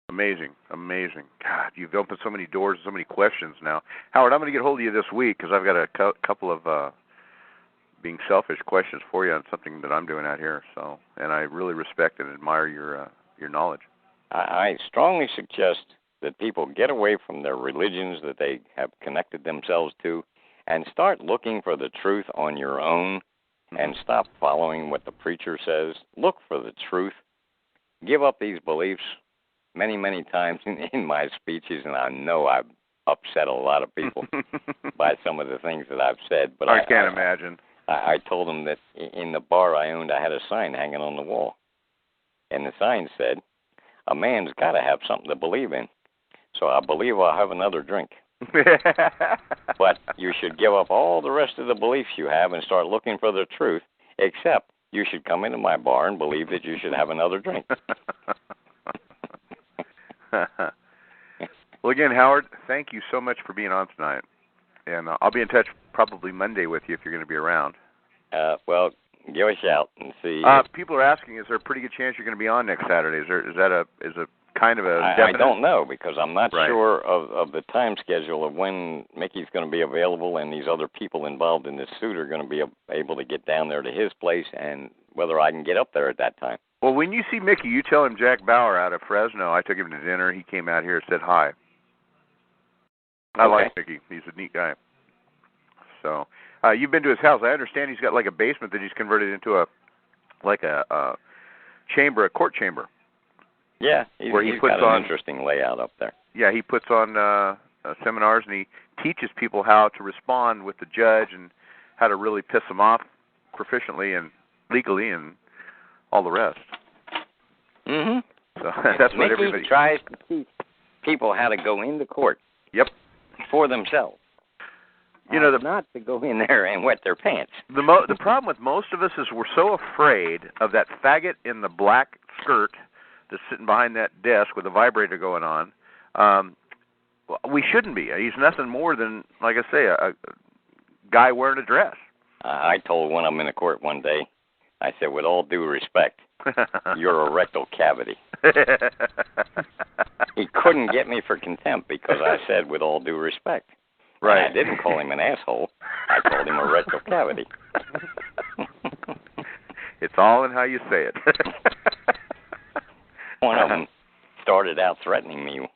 Speaker 2: Amazing, amazing. God, you've opened so many doors, so many questions now. Howard, I'm going to get hold of you this week because I've got a couple of being selfish questions for you on something that I'm doing out here. So, and I really respect and admire your knowledge.
Speaker 6: I strongly suggest that people get away from their religions that they have connected themselves to and start looking for the truth on your own and stop following what the preacher says. Look for the truth. Give up these beliefs. Many, many times in my speeches, and I know I've upset a lot of people by some of the things that I've said. But
Speaker 2: I can't imagine.
Speaker 6: I told them that in the bar I owned, I had a sign hanging on the wall. And the sign said, a man's got to have something to believe in. So I believe I'll have another drink. But you should give up all the rest of the beliefs you have and start looking for the truth, except you should come into my bar and believe that you should have another drink.
Speaker 2: Well, again, Howard, thank you so much for being on tonight. And I'll be in touch probably Monday with you if you're going to be around.
Speaker 6: Well, give a shout and see.
Speaker 2: People are asking, is there a pretty good chance you're going to be on next Saturday? Is a kind of a definite?
Speaker 6: I don't know because I'm not sure of the time schedule of when Mickey's going to be available and these other people involved in this suit are going to be able to get down there to his place and whether I can get up there at that time.
Speaker 2: Well, when you see Mickey, you tell him Jack Bauer out of Fresno. I took him to dinner. He came out here and said hi. I like Mickey. He's a neat guy. So, you've been to his house. I understand he's got like a basement that he's converted into a chamber, a court chamber.
Speaker 6: Yeah, he's got an interesting layout up there.
Speaker 2: Yeah, he puts on seminars and he teaches people how to respond with the judge and how to really piss them off proficiently and legally and all the rest.
Speaker 6: Mm-hmm.
Speaker 2: So that's what
Speaker 6: Mickey
Speaker 2: everybody
Speaker 6: tries to teach people how to go into court.
Speaker 2: Yep.
Speaker 6: For themselves.
Speaker 2: You know,
Speaker 6: not to go in there and wet their pants.
Speaker 2: The problem with most of us is we're so afraid of that faggot in the black skirt that's sitting behind that desk with a vibrator going on. We shouldn't be. He's nothing more than, like I say, a guy wearing a dress.
Speaker 6: I told one of them in the court one day, I said, with all due respect, you're a rectal cavity. He couldn't get me for contempt because I said, with all due respect.
Speaker 2: Right.
Speaker 6: And I didn't call him an asshole. I called him a rectal cavity.
Speaker 2: It's all in how you say it.
Speaker 6: One of them started out threatening me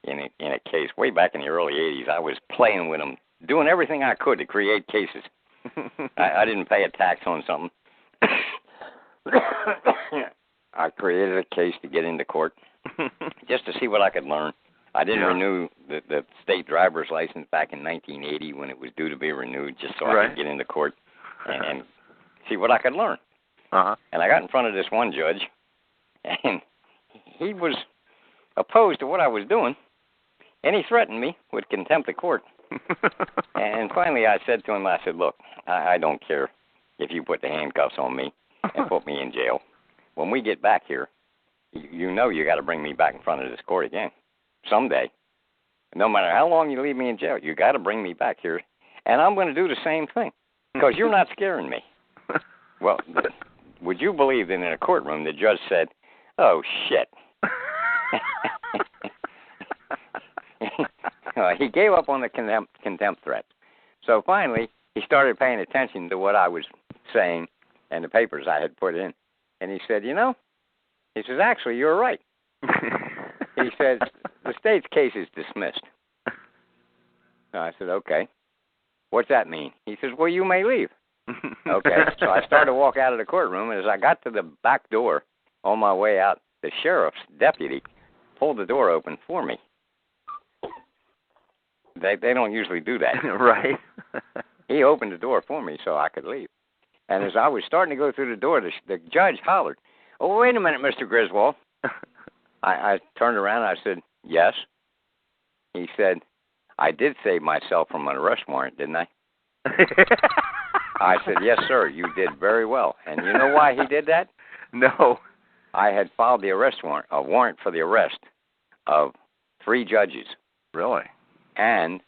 Speaker 6: in a case way back in the early 80s. I was playing with him, doing everything I could to create cases. I didn't pay a tax on something. I created a case to get into court just to see what I could learn. I didn't renew the state driver's license back in 1980 when it was due to be renewed just so I could get into court and see what I could learn.
Speaker 2: Uh-huh.
Speaker 6: And I got in front of this one judge, and he was opposed to what I was doing, and he threatened me with contempt of court. And finally I said to him, I said, look, I don't care if you put the handcuffs on me and put me in jail. When we get back here, you know you got to bring me back in front of this court again someday. No matter how long you leave me in jail, you got to bring me back here, and I'm going to do the same thing because you're not scaring me. Well, would you believe that in a courtroom the judge said, oh, shit. He gave up on the contempt threat. So finally, he started paying attention to what I was saying and the papers I had put in. And he said, you know, he says, actually, you're right. He says, the state's case is dismissed. So I said, okay. What's that mean? He says, well, you may leave. Okay. So I started to walk out of the courtroom, and as I got to the back door on my way out, the sheriff's deputy pulled the door open for me. They don't usually do that.
Speaker 2: Right.
Speaker 6: He opened the door for me so I could leave. And as I was starting to go through the door, the judge hollered, oh, wait a minute, Mr. Griswold. I turned around and I said, yes. He said, I did save myself from an arrest warrant, didn't I? I said, yes, sir, you did very well. And you know why he did that?
Speaker 2: No.
Speaker 6: I had filed the a warrant for the arrest of 3 judges.
Speaker 2: Really?
Speaker 6: And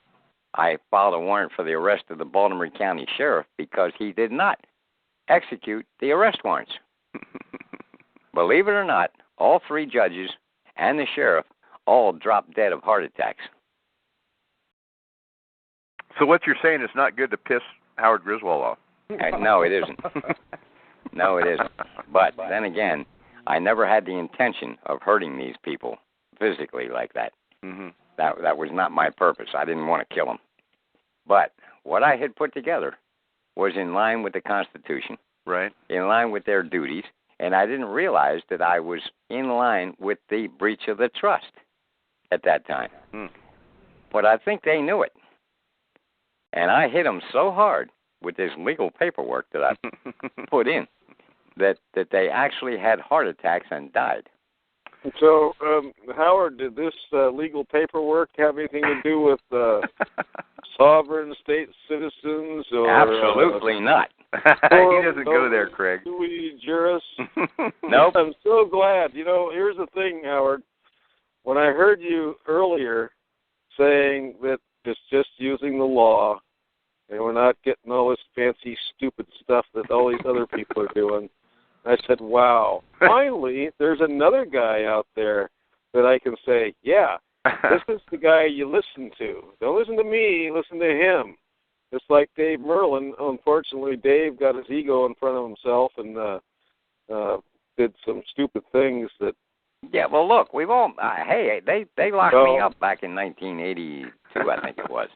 Speaker 6: I filed a warrant for the arrest of the Baltimore County Sheriff because he did not execute the arrest warrants. Believe it or not, all 3 judges and the sheriff all dropped dead of heart attacks.
Speaker 2: So what you're saying is not good to piss Howard Griswold off?
Speaker 6: No, it isn't. No, it isn't. But then again, I never had the intention of hurting these people physically like that.
Speaker 2: Mm-hmm.
Speaker 6: That was not my purpose. I didn't want to kill them. But what I had put together was in line with the Constitution,
Speaker 2: right?
Speaker 6: In line with their duties, and I didn't realize that I was in line with the breach of the trust at that time. But I think they knew it. And I hit them so hard with this legal paperwork that I put in that they actually had heart attacks and died.
Speaker 5: So, Howard, did this legal paperwork have anything to do with sovereign state citizens? Or,
Speaker 6: absolutely not.
Speaker 2: He doesn't go there, Craig.
Speaker 5: Sui juris?
Speaker 6: Nope.
Speaker 5: I'm so glad. You know, here's the thing, Howard. When I heard you earlier saying that it's just using the law and we're not getting all this fancy, stupid stuff that all these other people are doing, I said, wow, finally there's another guy out there that I can say, yeah, this is the guy you listen to. Don't listen to me, listen to him. Just like Dave Merlin. Unfortunately, Dave got his ego in front of himself and did some stupid things that...
Speaker 6: Yeah, well, look, we've all... hey, they locked me up back in 1982, I think it was,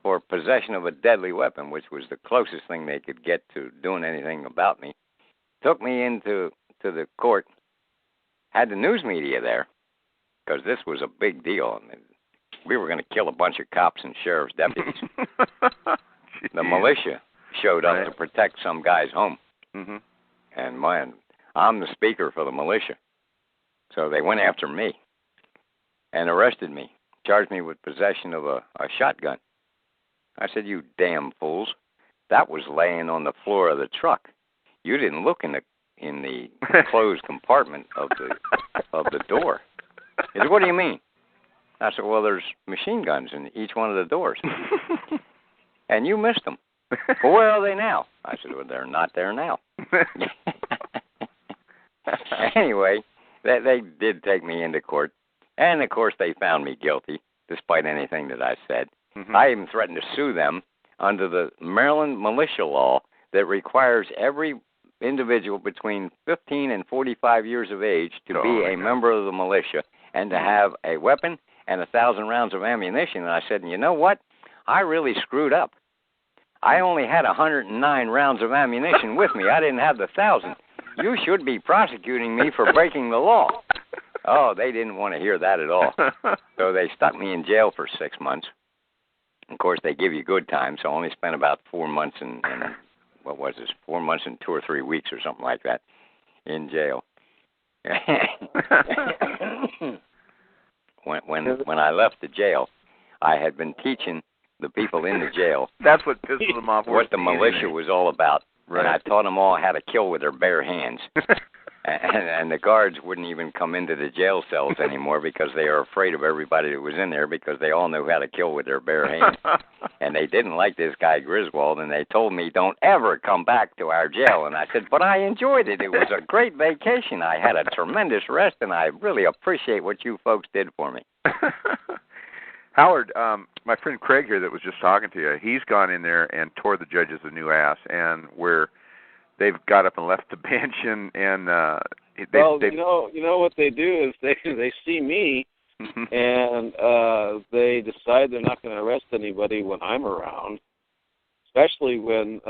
Speaker 6: for possession of a deadly weapon, which was the closest thing they could get to doing anything about me. Took me into the court, had the news media there, because this was a big deal. I mean, we were going to kill a bunch of cops and sheriff's deputies. The militia showed up to protect some guy's home.
Speaker 2: Mm-hmm.
Speaker 6: And I'm the speaker for the militia. So they went after me and arrested me, charged me with possession of a shotgun. I said, you damn fools. That was laying on the floor of the truck. You didn't look in the closed compartment of the door. He said, what do you mean? I said, well, there's machine guns in each one of the doors. And you missed them. Well, where are they now? I said, well, they're not there now. Anyway, they did take me into court. And, of course, they found me guilty, despite anything that I said. Mm-hmm. I even threatened to sue them under the Maryland militia law that requires every individual between 15 and 45 years of age to be a member of the militia and to have a weapon and 1,000 rounds of ammunition. And I said, you know what? I really screwed up. I only had 109 rounds of ammunition with me. I didn't have the 1,000. You should be prosecuting me for breaking the law. Oh, they didn't want to hear that at all. So they stuck me in jail for 6 months. Of course, they give you good time, so I only spent about 4 months and what was this, 4 months and 2 or 3 weeks or something like that in jail. When I left the jail, I had been teaching the people in the jail.
Speaker 2: That's what pisses them off.
Speaker 6: What the militia was all about. Right. And I taught them all how to kill with their bare hands. and the guards wouldn't even come into the jail cells anymore because they are afraid of everybody that was in there because they all knew how to kill with their bare hands. And they didn't like this guy Griswold, and they told me, don't ever come back to our jail. And I said, but I enjoyed it. It was a great vacation. I had a tremendous rest, and I really appreciate what you folks did for me.
Speaker 2: Howard, my friend Craig here that was just talking to you, he's gone in there and tore the judges a new ass, and where they've got up and left the bench, and
Speaker 5: you know what they do is they see me, and they decide they're not going to arrest anybody when I'm around, especially when,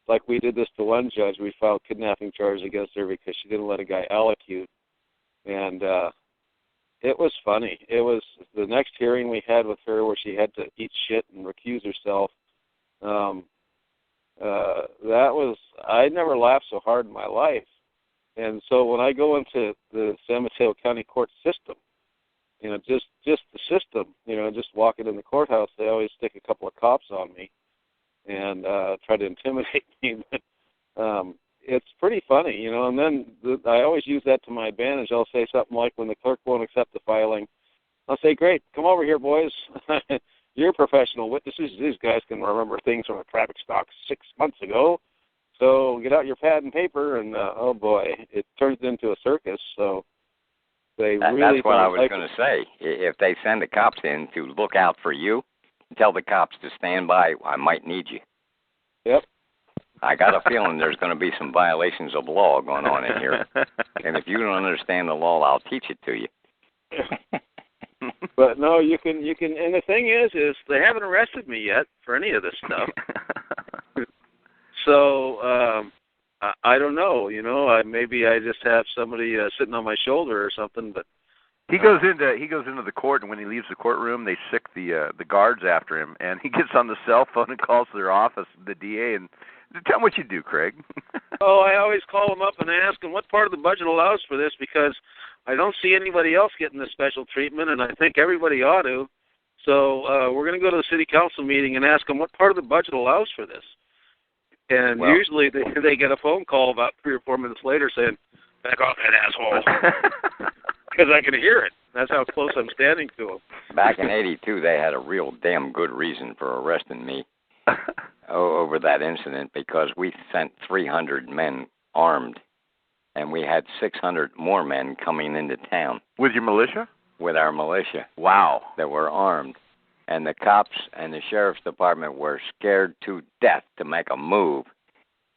Speaker 5: like we did this to one judge, we filed kidnapping charges against her because she didn't let a guy allocute, and it was funny. It was the next hearing we had with her where she had to eat shit and recuse herself. I never laughed so hard in my life. And so when I go into the San Mateo County court system, walking in the courthouse, they always stick a couple of cops on me and try to intimidate me. But it's pretty funny, you know. And then I always use that to my advantage. I'll say something like, when the clerk won't accept the filing, I'll say, "Great, come over here, boys. You're professional witnesses. These guys can remember things from a traffic stop 6 months ago. So get out your pad and paper." And oh boy, it turns into a circus. So they really.
Speaker 6: That's what I was going to say. If they send the cops in to look out for you, tell the cops to stand by. I might need you.
Speaker 5: Yep.
Speaker 6: I got a feeling there's going to be some violations of law going on in here. And if you don't understand the law, I'll teach it to you.
Speaker 5: But no, you can, and the thing is they haven't arrested me yet for any of this stuff. So I don't know, you know. Maybe I just have somebody sitting on my shoulder or something. But
Speaker 2: he goes into the court, and when he leaves the courtroom, they sick the guards after him, and he gets on the cell phone and calls their office, the DA, and tell him what you do, Craig.
Speaker 5: Oh, I always call them up and ask them what part of the budget allows for this, because I don't see anybody else getting this special treatment, and I think everybody ought to. So we're going to go to the city council meeting and ask them what part of the budget allows for this. And usually they get a phone call about 3 or 4 minutes later saying, "Back off that asshole," because I can hear it. That's how close I'm standing to him.
Speaker 6: Back in '82, they had a real damn good reason for arresting me over that incident, because we sent 300 men armed, and we had 600 more men coming into town.
Speaker 2: With your militia?
Speaker 6: With our militia.
Speaker 2: Wow.
Speaker 6: That were armed. And the cops and the sheriff's department were scared to death to make a move.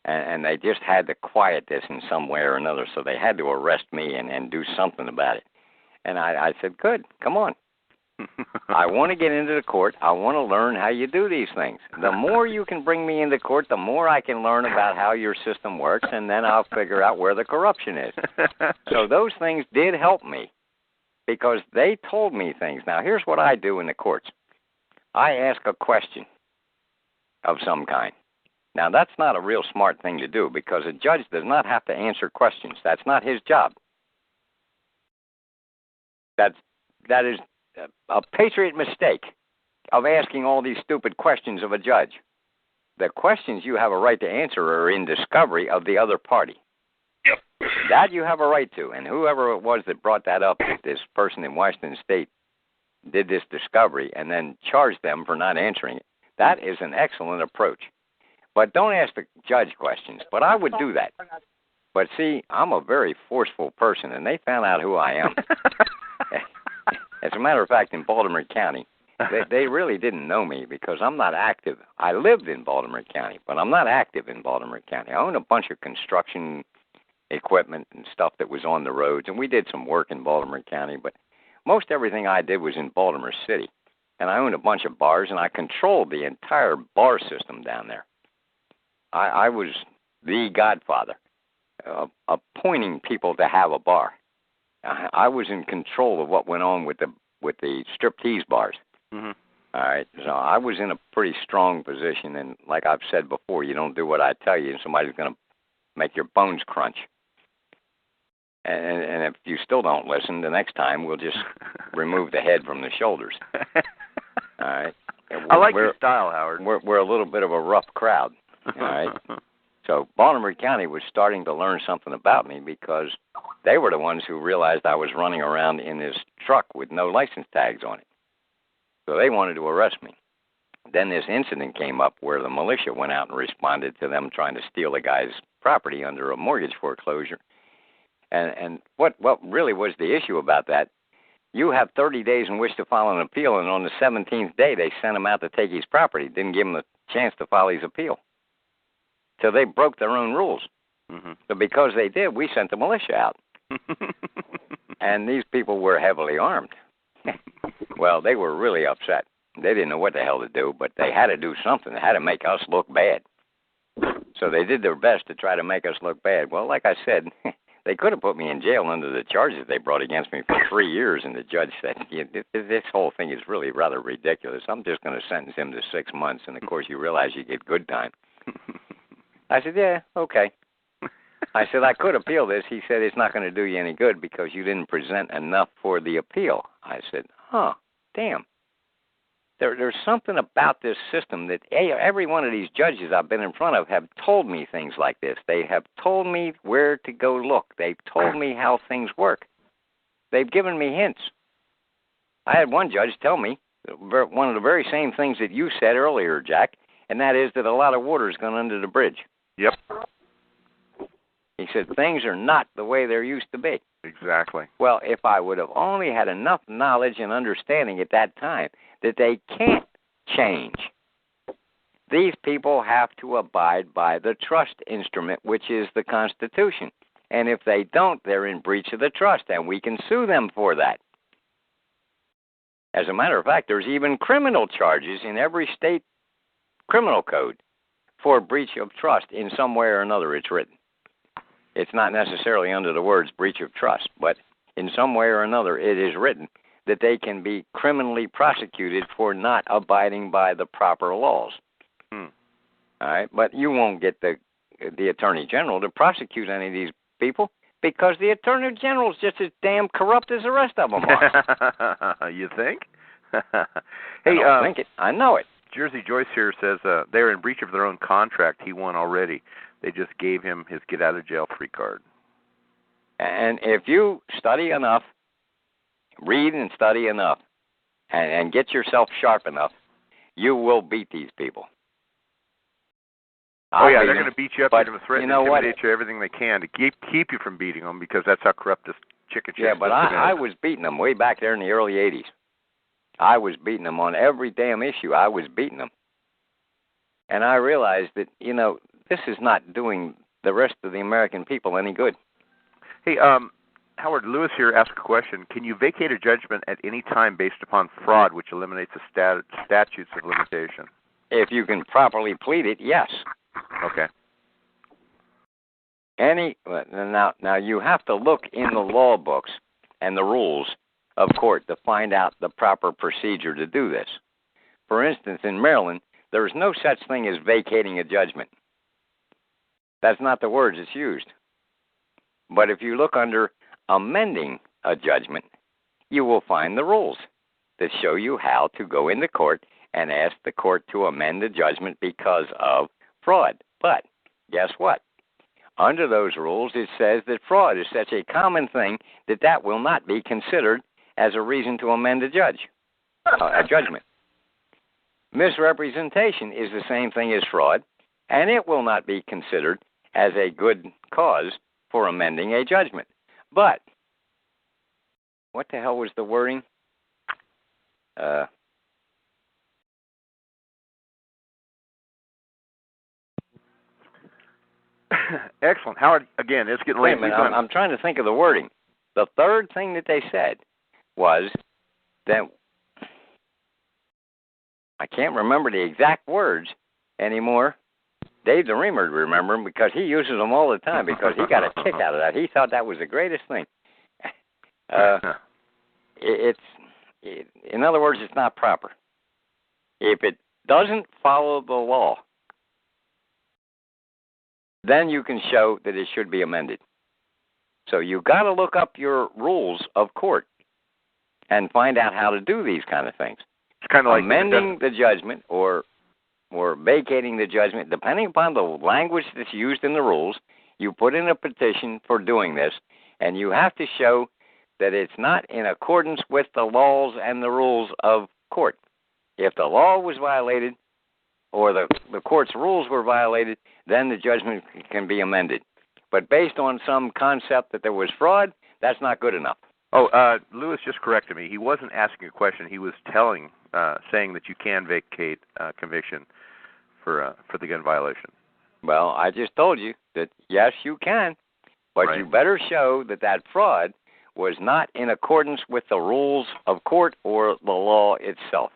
Speaker 6: And they just had to quiet this in some way or another, so they had to arrest me and do something about it. And I said, good, come on. I want to get into the court. I want to learn how you do these things. The more you can bring me into court, the more I can learn about how your system works, and then I'll figure out where the corruption is. So those things did help me, because they told me things. Now, here's what I do in the courts. I ask a question of some kind. Now, that's not a real smart thing to do, because a judge does not have to answer questions. That's not his job. That is a patriot mistake of asking all these stupid questions of a judge. The questions you have a right to answer are in discovery of the other party.
Speaker 5: Yep.
Speaker 6: That you have a right to. And whoever it was that brought that up, this person in Washington State did this discovery and then charged them for not answering it. That is an excellent approach. But don't ask the judge questions. But I would do that. But see, I'm a very forceful person, and they found out who I am. As a matter of fact, in Baltimore County, they really didn't know me because I'm not active. I lived in Baltimore County, but I'm not active in Baltimore County. I own a bunch of construction equipment and stuff that was on the roads, and we did some work in Baltimore County, but most everything I did was in Baltimore City. And I owned a bunch of bars, and I controlled the entire bar system down there. I was the godfather, appointing people to have a bar. I was in control of what went on with the striptease bars.
Speaker 2: Mm-hmm.
Speaker 6: All right, so I was in a pretty strong position, and like I've said before, you don't do what I tell you, and somebody's going to make your bones crunch. And if you still don't listen, the next time we'll just remove the head from the shoulders. All right.
Speaker 2: I like your style, Howard.
Speaker 6: We're a little bit of a rough crowd. All right. So Baltimore County was starting to learn something about me because they were the ones who realized I was running around in this truck with no license tags on it. So they wanted to arrest me. Then this incident came up where the militia went out and responded to them trying to steal a guy's property under a mortgage foreclosure. And what really was the issue about that, you have 30 days in which to file an appeal, and on the 17th day they sent him out to take his property, didn't give him a chance to file his appeal. So they broke their own rules.
Speaker 2: Mm-hmm.
Speaker 6: So because they did, we sent the militia out. And these people were heavily armed. Well, they were really upset. They didn't know what the hell to do, but they had to do something. They had to make us look bad. So they did their best to try to make us look bad. Well, like I said, they could have put me in jail under the charges they brought against me for 3 years, and the judge said, this whole thing is really rather ridiculous. I'm just going to sentence him to 6 months, and of course you realize you get good time. I said, yeah, okay. I said, I could appeal this. He said, it's not going to do you any good because you didn't present enough for the appeal. I said, damn. There's something about this system that every one of these judges I've been in front of have told me things like this. They have told me where to go look. They've told me how things work. They've given me hints. I had one judge tell me one of the very same things that you said earlier, Jack, and that is that a lot of water's gone under the bridge.
Speaker 2: Yep.
Speaker 6: He said things are not the way they used to be.
Speaker 2: Exactly.
Speaker 6: Well, if I would have only had enough knowledge and understanding at that time that they can't change, these people have to abide by the trust instrument, which is the Constitution. And if they don't, they're in breach of the trust, and we can sue them for that. As a matter of fact, there's even criminal charges in every state criminal code for breach of trust in some way or another it's written. It's not necessarily under the words breach of trust, but in some way or another it is written that they can be criminally prosecuted for not abiding by the proper laws. All right, but you won't get the Attorney General to prosecute any of these people because the Attorney General's just as damn corrupt as the rest of them are.
Speaker 2: You think?
Speaker 6: Hey, I don't think it. I know it.
Speaker 2: Jersey Joyce here says they're in breach of their own contract. He won already. They just gave him his get-out-of-jail-free card.
Speaker 6: And if you study enough, read and study enough, and get yourself sharp enough, you will beat these people.
Speaker 2: They're going to beat you up. They're going to threaten
Speaker 6: and
Speaker 2: intimidate you everything they can to keep you from beating them because that's how corrupt this chicken shit is.
Speaker 6: Yeah, but I was beating them way back there in the early 80s. I was beating them on every damn issue. I was beating them. And I realized that, this is not doing the rest of the American people any good.
Speaker 2: Hey, Howard, Lewis here asked a question. Can you vacate a judgment at any time based upon fraud, which eliminates the statutes of limitation?
Speaker 6: If you can properly plead it, yes.
Speaker 2: Okay.
Speaker 6: Now you have to look in the law books and the rules of court to find out the proper procedure to do this. For instance, in Maryland, there is no such thing as vacating a judgment. That's not the words it's used. But if you look under amending a judgment, you will find the rules that show you how to go into court and ask the court to amend the judgment because of fraud. But guess what? Under those rules, it says that fraud is such a common thing that will not be considered as a reason to amend a judgment. Misrepresentation is the same thing as fraud, and it will not be considered as a good cause for amending a judgment. But what the hell was the wording?
Speaker 2: Excellent. Howard, again, it's getting late.
Speaker 6: Wait a minute, I'm trying to think of the wording. The third thing that they said was that I can't remember the exact words anymore. Dave the Reamer would remember them because he uses them all the time because he got a kick out of that. He thought that was the greatest thing. In other words, it's not proper. If it doesn't follow the law, then you can show that it should be amended. So you've got to look up your rules of court and find out how to do these kind of things.
Speaker 2: It's kind of like
Speaker 6: amending the judgment or vacating the judgment, depending upon the language that's used in the rules. You put in a petition for doing this, and you have to show that it's not in accordance with the laws and the rules of court. If the law was violated or the court's rules were violated, then the judgment can be amended. But based on some concept that there was fraud, that's not good enough.
Speaker 2: Lewis just corrected me. He wasn't asking a question. He was saying that you can vacate conviction for the gun violation.
Speaker 6: Well, I just told you that, yes, you can, but
Speaker 2: right.
Speaker 6: You better show that fraud was not in accordance with the rules of court or the law itself.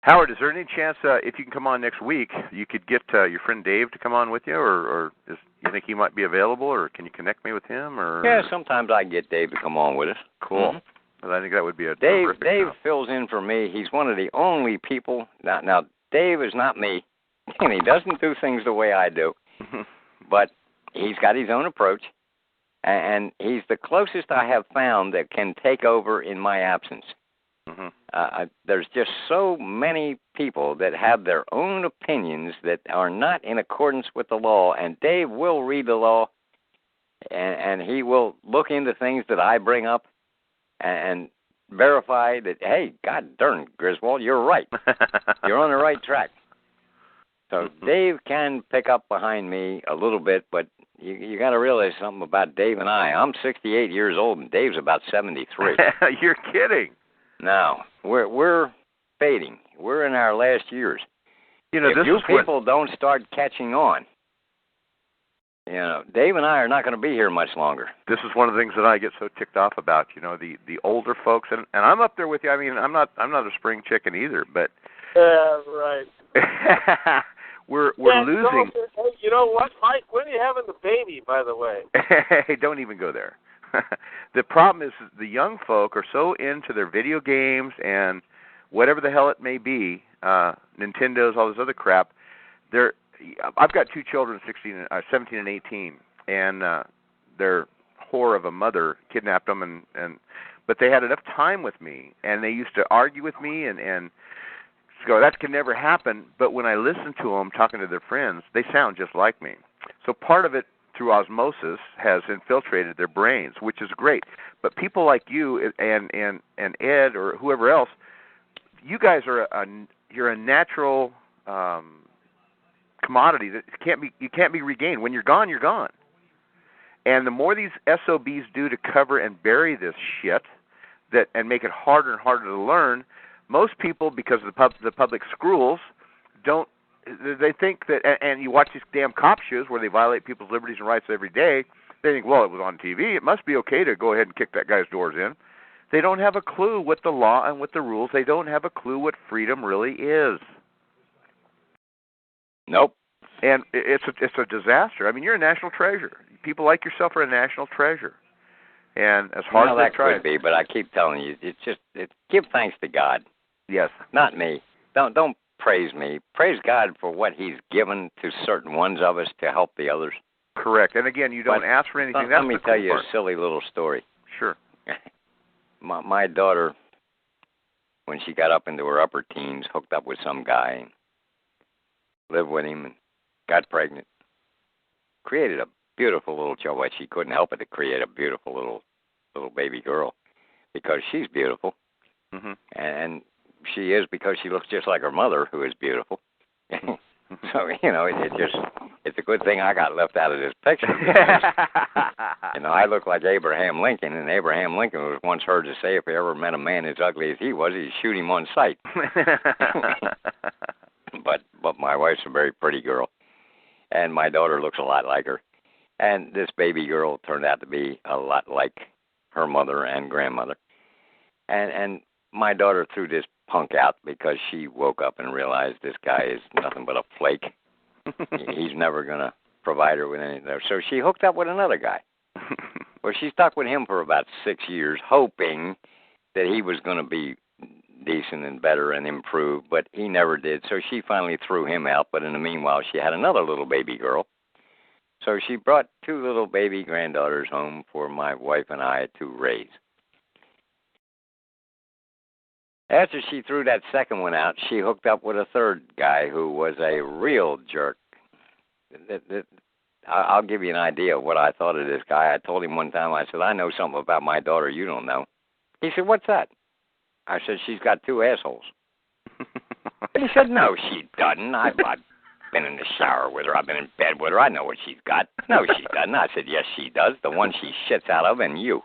Speaker 2: Howard, is there any chance if you can come on next week, you could get your friend Dave to come on with you, or you think he might be available, or can you connect me with him? Or
Speaker 6: yeah, sometimes I can get Dave to come on with us.
Speaker 2: Cool. Mm-hmm. Well, I think that would be a
Speaker 6: Dave fills in for me. He's one of the only people. Now Dave is not me, and he doesn't do things the way I do, but he's got his own approach, and he's the closest I have found that can take over in my absence. There's just so many people that have their own opinions that are not in accordance with the law, and Dave will read the law, and he will look into things that I bring up and verify that, hey, God darn, Griswold, you're right. You're on the right track. So Dave can pick up behind me a little bit, but you got to realize something about Dave and I. I'm 68 years old, and Dave's about 73.
Speaker 2: You're kidding.
Speaker 6: No, we're fading. We're in our last years.
Speaker 2: You know,
Speaker 6: if you people don't start catching on, you know, Dave and I are not going to be here much longer.
Speaker 2: This is one of the things that I get so ticked off about. You know, the older folks, and I'm up there with you. I mean, I'm not a spring chicken either, but
Speaker 5: yeah, right.
Speaker 2: we're losing.
Speaker 5: You know what, Mike? When are you having the baby, by the way?
Speaker 2: Hey, don't even go there. The problem is the young folk are so into their video games and whatever the hell it may be, Nintendos, all this other crap. I've got two children, 17 and 18, and their whore of a mother kidnapped them, but they had enough time with me, and they used to argue with me and go, that can never happen. But when I listen to them talking to their friends, they sound just like me. So part of it, through osmosis, has infiltrated their brains, which is great. But people like you and Ed or whoever else, you guys are you're a natural commodity that you can't be regained. When you're gone, you're gone. And the more these SOBs do to cover and bury this shit, and make it harder and harder to learn, most people, because of the public schools, don't. They think that, and you watch these damn cop shows where they violate people's liberties and rights every day. They think, well, it was on TV. It must be okay to go ahead and kick that guy's doors in. They don't have a clue what the law and what the rules. They don't have a clue what freedom really is.
Speaker 6: Nope.
Speaker 2: And it's a disaster. I mean, you're a national treasure. People like yourself are a national treasure. And as hard as
Speaker 6: that
Speaker 2: they try,
Speaker 6: could be, but I keep telling you, give thanks to God.
Speaker 2: Yes.
Speaker 6: Not me. Don't praise me. Praise God for what He's given to certain ones of us to help the others.
Speaker 2: Correct. And again, you don't ask for anything.
Speaker 6: Let me tell you a silly little story.
Speaker 2: Sure.
Speaker 6: My daughter, when she got up into her upper teens, hooked up with some guy, and lived with him, and got pregnant. Created a beautiful little child. Well, she couldn't help it to create a beautiful little baby girl, because she's beautiful, and she is because she looks just like her mother, who is beautiful. So, you know, it's a good thing I got left out of this picture. Because, you know, I look like Abraham Lincoln, and Abraham Lincoln was once heard to say if he ever met a man as ugly as he was, he'd shoot him on sight. But my wife's a very pretty girl, and my daughter looks a lot like her. And this baby girl turned out to be a lot like her mother and grandmother. And my daughter threw this punk out because she woke up and realized this guy is nothing but a flake. He's never going to provide her with anything. So she hooked up with another guy. Well, she stuck with him for about 6 years, hoping that he was going to be decent and better and improve, but he never did. So she finally threw him out, but in the meanwhile, she had another little baby girl. So she brought 2 little baby granddaughters home for my wife and I to raise. After she threw that second one out, she hooked up with a third guy who was a real jerk. I'll give you an idea of what I thought of this guy. I told him one time, I said, I know something about my daughter you don't know. He said, what's that? I said, she's got 2 assholes. And he said, no, she doesn't. I've been in the shower with her. I've been in bed with her. I know what she's got. No, she doesn't. I said, yes, she does. The one she shits out of and you.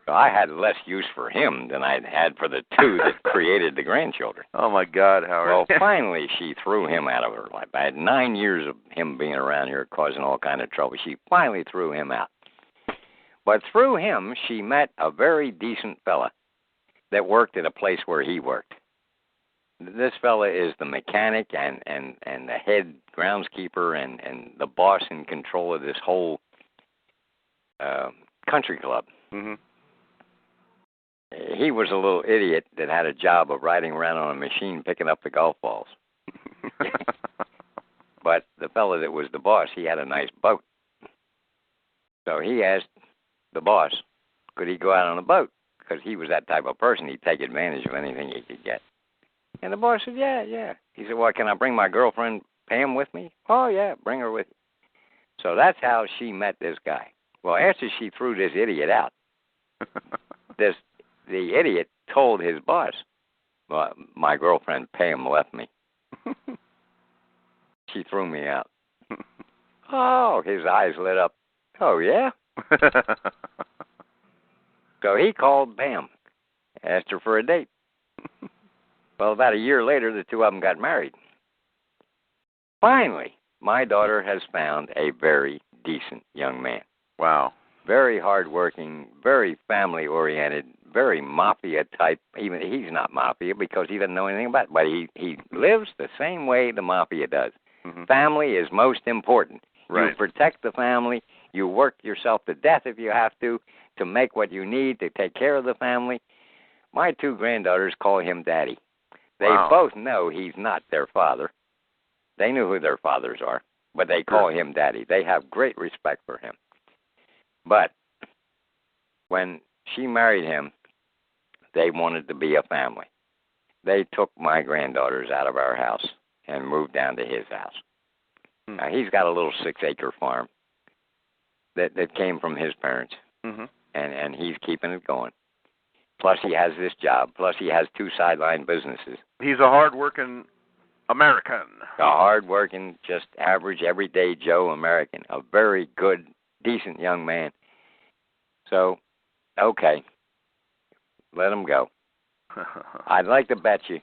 Speaker 6: So I had less use for him than I'd had for the 2 that created the grandchildren.
Speaker 2: Oh, my God, Howard.
Speaker 6: Well, finally, she threw him out of her life. I had 9 years of him being around here causing all kind of trouble. She finally threw him out. But through him, she met a very decent fella that worked at a place where he worked. This fella is the mechanic and the head groundskeeper and the boss in control of this whole country club.
Speaker 2: Mm-hmm.
Speaker 6: He was a little idiot that had a job of riding around on a machine picking up the golf balls. But the fella that was the boss, he had a nice boat. So he asked the boss, could he go out on a boat? because he was that type of person. He'd take advantage of anything he could get. And the boss said, yeah. He said, well, can I bring my girlfriend Pam with me? Oh, yeah, bring her with you. So that's how she met this guy. Well, after she threw this idiot out, the idiot told his boss, well, my girlfriend Pam left me. She threw me out. Oh, his eyes lit up. Oh, yeah? So he called Pam, asked her for a date. Well, about a year later, the two of them got married. Finally, my daughter has found a very decent young man.
Speaker 2: Wow.
Speaker 6: Very hardworking, very family-oriented, very mafia type. Even he's not mafia because he doesn't know anything about it, but he lives the same way the mafia does.
Speaker 2: Mm-hmm.
Speaker 6: Family is most important.
Speaker 2: Right.
Speaker 6: You protect the family. You work yourself to death if you have to make what you need to take care of the family. My two granddaughters call him Daddy. They both know he's not their father. They knew who their fathers are, but they call him Daddy. They have great respect for him. But when she married him, they wanted to be a family. They took my granddaughters out of our house and moved down to his house. Now, he's got a little 6-acre farm that came from his parents, and he's keeping it going. Plus, he has this job. Plus, he has 2 sideline businesses.
Speaker 2: He's a hard-working American.
Speaker 6: A hard-working, just average, everyday Joe American. A very good, decent young man. So, okay, let him go. I'd like to bet you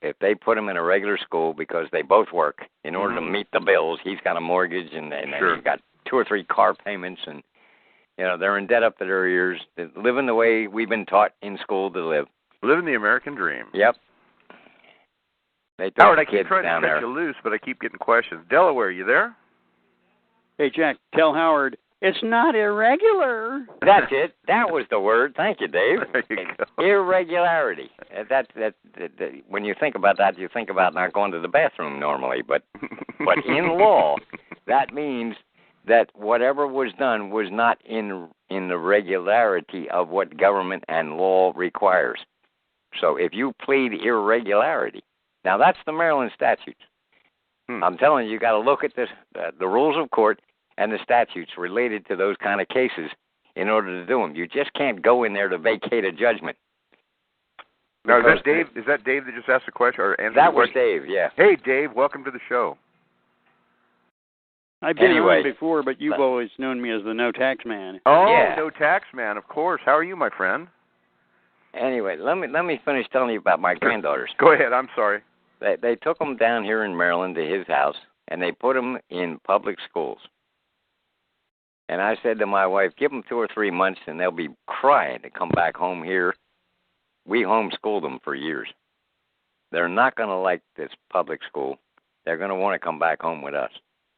Speaker 6: if they put him in a regular school because they both work in order to meet the bills. He's got a mortgage and
Speaker 2: Sure.
Speaker 6: he's got 2 or 3 car payments, and they're in debt up to their ears. They're living the way we've been taught in school to live.
Speaker 2: Living the American dream.
Speaker 6: Yep. They
Speaker 2: Howard, I keep
Speaker 6: kids
Speaker 2: trying
Speaker 6: down
Speaker 2: to cut
Speaker 6: there.
Speaker 2: you loose, but I keep getting questions. Delaware, you there?
Speaker 18: Hey, Jack, tell Howard it's not irregular.
Speaker 6: That's it. That was the word. Thank you, Dave.
Speaker 2: There you go.
Speaker 6: Irregularity. That when you think about that, you think about not going to the bathroom normally. But in law, that means that whatever was done was not in the regularity of what government and law requires. So if you plead irregularity, now that's the Maryland statutes. I'm telling you got to look at the rules of court and the statutes related to those kind of cases in order to do them. You just can't go in there to vacate a judgment.
Speaker 2: Now, is that Dave? Is that Dave that just asked the question or answered
Speaker 6: That
Speaker 2: the
Speaker 6: was
Speaker 2: question?
Speaker 6: Dave, yeah.
Speaker 2: Hey, Dave, welcome to the show.
Speaker 18: I've been
Speaker 6: Anyway.
Speaker 18: on before, but you've always known me as the no tax man.
Speaker 2: Oh,
Speaker 6: Yeah.
Speaker 2: no tax man, of course. How are you, my friend?
Speaker 6: Anyway, let me finish telling you about my granddaughters.
Speaker 2: Go ahead. I'm sorry.
Speaker 6: They took them down here in Maryland to his house, and they put them in public schools. And I said to my wife, give them 2 or 3 months, and they'll be crying to come back home here. We homeschooled them for years. They're not going to like this public school. They're going to want to come back home with us.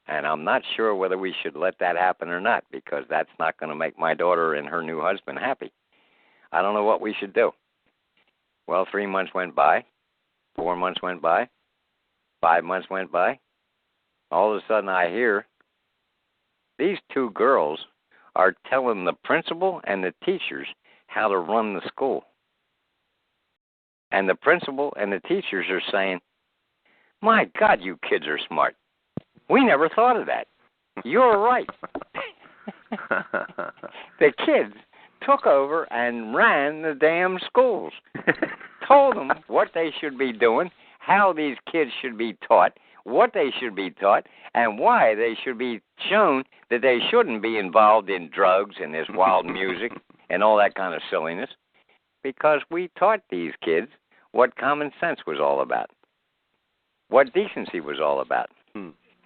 Speaker 6: And I'm not sure whether we should let that happen or not, because that's not going to make my daughter and her new husband happy. I don't know what we should do. Well, 3 months went by. 4 months went by. 5 months went by. All of a sudden I hear these 2 girls are telling the principal and the teachers how to run the school. And the principal and the teachers are saying, my God, you kids are smart. We never thought of that. You're right. The kids took over and ran the damn schools. Told them what they should be doing, how these kids should be taught, what they should be taught, and why they should be shown that they shouldn't be involved in drugs and this wild music and all that kind of silliness, because we taught these kids what common sense was all about, what decency was all about.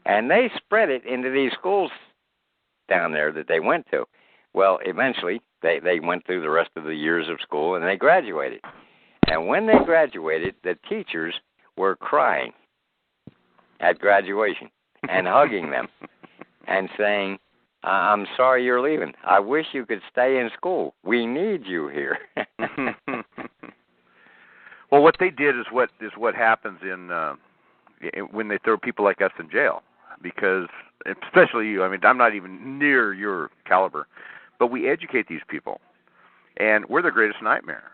Speaker 6: And they spread it into these schools down there that they went to. Well, eventually, they went through the rest of the years of school, and they graduated. And when they graduated, the teachers were crying at graduation and hugging them and saying, I'm sorry you're leaving. I wish you could stay in school. We need you here.
Speaker 2: Well, what they did is what happens when they throw people like us in jail, because especially you. I mean, I'm not even near your caliber, but we educate these people, And we're their greatest nightmare.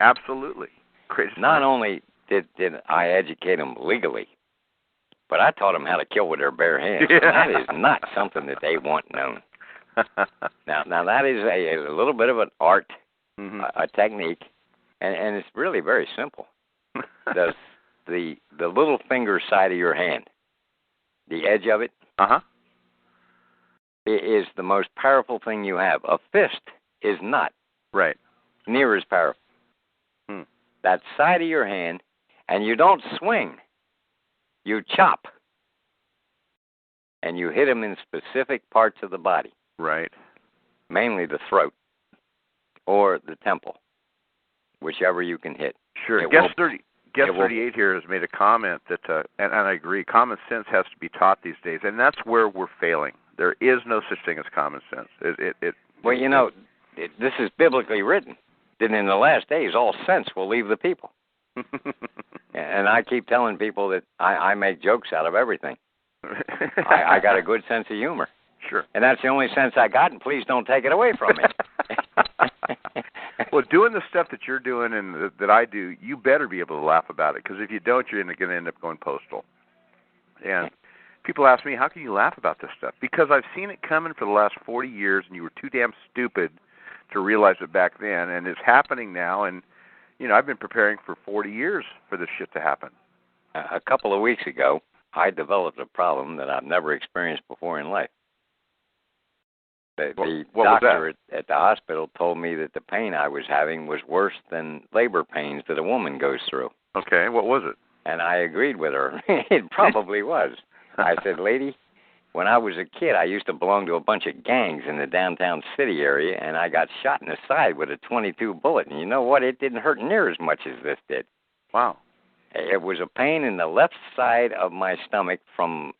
Speaker 2: Absolutely. Greatest
Speaker 6: Not
Speaker 2: nightmare.
Speaker 6: only did I educate them legally, but I taught them how to kill with their bare hands.
Speaker 2: Yeah.
Speaker 6: And that is not something that they want known. Now that is a little bit of an art, a technique, and it's really very simple. The little finger side of your hand, the edge of it, is the most powerful thing you have. A fist is not near as powerful. That side of your hand, and you don't swing, you chop, and you hit them in specific parts of the body.
Speaker 2: Right.
Speaker 6: Mainly the throat or the temple, whichever you can hit.
Speaker 2: Sure. Guest 38 here has made a comment that, and I agree, common sense has to be taught these days, and that's where we're failing. There is no such thing as common sense.
Speaker 6: Well, you know, this is biblically written. Then in the last days, all sense will leave the people. And I keep telling people that I make jokes out of everything. I got a good sense of humor.
Speaker 2: Sure.
Speaker 6: And that's the only sense I got, and please don't take it away from me.
Speaker 2: Well, doing the stuff that you're doing and that I do, you better be able to laugh about it, because if you don't, you're going to end up going postal. And people ask me, how can you laugh about this stuff? Because I've seen it coming for the last 40 years, and you were too damn stupid to realize it back then, and it's happening now. And, you know, I've been preparing for 40 years for this shit to happen.
Speaker 6: A couple of weeks ago, I developed a problem that I've never experienced before in life. The doctor at the hospital told me that the pain I was having was worse than labor pains that a woman goes through.
Speaker 2: Okay, what was it?
Speaker 6: And I agreed with her. It probably was. I said, lady, when I was a kid, I used to belong to a bunch of gangs in the downtown city area, and I got shot in the side with a .22 bullet. And you know what? It didn't hurt near as much as this did.
Speaker 2: Wow.
Speaker 6: It was a pain in the left side of my stomach from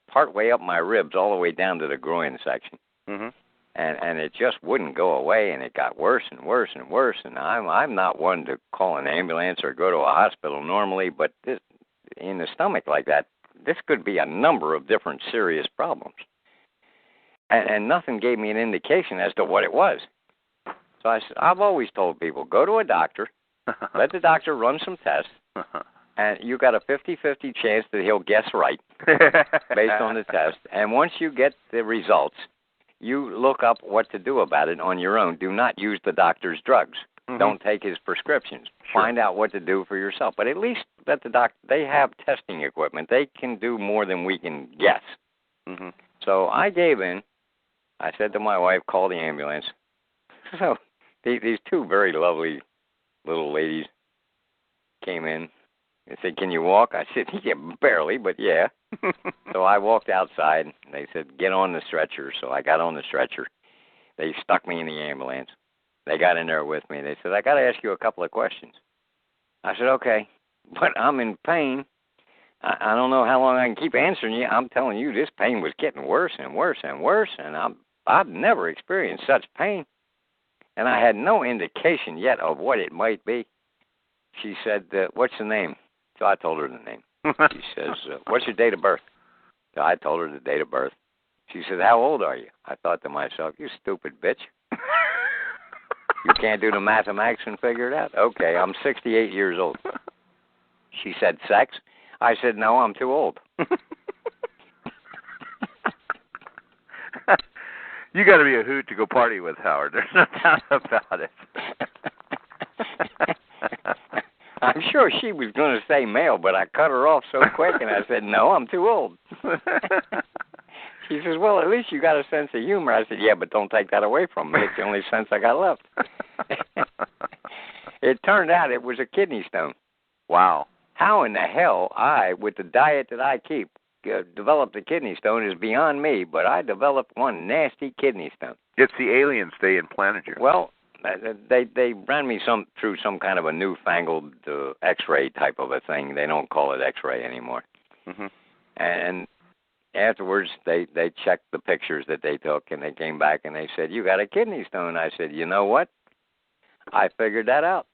Speaker 6: part way up my ribs all the way down to the groin section. And it just wouldn't go away, and it got worse and worse and worse. And I'm not one to call an ambulance or go to a hospital normally, but this, in the stomach like that, this could be a number of different serious problems. And nothing gave me an indication as to what it was. So I've always told people, go to a doctor, let the doctor run some tests, and you got a 50-50 chance that he'll guess right based on the test. And once you get the results, you look up what to do about it on your own. Do not use the doctor's drugs. Don't take his prescriptions. Sure. Find out what to do for yourself. But at least let the doctor, they have testing equipment. They can do more than we can guess. So I gave in. I said to my wife, call the ambulance. So these two very lovely little ladies came in. They said, can you walk? I said, yeah, barely, but yeah. So I walked outside, and they said, get on the stretcher. So I got on the stretcher. They stuck me in the ambulance. They got in there with me. They said, I got to ask you a couple of questions. I said, okay, but I'm in pain. I don't know how long I can keep answering you. I'm telling you, this pain was getting worse and worse and worse, and I've never experienced such pain. And I had no indication yet of what it might be. She said, what's the name? So I told her the name. She says, what's your date of birth? So I told her the date of birth. She said, how old are you? I thought to myself, you stupid bitch. You can't do the mathematics and figure it out? Okay, I'm 68 years old. She said, sex? I said, no, I'm too old.
Speaker 2: You got to be a hoot to go party with, Howard. There's no doubt about it.
Speaker 6: I'm sure she was going to say male, but I cut her off so quick, and I said, no, I'm too old. She says, well, at least you got a sense of humor. I said, yeah, but don't take that away from me. It's the only sense I got left. It turned out it was a kidney stone.
Speaker 2: Wow.
Speaker 6: How in the hell with the diet that I keep, developed a kidney stone is beyond me, but I developed one nasty kidney stone.
Speaker 2: It's the aliens. They implanted you.
Speaker 6: Well, they ran me through some kind of a newfangled X-ray type of a thing. They don't call it X-ray anymore. And afterwards, they checked the pictures that they took, and they came back and they said, you got a kidney stone. I said, you know what? I figured that out.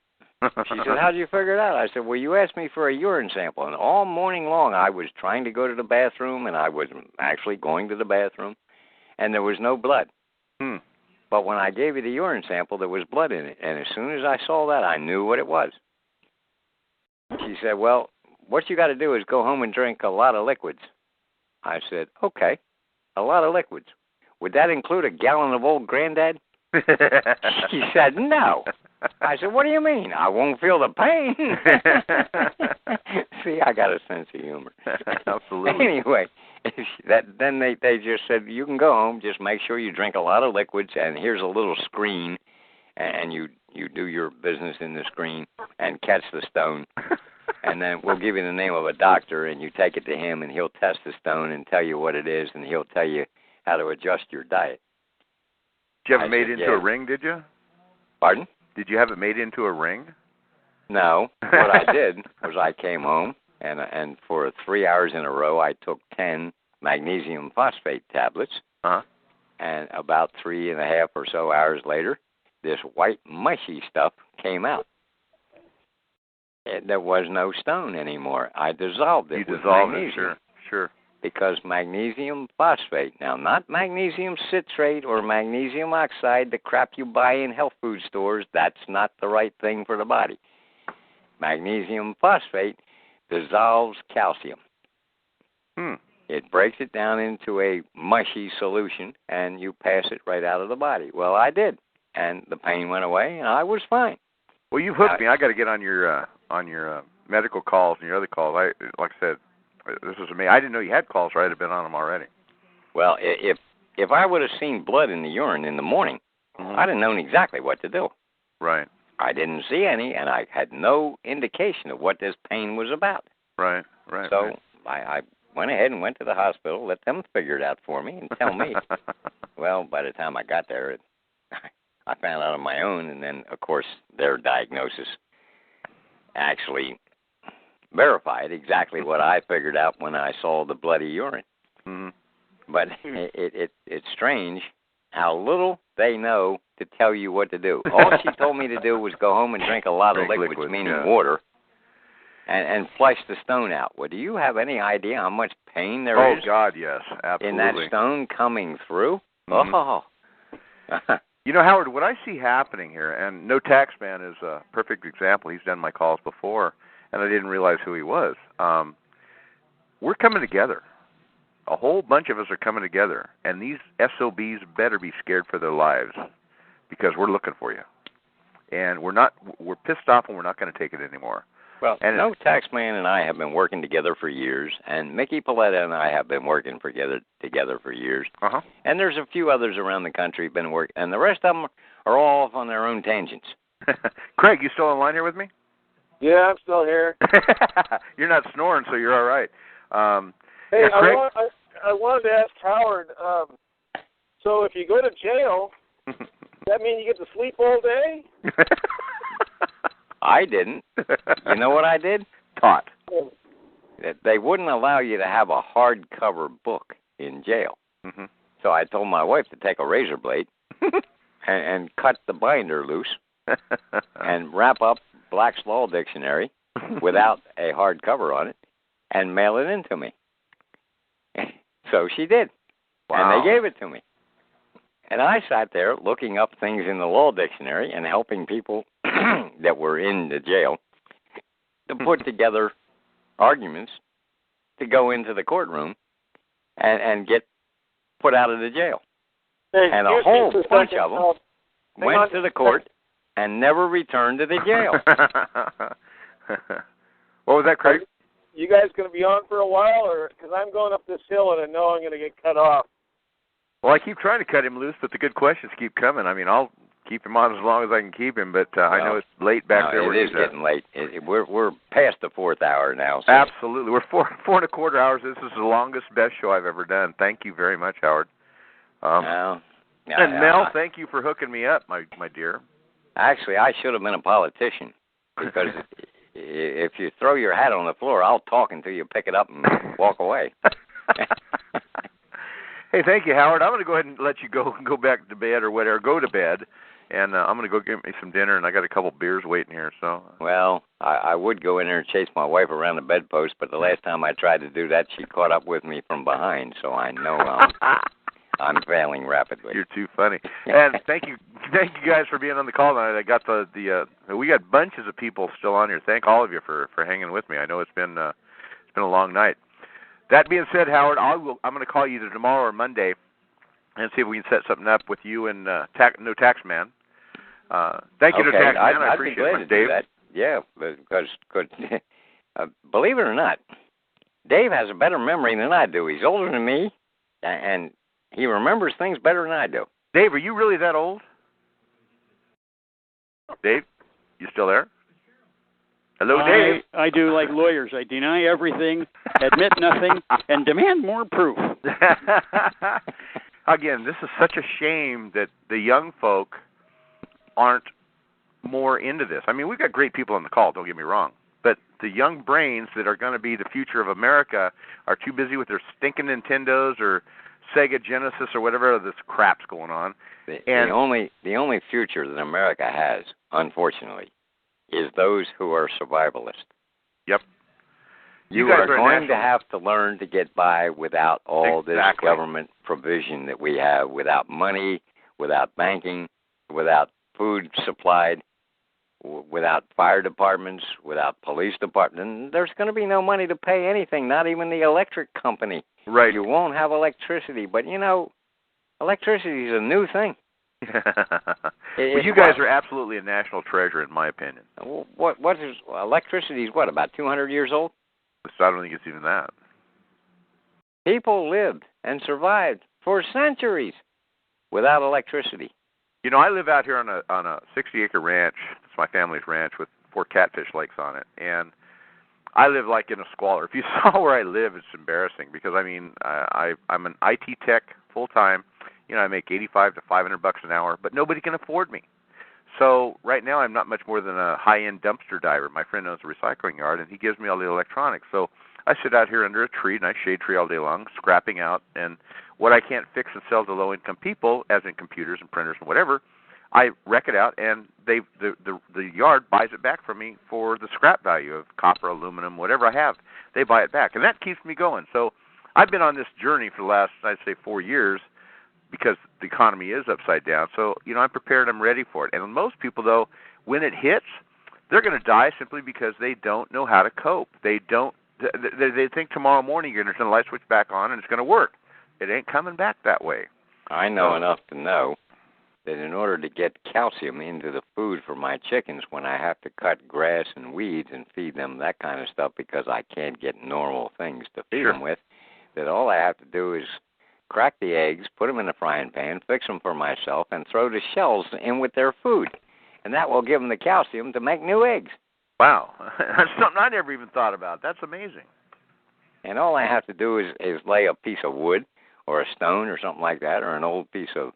Speaker 6: She said, how did you figure it out? I said, well, you asked me for a urine sample, and all morning long I was trying to go to the bathroom, and I was actually going to the bathroom, and there was no blood. But when I gave you the urine sample, there was blood in it. And as soon as I saw that, I knew what it was. She said, well, what you got to do is go home and drink a lot of liquids. I said, okay, a lot of liquids. Would that include a gallon of Old Granddad? She said, no. I said, what do you mean? I won't feel the pain. See, I got a sense of humor.
Speaker 2: Absolutely.
Speaker 6: Anyway, then they just said, you can go home, just make sure you drink a lot of liquids, and here's a little screen, and you do your business in the screen and catch the stone. And then we'll give you the name of a doctor, and you take it to him, and he'll test the stone and tell you what it is, and he'll tell you how to adjust your diet.
Speaker 2: Did you have it made into a ring, did you?
Speaker 6: Pardon?
Speaker 2: Did you have it made into a ring?
Speaker 6: No. What I did was I came home, and for 3 hours in a row, I took 10 magnesium phosphate tablets.
Speaker 2: Uh-huh.
Speaker 6: And about 3.5 or so hours later, this white mushy stuff came out. There was no stone anymore. I dissolved it with magnesium.
Speaker 2: It, sure.
Speaker 6: Because magnesium phosphate, now not magnesium citrate or magnesium oxide, the crap you buy in health food stores, that's not the right thing for the body. Magnesium phosphate dissolves calcium. It breaks it down into a mushy solution, and you pass it right out of the body. Well, I did, and the pain went away, and I was fine.
Speaker 2: Well, you've hooked me. I got to get on your medical calls and your other calls. Like I said, this is amazing. I didn't know you had calls, or I'd have been on them already.
Speaker 6: Well, if I would have seen blood in the urine in the morning, I'd have known exactly what to do.
Speaker 2: Right.
Speaker 6: I didn't see any, and I had no indication of what this pain was about.
Speaker 2: Right.
Speaker 6: So I went ahead and went to the hospital, let them figure it out for me and tell me. Well, by the time I got there, I found out on my own, and then, of course, their diagnosis actually verified exactly what I figured out when I saw the bloody urine. But it's strange how little they know to tell you what to do. All she told me to do was go home and drink a lot of liquids, meaning water, and flush the stone out. Well, do you have any idea how much pain there is?
Speaker 2: Oh, God, yes, absolutely.
Speaker 6: In that stone coming through?
Speaker 2: Oh. You know, Howard, what I see happening here, and No Taxman is a perfect example. He's done my calls before, and I didn't realize who he was. We're coming together. A whole bunch of us are coming together, and these SOBs better be scared for their lives because we're looking for you. And we're pissed off, and we're not going to take it anymore.
Speaker 6: Well, No Taxman and I have been working together for years, and Mickey Paletta and I have been working together for years. And there's a few others around the country been working, and the rest of them are all off on their own tangents.
Speaker 2: Craig, you still online here with me?
Speaker 5: Yeah, I'm still here.
Speaker 2: You're not snoring, so you're all right.
Speaker 5: Hey,
Speaker 2: yeah, Craig?
Speaker 5: I wanted to ask Howard, so if you go to jail, that mean you get to sleep all day?
Speaker 6: I didn't. You know what I did?
Speaker 2: Taught.
Speaker 6: They wouldn't allow you to have a hardcover book in jail. So I told my wife to take a razor blade and cut the binder loose and wrap up Black's Law Dictionary without a hardcover on it and mail it in to me. So she did.
Speaker 2: Wow.
Speaker 6: And they gave it to me. And I sat there looking up things in the law dictionary and helping people that were in the jail to put together arguments to go into the courtroom and get put out of the jail.
Speaker 5: Hey,
Speaker 6: and a whole bunch of them went to the court and never returned to the jail.
Speaker 2: What was that, Craig?
Speaker 5: You guys going to be on for a while, or because I'm going up this hill and I know I'm going to get cut off?
Speaker 2: Well, I keep trying to cut him loose, but the good questions keep coming. I mean, I'll keep him on as long as I can keep him, but I know it's late back there.
Speaker 6: It is getting late. We're past the 4th hour now. So.
Speaker 2: Absolutely. We're 4.25 hours. This is the longest, best show I've ever done. Thank you very much, Howard. And Mel, thank you for hooking me up, my dear.
Speaker 6: Actually, I should have been a politician because if you throw your hat on the floor, I'll talk until you pick it up and walk away.
Speaker 2: Hey, thank you, Howard. I'm going to go ahead and let you go back to bed or whatever. Go to bed, and I'm going to go get me some dinner, and I got a couple beers waiting here. So.
Speaker 6: Well, I would go in there and chase my wife around the bedpost, but the last time I tried to do that, she caught up with me from behind. So I know I'm failing rapidly.
Speaker 2: You're too funny. And thank you guys for being on the call tonight. I got we got bunches of people still on here. Thank all of you for hanging with me. I know it's been a long night. That being said, Howard, I'm going to call you either tomorrow or Monday and see if we can set something up with you and No Tax Man. Thank you, No Tax Man. I appreciate
Speaker 6: I'd be glad to
Speaker 2: Dave.
Speaker 6: do that. Yeah, because believe it or not, Dave has a better memory than I do. He's older than me, and he remembers things better than I do.
Speaker 2: Dave, are you really that old? Dave, you still there? Hello, Dave.
Speaker 18: I do like lawyers. I deny everything, admit nothing, and demand more proof.
Speaker 2: Again, this is such a shame that the young folk aren't more into this. I mean, we've got great people on the call, don't get me wrong. But the young brains that are going to be the future of America are too busy with their stinking Nintendos or Sega Genesis or whatever this crap's going on.
Speaker 6: The only future that America has, unfortunately, is those who are survivalists.
Speaker 2: Yep.
Speaker 6: You are going to have to learn to get by without all this government provision that we have, without money, without banking, without food supplied, without fire departments, without police departments. There's going to be no money to pay anything, not even the electric company.
Speaker 2: Right.
Speaker 6: You won't have electricity, but electricity is a new thing.
Speaker 2: Well, you guys are absolutely a national treasure, in my opinion.
Speaker 6: What is electricity? Is what, about 200 years old?
Speaker 2: I don't think it's even that.
Speaker 6: People lived and survived for centuries without electricity.
Speaker 2: You know, I live out here on a 60-acre ranch. It's my family's ranch with 4 catfish lakes on it, and I live like in a squalor. If you saw where I live, it's embarrassing because I mean, I'm an IT tech full time. You know, I make $85 to $500 an hour, but nobody can afford me. So right now, I'm not much more than a high-end dumpster diver. My friend owns a recycling yard, and he gives me all the electronics. So I sit out here under a tree, nice shade tree all day long, scrapping out, and what I can't fix and sell to low-income people, as in computers and printers and whatever, I wreck it out, and the yard buys it back from me for the scrap value of copper, aluminum, whatever I have. They buy it back, and that keeps me going. So I've been on this journey for the last, I'd say, 4 years because the economy is upside down. So, you know, I'm prepared. I'm ready for it. And most people, though, when it hits, they're going to die simply because they don't know how to cope. They think tomorrow morning you're going to turn the light switch back on and it's going to work. It ain't coming back that way.
Speaker 6: I know enough to know that in order to get calcium into the food for my chickens when I have to cut grass and weeds and feed them that kind of stuff because I can't get normal things to feed them with, that all I have to do is crack the eggs, put them in a frying pan, fix them for myself, and throw the shells in with their food. And that will give them the calcium to make new eggs.
Speaker 2: Wow. That's something I never even thought about. That's amazing.
Speaker 6: And all I have to do is lay a piece of wood or a stone or something like that, or an old piece of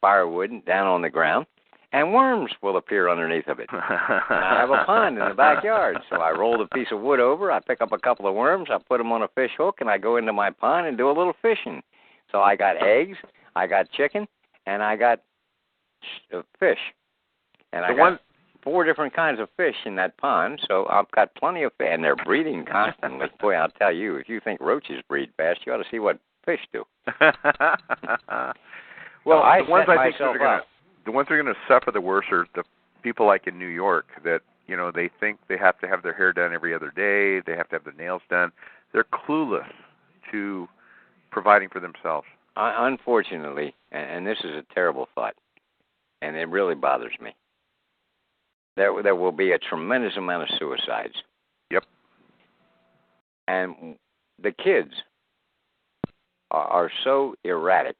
Speaker 6: firewood down on the ground, and worms will appear underneath of it. And I have a pond in the backyard, so I roll the piece of wood over, I pick up a couple of worms, I put them on a fish hook, and I go into my pond and do a little fishing. So I got eggs, I got chicken, and I got fish. And I got 4 different kinds of fish in that pond, so I've got plenty of fish, and they're breeding constantly. Boy, I'll tell you, if you think roaches breed fast, you ought to see what fish do.
Speaker 2: Well,
Speaker 6: so
Speaker 2: the ones I think the ones that are going to suffer the worst are the people like in New York that, you know, they think they have to have their hair done every other day, they have to have their nails done. They're clueless to providing for themselves.
Speaker 6: Unfortunately, and this is a terrible thought, and it really bothers me, there will be a tremendous amount of suicides.
Speaker 2: Yep.
Speaker 6: And the kids are so erratic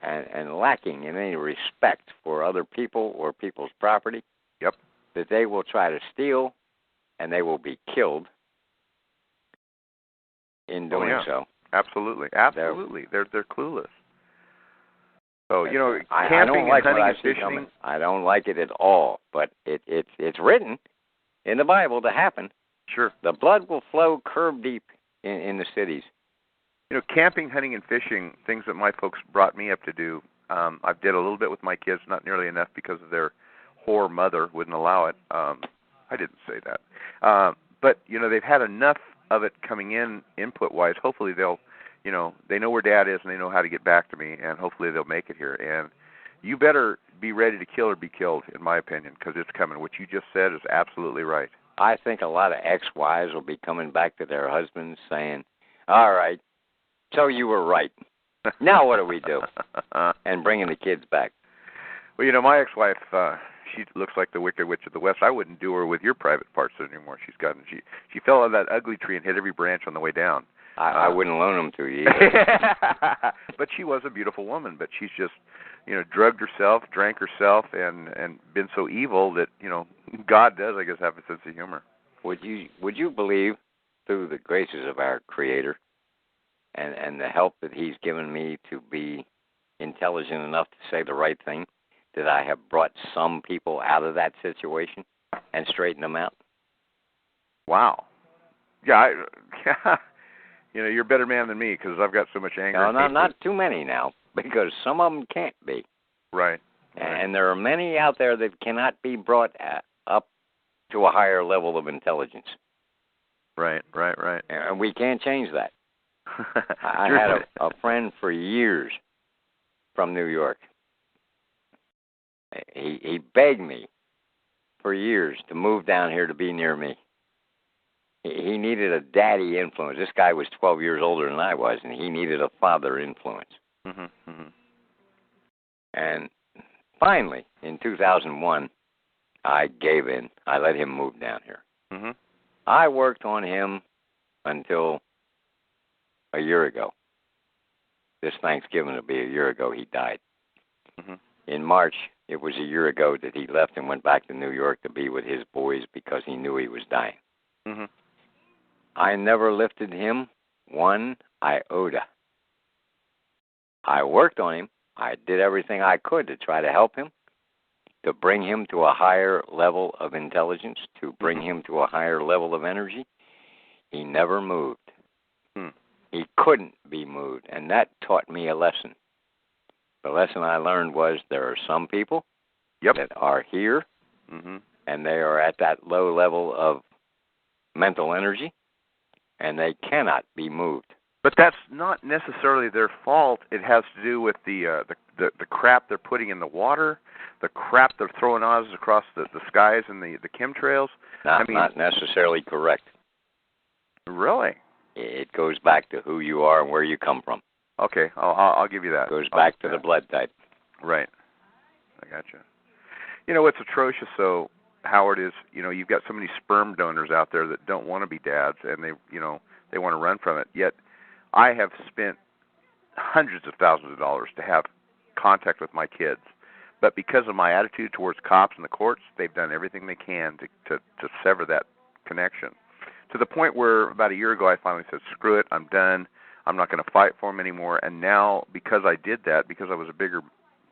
Speaker 6: and lacking in any respect for other people or people's property.
Speaker 2: Yep.
Speaker 6: That they will try to steal, and they will be killed in doing so.
Speaker 2: Absolutely. They're clueless. So, you know, camping
Speaker 6: I don't like
Speaker 2: and hunting
Speaker 6: what I
Speaker 2: and
Speaker 6: see
Speaker 2: fishing.
Speaker 6: coming. I don't like it at all, but it's written in the Bible to happen.
Speaker 2: Sure.
Speaker 6: The blood will flow curb deep in the cities.
Speaker 2: You know, camping, hunting, and fishing, things that my folks brought me up to do. I've did a little bit with my kids, not nearly enough because of their whore mother wouldn't allow it. I didn't say that. But, you know, they've had enough of it coming in input-wise. Hopefully they'll they know where Dad is and they know how to get back to me, and hopefully they'll make it here. And you better be ready to kill or be killed, in my opinion, because it's coming. What you just said is absolutely right.
Speaker 6: I think a lot of ex-wives will be coming back to their husbands saying, all right, so you were right. Now what do we do? And bringing the kids back.
Speaker 2: Well, my ex-wife, she looks like the Wicked Witch of the West. I wouldn't do her with your private parts anymore. She fell out of that ugly tree and hit every branch on the way down.
Speaker 6: I wouldn't loan them to you either.
Speaker 2: But she was a beautiful woman, but she's just, drugged herself, drank herself, and been so evil that, God does, I guess, have a sense of humor.
Speaker 6: Would you believe, through the graces of our Creator and the help that He's given me to be intelligent enough to say the right thing, that I have brought some people out of that situation and straightened them out?
Speaker 2: Wow. Yeah, you're a better man than me because I've got so much anger.
Speaker 6: No, not too many now, because some of them can't be.
Speaker 2: Right.
Speaker 6: And there are many out there that cannot be brought up to a higher level of intelligence.
Speaker 2: Right.
Speaker 6: And we can't change that. I had a friend for years from New York. He begged me for years to move down here to be near me. He needed a daddy influence. This guy was 12 years older than I was, and he needed a father influence.
Speaker 2: Mm-hmm.
Speaker 6: And finally, in 2001, I gave in. I let him move down here.
Speaker 2: Mm-hmm.
Speaker 6: I worked on him until a year ago. This Thanksgiving will be a year ago he died.
Speaker 2: Mm-hmm.
Speaker 6: In March, it was a year ago that he left and went back to New York to be with his boys because he knew he was dying.
Speaker 2: Mm-hmm.
Speaker 6: I never lifted him one iota. I worked on him. I did everything I could to try to help him, to bring him to a higher level of intelligence, to bring him to a higher level of energy. He never moved. He couldn't be moved, and that taught me a lesson. The lesson I learned was there are some people that are here, and they are at that low level of mental energy, and they cannot be moved.
Speaker 2: But that's not necessarily their fault. It has to do with the crap they're putting in the water, the crap they're throwing on us across the skies and the chemtrails.
Speaker 6: Not necessarily correct.
Speaker 2: Really?
Speaker 6: It goes back to who you are and where you come from.
Speaker 2: Okay, I'll give you that.
Speaker 6: It goes back to the blood type.
Speaker 2: Right. I gotcha. What's atrocious, though, Howard, is you've got so many sperm donors out there that don't want to be dads, and they want to run from it. Yet, I have spent hundreds of thousands of dollars to have contact with my kids, but because of my attitude towards cops and the courts, they've done everything they can to sever that connection. To the point where about a year ago, I finally said, "Screw it, I'm done. I'm not going to fight for them anymore." And now, because I did that, because I was a bigger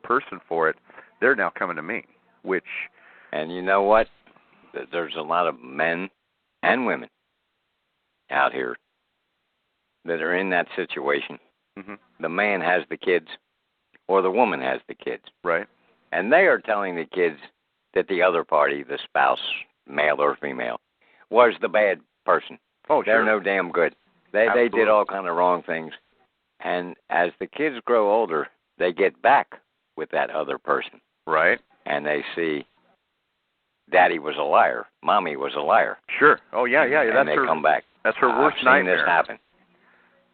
Speaker 2: person for it, they're now coming to me.
Speaker 6: And you know what? There's a lot of men and women out here that are in that situation.
Speaker 2: Mm-hmm.
Speaker 6: The man has the kids, or the woman has the kids.
Speaker 2: Right.
Speaker 6: And they are telling the kids that the other party, the spouse, male or female, was the bad person.
Speaker 2: Oh,
Speaker 6: They're
Speaker 2: sure.
Speaker 6: no damn good. They did all kind of wrong things. And as the kids grow older, they get back with that other person.
Speaker 2: Right.
Speaker 6: And they see Daddy was a liar, Mommy was a liar.
Speaker 2: Sure. Oh, yeah.
Speaker 6: And they come back.
Speaker 2: That's her worst
Speaker 6: I've
Speaker 2: nightmare.
Speaker 6: seen this happen.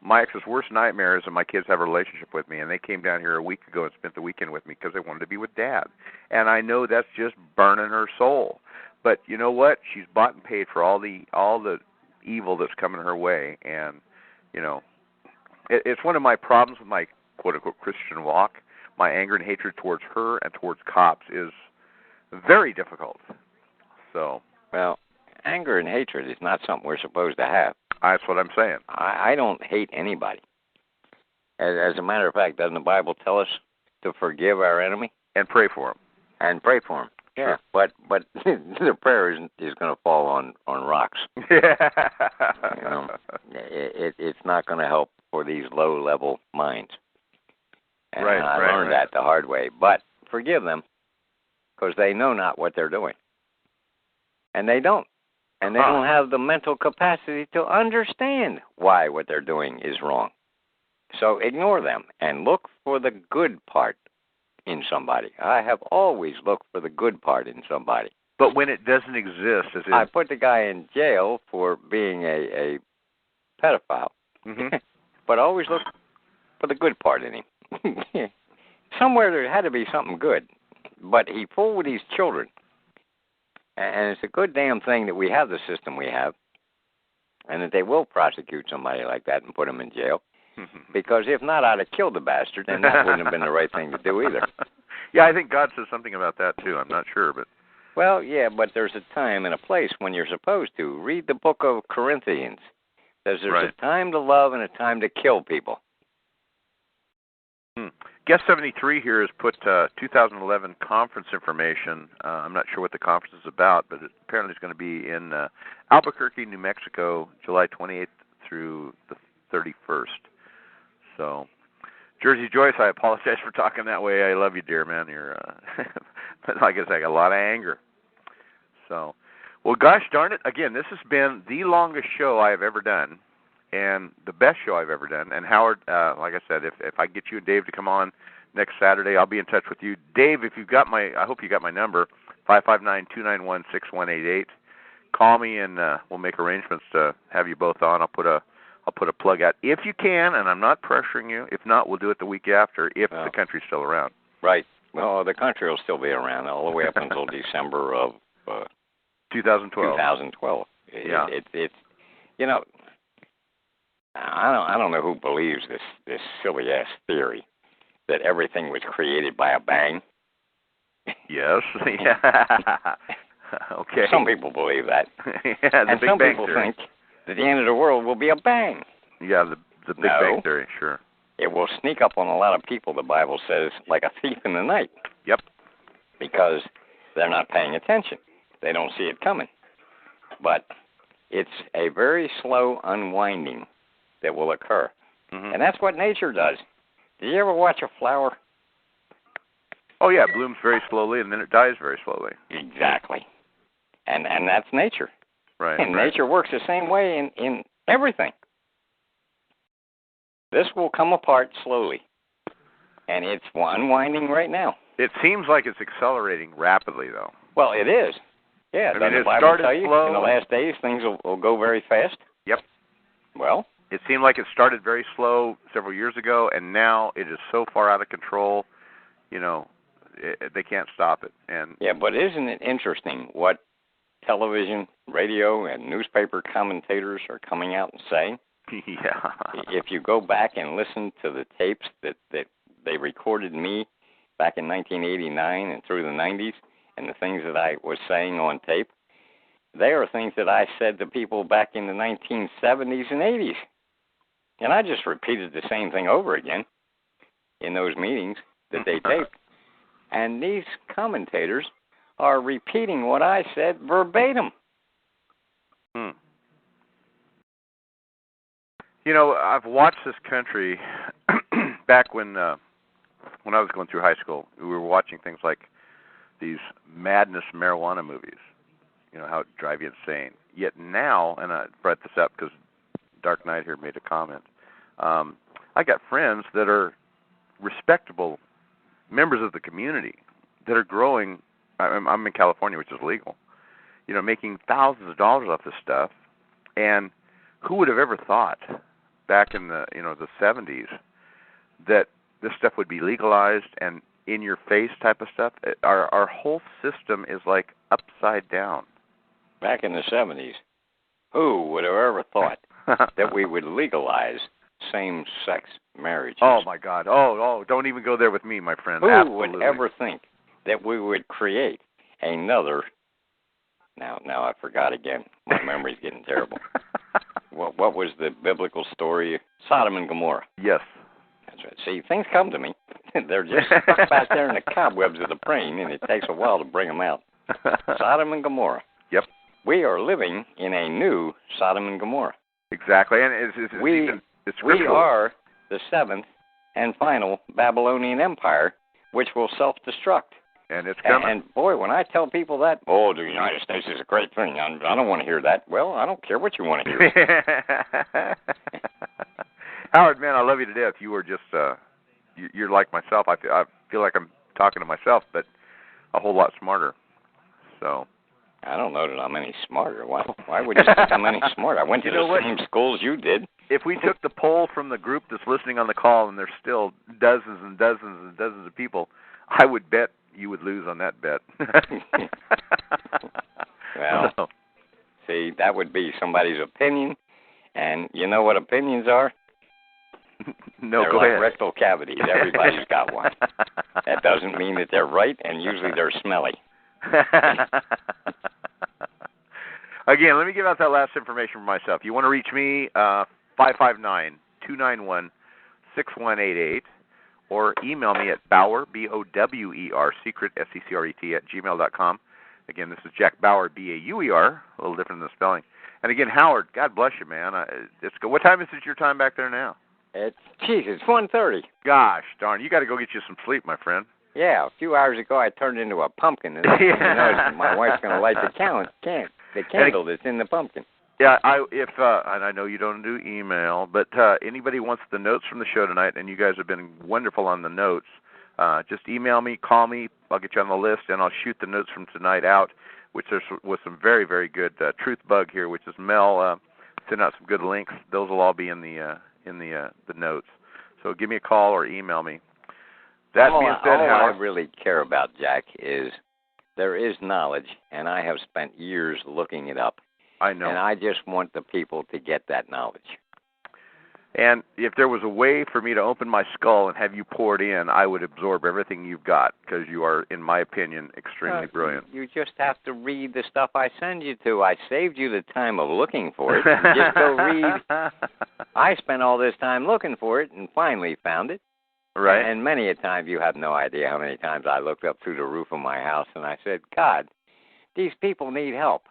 Speaker 2: My ex's worst nightmare is that my kids have a relationship with me, and they came down here a week ago and spent the weekend with me because they wanted to be with Dad. And I know that's just burning her soul. But you know what? She's bought and paid for all the evil that's coming her way, and it's one of my problems with my quote-unquote Christian walk. My anger and hatred towards her and towards cops is very difficult. So,
Speaker 6: well, anger and hatred is not something we're supposed to have.
Speaker 2: That's what I'm saying.
Speaker 6: I don't hate anybody. As a matter of fact, doesn't the Bible tell us to forgive our enemy
Speaker 2: and pray for him?
Speaker 6: And pray for him. Yeah,
Speaker 2: sure.
Speaker 6: But the prayer is going to fall on rocks.
Speaker 2: Yeah.
Speaker 6: It's not going to help for these low-level minds. And I learned that the hard way. But forgive them, because they know not what they're doing. And they don't. And they don't have the mental capacity to understand why what they're doing is wrong. So ignore them and look for the good part in somebody. I have always looked for the good part in somebody.
Speaker 2: But when it doesn't exist, as in...
Speaker 6: I put the guy in jail for being a pedophile.
Speaker 2: Mm-hmm.
Speaker 6: But I always look for the good part in him. Somewhere there had to be something good. But he fooled with these children. And it's a good damn thing that we have the system we have, and that they will prosecute somebody like that and put him in jail. Because if not, I'd have killed the bastard, and that wouldn't have been the right thing to do either.
Speaker 2: Yeah, I think God says something about that, too. I'm not sure, but...
Speaker 6: Well, yeah, but there's a time and a place when you're supposed to. Read the book of Corinthians. There's
Speaker 2: right.
Speaker 6: a time to love and a time to kill people.
Speaker 2: Guest 73 here has put 2011 conference information. I'm not sure what the conference is about, but apparently it's going to be in Albuquerque, New Mexico, July 28th through the 31st. So, Jersey Joyce, I apologize for talking that way. I love you, dear man. You're, but like I said, I got a lot of anger. So, well, gosh darn it. Again, this has been the longest show I have ever done, and the best show I've ever done. And Howard, like I said, if I get you and Dave to come on next Saturday, I'll be in touch with you. Dave, if you've got I hope you got my number, 559-291-6188. Call me, and we'll make arrangements to have you both on. I'll put a plug out if you can, and I'm not pressuring you. If not, we'll do it the week after if the country's still around.
Speaker 6: Right. Well, the country will still be around all the way up until December of
Speaker 2: 2012.
Speaker 6: 2012.
Speaker 2: Yeah.
Speaker 6: It's you know, I don't know who believes this silly ass theory that everything was created by a bang.
Speaker 2: Yes. Yeah. Okay.
Speaker 6: Some people believe that.
Speaker 2: Yeah,
Speaker 6: and
Speaker 2: Big
Speaker 6: some
Speaker 2: Bang
Speaker 6: people
Speaker 2: theory.
Speaker 6: think that the end of the world will be a bang.
Speaker 2: Yeah, the Big Bang theory, sure.
Speaker 6: It will sneak up on a lot of people, the Bible says, like a thief in the night.
Speaker 2: Yep.
Speaker 6: Because they're not paying attention. They don't see it coming. But it's a very slow unwinding that will occur.
Speaker 2: Mm-hmm.
Speaker 6: And that's what nature does. Did you ever watch a flower?
Speaker 2: Oh, yeah, it blooms very slowly, and then it dies very slowly.
Speaker 6: Exactly. And that's nature.
Speaker 2: Right.
Speaker 6: And
Speaker 2: right.
Speaker 6: nature works the same way in everything. This will come apart slowly. And it's unwinding right now.
Speaker 2: It seems like it's accelerating rapidly, though.
Speaker 6: Well, it is. Yeah,
Speaker 2: I mean,
Speaker 6: the
Speaker 2: it
Speaker 6: Bible
Speaker 2: started
Speaker 6: tell you
Speaker 2: slow.
Speaker 6: in the last days things will go very fast?
Speaker 2: Yep.
Speaker 6: Well?
Speaker 2: It seemed like it started very slow several years ago, and now it is so far out of control, they can't stop it. And
Speaker 6: yeah, but isn't it interesting what television, radio, and newspaper commentators are coming out and saying?
Speaker 2: Yeah.
Speaker 6: If you go back and listen to the tapes that they recorded me back in 1989 and through the 90s, and the things that I was saying on tape, they are things that I said to people back in the 1970s and 80s. And I just repeated the same thing over again in those meetings that they taped. And these commentators are repeating what I said verbatim.
Speaker 2: I've watched this country back when I was going through high school. We were watching things like these madness marijuana movies, how it drive you insane. Yet now, and I brought this up because Dark Knight here made a comment, I got friends that are respectable members of the community that are growing. I'm in California, which is legal, making thousands of dollars off this stuff. And who would have ever thought back in the the 70s that this stuff would be legalized and in your face type of stuff? Our whole system is like upside down.
Speaker 6: Back in the 70s, who would have ever thought that we would legalize same-sex marriages?
Speaker 2: Oh my God! Oh! Don't even go there with me, my friend.
Speaker 6: Who
Speaker 2: Absolutely.
Speaker 6: would ever think that we would create another? Now I forgot again. My memory's getting terrible. What was the biblical story? Sodom and Gomorrah.
Speaker 2: Yes.
Speaker 6: That's right. See, things come to me. They're just stuck back there in the cobwebs of the brain, and it takes a while to bring them out. Sodom and Gomorrah.
Speaker 2: Yep.
Speaker 6: We are living in a new Sodom and Gomorrah.
Speaker 2: Exactly, and
Speaker 6: we are the seventh and final Babylonian Empire, which will self-destruct.
Speaker 2: And it's coming.
Speaker 6: And boy, when I tell people that, the United States is a great thing, I don't want to hear that. Well, I don't care what you want to hear.
Speaker 2: Howard, man, I love you to death. You are just you're like myself. I feel like I'm talking to myself, but a whole lot smarter. So
Speaker 6: I don't know that I'm any smarter. Why would you think I'm any smarter? I went to the same schools you did.
Speaker 2: If we took the poll from the group that's listening on the call, and there's still dozens and dozens and dozens of people, I would bet you would lose on that bet.
Speaker 6: Well, see, that would be somebody's opinion, and you know what opinions are?
Speaker 2: No,
Speaker 6: they're
Speaker 2: go
Speaker 6: like
Speaker 2: ahead.
Speaker 6: rectal cavities. Everybody's got one. That doesn't mean that they're right, and usually they're smelly.
Speaker 2: Again, let me give out that last information for myself. You want to reach me, 559-291-6188, or email me at Bauer, B-O-W-E-R, secret, S-E-C-R-E-T, at gmail.com. Again, this is Jack Bauer, B-A-U-E-R, a little different in the spelling. And again, Howard, God bless you, man. It's good. What time is it your time back there now?
Speaker 6: It's 1:30.
Speaker 2: Gosh, darn, you got to go get you some sleep, my friend.
Speaker 6: Yeah, a few hours ago I turned into a pumpkin, and you know, my wife's going to light the candle that's in the pumpkin.
Speaker 2: Yeah, and I know you don't do email, but anybody wants the notes from the show tonight, and you guys have been wonderful on the notes, just email me, call me, I'll get you on the list, and I'll shoot the notes from tonight out, which was some very, very good Truth Bug here, which is Mel sent out some good links. Those will all be in the notes. So give me a call or email me. That being said,
Speaker 6: all
Speaker 2: Howard,
Speaker 6: I really care about, Jack, is there is knowledge, and I have spent years looking it up.
Speaker 2: I know.
Speaker 6: And I just want the people to get that knowledge.
Speaker 2: And if there was a way for me to open my skull and have you poured in, I would absorb everything you've got, because you are, in my opinion, extremely brilliant.
Speaker 6: You just have to read the stuff I send you to. I saved you the time of looking for it. Just go read. I spent all this time looking for it and finally found it.
Speaker 2: Right.
Speaker 6: And many a time, you have no idea how many times I looked up through the roof of my house and I said, God, these people need help.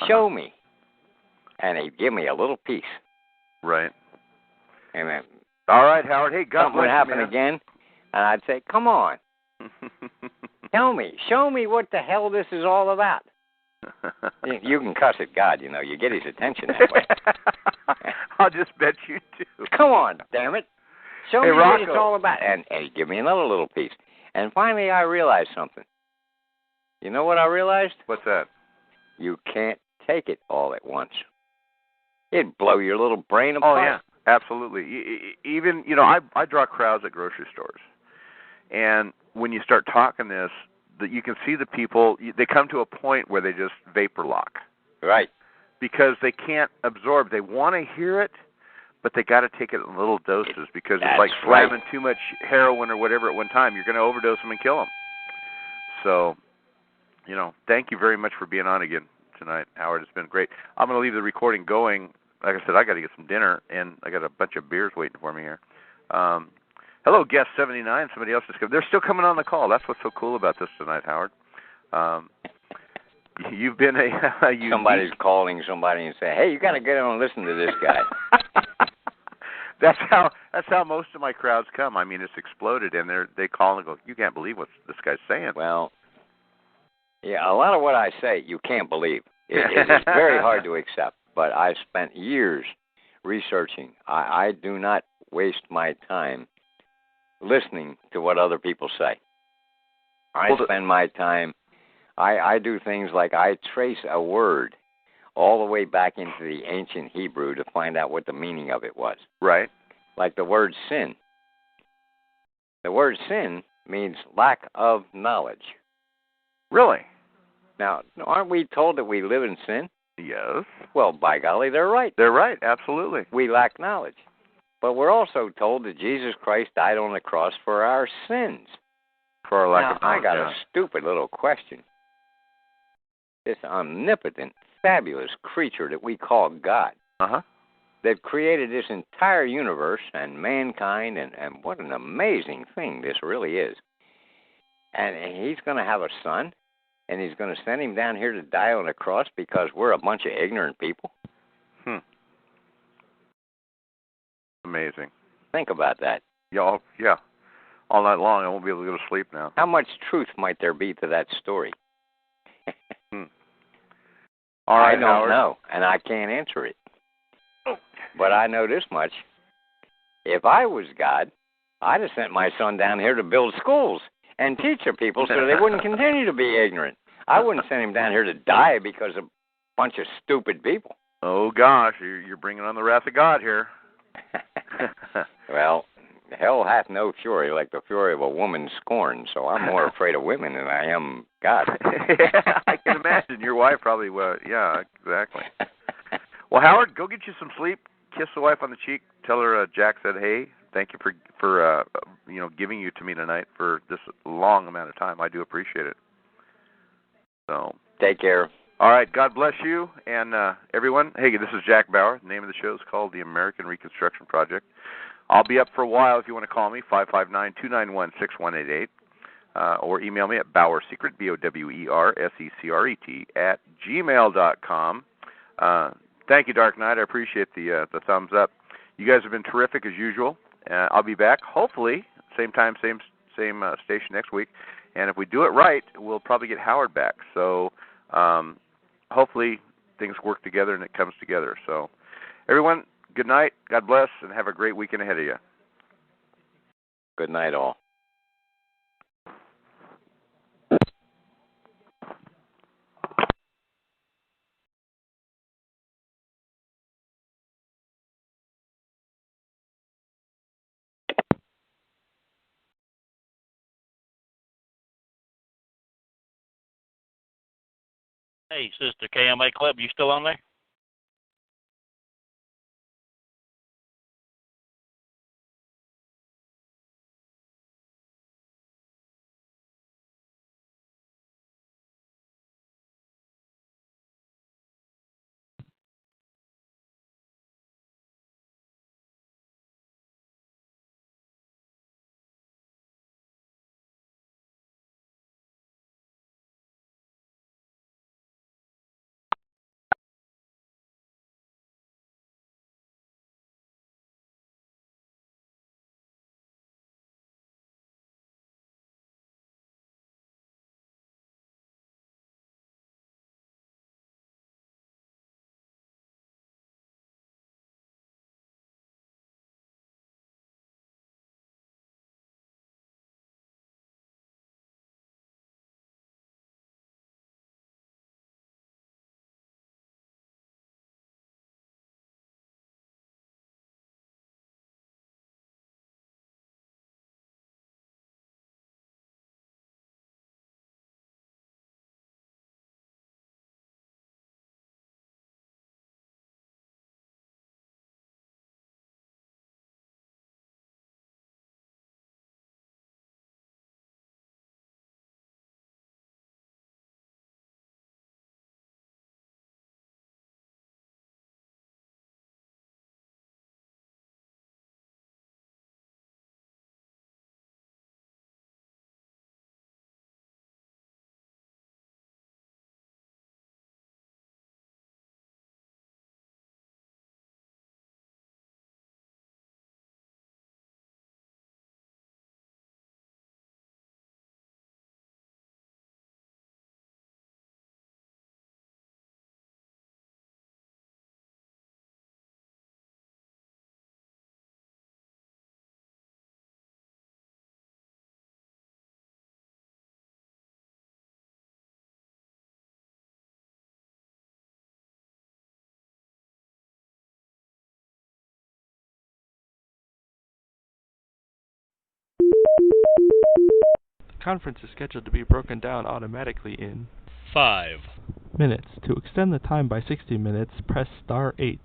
Speaker 6: Show me. And he'd give me a little piece.
Speaker 2: Right.
Speaker 6: And then,
Speaker 2: all right, Howard. Hey, God
Speaker 6: something would happen again, and I'd say, come on. Tell me. Show me what the hell this is all about. You can cuss at God, you know. You get his attention that way.
Speaker 2: I'll just bet you do.
Speaker 6: Come on, damn it. Show me
Speaker 2: Rocco.
Speaker 6: what it's all about. And he'd give me another little piece. And finally, I realized something. You know what I realized?
Speaker 2: What's that?
Speaker 6: You can't take it all at once. It'd blow your little brain apart.
Speaker 2: Oh, yeah, absolutely. Even, you know, I draw crowds at grocery stores. And when you start talking this, that you can see the people, they come to a point where they just vapor lock.
Speaker 6: Right.
Speaker 2: Because they can't absorb. They want to hear it, but they got to take it in little doses, because it's like slamming too much heroin or whatever at one time. You're going to overdose them and kill them. So, you know, thank you very much for being on again tonight, Howard. It's been great. I'm going to leave the recording going. Like I said, I got to get some dinner, and I got a bunch of beers waiting for me here. Hello, guest 79. Somebody else is coming. They're still coming on the call. That's what's so cool about this tonight, Howard. You've been
Speaker 6: somebody's calling somebody and say, "Hey, you got to get on and listen to this guy."
Speaker 2: That's how most of my crowds come. I mean, it's exploded, and they call and go, "You can't believe what this guy's saying."
Speaker 6: Well, yeah, a lot of what I say you can't believe. It is very hard to accept. But I've spent years researching. I do not waste my time listening to what other people say. I spend my time. I do things like I trace a word all the way back into the ancient Hebrew to find out what the meaning of it was.
Speaker 2: Right.
Speaker 6: Like the word sin. The word sin means lack of knowledge.
Speaker 2: Really?
Speaker 6: Now, aren't we told that we live in sin?
Speaker 2: Yes.
Speaker 6: Well, by golly, they're right.
Speaker 2: They're right, absolutely.
Speaker 6: We lack knowledge. But we're also told that Jesus Christ died on the cross for our sins.
Speaker 2: For our lack of knowledge.
Speaker 6: I got a stupid little question. This omnipotent, fabulous creature that we call God, that created this entire universe and mankind, and what an amazing thing this really is. And he's going to have a son, and he's going to send him down here to die on a cross because we're a bunch of ignorant people?
Speaker 2: Amazing.
Speaker 6: Think about that.
Speaker 2: Yeah. All night long, I won't be able to go to sleep now.
Speaker 6: How much truth might there be to that story?
Speaker 2: All right,
Speaker 6: I don't know, and I can't answer it. But I know this much. If I was God, I'd have sent my son down here to build schools and teach the people so they wouldn't continue to be ignorant. I wouldn't send him down here to die because of a bunch of stupid people.
Speaker 2: Oh, gosh, you're bringing on the wrath of God here.
Speaker 6: Well, hell hath no fury like the fury of a woman scorned, so I'm more afraid of women than I am God.
Speaker 2: Yeah, I can imagine. Your wife probably was. Yeah, exactly. Well, Howard, go get you some sleep. Kiss the wife on the cheek. Tell her Jack said, hey, thank you for giving you to me tonight for this long amount of time. I do appreciate it. So
Speaker 6: take care.
Speaker 2: All right. God bless you and everyone. Hey, this is Jack Bauer. The name of the show is called The American Reconstruction Project. I'll be up for a while if you want to call me, 559-291-6188, or email me at bowersecret, BOWERSECRET, @gmail.com. Thank you, Dark Knight. I appreciate the thumbs up. You guys have been terrific as usual. I'll be back, hopefully, same time, same station next week. And if we do it right, we'll probably get Howard back. So hopefully things work together and it comes together. So everyone, good night. God bless, and have a great weekend ahead of you.
Speaker 6: Good night, all.
Speaker 17: Hey, Sister KMA Club, you still on there?
Speaker 19: Conference is scheduled to be broken down automatically in
Speaker 20: 5
Speaker 19: minutes. To extend the time by 60 minutes, press star 8.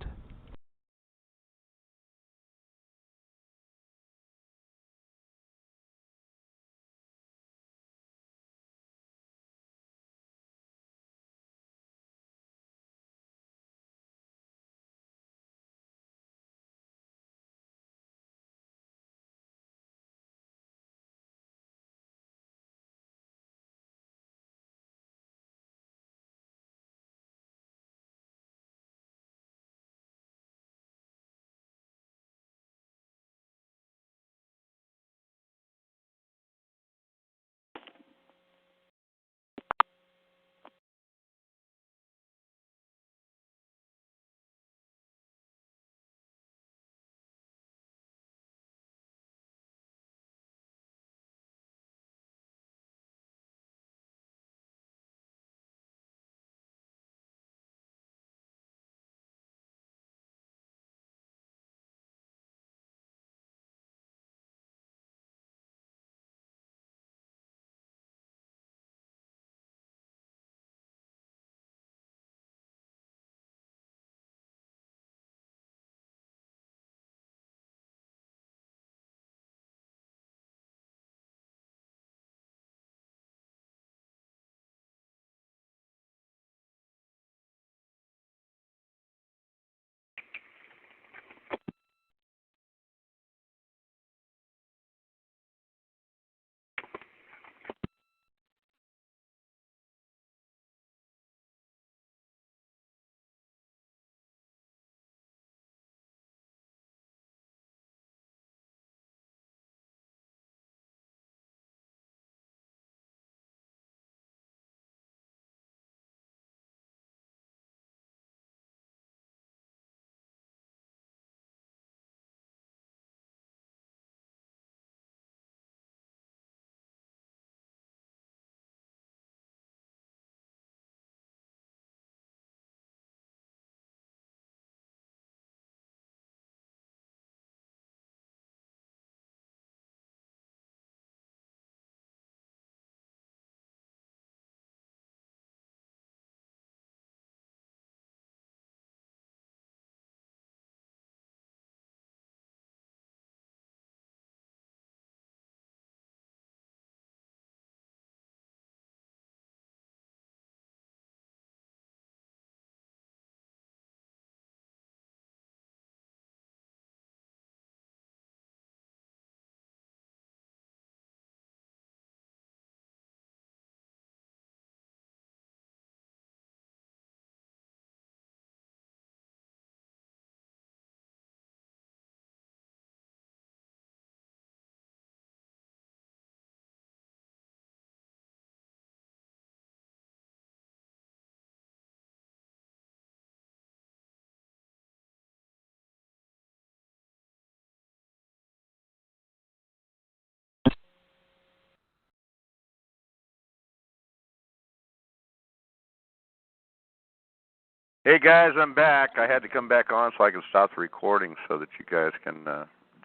Speaker 2: Hey guys, I'm back. I had to come back on so I can stop the recording so that you guys can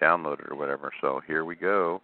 Speaker 2: download it or whatever. So here we go.